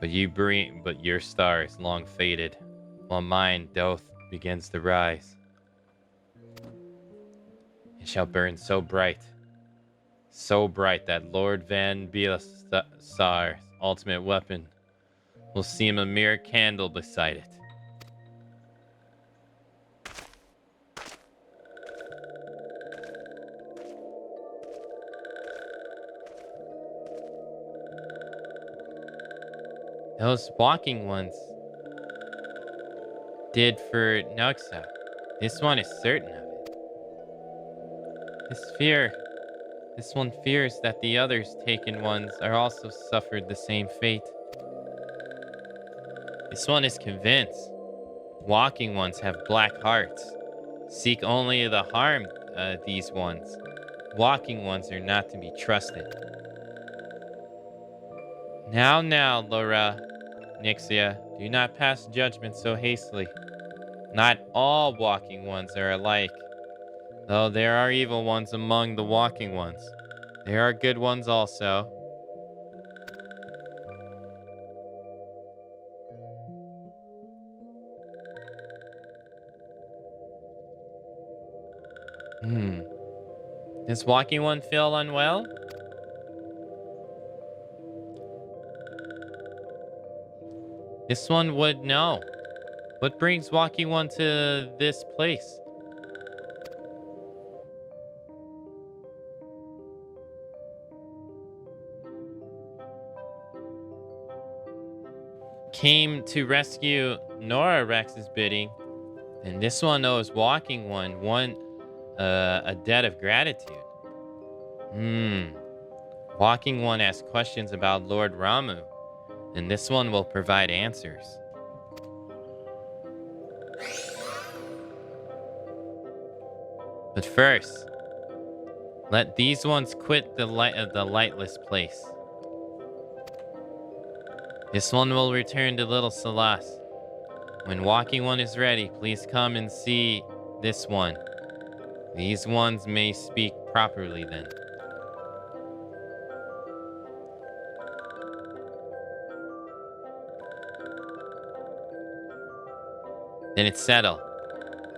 But your star is long faded, while mine doth begins to rise. shall burn so bright that Lord Van Beelasar's ultimate weapon will seem a mere candle beside it. Those walking ones did for Nuxa. This one is certain of it. This one fears that the others taken ones are also suffered the same fate. This one is convinced. Walking ones have black hearts. Seek only the harm these ones. Walking ones are not to be trusted. Now, Laura, Nixia, do not pass judgment so hastily. Not all walking ones are alike. Though there are evil ones among the walking ones, there are good ones also. Does walking one feel unwell? This one would know. What brings walking one to this place? Came to rescue Nora Rex's bidding, and this one owes walking one a debt of gratitude. Walking one asks questions about Lord Ramu, and this one will provide answers. But first, let these ones quit the lightless place. This one will return to Little Salas. When walking one is ready, please come and see this one. These ones may speak properly then. Then it's settled.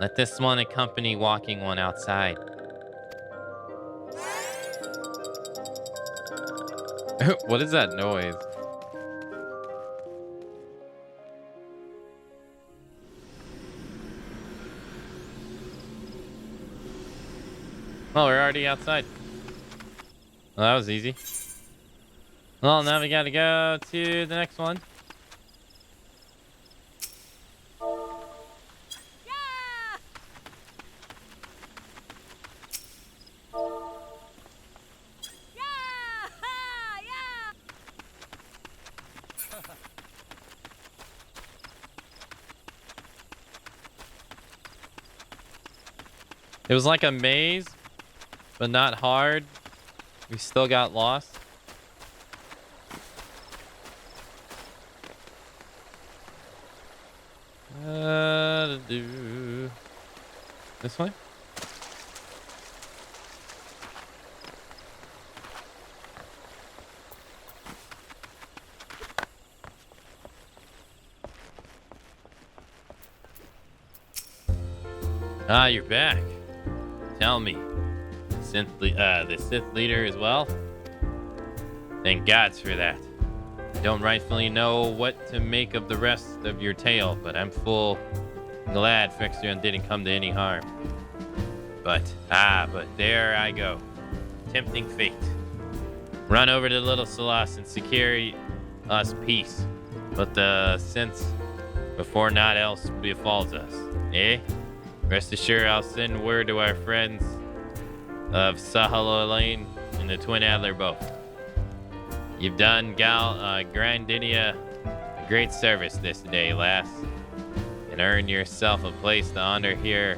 Let this one accompany walking one outside. What is that noise? Oh, we're already outside. Well, that was easy. Well, now we gotta go to the next one. It was like a maze, but not hard. We still got lost. This way? Ah, you're back. Tell me, the Sith leader as well? Thank gods for that. I don't rightfully know what to make of the rest of your tale, but I'm full glad Fexion didn't come to any harm. But there I go. Tempting fate. Run over to Little Salas and secure us peace. But the sense before naught else befalls us. Eh? Rest assured, I'll send word to our friends of Sahalolain and the Twin Adler both. You've done Grandinia a great service this day, lass, and earned yourself a place to honor here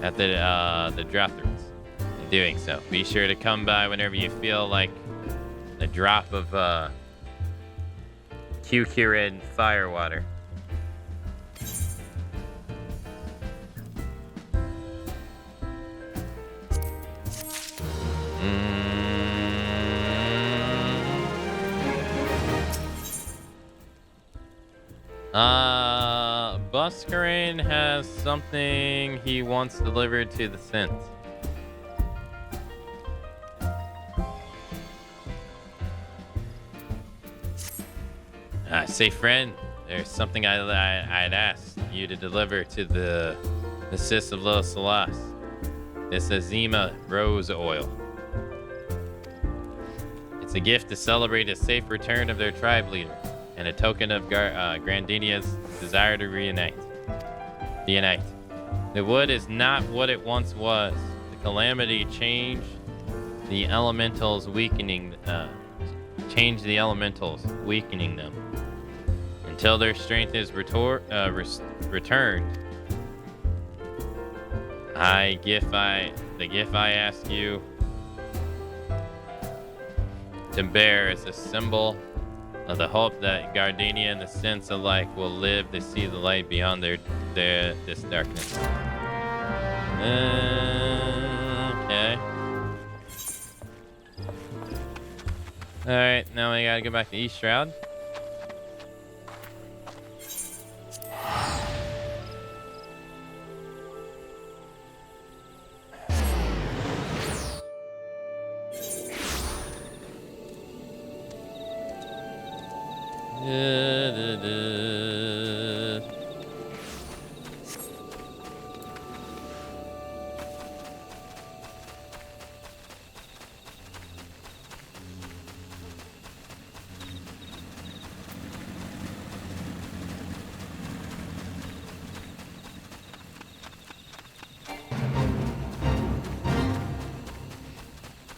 at the Drothrons. In doing so, be sure to come by whenever you feel like a drop of Q-Cured firewater. Buskarin has something he wants delivered to the synth. Say, friend, there's something I'd asked you to deliver to the sis of Little Celeste. This Azima rose oil. It's a gift to celebrate a safe return of their tribe leader, and a token of Grandinia's desire to reunite. The wood is not what it once was. The calamity changed the elementals, weakening them until their strength is returned. The gift I ask you to bear is a symbol of the hope that Gardenia and the Sense alike will live to see the light beyond this darkness. Okay. Alright, now we gotta go back to East Shroud.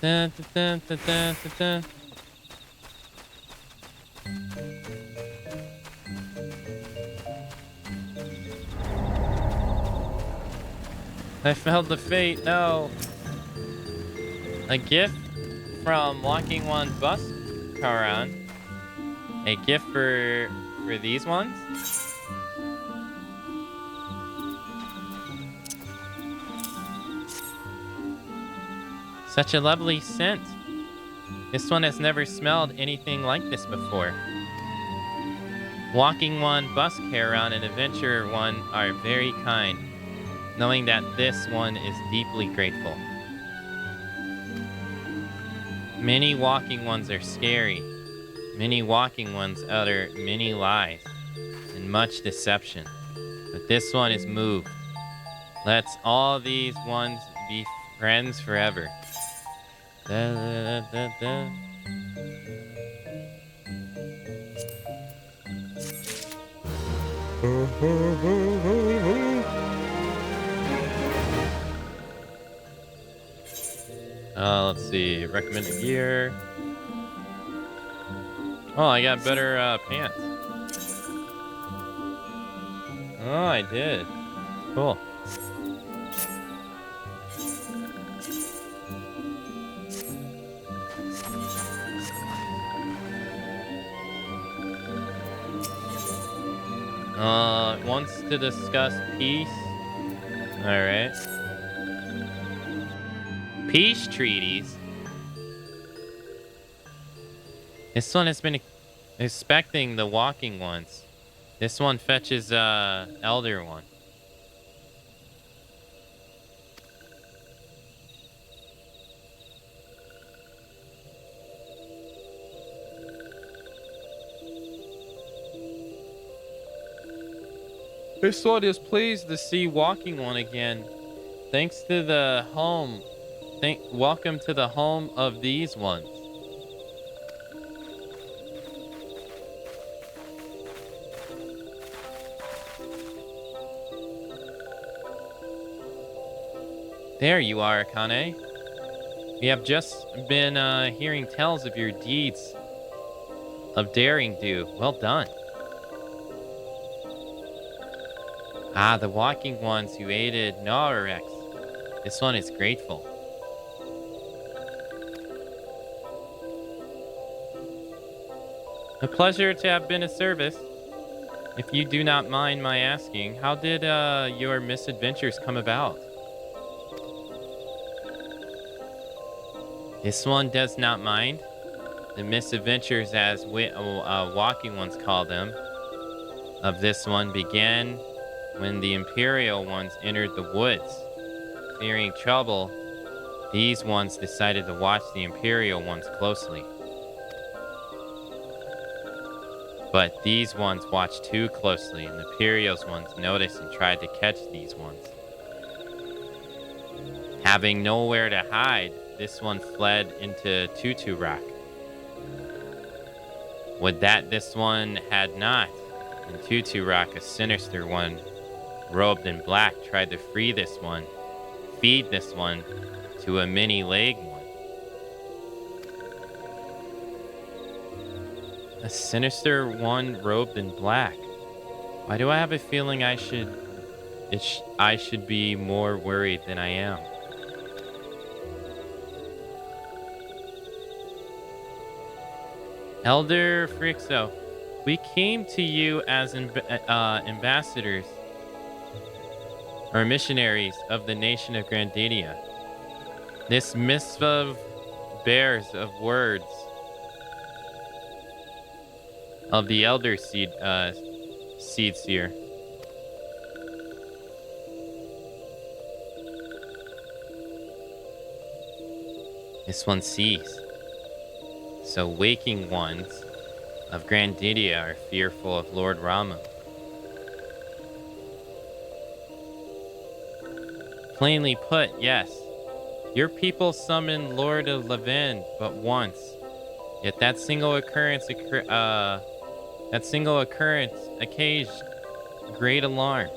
Dun, dun, dun, dun, dun, dun. I felt the fate. No. A gift from Walking One Bus Karan. A gift for these ones. Such a lovely scent. This one has never smelled anything like this before. Walking One, Bus Caravan, and Adventure One are very kind, knowing that this one is deeply grateful. Many walking ones are scary. Many walking ones utter many lies and much deception. But this one is moved. Let's all these ones be friends forever. Da, da, da, da. Let's see. Recommended gear. Oh, I got better pants. Oh, I did. Cool. Wants to discuss peace. All right. Peace treaties. This one has been expecting the walking ones. This one fetches elder one. This one is pleased to see walking one again. Thanks to the home. Welcome to the home of these ones. There you are, Akane. We have just been hearing tales of your deeds of daring do. Well done. Ah, the walking ones who aided Norex. This one is grateful. A pleasure to have been of service. If you do not mind my asking, how did your misadventures come about? This one does not mind. The misadventures, as walking ones call them, of this one began when the Imperial ones entered the woods. Fearing trouble, these ones decided to watch the Imperial ones closely. But these ones watched too closely, and the Imperials ones noticed and tried to catch these ones. Having nowhere to hide, this one fled into Tutu Rock. Would that this one had not. In Tutu Rock, a sinister one, robed in black, tried to free this one, feed this one to a mini-leg one. A sinister one robed in black. Why do I have a feeling I should be more worried than I am? Elder Frixo, we came to you as ambassadors or missionaries of the nation of Grandidia. This mitzvah bears of words of the elder seed seer. This one sees. So waking ones of Grandidia are fearful of Lord Ramu. Plainly put, yes. Your people summoned Lord of Levin but once. Yet that single occurrence occasioned great alarm.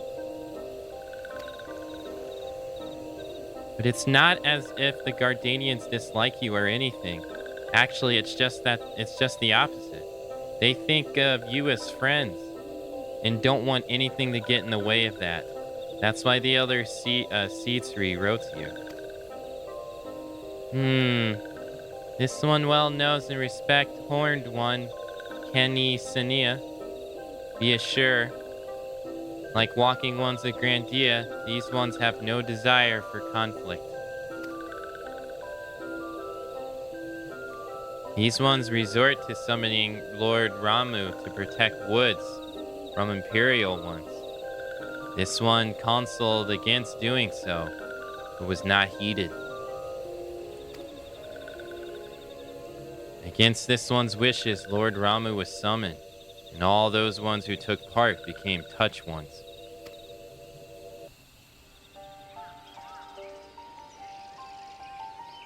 But it's not as if the Gardanians dislike you or anything. Actually, it's just the opposite. They think of you as friends and don't want anything to get in the way of that. That's why the elder seed tree wrote to you. This one well knows and respect horned one, Kenny Sania. Be assured, like walking ones of Grandia, these ones have no desire for conflict. These ones resort to summoning Lord Ramu to protect woods from Imperial ones. This one counseled against doing so, but was not heeded. Against this one's wishes, Lord Ramu was summoned, and all those ones who took part became touch ones.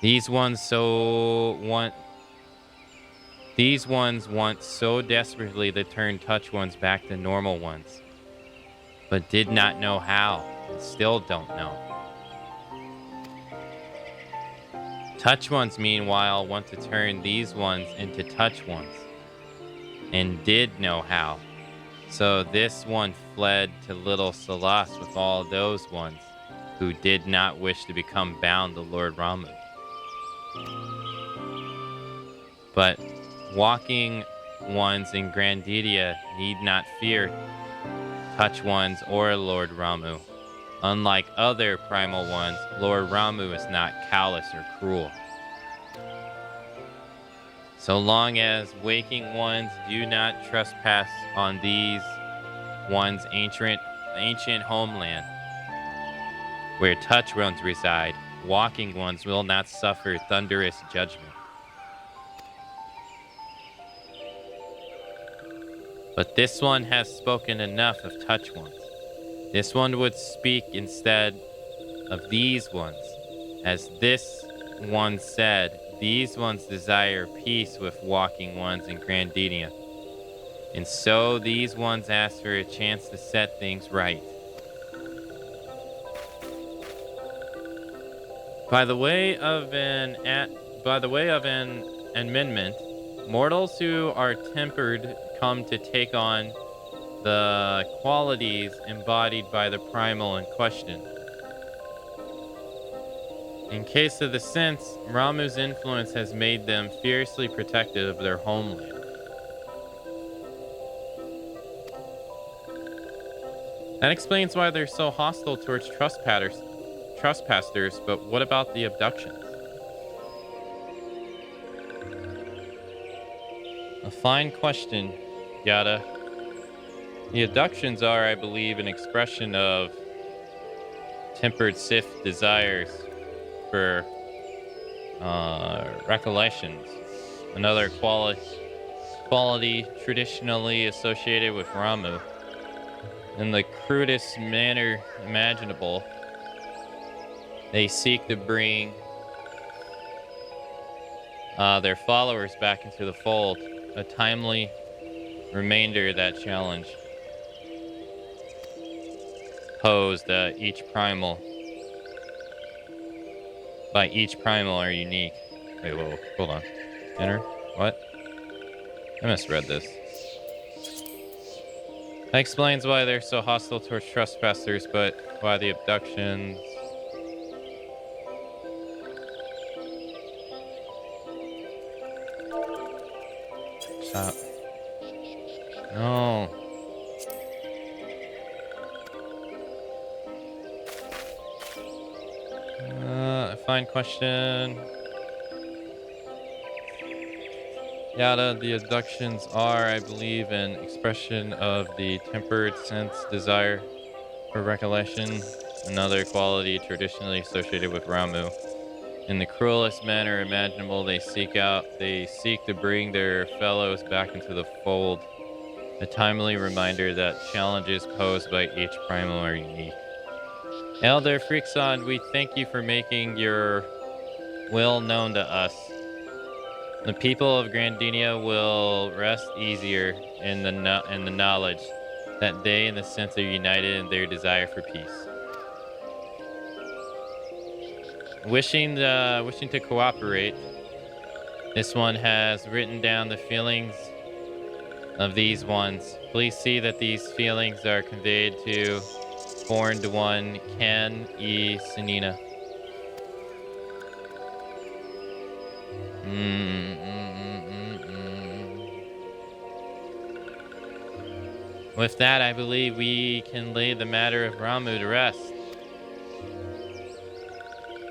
These ones want so desperately to turn touch ones back to normal ones, but did not know how, and still don't know. Touch ones, meanwhile, want to turn these ones into touch ones, and did know how. So this one fled to Little Salas with all those ones who did not wish to become bound to Lord Ramu. But walking ones in Grandidia need not fear touch ones or Lord Ramu. Unlike other primal ones, Lord Ramu is not callous or cruel. So long as waking ones do not trespass on these ones' ancient homeland, where touch ones reside, walking ones will not suffer thunderous judgment. But this one has spoken enough of touch ones. This one would speak instead of these ones. As this one said, these ones desire peace with walking ones in Grandidia. And so these ones ask for a chance to set things right. By the way of an amendment, mortals who are tempered come to take on the qualities embodied by the primal in question. In case of the sense, Ramu's influence has made them fiercely protective of their homeland. That explains why they're so hostile towards trespassers, but what about the abductions? A fine question, Yada. The abductions are, I believe, an expression of tempered Sith desires for recollections. Another quality quality traditionally associated with Ramu in the crudest manner imaginable. They seek to bring their followers back into the fold, a timely remainder of that challenge posed each primal by each primal are unique. Wait, whoa, hold on. Enter? What? I misread this. That explains why they're so hostile towards trespassers, but why the abductions... Stop. No. Fine question. Yada, the abductions are, I believe, an expression of the tempered sense desire for recollection, another quality traditionally associated with Ramu. In the cruelest manner imaginable, they seek to bring their fellows back into the fold, a timely reminder that challenges posed by each primal are unique. Elder Freakson, we thank you for making your will known to us. The people of Grandinia will rest easier in the knowledge that they and the sense are united in their desire for peace. Wishing to cooperate, this one has written down the feelings of these ones. Please see that these feelings are conveyed to Horned One Ken E. Sanina. With that, I believe we can lay the matter of Ramu to rest.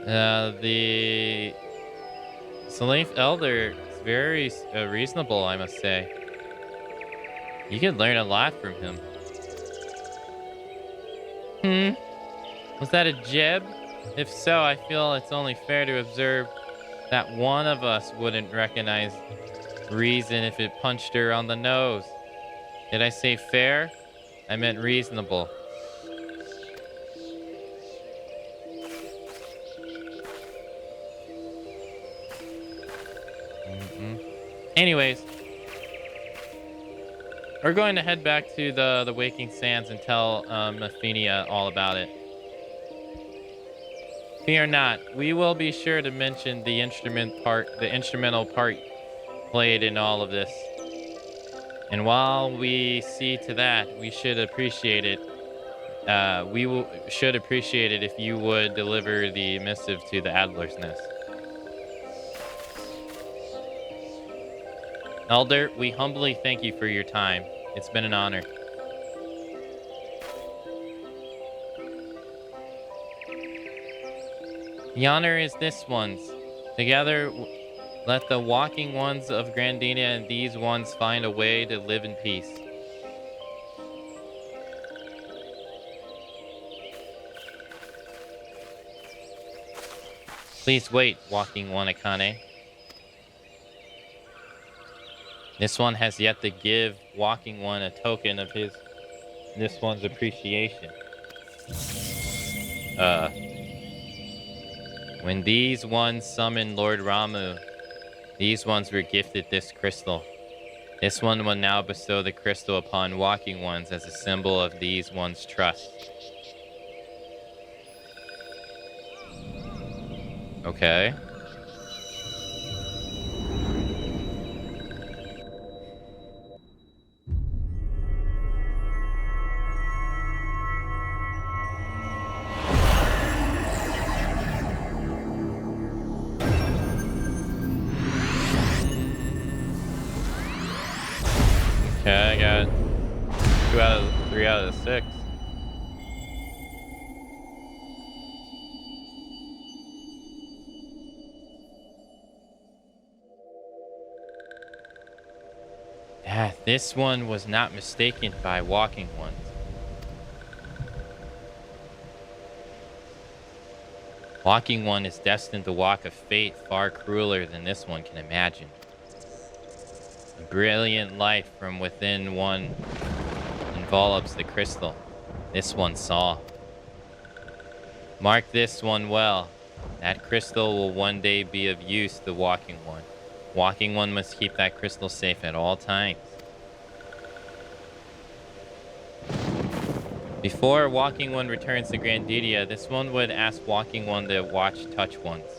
The Salif Elder is very reasonable, I must say. You could learn a lot from him. Was that a jib? If so, I feel it's only fair to observe that one of us wouldn't recognize reason if it punched her on the nose. Did I say fair? I meant reasonable. Anyways, we're going to head back to the Waking Sands and tell Athenia all about it. Fear not, we will be sure to mention the instrumental part played in all of this. And while we see to that, we should appreciate it. Should appreciate it if you would deliver the missive to the Adler's Nest. Elder, we humbly thank you for your time. It's been an honor. The honor is this one's. Together, let the walking ones of Grandinia and these ones find a way to live in peace. Please wait, walking one Akane. This one has yet to give walking one a token of this one's appreciation. When these ones summoned Lord Ramu, these ones were gifted this crystal. This one will now bestow the crystal upon walking ones as a symbol of these ones' trust. Okay. Okay, I got 3 out of 6. Yeah, this one was not mistaken by walking ones. Walking one is destined to walk a fate far crueler than this one can imagine. Brilliant light from within one envelops the crystal. This one saw. Mark this one well. That crystal will one day be of use to Walking One. Walking One must keep that crystal safe at all times. Before Walking One returns to Grandidia, this one would ask Walking One to watch Touch Ones.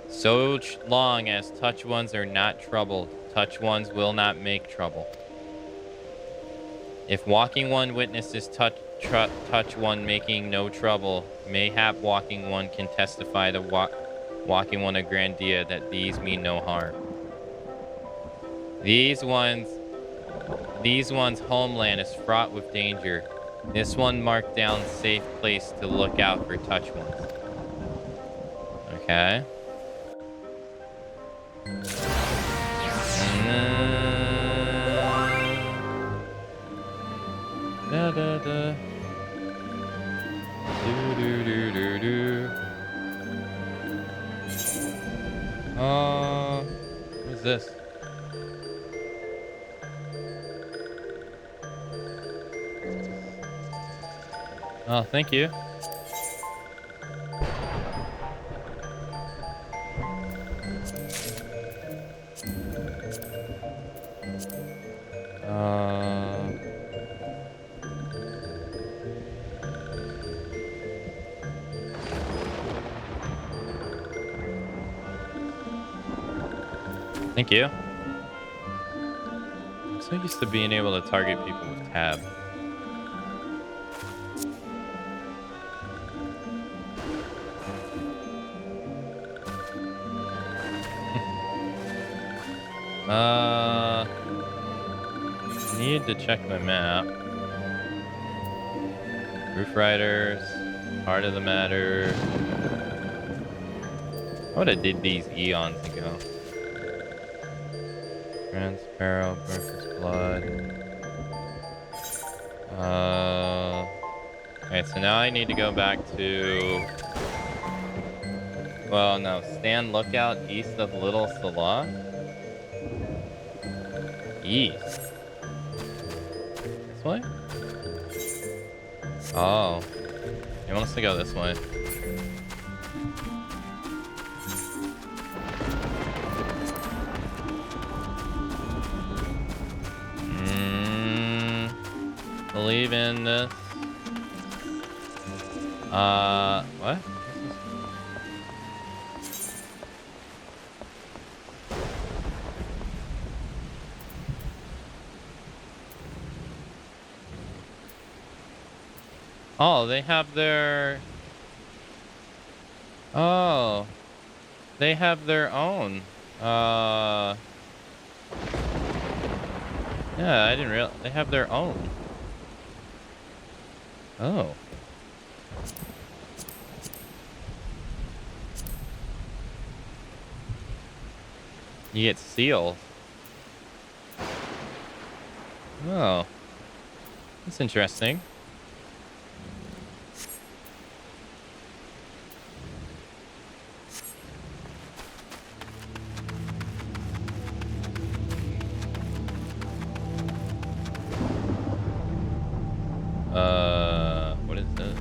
So long as Touch Ones are not troubled, Touch Ones will not make trouble. If Walking One witnesses Touch One making no trouble, mayhap Walking One can testify to Walking One of Grandia that these mean no harm. These ones' homeland is fraught with danger. This one marked down safe place to look out for Touch Ones. Okay. Da da da. Do do do do do. What is this? Oh, thank you. Thank you. I'm so used to being able to target people with tab. Need to check my map. Roof Riders, Heart of the Matter. I would have did these eons ago. Transparent, Burfus Blood. Alright, so now I need to go back to... Well, no. Stand lookout east of Little Salah. East. This way? Oh. He wants to go this way. Believe in this. What? Oh, they have their... Oh. They have their own. Yeah, I didn't realize. They have their own. Oh. You get seals. Oh. That's interesting. What is this?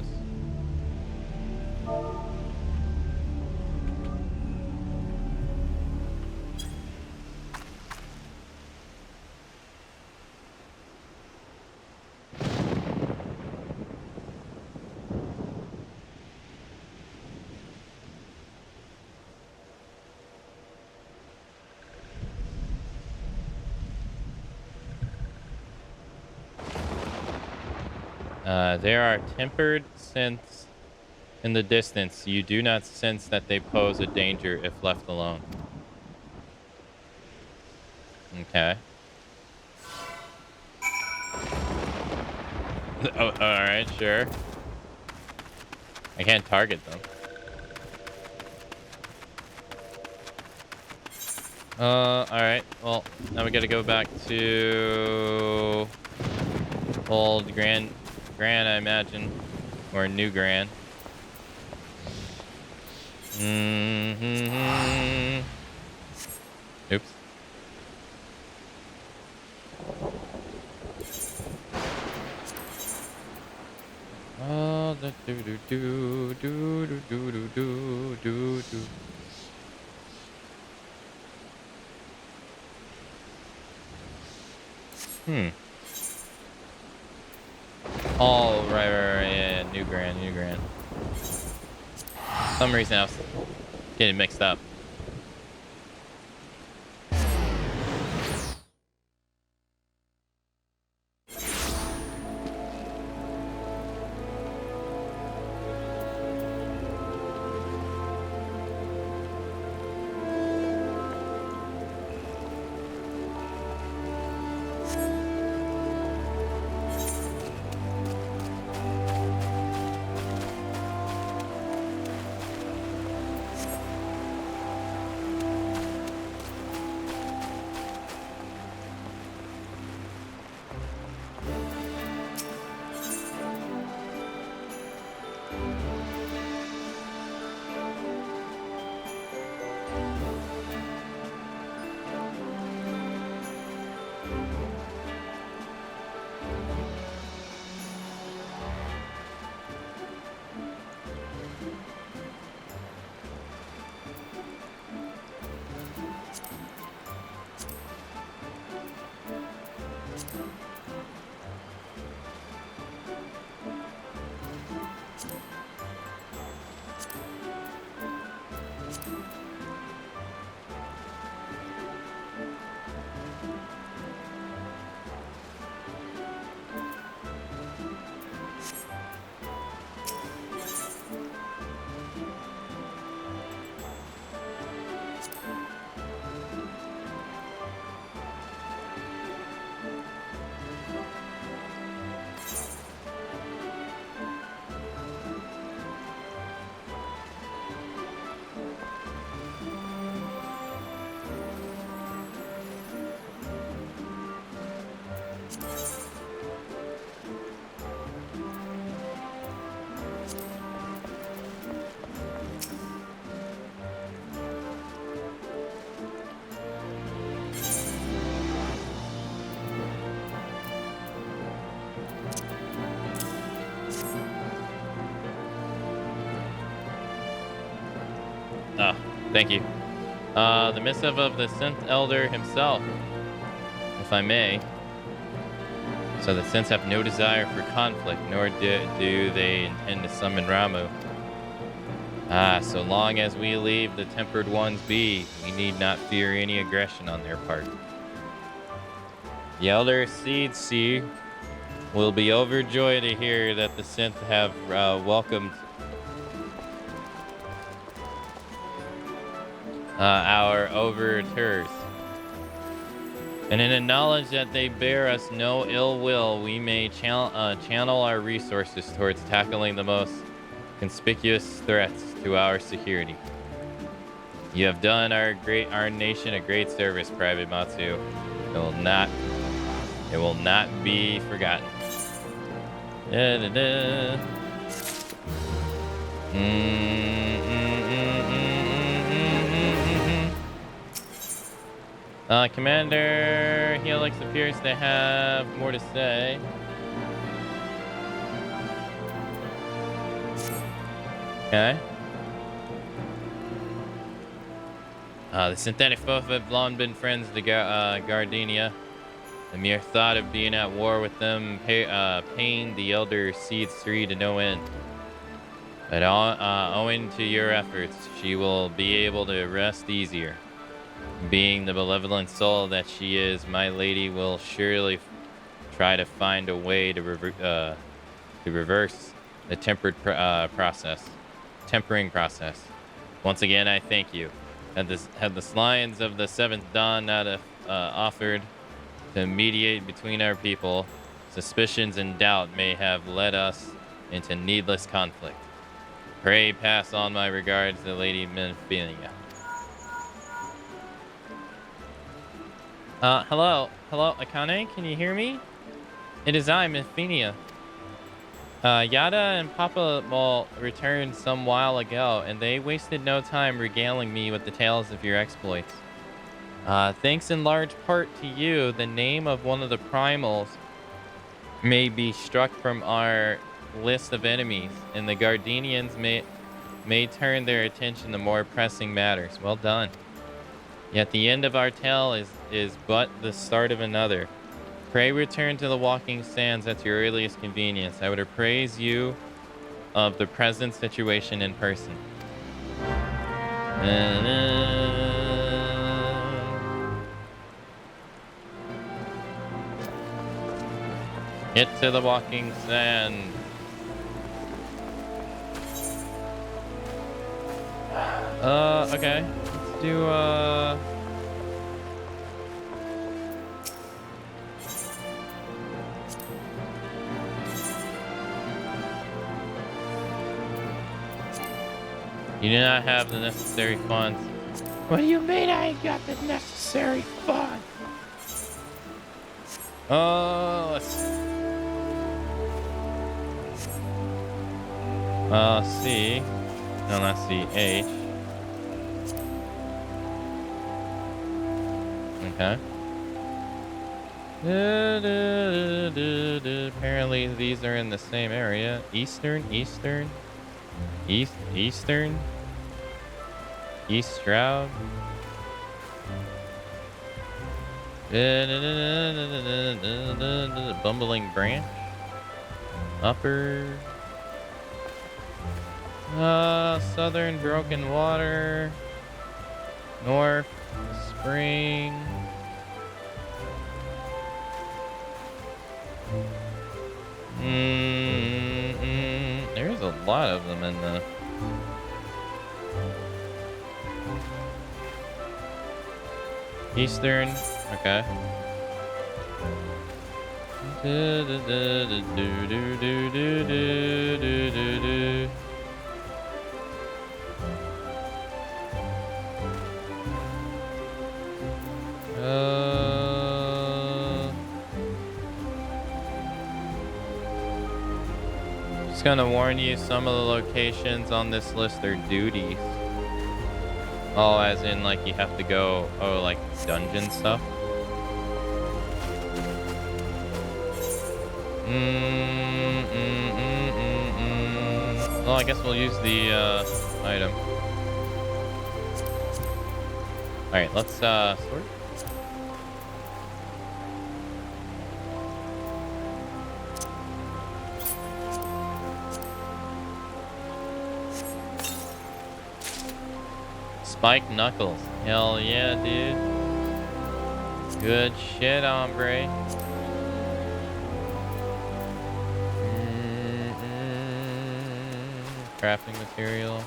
There are tempered scents in the distance. You do not sense that they pose a danger if left alone. Okay. Oh, alright, sure. I can't target them. Alright. Well, now we gotta go back to old Gran, I imagine. Or New Gran. Oops. Hmm. Oh, right, yeah, New Grand. For some reason I was getting mixed up. Oh, thank you. The missive of the Synth Elder himself, if I may. So the Synths have no desire for conflict, nor do they intend to summon Ramu. So long as we leave the Tempered Ones be, we need not fear any aggression on their part. The Elder Seed will be overjoyed to hear that the Synth have welcomed our overtures. And in the knowledge that they bear us no ill will, we may channel our resources towards tackling the most conspicuous threats to our security. You have done our nation a great service, Private Matsu. It will not be forgotten. Commander Helix appears to have more to say. Okay. The synthetic foes have long been friends to Gardenia. The mere thought of being at war with them pained the Elder Seeds 3 to no end. But owing to your efforts, she will be able to rest easier. Being the benevolent soul that she is, my lady will surely try to find a way to reverse the tempering process. Once again, I thank you. Had the Lions of the Seventh Dawn not offered to mediate between our people, suspicions and doubt may have led us into needless conflict. Pray pass on my regards to Lady Minfinia. Hello, Akane, can you hear me? It is I, Minfinia. Yada and Papa Mol returned some while ago, and they wasted no time regaling me with the tales of your exploits. Thanks in large part to you, the name of one of the primals may be struck from our list of enemies, and the Gardenians may turn their attention to more pressing matters. Well done. Yet the end of our tale is but the start of another. Pray return to the walking sands at your earliest convenience. I would appraise you of the present situation in person. Get to the walking sand. Okay. Let's do, you do not have the necessary funds. What do you mean I ain't got the necessary funds? Let's C. No, not C. H. Okay. Apparently these are in the same area. Eastern. East Stroud. Bumbling Branch. Upper. Southern Broken Water. North Spring. There's a lot of them in the... Eastern, okay. Just gonna warn you, some of the locations on this list are duties. Oh, as in, like, you have to go, oh, like, dungeon stuff? Well, I guess we'll use the, item. Alright, let's, sort. Spike Knuckles. Hell yeah, dude. Good shit, hombre. Crafting material.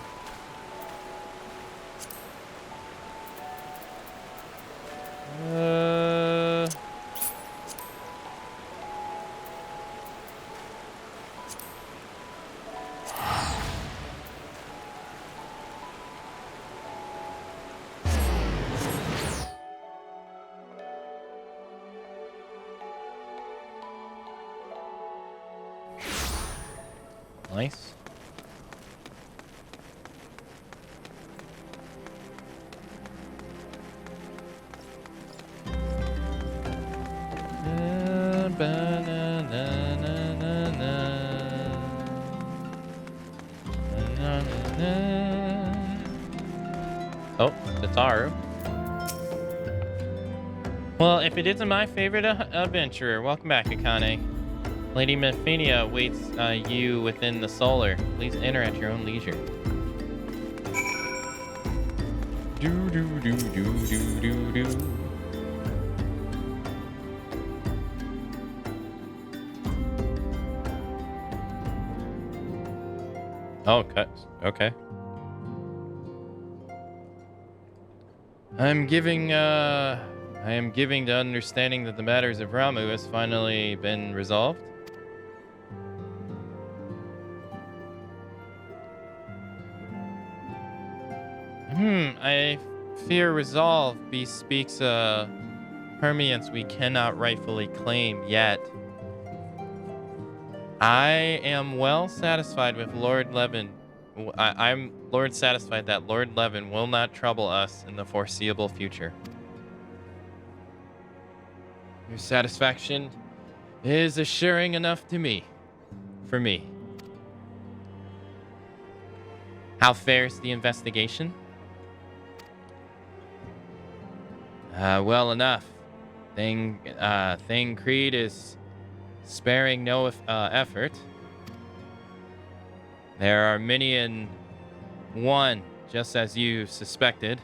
Nice. Oh, Tataru. Well, if it isn't my favorite adventurer, welcome back, Akane. Lady Mephania awaits you within the solar. Please enter at your own leisure. Do do do do do do do. Oh, cuts. Okay. I am giving the understanding that the matters of Ramu has finally been resolved. I fear resolve bespeaks a permanence we cannot rightfully claim yet. I am well satisfied with Lord Levin. I'm Lord satisfied that Lord Levin will not trouble us in the foreseeable future. Your satisfaction is assuring enough to me. For me. How fares the investigation? Well enough. Thing Creed is sparing no effort. There are many in one, just as you suspected.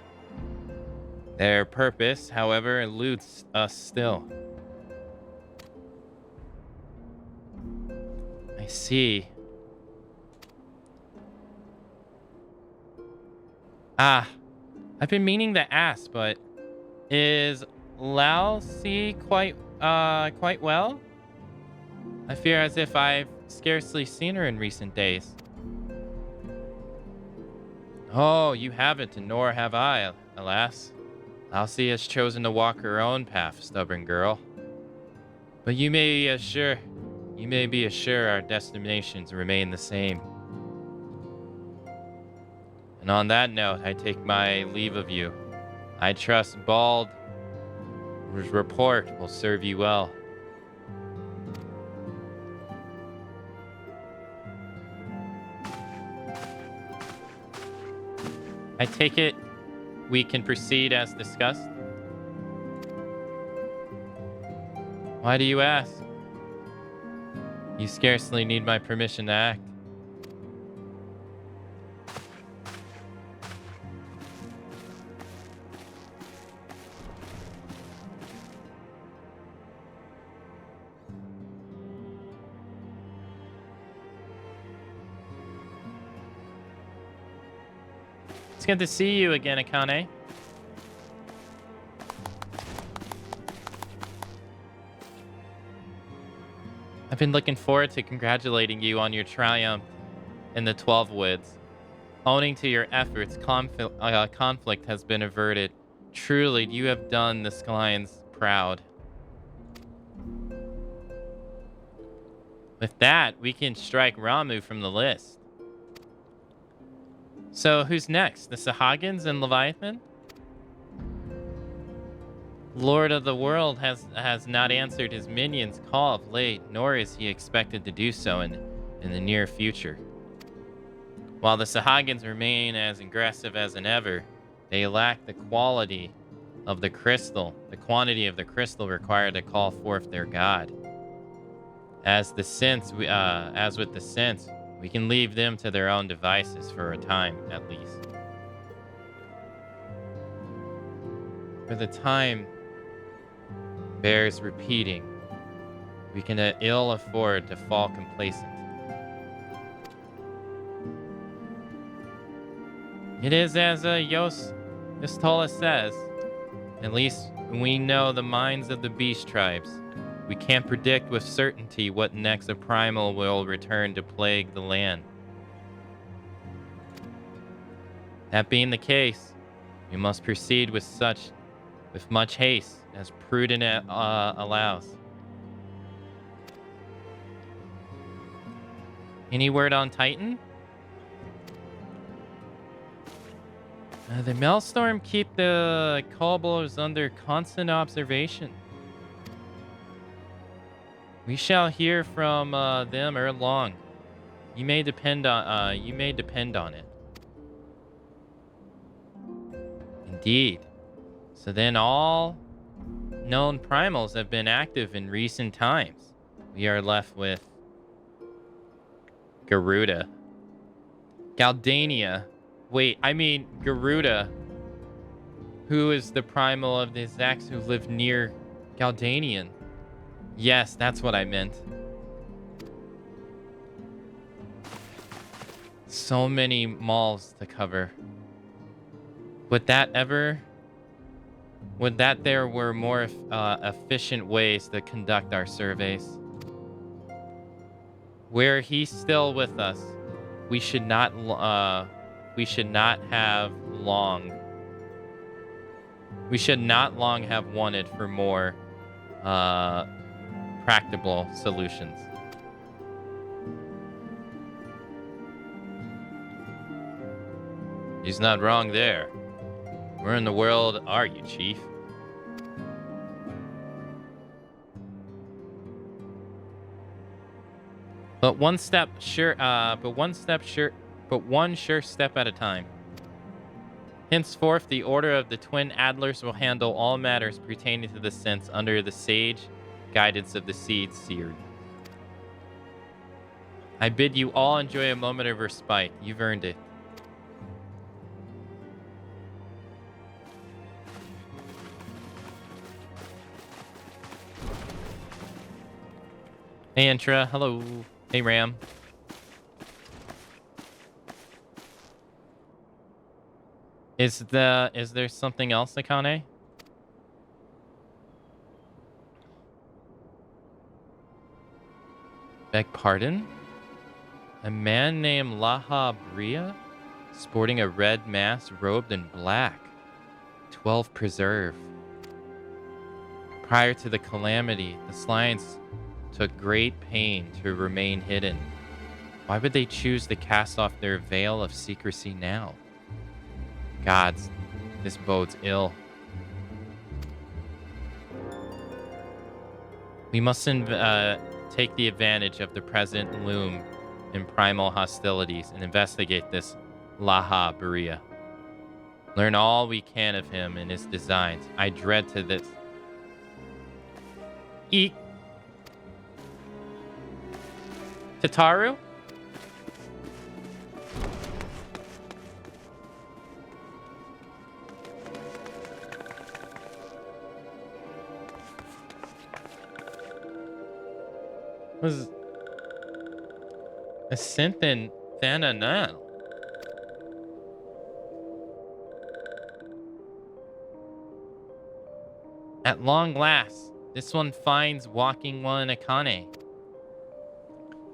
Their purpose, however, eludes us still. I see. I've been meaning to ask, but is Lao Si quite well? I fear as if I've scarcely seen her in recent days. Oh, you haven't, and nor have I, alas. Lao Si has chosen to walk her own path, stubborn girl. But you may be assured our destinations remain the same. And on that note, I take my leave of you. I trust Bald's report will serve you well. I take it we can proceed as discussed. Why do you ask? You scarcely need my permission to act. It's good to see you again, Akane. I've been looking forward to congratulating you on your triumph in the 12 Woods. Owing to your efforts, conflict has been averted. Truly, you have done the Skylions proud. With that, we can strike Ramu from the list. So, who's next? The Sahagins and Leviathan? Lord of the World has not answered his minions' call of late, nor is he expected to do so in the near future. While the Sahagins remain as aggressive as ever, they lack the quantity of the crystal required to call forth their god. As with the synths, we can leave them to their own devices for a time, at least. For the time bears repeating, we can ill afford to fall complacent. It is as Yostola says. At least we know the minds of the beast tribes. We can't predict with certainty what next a primal will return to plague the land. That being the case, we must proceed with much haste as prudent allows. Any word on Titan? The Maelstrom keep the Kobolds under constant observation. We shall hear from them ere long. You may depend on it. Indeed. So then all known primals have been active in recent times. We are left with Garuda. Galdania. Wait, I mean Garuda. Who is the primal of the Zax who lived near Galdanian? Yes, that's what I meant. So many malls to cover. Would that there were more efficient ways to conduct our surveys? Were he still with us, we should not long have wanted for more practical solutions. He's not wrong there. Where in the world are you, Chief? But one step but one sure step at a time. Henceforth, the Order of the Twin Adlers will handle all matters pertaining to the sense under the sage guidance of the Seed Seer. I bid you all enjoy a moment of respite. You've earned it. Hey, Intra. Hello. Hey, Ram. Is there something else, Akane? Beg pardon? A man named Laha Bria? Sporting a red mask robed in black. 12 preserve. Prior to the calamity, the Slions took great pain to remain hidden. Why would they choose to cast off their veil of secrecy now? Gods, this bodes ill. We mustn't take the advantage of the present loom in primal hostilities and investigate this Laha Berea. Learn all we can of him and his designs. I dread to this. Eek. Tataru? Was a synth in Thananel. At long last, this one finds walking one Akane.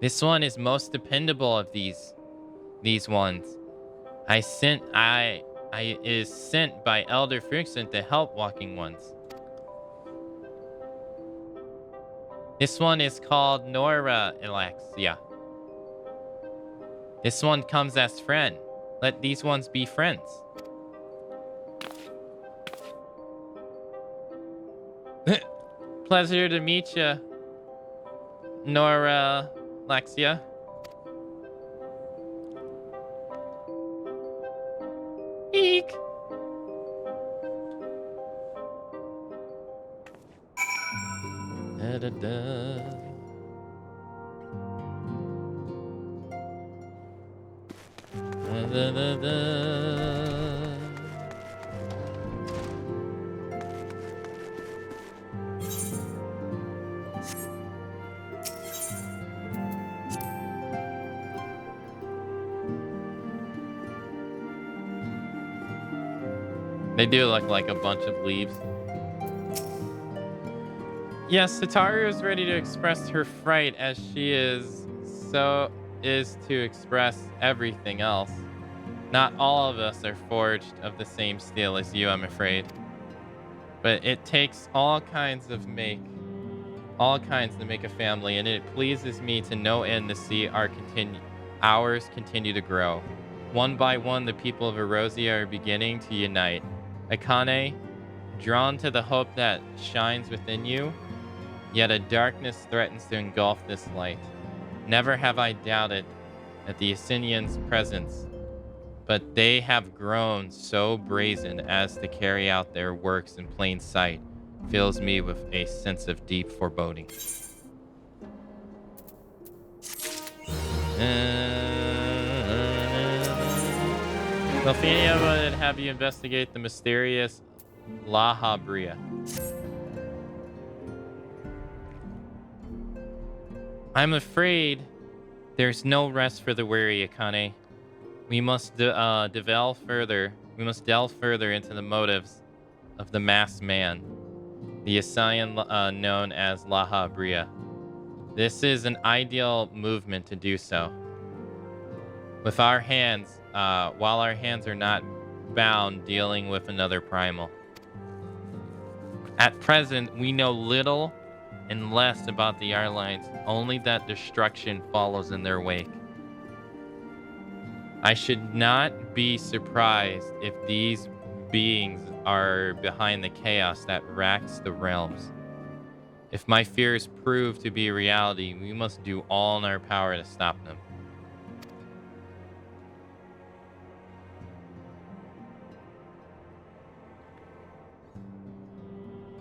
This one is most dependable of these ones. I is sent by Elder Frickson to help walking ones. This one is called Nora Alexia. This one comes as friend. Let these ones be friends. Pleasure to meet you, Nora Alexia. Eek. Da, da, da. Da, da, da, da. They do look like a bunch of leaves. Yes, Sataru is ready to express her fright as she is to express everything else. Not all of us are forged of the same steel as you, I'm afraid. But it takes all kinds to make a family, and it pleases me to no end to see ours continue to grow. One by one, the people of Erosia are beginning to unite. Akane, drawn to the hope that shines within you, yet a darkness threatens to engulf this light. Never have I doubted at the Assyrians' presence, but they have grown so brazen as to carry out their works in plain sight. Fills me with a sense of deep foreboding. Delphina would have you investigate the mysterious Laha Bria. I'm afraid there's no rest for the weary, Akane. We must delve further. We must delve further into the motives of the masked man, the Assyrian known as Laha Bria. This is an ideal movement to do so. With our hands, while our hands are not bound dealing with another primal. At present, we know little and less about the Airlines, only that destruction follows in their wake. I should not be surprised if these beings are behind the chaos that racks the realms. If my fears prove to be reality, we must do all in our power to stop them.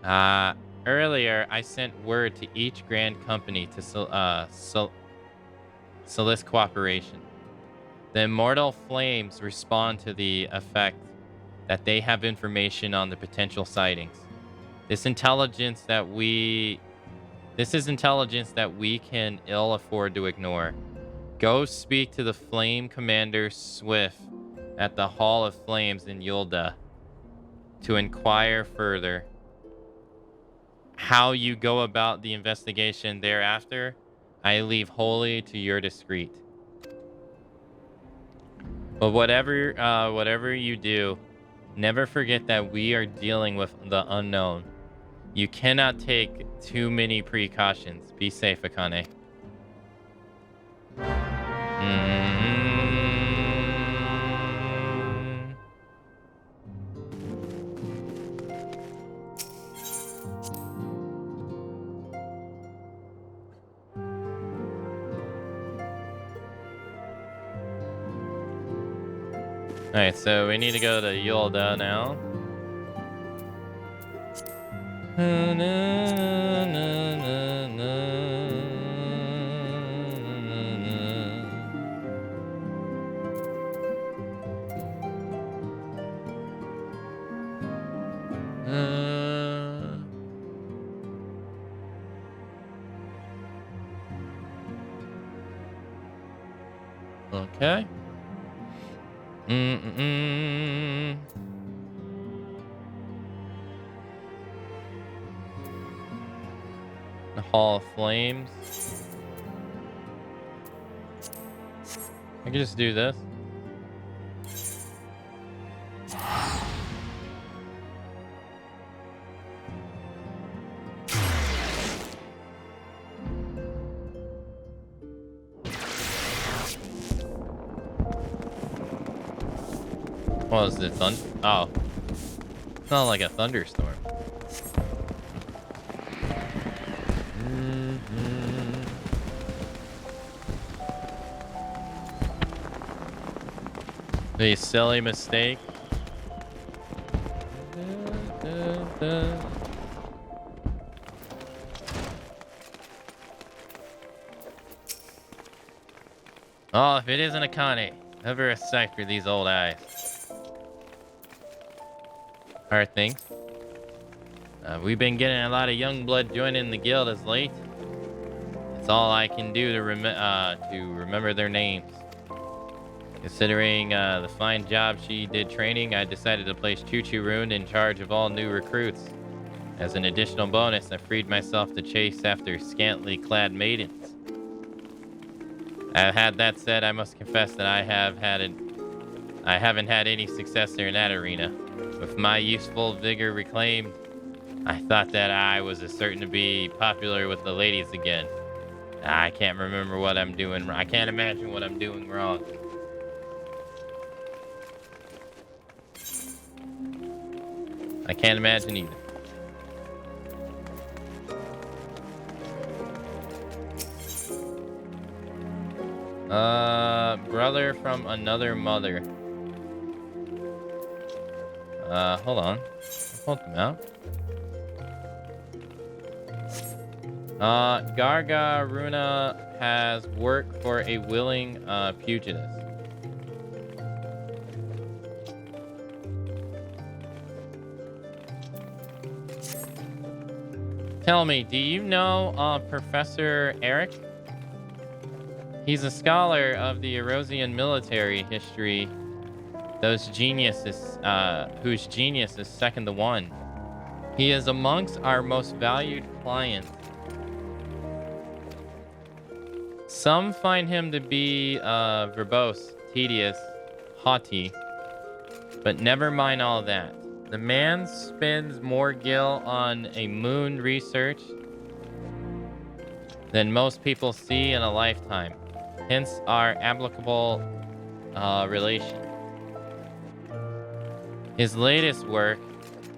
Earlier, I sent word to each Grand Company to solicit cooperation. The immortal flames respond to the effect that they have information on the potential sightings. This is intelligence that we can ill afford to ignore. Go speak to the Flame Commander Swift at the Hall of Flames in Yulda to inquire further. How you go about the investigation thereafter, I leave wholly to your discreet. But whatever you do, never forget that we are dealing with the unknown. You cannot take too many precautions. Be safe, Akane. Alright, so we need to go to Yulda now. Okay. The Hall of Flames. I can just do this. What was it? Oh. It's not like a thunderstorm. A silly mistake. Oh, if it isn't Akane, ever a sight for these old eyes. Alright, things. We've been getting a lot of young blood joining the guild as late. It's all I can do to remember their names. Considering the fine job she did training, I decided to place Choo-Choo Rune in charge of all new recruits. As an additional bonus, I freed myself to chase after scantily clad maidens. That said, I must confess that I haven't had any success there in that arena. With my youthful vigor reclaimed, I thought that I was certain to be popular with the ladies again. I can't remember what I'm doing. I can't imagine what I'm doing wrong. I can't imagine either. Brother from another mother. Hold on. Hold them out. Garga Runa has worked for a willing pugilist. Tell me, do you know Professor Eric? He's a scholar of the Erosian military history, whose genius is second to one. He is amongst our most valued clients. Some find him to be verbose, tedious, haughty, but never mind all that. The man spends more gil on a moon research than most people see in a lifetime. Hence our applicable relation. His latest work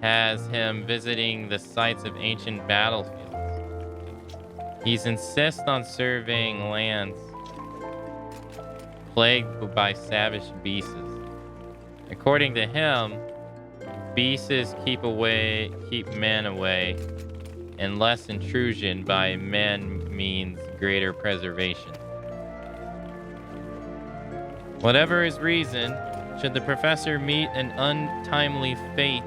has him visiting the sites of ancient battlefields. He insists on surveying lands plagued by savage beasts. According to him, beasts keep man away, and less intrusion by man means greater preservation. Whatever his reason, should the professor meet an untimely fate,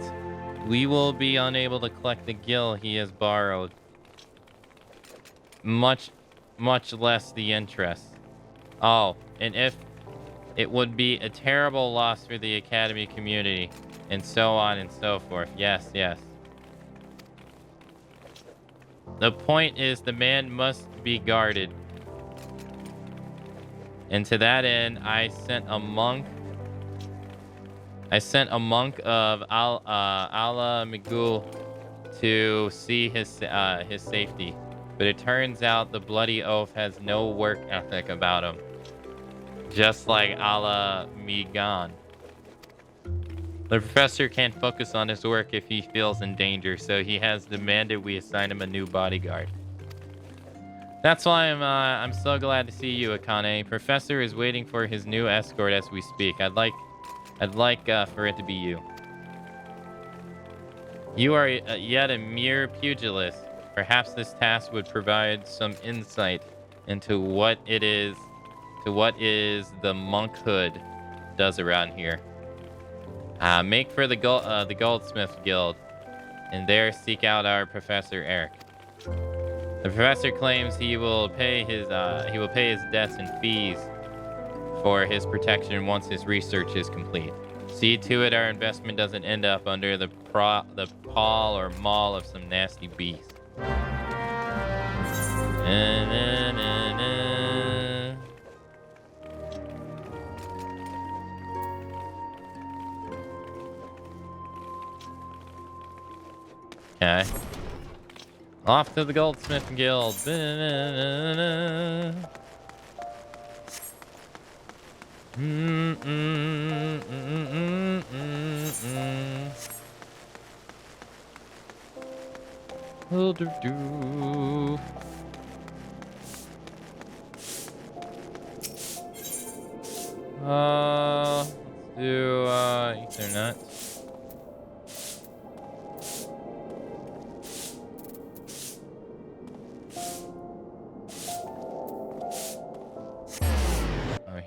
we will be unable to collect the gil he has borrowed. Much less the interest. Oh, and if it would be a terrible loss for the Academy community, and so on and so forth. Yes, yes. The point is the man must be guarded. And to that end, I sent a monk of Allah Migul to see his safety. But it turns out the bloody oaf has no work ethic about him. Just like Allah Migan. The professor can't focus on his work if he feels in danger, so he has demanded we assign him a new bodyguard. That's why I'm so glad to see you, Akane. Professor is waiting for his new escort as we speak. I'd like for it to be you. You are yet a mere pugilist. Perhaps this task would provide some insight into what the monkhood does around here. Make for the Goldsmith Guild, and there seek out our Professor Eric. The professor claims he will pay his debts and fees for his protection once his research is complete. See to it our investment doesn't end up under the paw or maul of some nasty beast. Okay. Off to the Goldsmith Guild. Let's do Ethernet.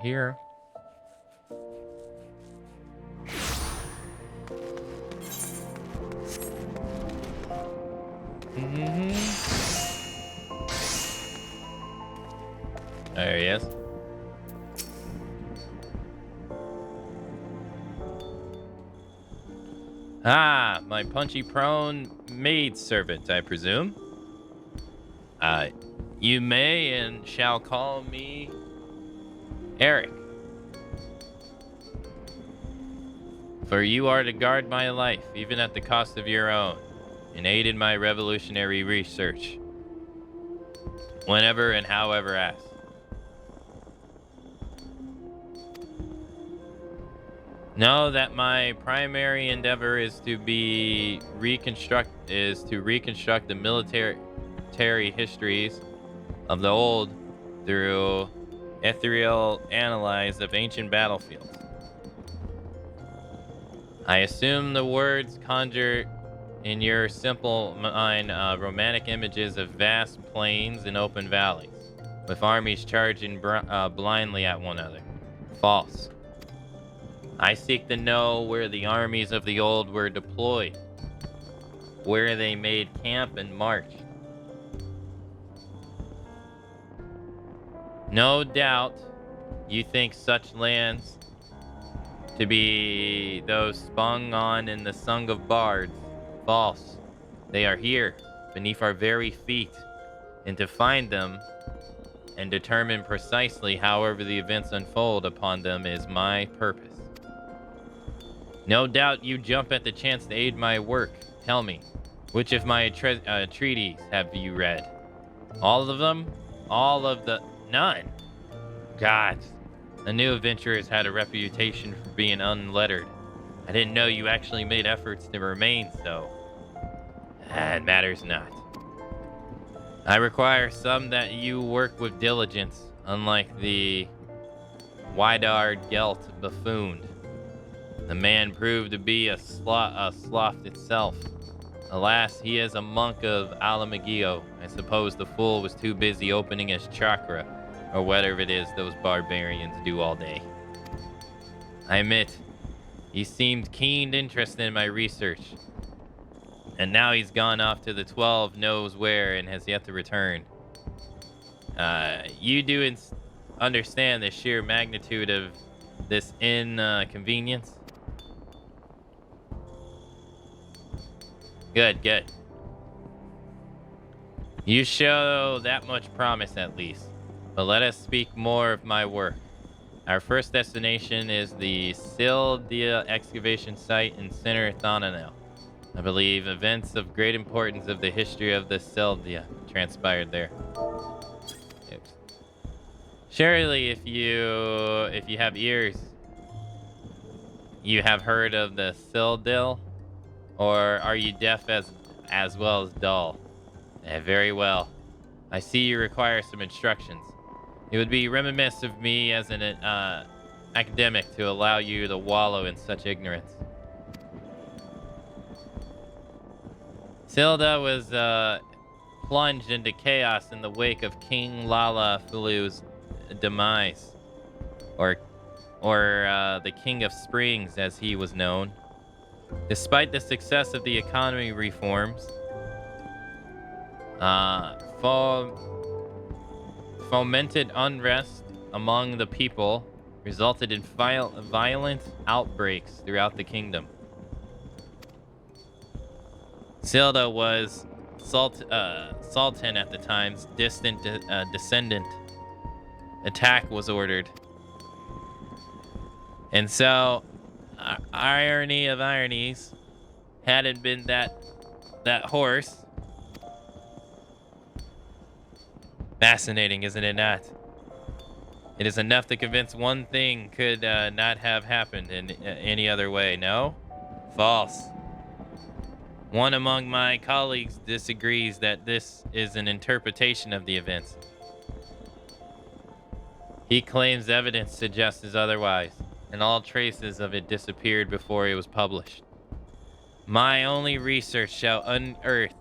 Here. There he is. Ah, my punchy prone maidservant, I presume. You may and shall call me Eric. For you are to guard my life, even at the cost of your own, and aid in my revolutionary research, whenever and however asked. Know that my primary endeavor is to reconstruct the military histories of the old through ethereal analyze of ancient battlefields. I assume the words conjure in your simple mind romantic images of vast plains and open valleys, with armies charging blindly at one another. False. I seek to know where the armies of the old were deployed, where they made camp and marched. No doubt you think such lands to be those sprung on in the Song of Bards. False. They are here, beneath our very feet, and to find them and determine precisely however the events unfold upon them is my purpose. No doubt you jump at the chance to aid my work. Tell me, which of my treaties have you read? All of them? All of the... None. God, the new adventurers had a reputation for being unlettered. I didn't know you actually made efforts to remain so. It matters not. I require some that you work with diligence, unlike the Widard Gelt buffoon. The man proved to be a sloth itself. Alas, he is a monk of Alamagio. I suppose the fool was too busy opening his chakra, or whatever it is those barbarians do all day. I admit, he seemed keen interest in my research. And now he's gone off to the 12 knows where and has yet to return. You do understand the sheer magnitude of this inconvenience? Good, good. You show that much promise at least. But let us speak more of my work. Our first destination is the Sildia excavation site in Center Thonanel. I believe events of great importance of the history of the Sildia transpired there. Oops. Surely if you have ears, you have heard of the Sildil? Or are you deaf as well as dull? Very well. I see you require some instructions. It would be remiss of me as an academic to allow you to wallow in such ignorance. Silda was plunged into chaos in the wake of King Lala Fulu's demise, or the King of Springs as he was known. Despite the success of the economy reforms, fomented unrest among the people resulted in violent outbreaks throughout the kingdom. Silda was Sultan at the time's distant descendant. Attack was ordered. And so, irony of ironies, hadn't been that horse. Fascinating, isn't it not? It is enough to convince one thing could not have happened in any other way, no? False. One among my colleagues disagrees that this is an interpretation of the events. He claims evidence suggests otherwise, and all traces of it disappeared before it was published. My only research shall unearth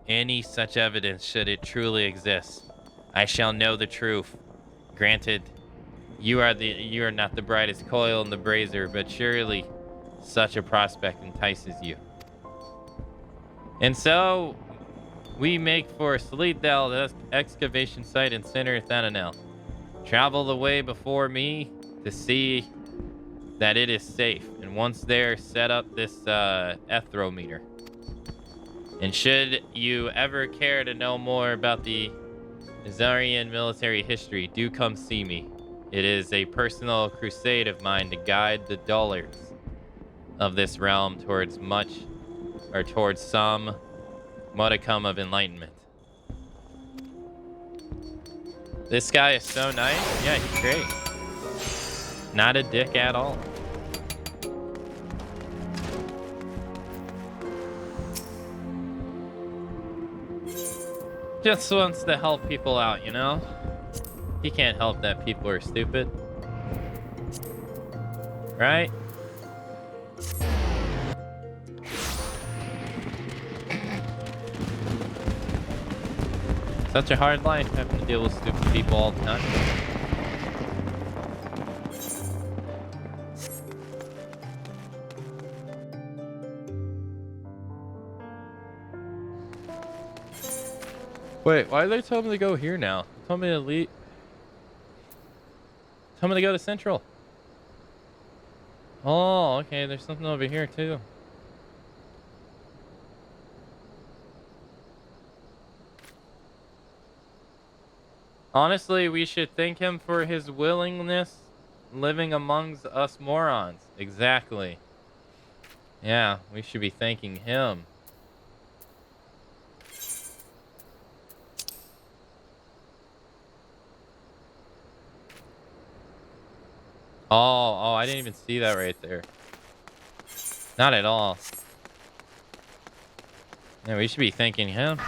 any such evidence should it truly exist. I shall know the truth. Granted, you are not the brightest coil in the brazier, but surely such a prospect entices you. And so, we make for Sleethdale excavation site in Center Thananel. Travel the way before me to see that it is safe, and once there, set up this ethrometer. And should you ever care to know more about the Azarian military history, do come see me. It is a personal crusade of mine to guide the dullards of this realm towards some modicum of enlightenment. This guy is so nice. Yeah, he's great. Not a dick at all. Just wants to help people out, you know? He can't help that people are stupid. Right? Such a hard life having to deal with stupid people all the time. Wait, why are they telling me to go here now? Tell me to leave. Tell me to go to Central. Oh, okay. There's something over here too. Honestly, we should thank him for his willingness living amongst us morons. Exactly. Yeah, we should be thanking him. Oh, I didn't even see that right there. Not at all. Yeah, we should be thanking him.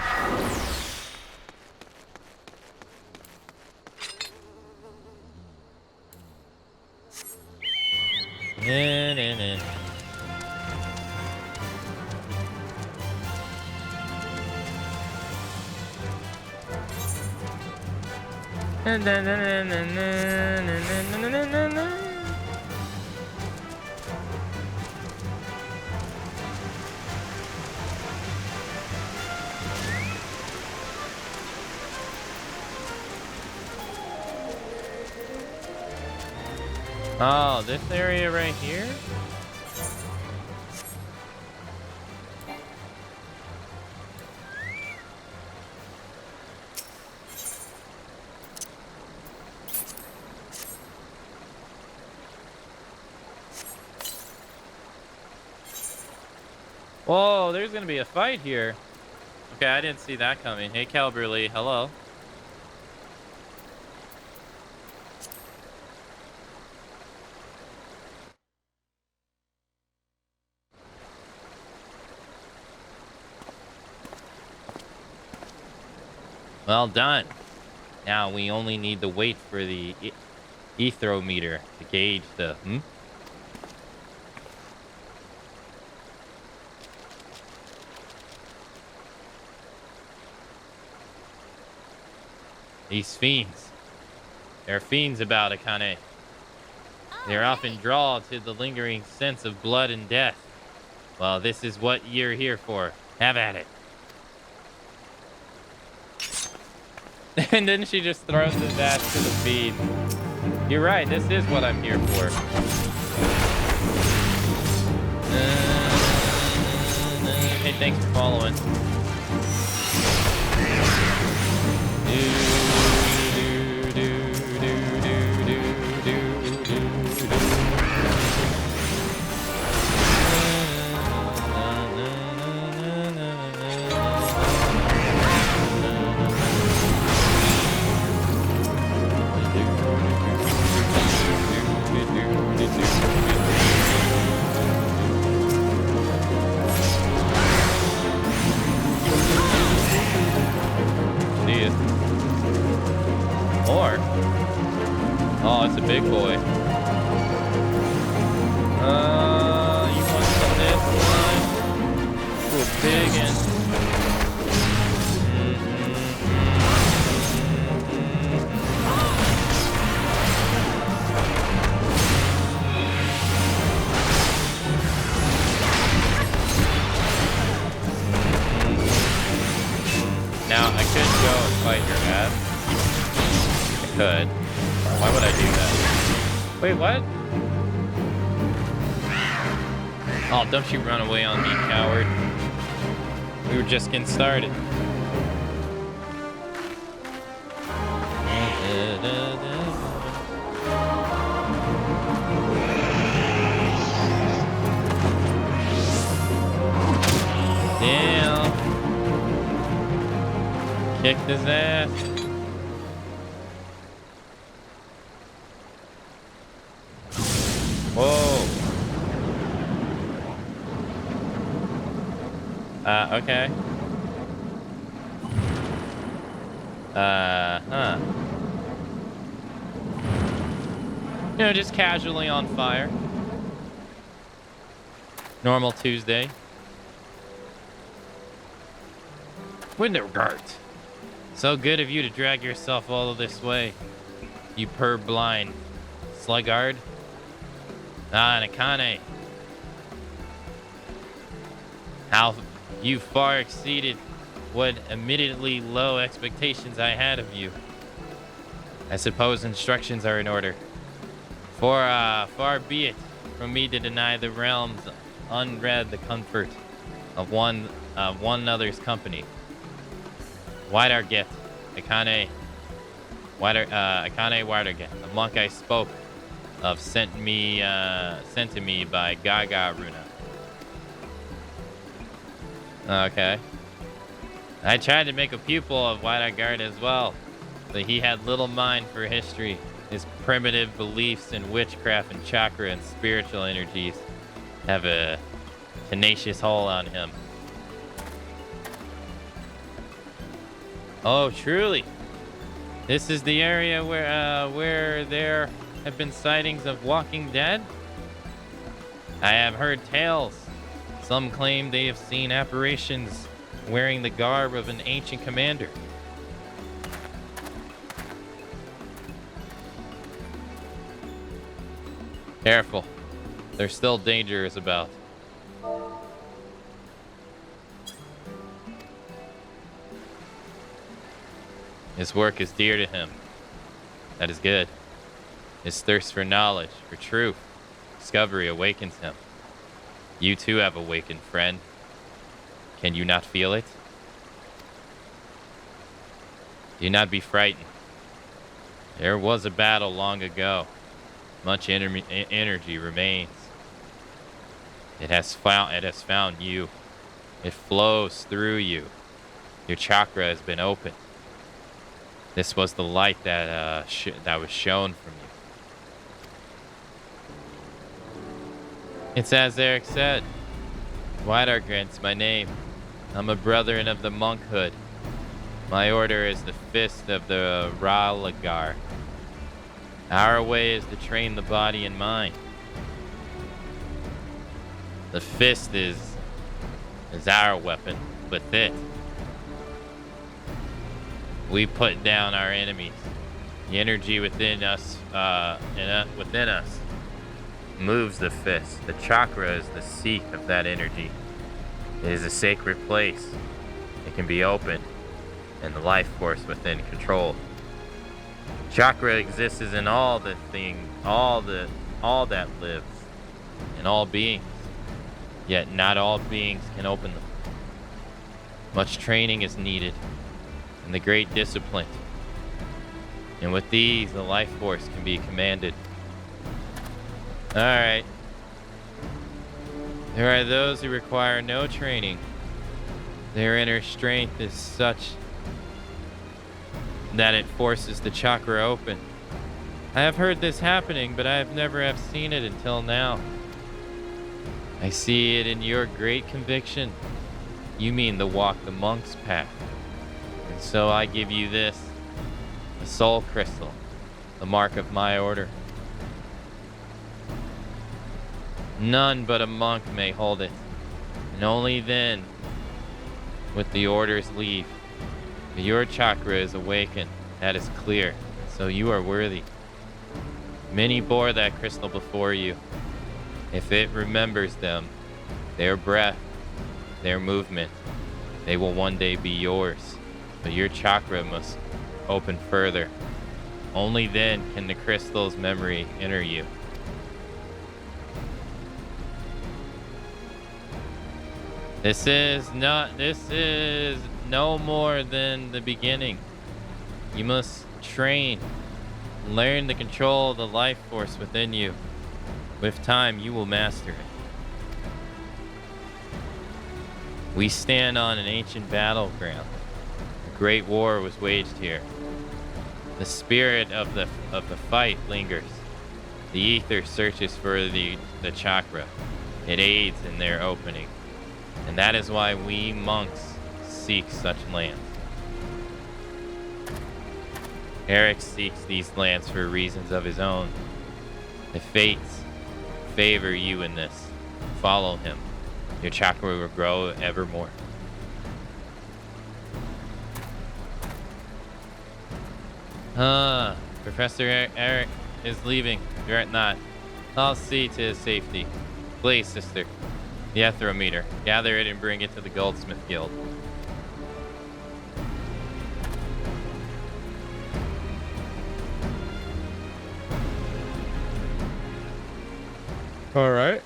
Oh, this area right here? Whoa, there's gonna be a fight here. Okay, I didn't see that coming. Hey, Calberly, hello. Well done. Now we only need to wait for the ethrometer to gauge the These fiends. There are fiends about Akane. They're often drawn to the lingering sense of blood and death. Well, this is what you're here for. Have at it. And then she just throws his ass to the feed. You're right, this is what I'm here for. Hey, thanks for following. More? Oh, it's a big boy. You want some of this one? Ooh, a big one. Now, I could go and fight your ass. I could. Why would I do that? Wait, what? Oh, don't you run away on me, coward. We were just getting started. Damn. Kicked his ass. Whoa. Okay. Huh. You know, just casually on fire. Normal Tuesday. Wintergart. So good of you to drag yourself all this way, you purblind sluggard. Ah, Nakane. How you far exceeded what admittedly low expectations I had of you. I suppose instructions are in order. For far be it from me to deny the realms unread the comfort of one another's company. Widerget, Akane Widerget, the monk I spoke of sent to me by Gaga Runa. Okay. I tried to make a pupil of Widergard as well, but he had little mind for history. His primitive beliefs in witchcraft and chakra and spiritual energies have a tenacious hold on him. Oh, truly. This is the area where there have been sightings of walking dead? I have heard tales. Some claim they have seen apparitions wearing the garb of an ancient commander. Careful. There's still dangers about. His work is dear to him. That is good. His thirst for knowledge, for truth, discovery awakens him. You too have awakened, friend. Can you not feel it? Do not be frightened. There was a battle long ago. Much energy remains. It has found you. It flows through you. Your chakra has been opened. This was the light that that was shown from you. It's as Eric said. Whiteargrant's my name. I'm a brethren of the monkhood. My order is the fist of the Ralagar. Our way is to train the body and mind. The fist is our weapon. With it, we put down our enemies. The energy within us, within us, moves the fist. The chakra is the seat of that energy. It is a sacred place. It can be opened, and the life force within controlled. Chakra exists in all that lives, in all beings. Yet not all beings can open them. Much training is needed, and the great discipline. And with these, the life force can be commanded. Alright. There are those who require no training. Their inner strength is such that it forces the chakra open. I have heard this happening, but I have never seen it until now. I see it in your great conviction. You mean to walk the monk's path. And so I give you this, the soul crystal, the mark of my order. None but a monk may hold it, and only then, with the order's leave, your chakra is awakened. That is clear, so you are worthy. Many bore that crystal before you. If it remembers them, their breath, their movement, they will one day be yours. But your chakra must open further. Only then can the crystal's memory enter you. This is no more than the beginning. You must train, learn to control the life force within you. With time, you will master it. We stand on an ancient battleground. A great war was waged here. The spirit of the fight lingers. The ether searches for the chakra. It aids in their opening. And that is why we monks seek such lands. Eric seeks these lands for reasons of his own. The fates favor you in this. Follow him. Your chakra will grow evermore. Professor Eric is leaving. You're not. I'll see to his safety. Please, sister. The etherometer. Gather it and bring it to the Goldsmith Guild. All right.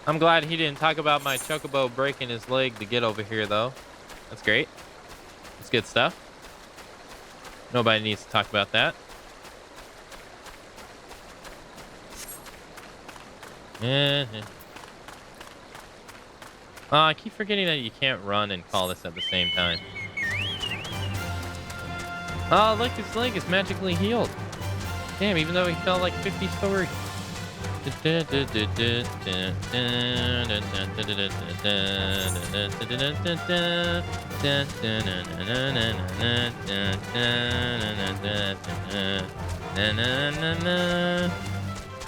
I'm glad he didn't talk about my chocobo breaking his leg to get over here, though. That's great. That's good stuff. Nobody needs to talk about that. I keep forgetting that you can't run and call this at the same time. Oh, look, his leg is magically healed. Damn, even though he fell like 50 stories.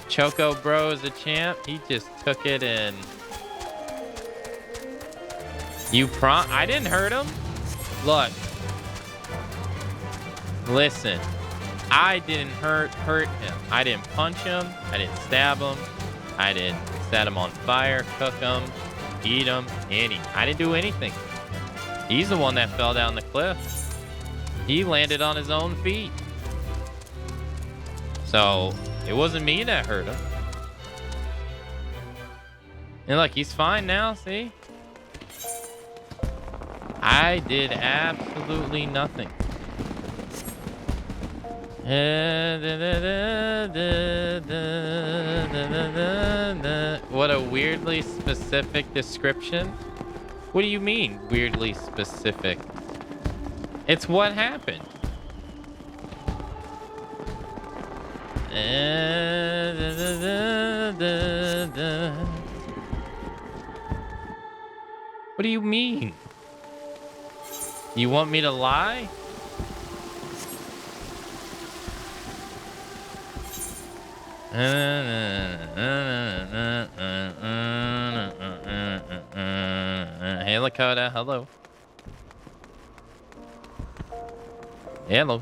Choco Bro is a champ. He just took it in. I didn't hurt him. Look. Listen. I didn't hurt him. I didn't punch him. I didn't stab him. I didn't set him on fire, cook him, eat him, I didn't do anything. He's the one that fell down the cliff. He landed on his own feet. So it wasn't me that hurt him. And look, he's fine now, see? I did absolutely nothing. What a weirdly specific description. What do you mean, weirdly specific? It's what happened. What do you mean? You want me to lie? Hey, Lakota, hello. Hello.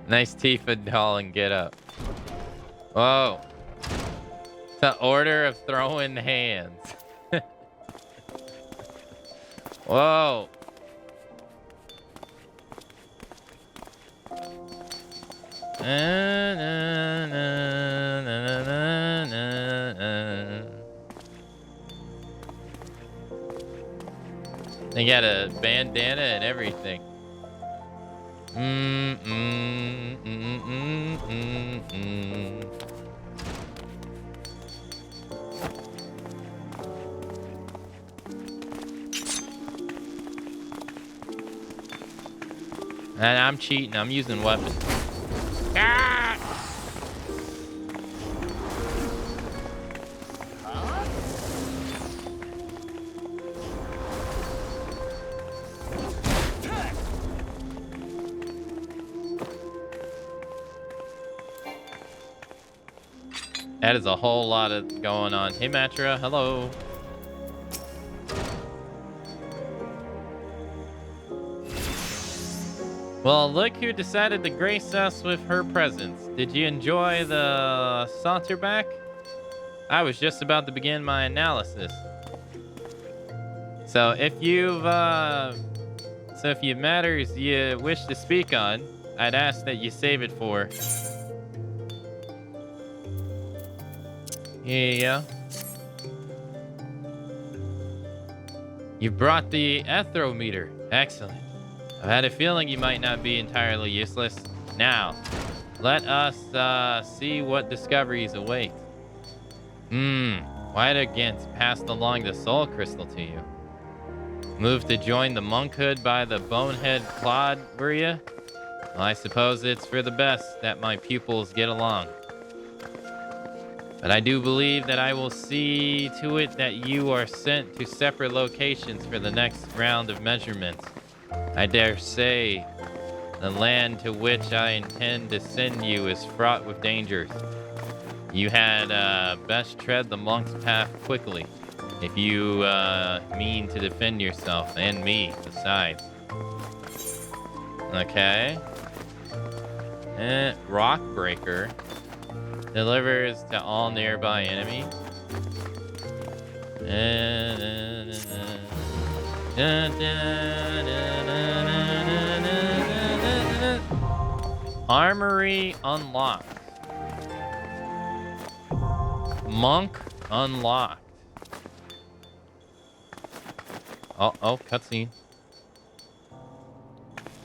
Nice Tifa doll and get up. Whoa. It's an order of throwing hands. Whoa. They got a bandana and everything. And I'm cheating. I'm using weapons. Ah! That is a whole lot of going on. Hey, Matra, hello. Well, look who decided to grace us with her presence. Did you enjoy the saunter back? I was just about to begin my analysis. So if you've matters you wish to speak on, I'd ask that you save it for. Yeah. You brought the ethrometer. Excellent. I've had a feeling you might not be entirely useless. Now, let us see what discoveries await. White against passed along the soul crystal to you. Moved to join the monkhood by the bonehead clod, were you? Well, I suppose it's for the best that my pupils get along. But I do believe that I will see to it that you are sent to separate locations for the next round of measurements. I dare say the land to which I intend to send you is fraught with dangers. You had best tread the monk's path quickly if you mean to defend yourself and me besides. Okay. Rock Breaker delivers to all nearby enemies. Armory unlocked. Monk unlocked. Oh, cutscene.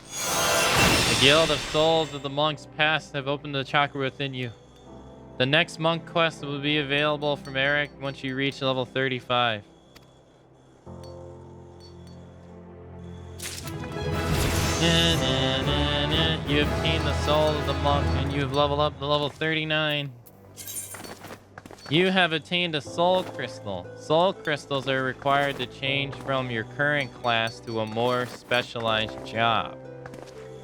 The Guild of Souls of the Monk's Past have opened the chakra within you. The next monk quest will be available from Eric once you reach level 35. You obtain the soul of the monk and you have leveled up to level 39. You have attained a soul crystal. Soul crystals are required to change from your current class to a more specialized job.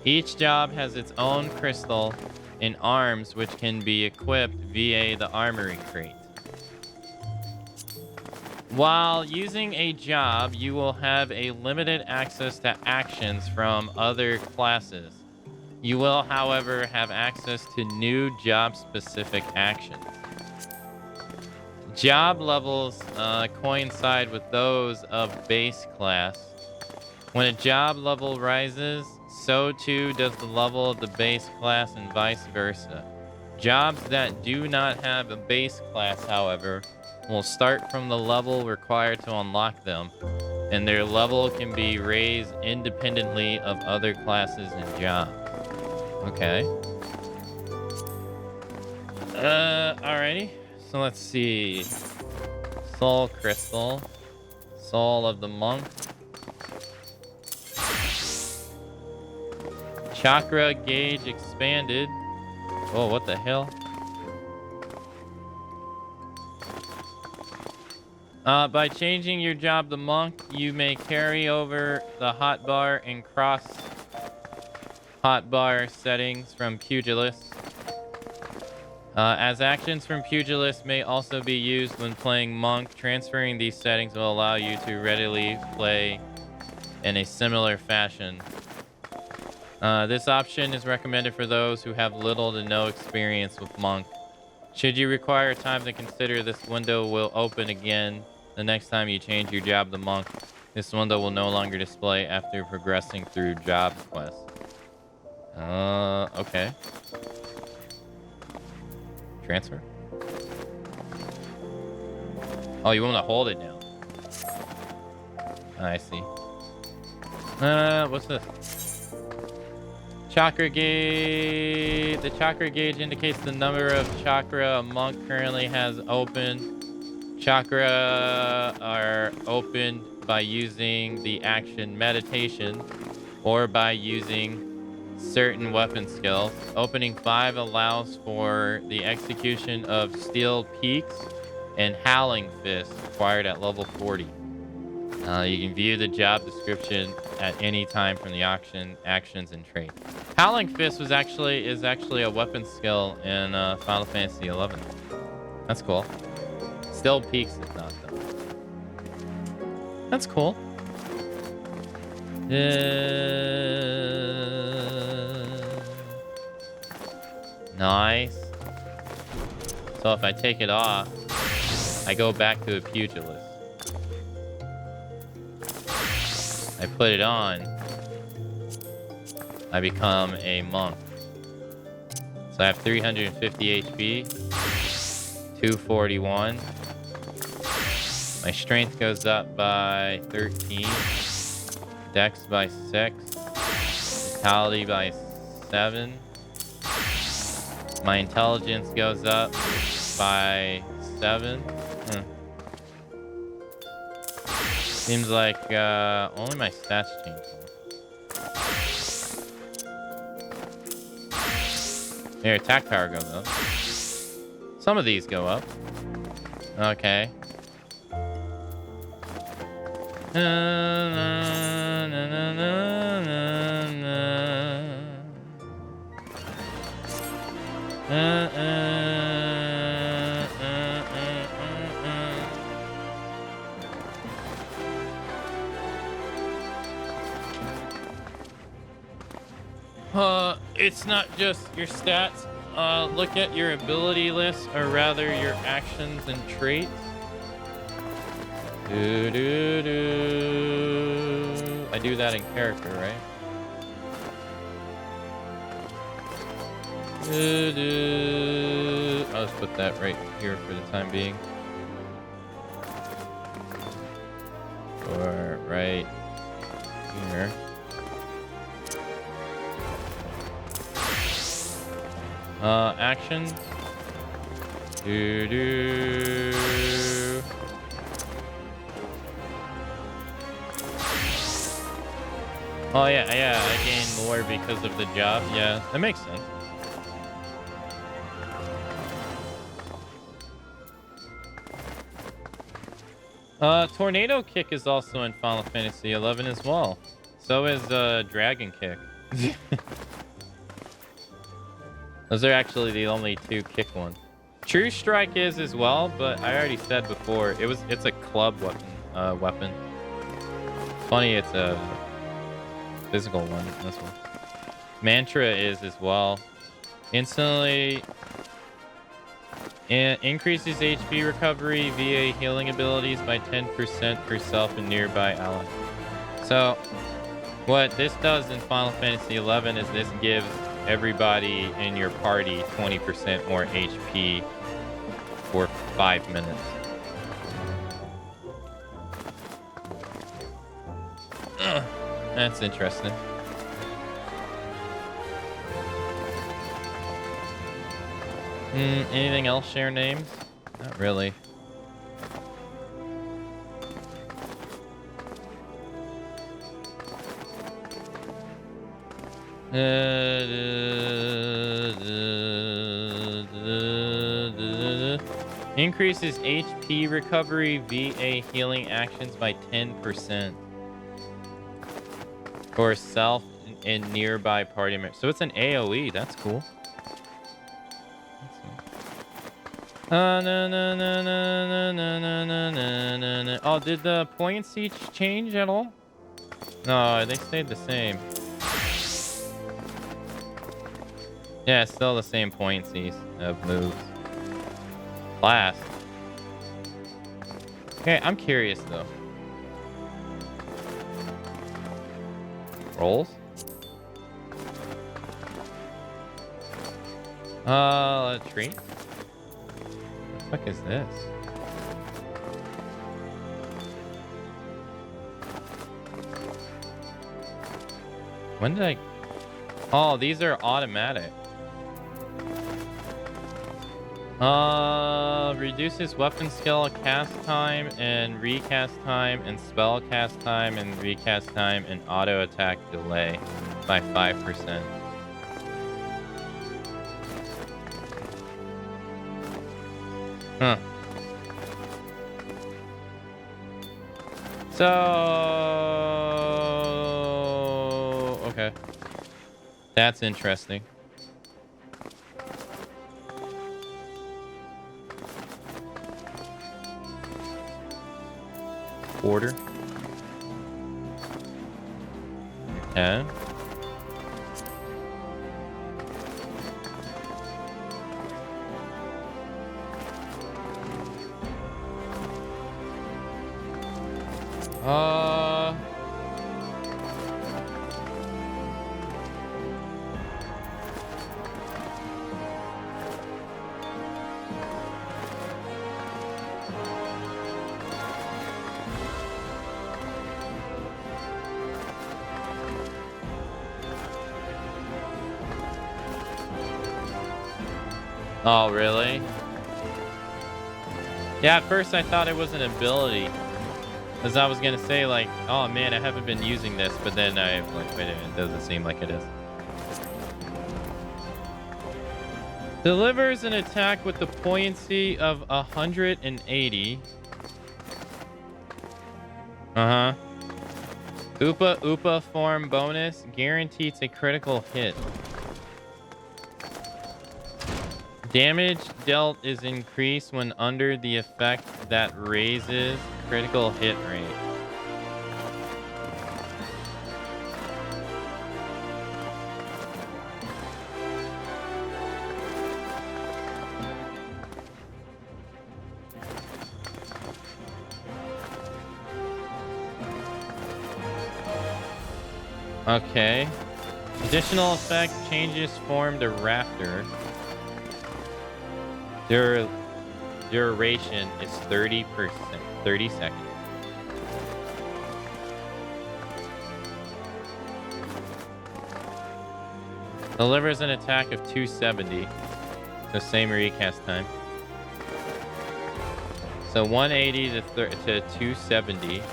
Each job has its own crystal and arms which can be equipped via the armory crate. While using a job, you will have a limited access to actions from other classes. You will, however, have access to new job-specific actions. Job levels coincide with those of base class. When a job level rises, so too does the level of the base class and vice versa. Jobs that do not have a base class, however, will start from the level required to unlock them, and their level can be raised independently of other classes and jobs. Okay. Alrighty. So let's see. Soul Crystal. Soul of the Monk. Chakra gauge expanded. Oh, what the hell? By changing your job to monk, you may carry over the hotbar and cross hotbar settings from pugilist. As actions from pugilist may also be used when playing monk, transferring these settings will allow you to readily play in a similar fashion. This option is recommended for those who have little to no experience with monk. Should you require time to consider, this window will open again the next time you change your job to monk. This window will no longer display after progressing through job quests. Okay. Transfer? Oh, you want me to hold it down? I see. What's this? Chakra gauge. The chakra gauge indicates the number of chakra a monk currently has open. Chakra are opened by using the action meditation or by using certain weapon skills. Opening 5 allows for the execution of Steel Peaks and Howling Fist acquired at level 40. You can view the job description at any time from the actions and traits. Howling Fist is actually a weapon skill in Final Fantasy XI. That's cool. Steel Peaks is not though. That's cool. Nice. So if I take it off, I go back to a pugilist. I put it on, I become a monk. So I have 350 HP, 241. My strength goes up by 13, dex by 6, vitality by 7. My intelligence goes up by 7. Seems like only my stats change. Their attack power goes up. Some of these go up. Okay. It's not just your stats. Look at your ability list, or rather your actions and traits. I do that in character, right? I'll just put that right here for the time being. Or right here. Action. Oh yeah, I gain more because of the job. Yeah, that makes sense. Tornado Kick is also in Final Fantasy XI as well. So is Dragon Kick. Those are actually the only two kick ones. True Strike is as well, but I already said before it's a club weapon. Funny, it's a physical one. This one. Mantra is as well. Instantly increases HP recovery via healing abilities by 10% for self and nearby allies. So what this does in Final Fantasy XI is this gives everybody in your party 20% more HP for 5 minutes. That's interesting. Anything else share names? Not really. Increases HP recovery via healing actions by 10% for self and nearby party members. So it's an AoE. That's cool. Oh, did the poignancy change at all? No, they stayed the same. Yeah, it's still the same poignancies of moves. Blast. Okay, I'm curious though. Rolls? A tree? What the fuck is this? When did I... Oh, these are automatic. Reduces weapon skill cast time and recast time and spell cast time and recast time and auto attack delay by 5%. Huh. So... Okay. That's interesting. Order. Yeah. Oh, really? Yeah, at first I thought it was an ability. Because I was going to say, like, oh man, I haven't been using this. But then I, like, wait a minute, it doesn't seem like it is. Delivers an attack with the poignancy of 180. Uh-huh. Oopa Oopa form bonus guarantees a critical hit. Damage dealt is increased when under the effect that raises critical hit rate. Okay. Additional effect changes form to Raptor. Duration is 30%, 30 seconds. Delivers an attack of 270. So same recast time. So 180 to 270.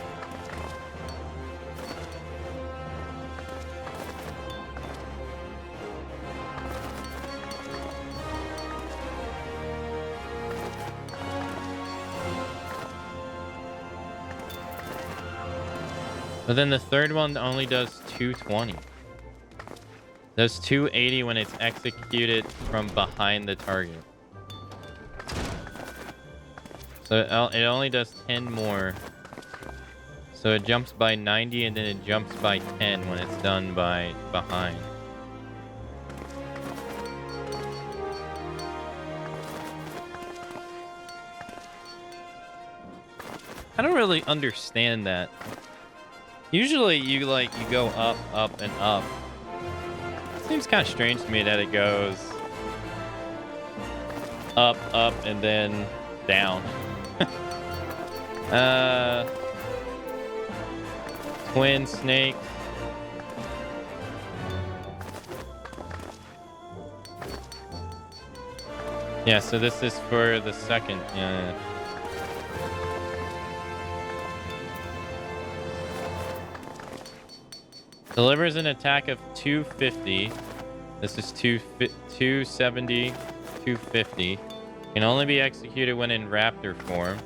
But then the third one only does 220. Does 280 when it's executed from behind the target. So it only does 10 more. So it jumps by 90 and then it jumps by 10 when it's done by behind. I don't really understand that. Usually you go up, up, and up. It seems kind of strange to me that it goes up, up, and then down. Twin snake. Yeah, so this is for the second. Yeah. Delivers an attack of 250. This is 270, 250. Can only be executed when in raptor form.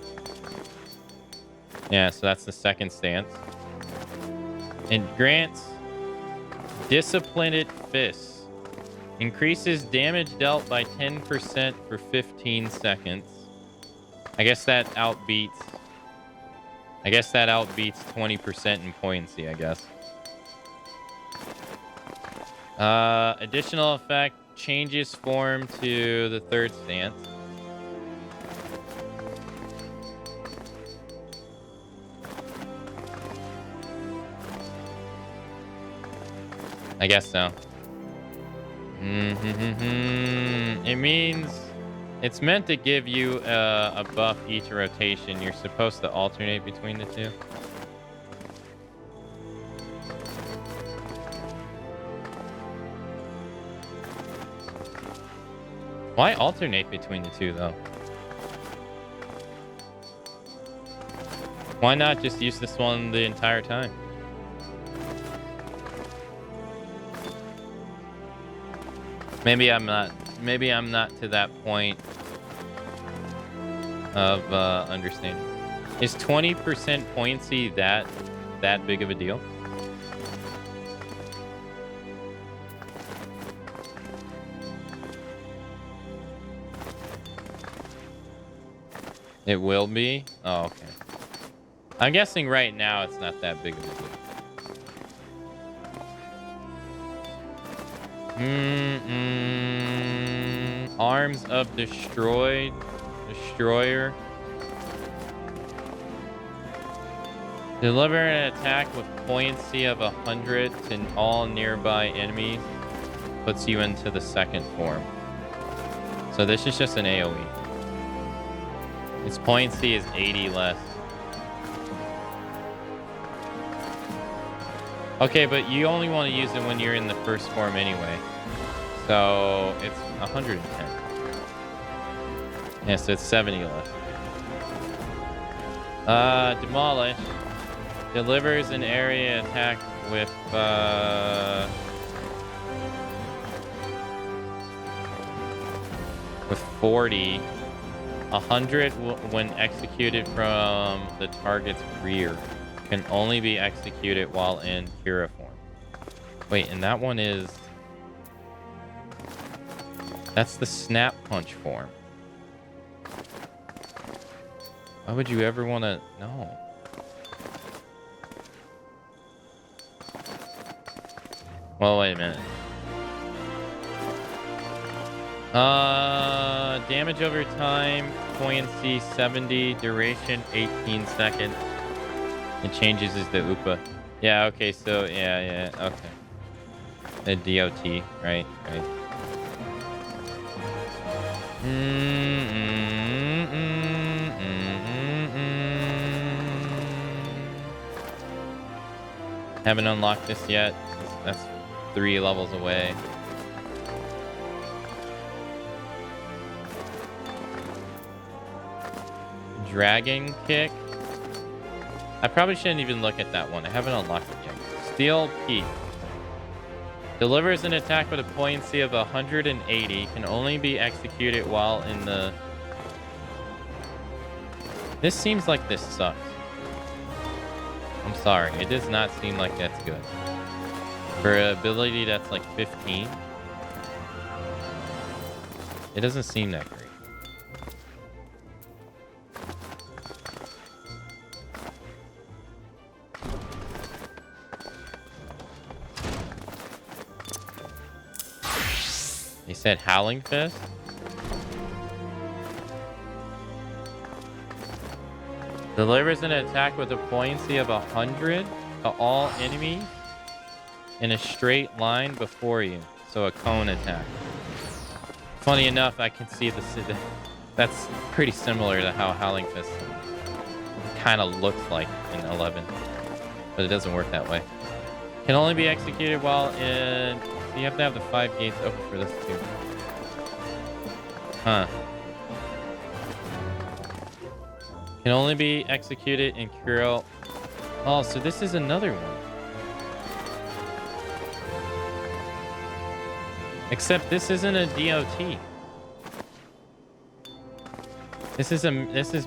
Yeah, so that's the second stance. And grants Disciplined Fists. Increases damage dealt by 10% for 15 seconds. I guess that outbeats 20% in potency, I guess. Additional effect changes form to the third stance. I guess so. It means it's meant to give you a buff each rotation. You're supposed to alternate between the two. Why alternate between the two, though? Why not just use this one the entire time? Maybe I'm not to that point of understanding. Is 20% pointy that big of a deal? It will be? Oh, okay. I'm guessing right now it's not that big of a deal. Arms of Destroyer. Deliver an attack with buoyancy of 100 to all nearby enemies. Puts you into the second form. So this is just an AoE. Its buoyancy is 80 less. Okay, but you only want to use it when you're in the first form anyway. So it's 110. Yeah, so it's 70 less. Demolish. Delivers an area attack with with 40. 100 when executed from the target's rear. Can only be executed while in Kira form. Wait, and that one is... That's the Snap Punch form. Why would you ever want to... No. Well, wait a minute. Damage over time, buoyancy 70, duration 18 seconds. It changes as the UPA. Yeah, okay, so, yeah, okay. The DOT, right. Haven't unlocked this yet. That's 3 levels away. Dragon Kick. I probably shouldn't even look at that one. I haven't unlocked it yet. Steel Peak. Delivers an attack with a buoyancy of 180. Can only be executed while in the... This seems like this sucks. I'm sorry. It does not seem like that's good. For an ability that's like 15, it doesn't seem that great. They said Howling Fist? Delivers an attack with a poignancy of 100 to all enemies in a straight line before you. So a cone attack. Funny enough, I can see that's pretty similar to how Howling Fist kind of looks like in 11. But it doesn't work that way. Can only be executed while in... So you have to have the 5 gates open for this too. Huh. Can only be executed in Kuro. Oh, so this is another one. Except this isn't a DOT. This is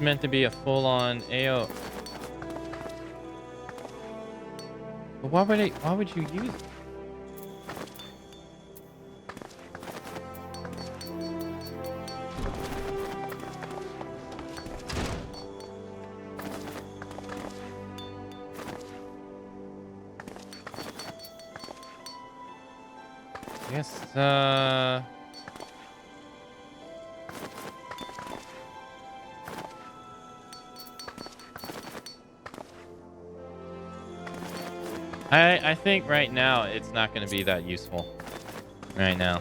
meant to be a full-on AO. But why would you use it? I guess, I think right now it's not going to be that useful. Right now.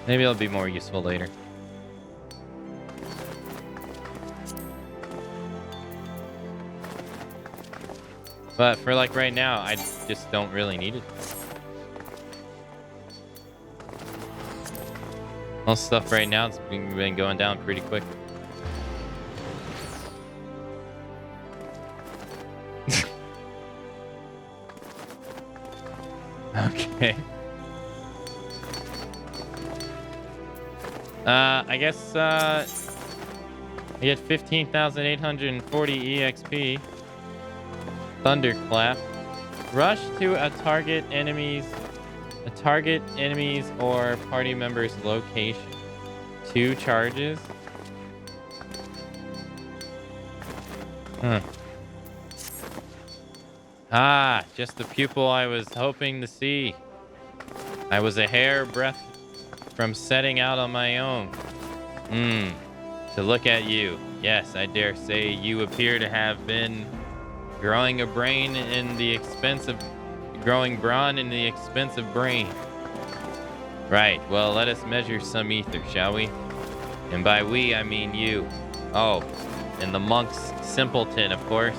Maybe it'll be more useful later. But for like right now, I just don't really need it. Most stuff right now it's been going down pretty quick. Okay. I guess you get 15,840 EXP. Thunderclap. Rush to a target enemy's or party member's location. 2 charges. Huh. Ah, just the pupil I was hoping to see. I was a hair breadth from setting out on my own. To look at you. Yes, I dare say you appear to have been growing brawn in the expense of brain. Right, well, let us measure some ether, shall we? And by we, I mean you. Oh, and the monk's simpleton, of course.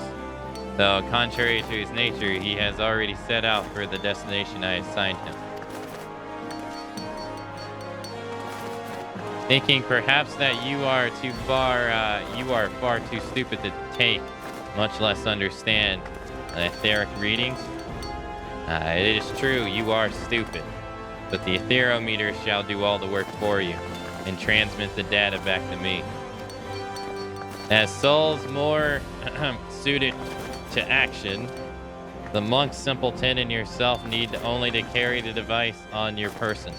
Though, contrary to his nature, he has already set out for the destination I assigned him. Thinking perhaps that you are far too stupid to take, much less understand etheric readings. It is true, you are stupid, but the etherometer shall do all the work for you and transmit the data back to me. As souls more suited to action, the monk simpleton and yourself need only to carry the device on your person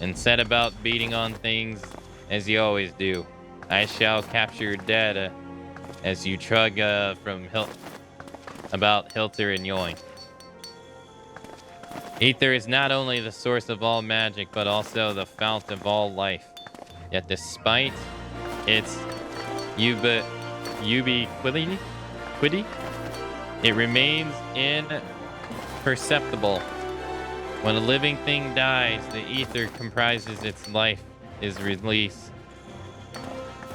and set about beating on things as you always do. I shall capture your data as you trug about Hilter and Yoin. Ether is not only the source of all magic, but also the fount of all life. Yet despite its ubiquity, it remains imperceptible. When a living thing dies, the ether comprises its life is released.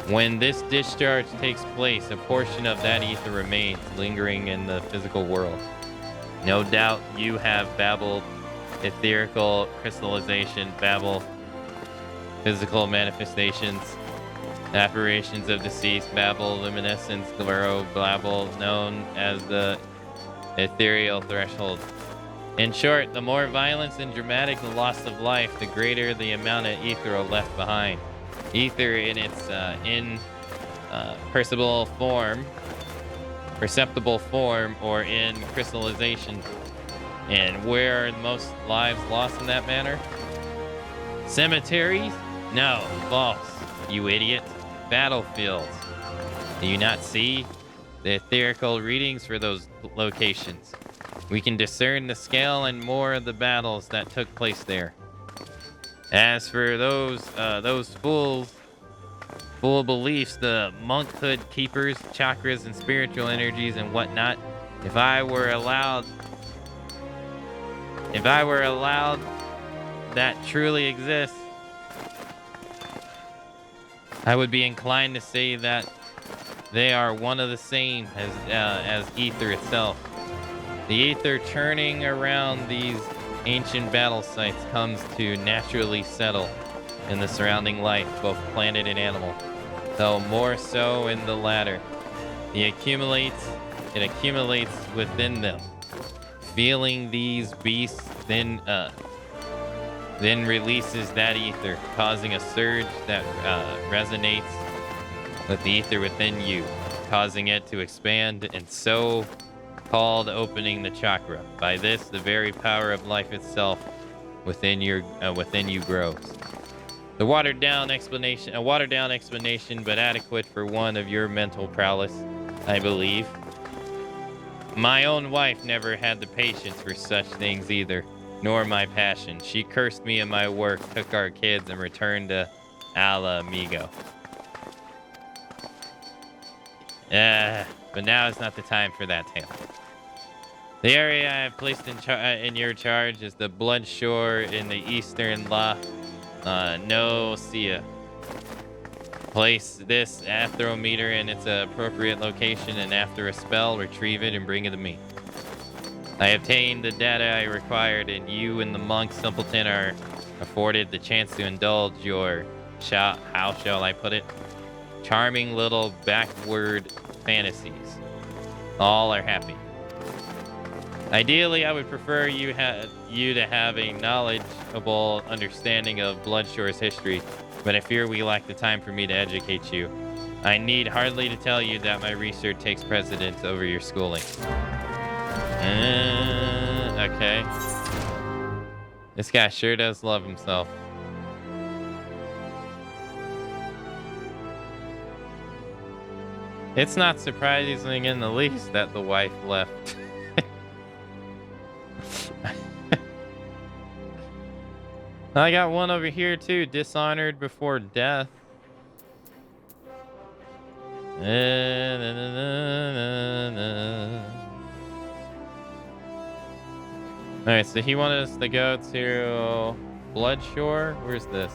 When this discharge takes place, a portion of that ether remains lingering in the physical world. No doubt you have babbled etherical crystallization, babble physical manifestations, apparitions of deceased, babble luminescence, gloro, blabble, known as the ethereal threshold. In short, the more violence and dramatic the loss of life, the greater the amount of ether left behind. Ether in its imperceptible form perceptible form or in crystallization. And where are most lives lost in that manner? Cemeteries? No, false, you idiot. Battlefields. Do you not see the etherical readings for those locations? We can discern the scale and more of the battles that took place there. As for those full beliefs, the monkhood keepers, chakras, and spiritual energies and whatnot, if I were allowed that truly exists, I would be inclined to say that they are one of the same as ether itself. The ether churning around these ancient battle sites comes to naturally settle in the surrounding life, both planet and animal, though more so in the latter. It accumulates within them. Feeling these beasts then releases that ether, causing a surge that resonates with the ether within you, causing it to expand and so called opening the chakra. By this, the very power of life itself within you grows. A watered down explanation, but adequate for one of your mental prowess, I believe. My own wife never had the patience for such things either, nor my passion. She cursed me in my work, took our kids, and returned to Ala Amigo. But now is not the time for that tale. The area I have placed in your charge is the Blood Shore in the eastern La Nocia. Place this atherometer in its appropriate location, and after a spell, retrieve it and bring it to me. I obtained the data I required, and you and the monk simpleton are afforded the chance to indulge your, how shall I put it, charming little backward fantasies. All are happy. Ideally, I would prefer you to have a knowledgeable understanding of Bloodshore's history, but I fear we lack the time for me to educate you. I need hardly to tell you that my research takes precedence over your schooling. Okay. This guy sure does love himself. It's not surprising in the least that the wife left. I got one over here too, dishonored before death. Alright, so he wanted us to go to Bloodshore. Where's this?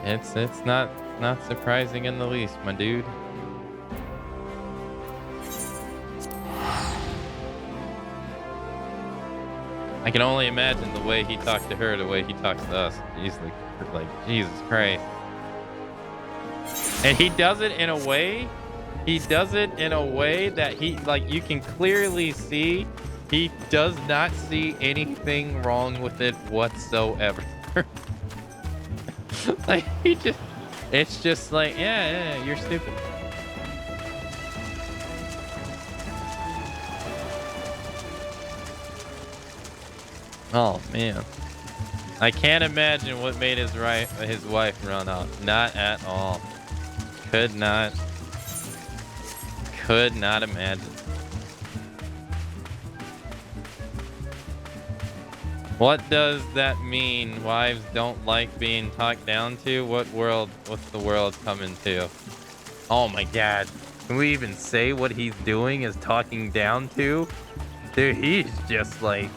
It's not surprising in the least, my dude. I can only imagine the way he talked to her, the way he talks to us. He's like Jesus Christ. And he does it in a way that he, like, you can clearly see he does not see anything wrong with it whatsoever. Like, it's just like, yeah, you're stupid. Oh man, I can't imagine what made his wife run off. Not at all. Could not imagine. What does that mean? Wives don't like being talked down to? What's the world coming to? Oh my god. Can we even say what he's doing is talking down to? Dude, he's just like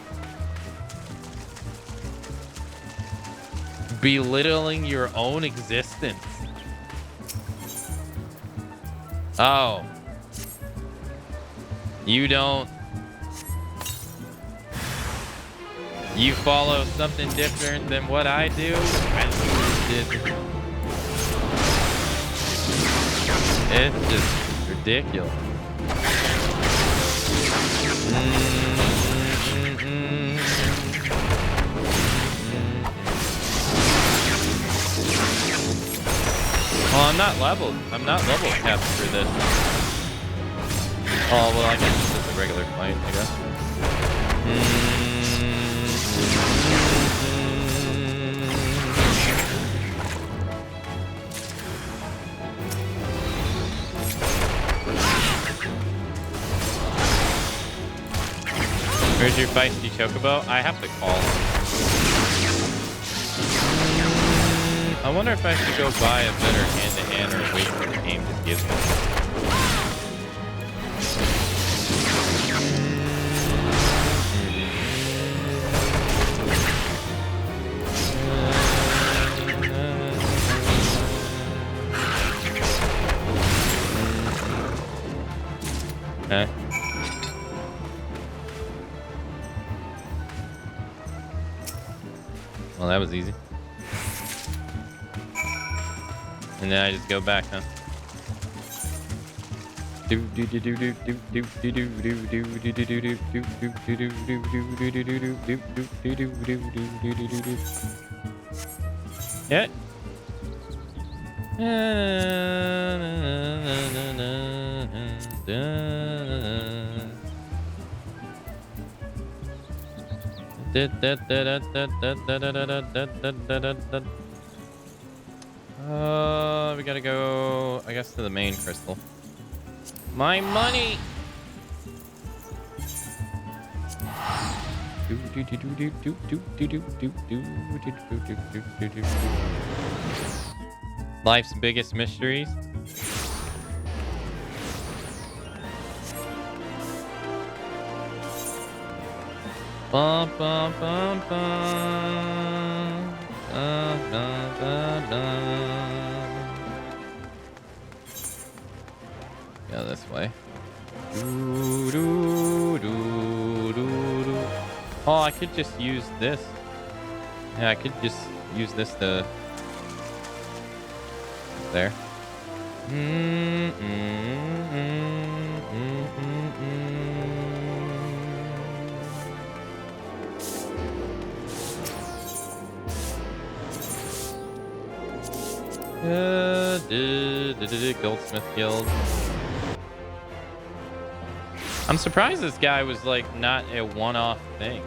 belittling your own existence. Oh. You follow something different than what I do? It's just ridiculous. Well, I'm not level capped for this. Oh, well, I guess it's just a regular fight, I guess. Where's your feisty chocobo? I have to call him. I wonder if I should go buy a better hand-to-hand or wait for the game to give me. Okay. Well, that was easy. And then I just go back, huh? Yeah. We gotta go, I guess, to the main crystal. My money! Life's biggest mysteries. Bum, bum, bum, bum. Bum, bum, bum, bum. Go this way. Doo, doo, doo, doo, doo. Oh, I could just use this. Yeah, I could just use this to... There. Goldsmith Guild. I'm surprised this guy was like not a one-off thing.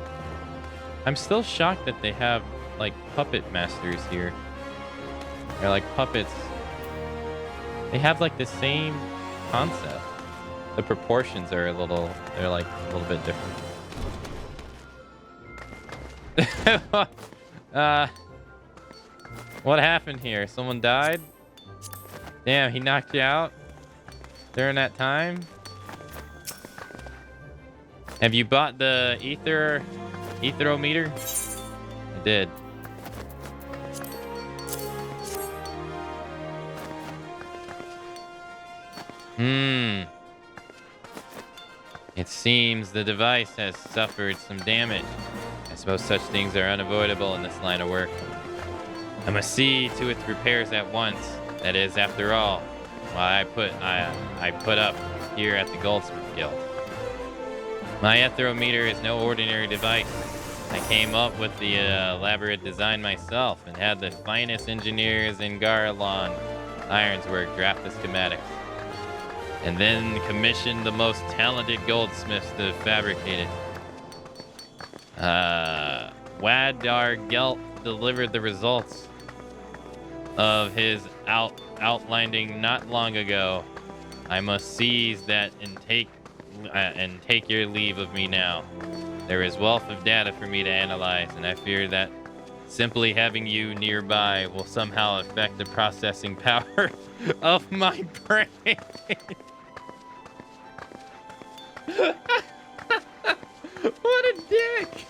I'm still shocked that they have like puppet masters here. They're like puppets. They have like the same concept. The proportions are they're like a little bit different. What happened here? Someone died? Damn, he knocked you out during that time? Have you bought the etherometer? I did. It seems the device has suffered some damage. I suppose such things are unavoidable in this line of work. I must see to its repairs at once. That is, after all, why I put up here at the Goldsmith Guild. My etherometer is no ordinary device. I came up with the elaborate design myself and had the finest engineers in Garland Ironswork draft the schematics. And then commissioned the most talented goldsmiths to fabricate it. Wadar Gelt delivered the results of his outlining not long ago. I must seize that and take your leave of me now. There is wealth of data for me to analyze, and I fear that simply having you nearby will somehow affect the processing power of my brain. What a dick!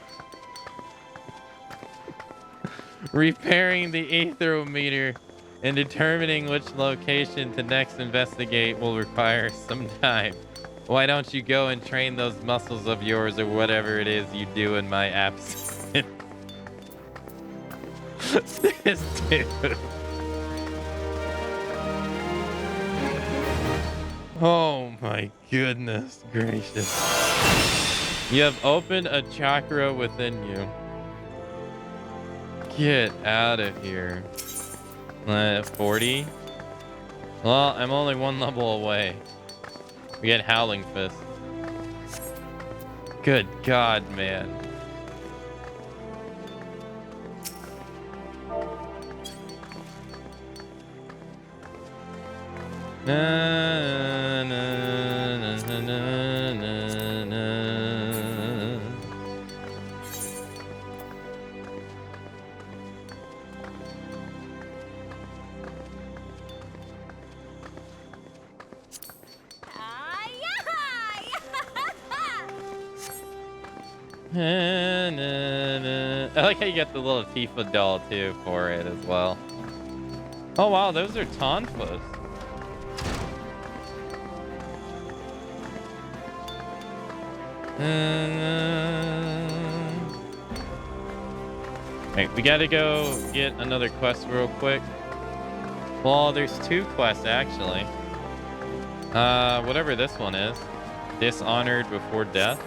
Repairing the etherometer and determining which location to next investigate will require some time. Why don't you go and train those muscles of yours or whatever it is you do in my absence? This dude. Oh my goodness gracious. You have opened a chakra within you. Get out of here. 40. Well, I'm only one level away. We get Howling Fist. Good God, man. Na, na, na, na, na, na, na. Na, na, na. I like how you get the little Tifa doll too for it as well. Oh wow, those are Tonfas. Right, we gotta go get another quest real quick. Well, there's 2 quests actually. Whatever this one is. Dishonored before death.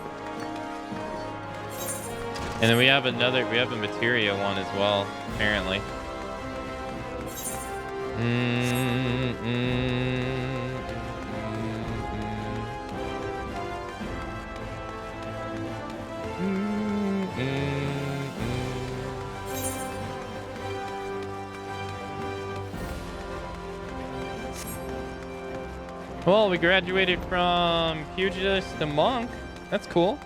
And then we have a materia one as well, apparently. Well, we graduated from pugilist to monk. That's cool.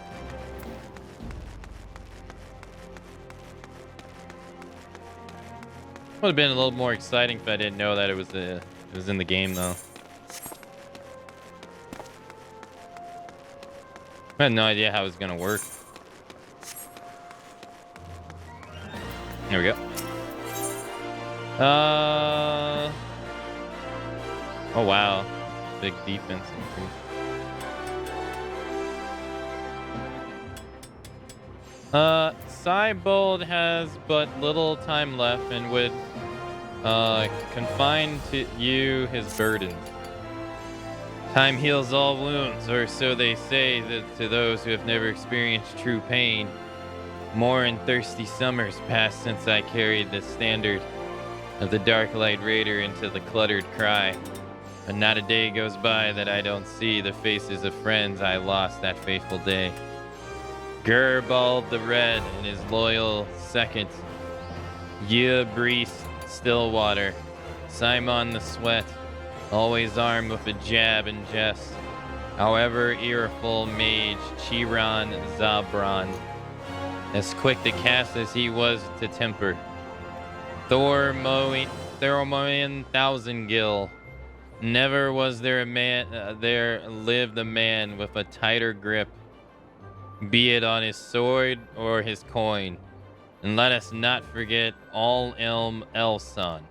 Would have been a little more exciting if I didn't know that it was in the game though. I had no idea how it was gonna work. There we go. Oh wow, big defense increase. Cybold has but little time left and would confine to you his burden. Time heals all wounds, or so they say that to those who have never experienced true pain. More and thirsty summers passed since I carried the standard of the Darklight Raider into the cluttered cry. But not a day goes by that I don't see the faces of friends I lost that fateful day. Gerbald the Red and his loyal second, Breeze Stillwater, Simon the Sweat, always armed with a jab and jest. However, ireful mage Chiron Zabron, as quick to cast as he was to temper. Thormoin Thousandgill, never was there a man, there lived a man with a tighter grip, be it on his sword or his coin. And let us not forget All Elm Elson.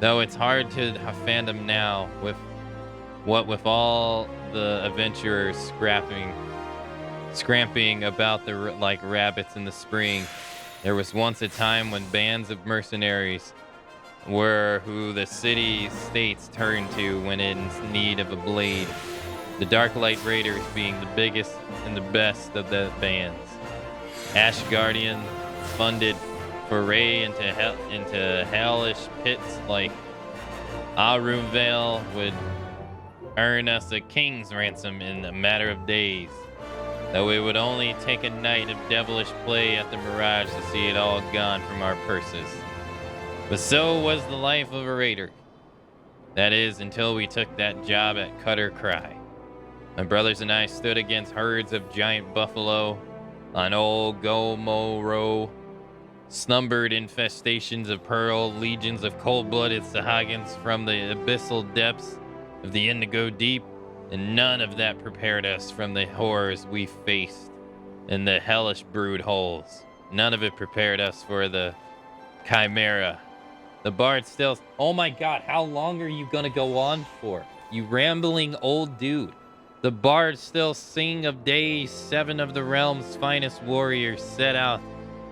Though it's hard to fandom now with all the adventurers scramping about like rabbits in the spring. There was once a time when bands of mercenaries were who the city-states turned to when in need of a blade. The Darklight Raiders being the biggest and the best of the bands. Ashgardian funded foray into hellish pits like Arunvale would earn us a king's ransom in a matter of days. Though it would only take a night of devilish play at the Mirage to see it all gone from our purses. But so was the life of a raider. That is, until we took that job at Cutter Cry. My brothers and I stood against herds of giant buffalo on old Gomoro, slumbered infestations of pearl, legions of cold-blooded Sahagins from the abyssal depths of the Indigo Deep, and none of that prepared us from the horrors we faced in the hellish brood holes. None of it prepared us for the Chimera. The bard still... Oh my god, how long are you gonna go on for? You rambling old dude. The bard still sing of days 7 of the realm's finest warriors set out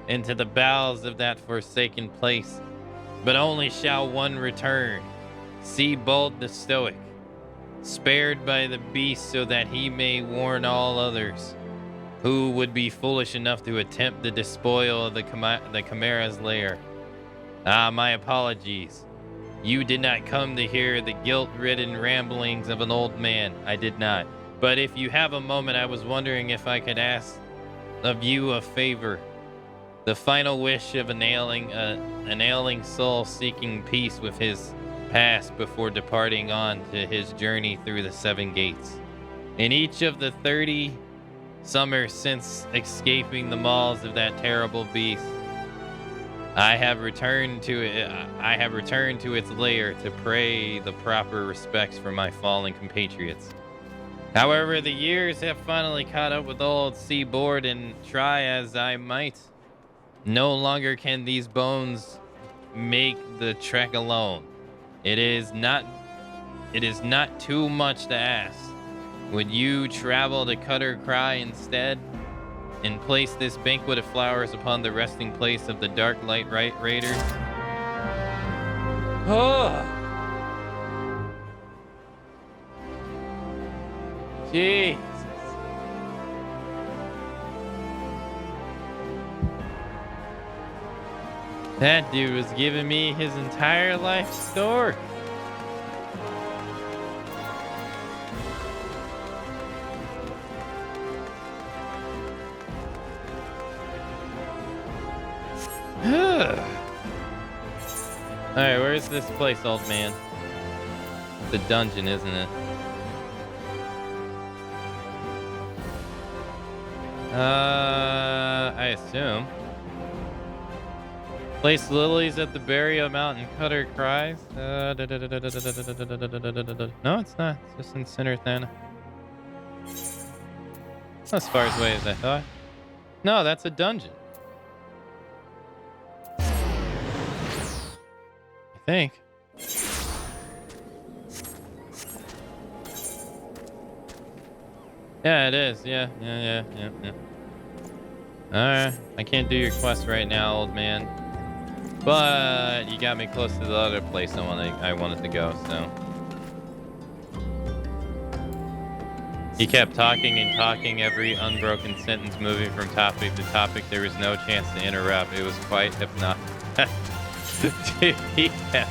into the bowels of that forsaken place. But only shall one return. See Bold the Stoic, spared by the beast so that he may warn all others who would be foolish enough to attempt the despoil of the Chimera's lair. Ah, my apologies. You did not come to hear the guilt-ridden ramblings of an old man. I did not. But if you have a moment, I was wondering if I could ask of you a favor. The final wish of an ailing soul seeking peace with his past before departing on to his journey through the 7 gates. In each of the 30 summers since escaping the maws of that terrible beast, I have returned to its lair to pay the proper respects for my fallen compatriots. However, the years have finally caught up with old Seaboard, and try as I might, no longer can these bones make the trek alone. It is not too much to ask. Would you travel to Cutter Cry instead, and place this banquet of flowers upon the resting place of the Dark Light Raiders? Oh! Jesus. That dude was giving me his entire life story. Alright, where's this place, old man? It's a dungeon, isn't it? I assume. Place lilies at the burial mountain. Cutter cries. No, it's not. It's just in Center Thana. Not as far away as I thought. No, that's a dungeon. I think. Yeah, it is. Yeah. Alright. I can't do your quest right now, old man. But you got me close to the other place I wanted to go, so. He kept talking and talking, every unbroken sentence moving from topic to topic. There was no chance to interrupt. It was quite hypnotic. Dude, yeah.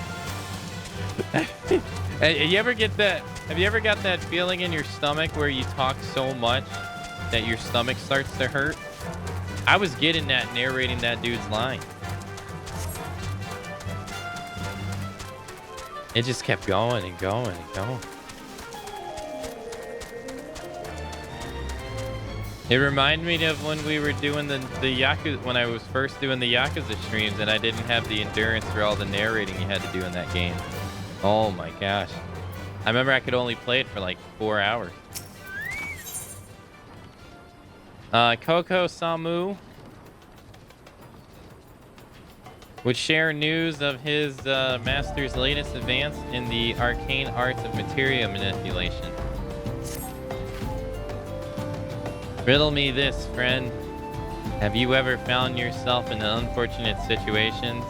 Have you ever got that feeling in your stomach where you talk so much that your stomach starts to hurt? I was getting that narrating that dude's line. It just kept going and going and going. It reminded me of when we were doing the Yakuza, when I was first doing the Yakuza streams and I didn't have the endurance for all the narrating you had to do in that game. Oh my gosh. I remember I could only play it for like 4 hours. Coco Samu would share news of his master's latest advance in the arcane arts of materia manipulation. Riddle me this, friend. Have you ever found yourself in unfortunate situations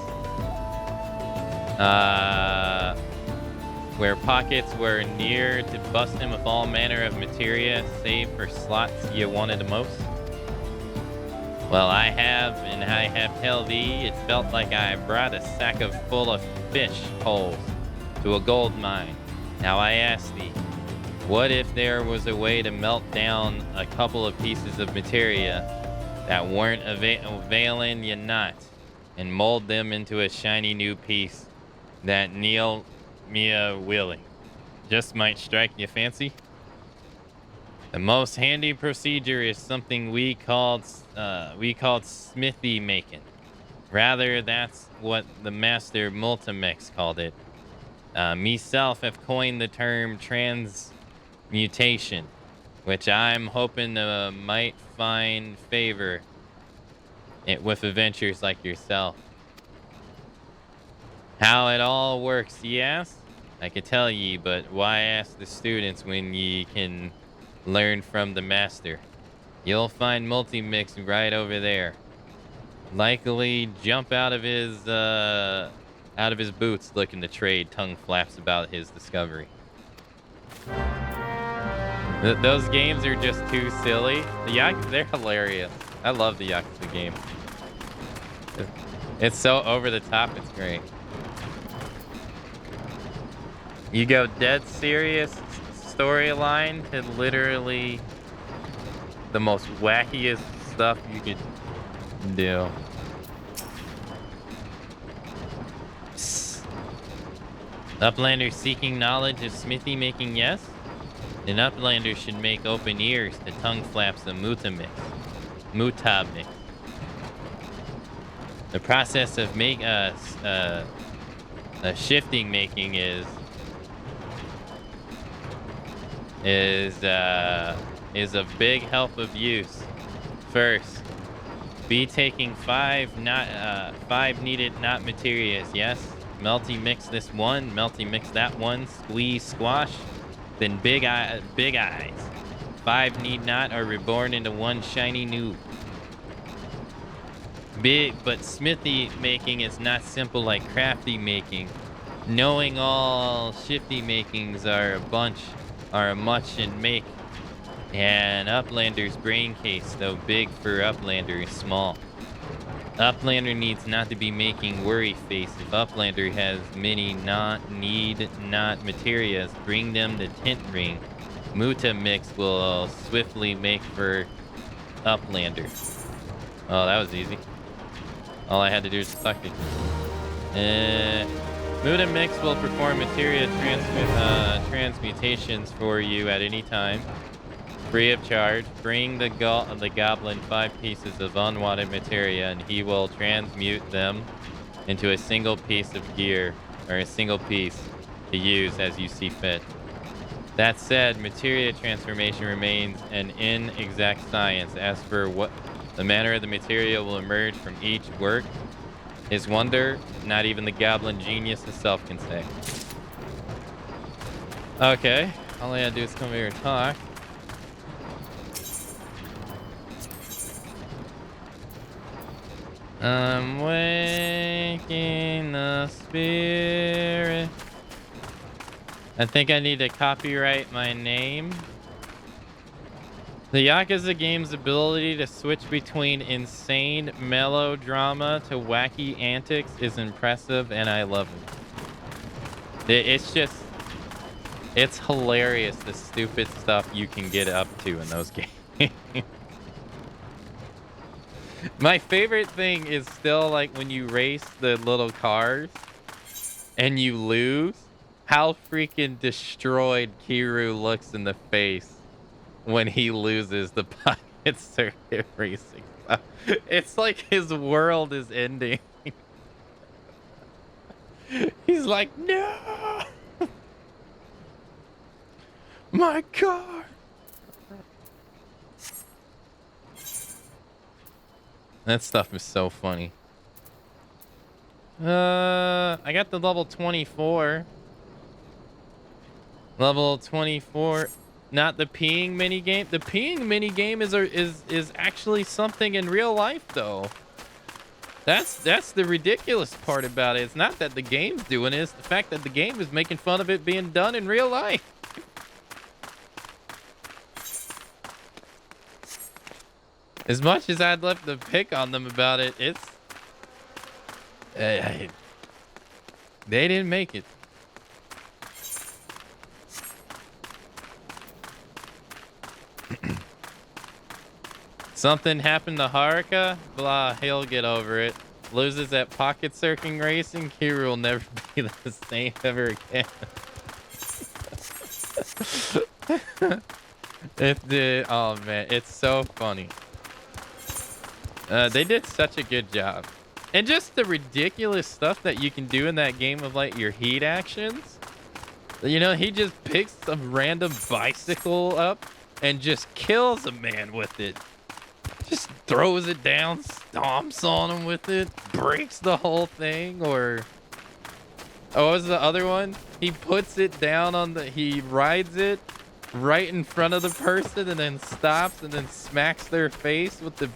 where pockets were near to bust him with all manner of materia save for slots you wanted the most? Well, I have, and I have tell thee, it felt like I brought a sack full of fish poles to a gold mine. Now I ask thee, what if there was a way to melt down a couple of pieces of materia that weren't availing you not, and mold them into a shiny new piece that Neil Mia Willie just might strike you fancy? The most handy procedure is something we called smithy making. Rather, that's what the master Multimex called it. Meself have coined the term transmutation, which I'm hoping might find favor with adventures like yourself. How it all works, ye ask? I could tell ye, but why ask the students when ye can learn from the master? You'll find Multimix right over there. Likely jump out of his boots looking to trade. Tongue flaps about his discovery. Those games are just too silly. They're hilarious. I love the Yakuza game. It's so over the top. It's great. You go dead serious storyline to literally the most wackiest stuff you could do. Psst. Uplander seeking knowledge of smithy making, yes? An uplander should make open ears to tongue flaps of muta mix. The process of shifting making is of big help of use. First, be taking 5 needed not materias, yes? Melty mix this one, melty mix that one, squeeze squash, then big eyes. 5 need not are reborn into one shiny new. Big, but smithy making is not simple like crafty making. Knowing all shifty makings are a much and make. And Uplander's brain case, though big for Uplander, is small. Uplander needs not to be making worry face. If Uplander has many not materias, bring them the tint ring. Muta mix will swiftly make for Uplander. Oh, that was easy. All I had to do is suck it. Muta mix will perform materia transmutations for you at any time, free of charge. Bring the goblin 5 pieces of unwanted materia, and he will transmute them into a single piece of gear, or a single piece to use as you see fit. That said, materia transformation remains an inexact science. As for what the manner of the material will emerge from each work is wonder, not even the goblin genius himself can say. Okay, all I gotta do is come here and talk. I'm waking the spirit. I think I need to copyright my name. The Yakuza game's ability to switch between insane melodrama to wacky antics is impressive, and I love it. It's hilarious the stupid stuff you can get up to in those games. My favorite thing is still like when you race the little cars and you lose, how freaking destroyed Kiryu looks in the face when he loses the pocket circuit racing. It's like his world is ending. He's like, no! My car! That stuff is so funny. I got the level 24. Level 24. Not the peeing minigame. The peeing minigame is actually something in real life, though. That's the ridiculous part about it. It's not that the game's doing it. It's the fact that the game is making fun of it being done in real life. As much as I'd love to pick on them about it, it's... they didn't make it. Something happened to Haruka? Blah, he'll get over it. Loses at pocket circling racing, Kiryu will never be the same ever again. Oh man, it's so funny. They did such a good job. And just the ridiculous stuff that you can do in that game of like your heat actions. You know, he just picks some random bicycle up and just kills a man with it. Just throws it down, stomps on him with it, breaks the whole thing. Or oh, what was the other one? He puts it down on he rides it right in front of the person and then stops and then smacks their face with the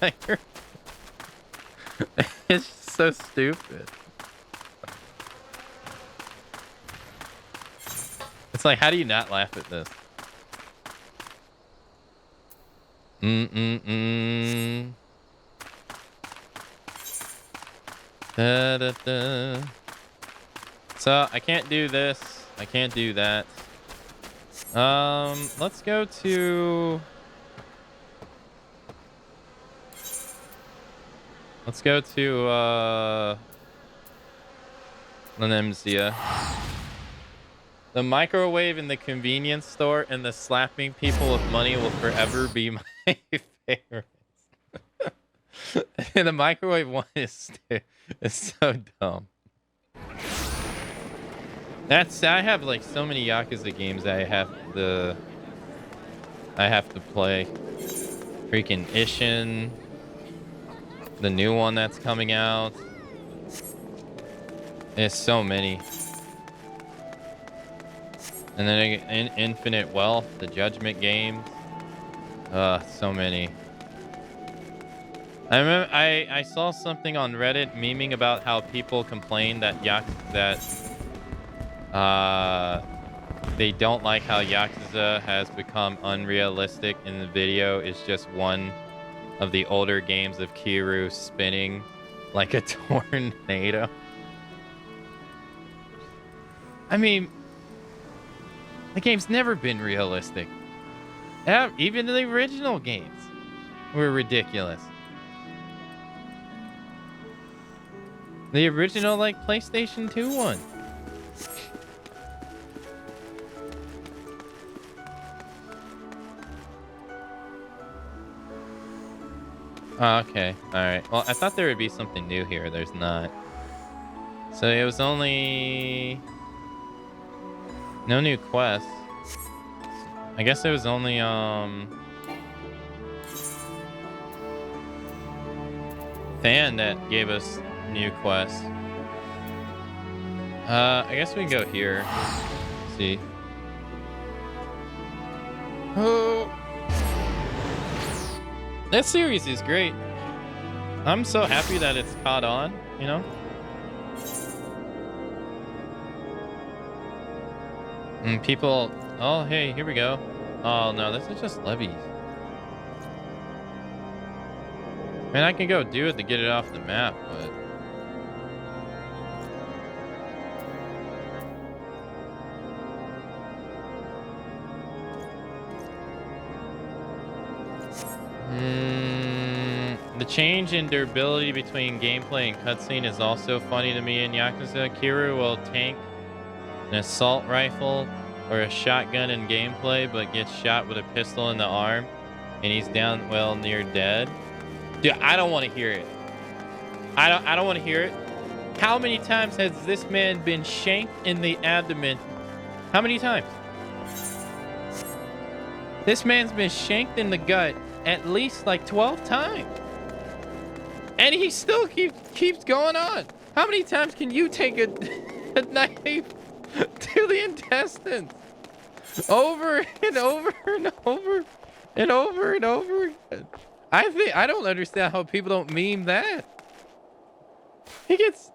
tire. It's just so stupid. It's like, how do you not laugh at this? Da, da, da. So I can't do this. I can't do that. Let's go to... Let's go to, Lenemzia. The microwave in the convenience store and the slapping people with money will forever be my favorites. And the microwave one is so dumb. I have like so many Yakuza games that I have to play. Freaking Ishin. The new one that's coming out. There's so many. And then Infinite Wealth, the Judgment games. So many. I remember I saw something on Reddit memeing about how people complain that they don't like how Yakuza has become unrealistic, and the video is just one of the older games of Kiryu spinning like a tornado. I mean, the game's never been realistic. Even the original games were ridiculous. The original, like, PlayStation 2 one. Oh, okay. Alright. Well, I thought there would be something new here. There's not. So it was only... No new quests. I guess it was only, Fan that gave us new quests. I guess we can go here. Let's see. Oh, that series is great. I'm so happy that it's caught on, you know? And people, oh, hey, here we go. Oh, no, this is just levies. Man, I can go do it to get it off the map, but... The change in durability between gameplay and cutscene is also funny to me in Yakuza. Kiryu will tank an assault rifle or a shotgun in gameplay, but gets shot with a pistol in the arm, and he's down well near dead. Dude, I don't want to hear it. I don't want to hear it. How many times has this man been shanked in the abdomen? How many times? This man's been shanked in the gut at least like 12 times. And he still keeps going on. How many times can you take a knife to the intestines? Over and over and over and over and over again. I don't understand how people don't meme that.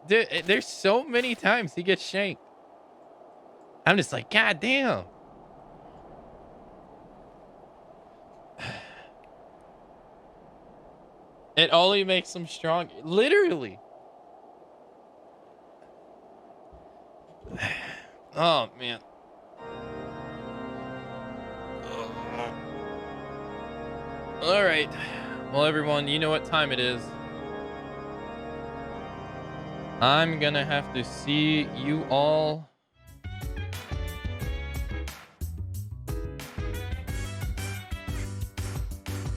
There's so many times he gets shanked. I'm just like, God damn. It only makes him strong. Literally. Oh, man. All right. Well, everyone, you know what time it is. I'm gonna have to see you all.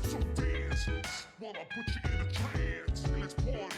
So dance while I put you in a trance. Let's party.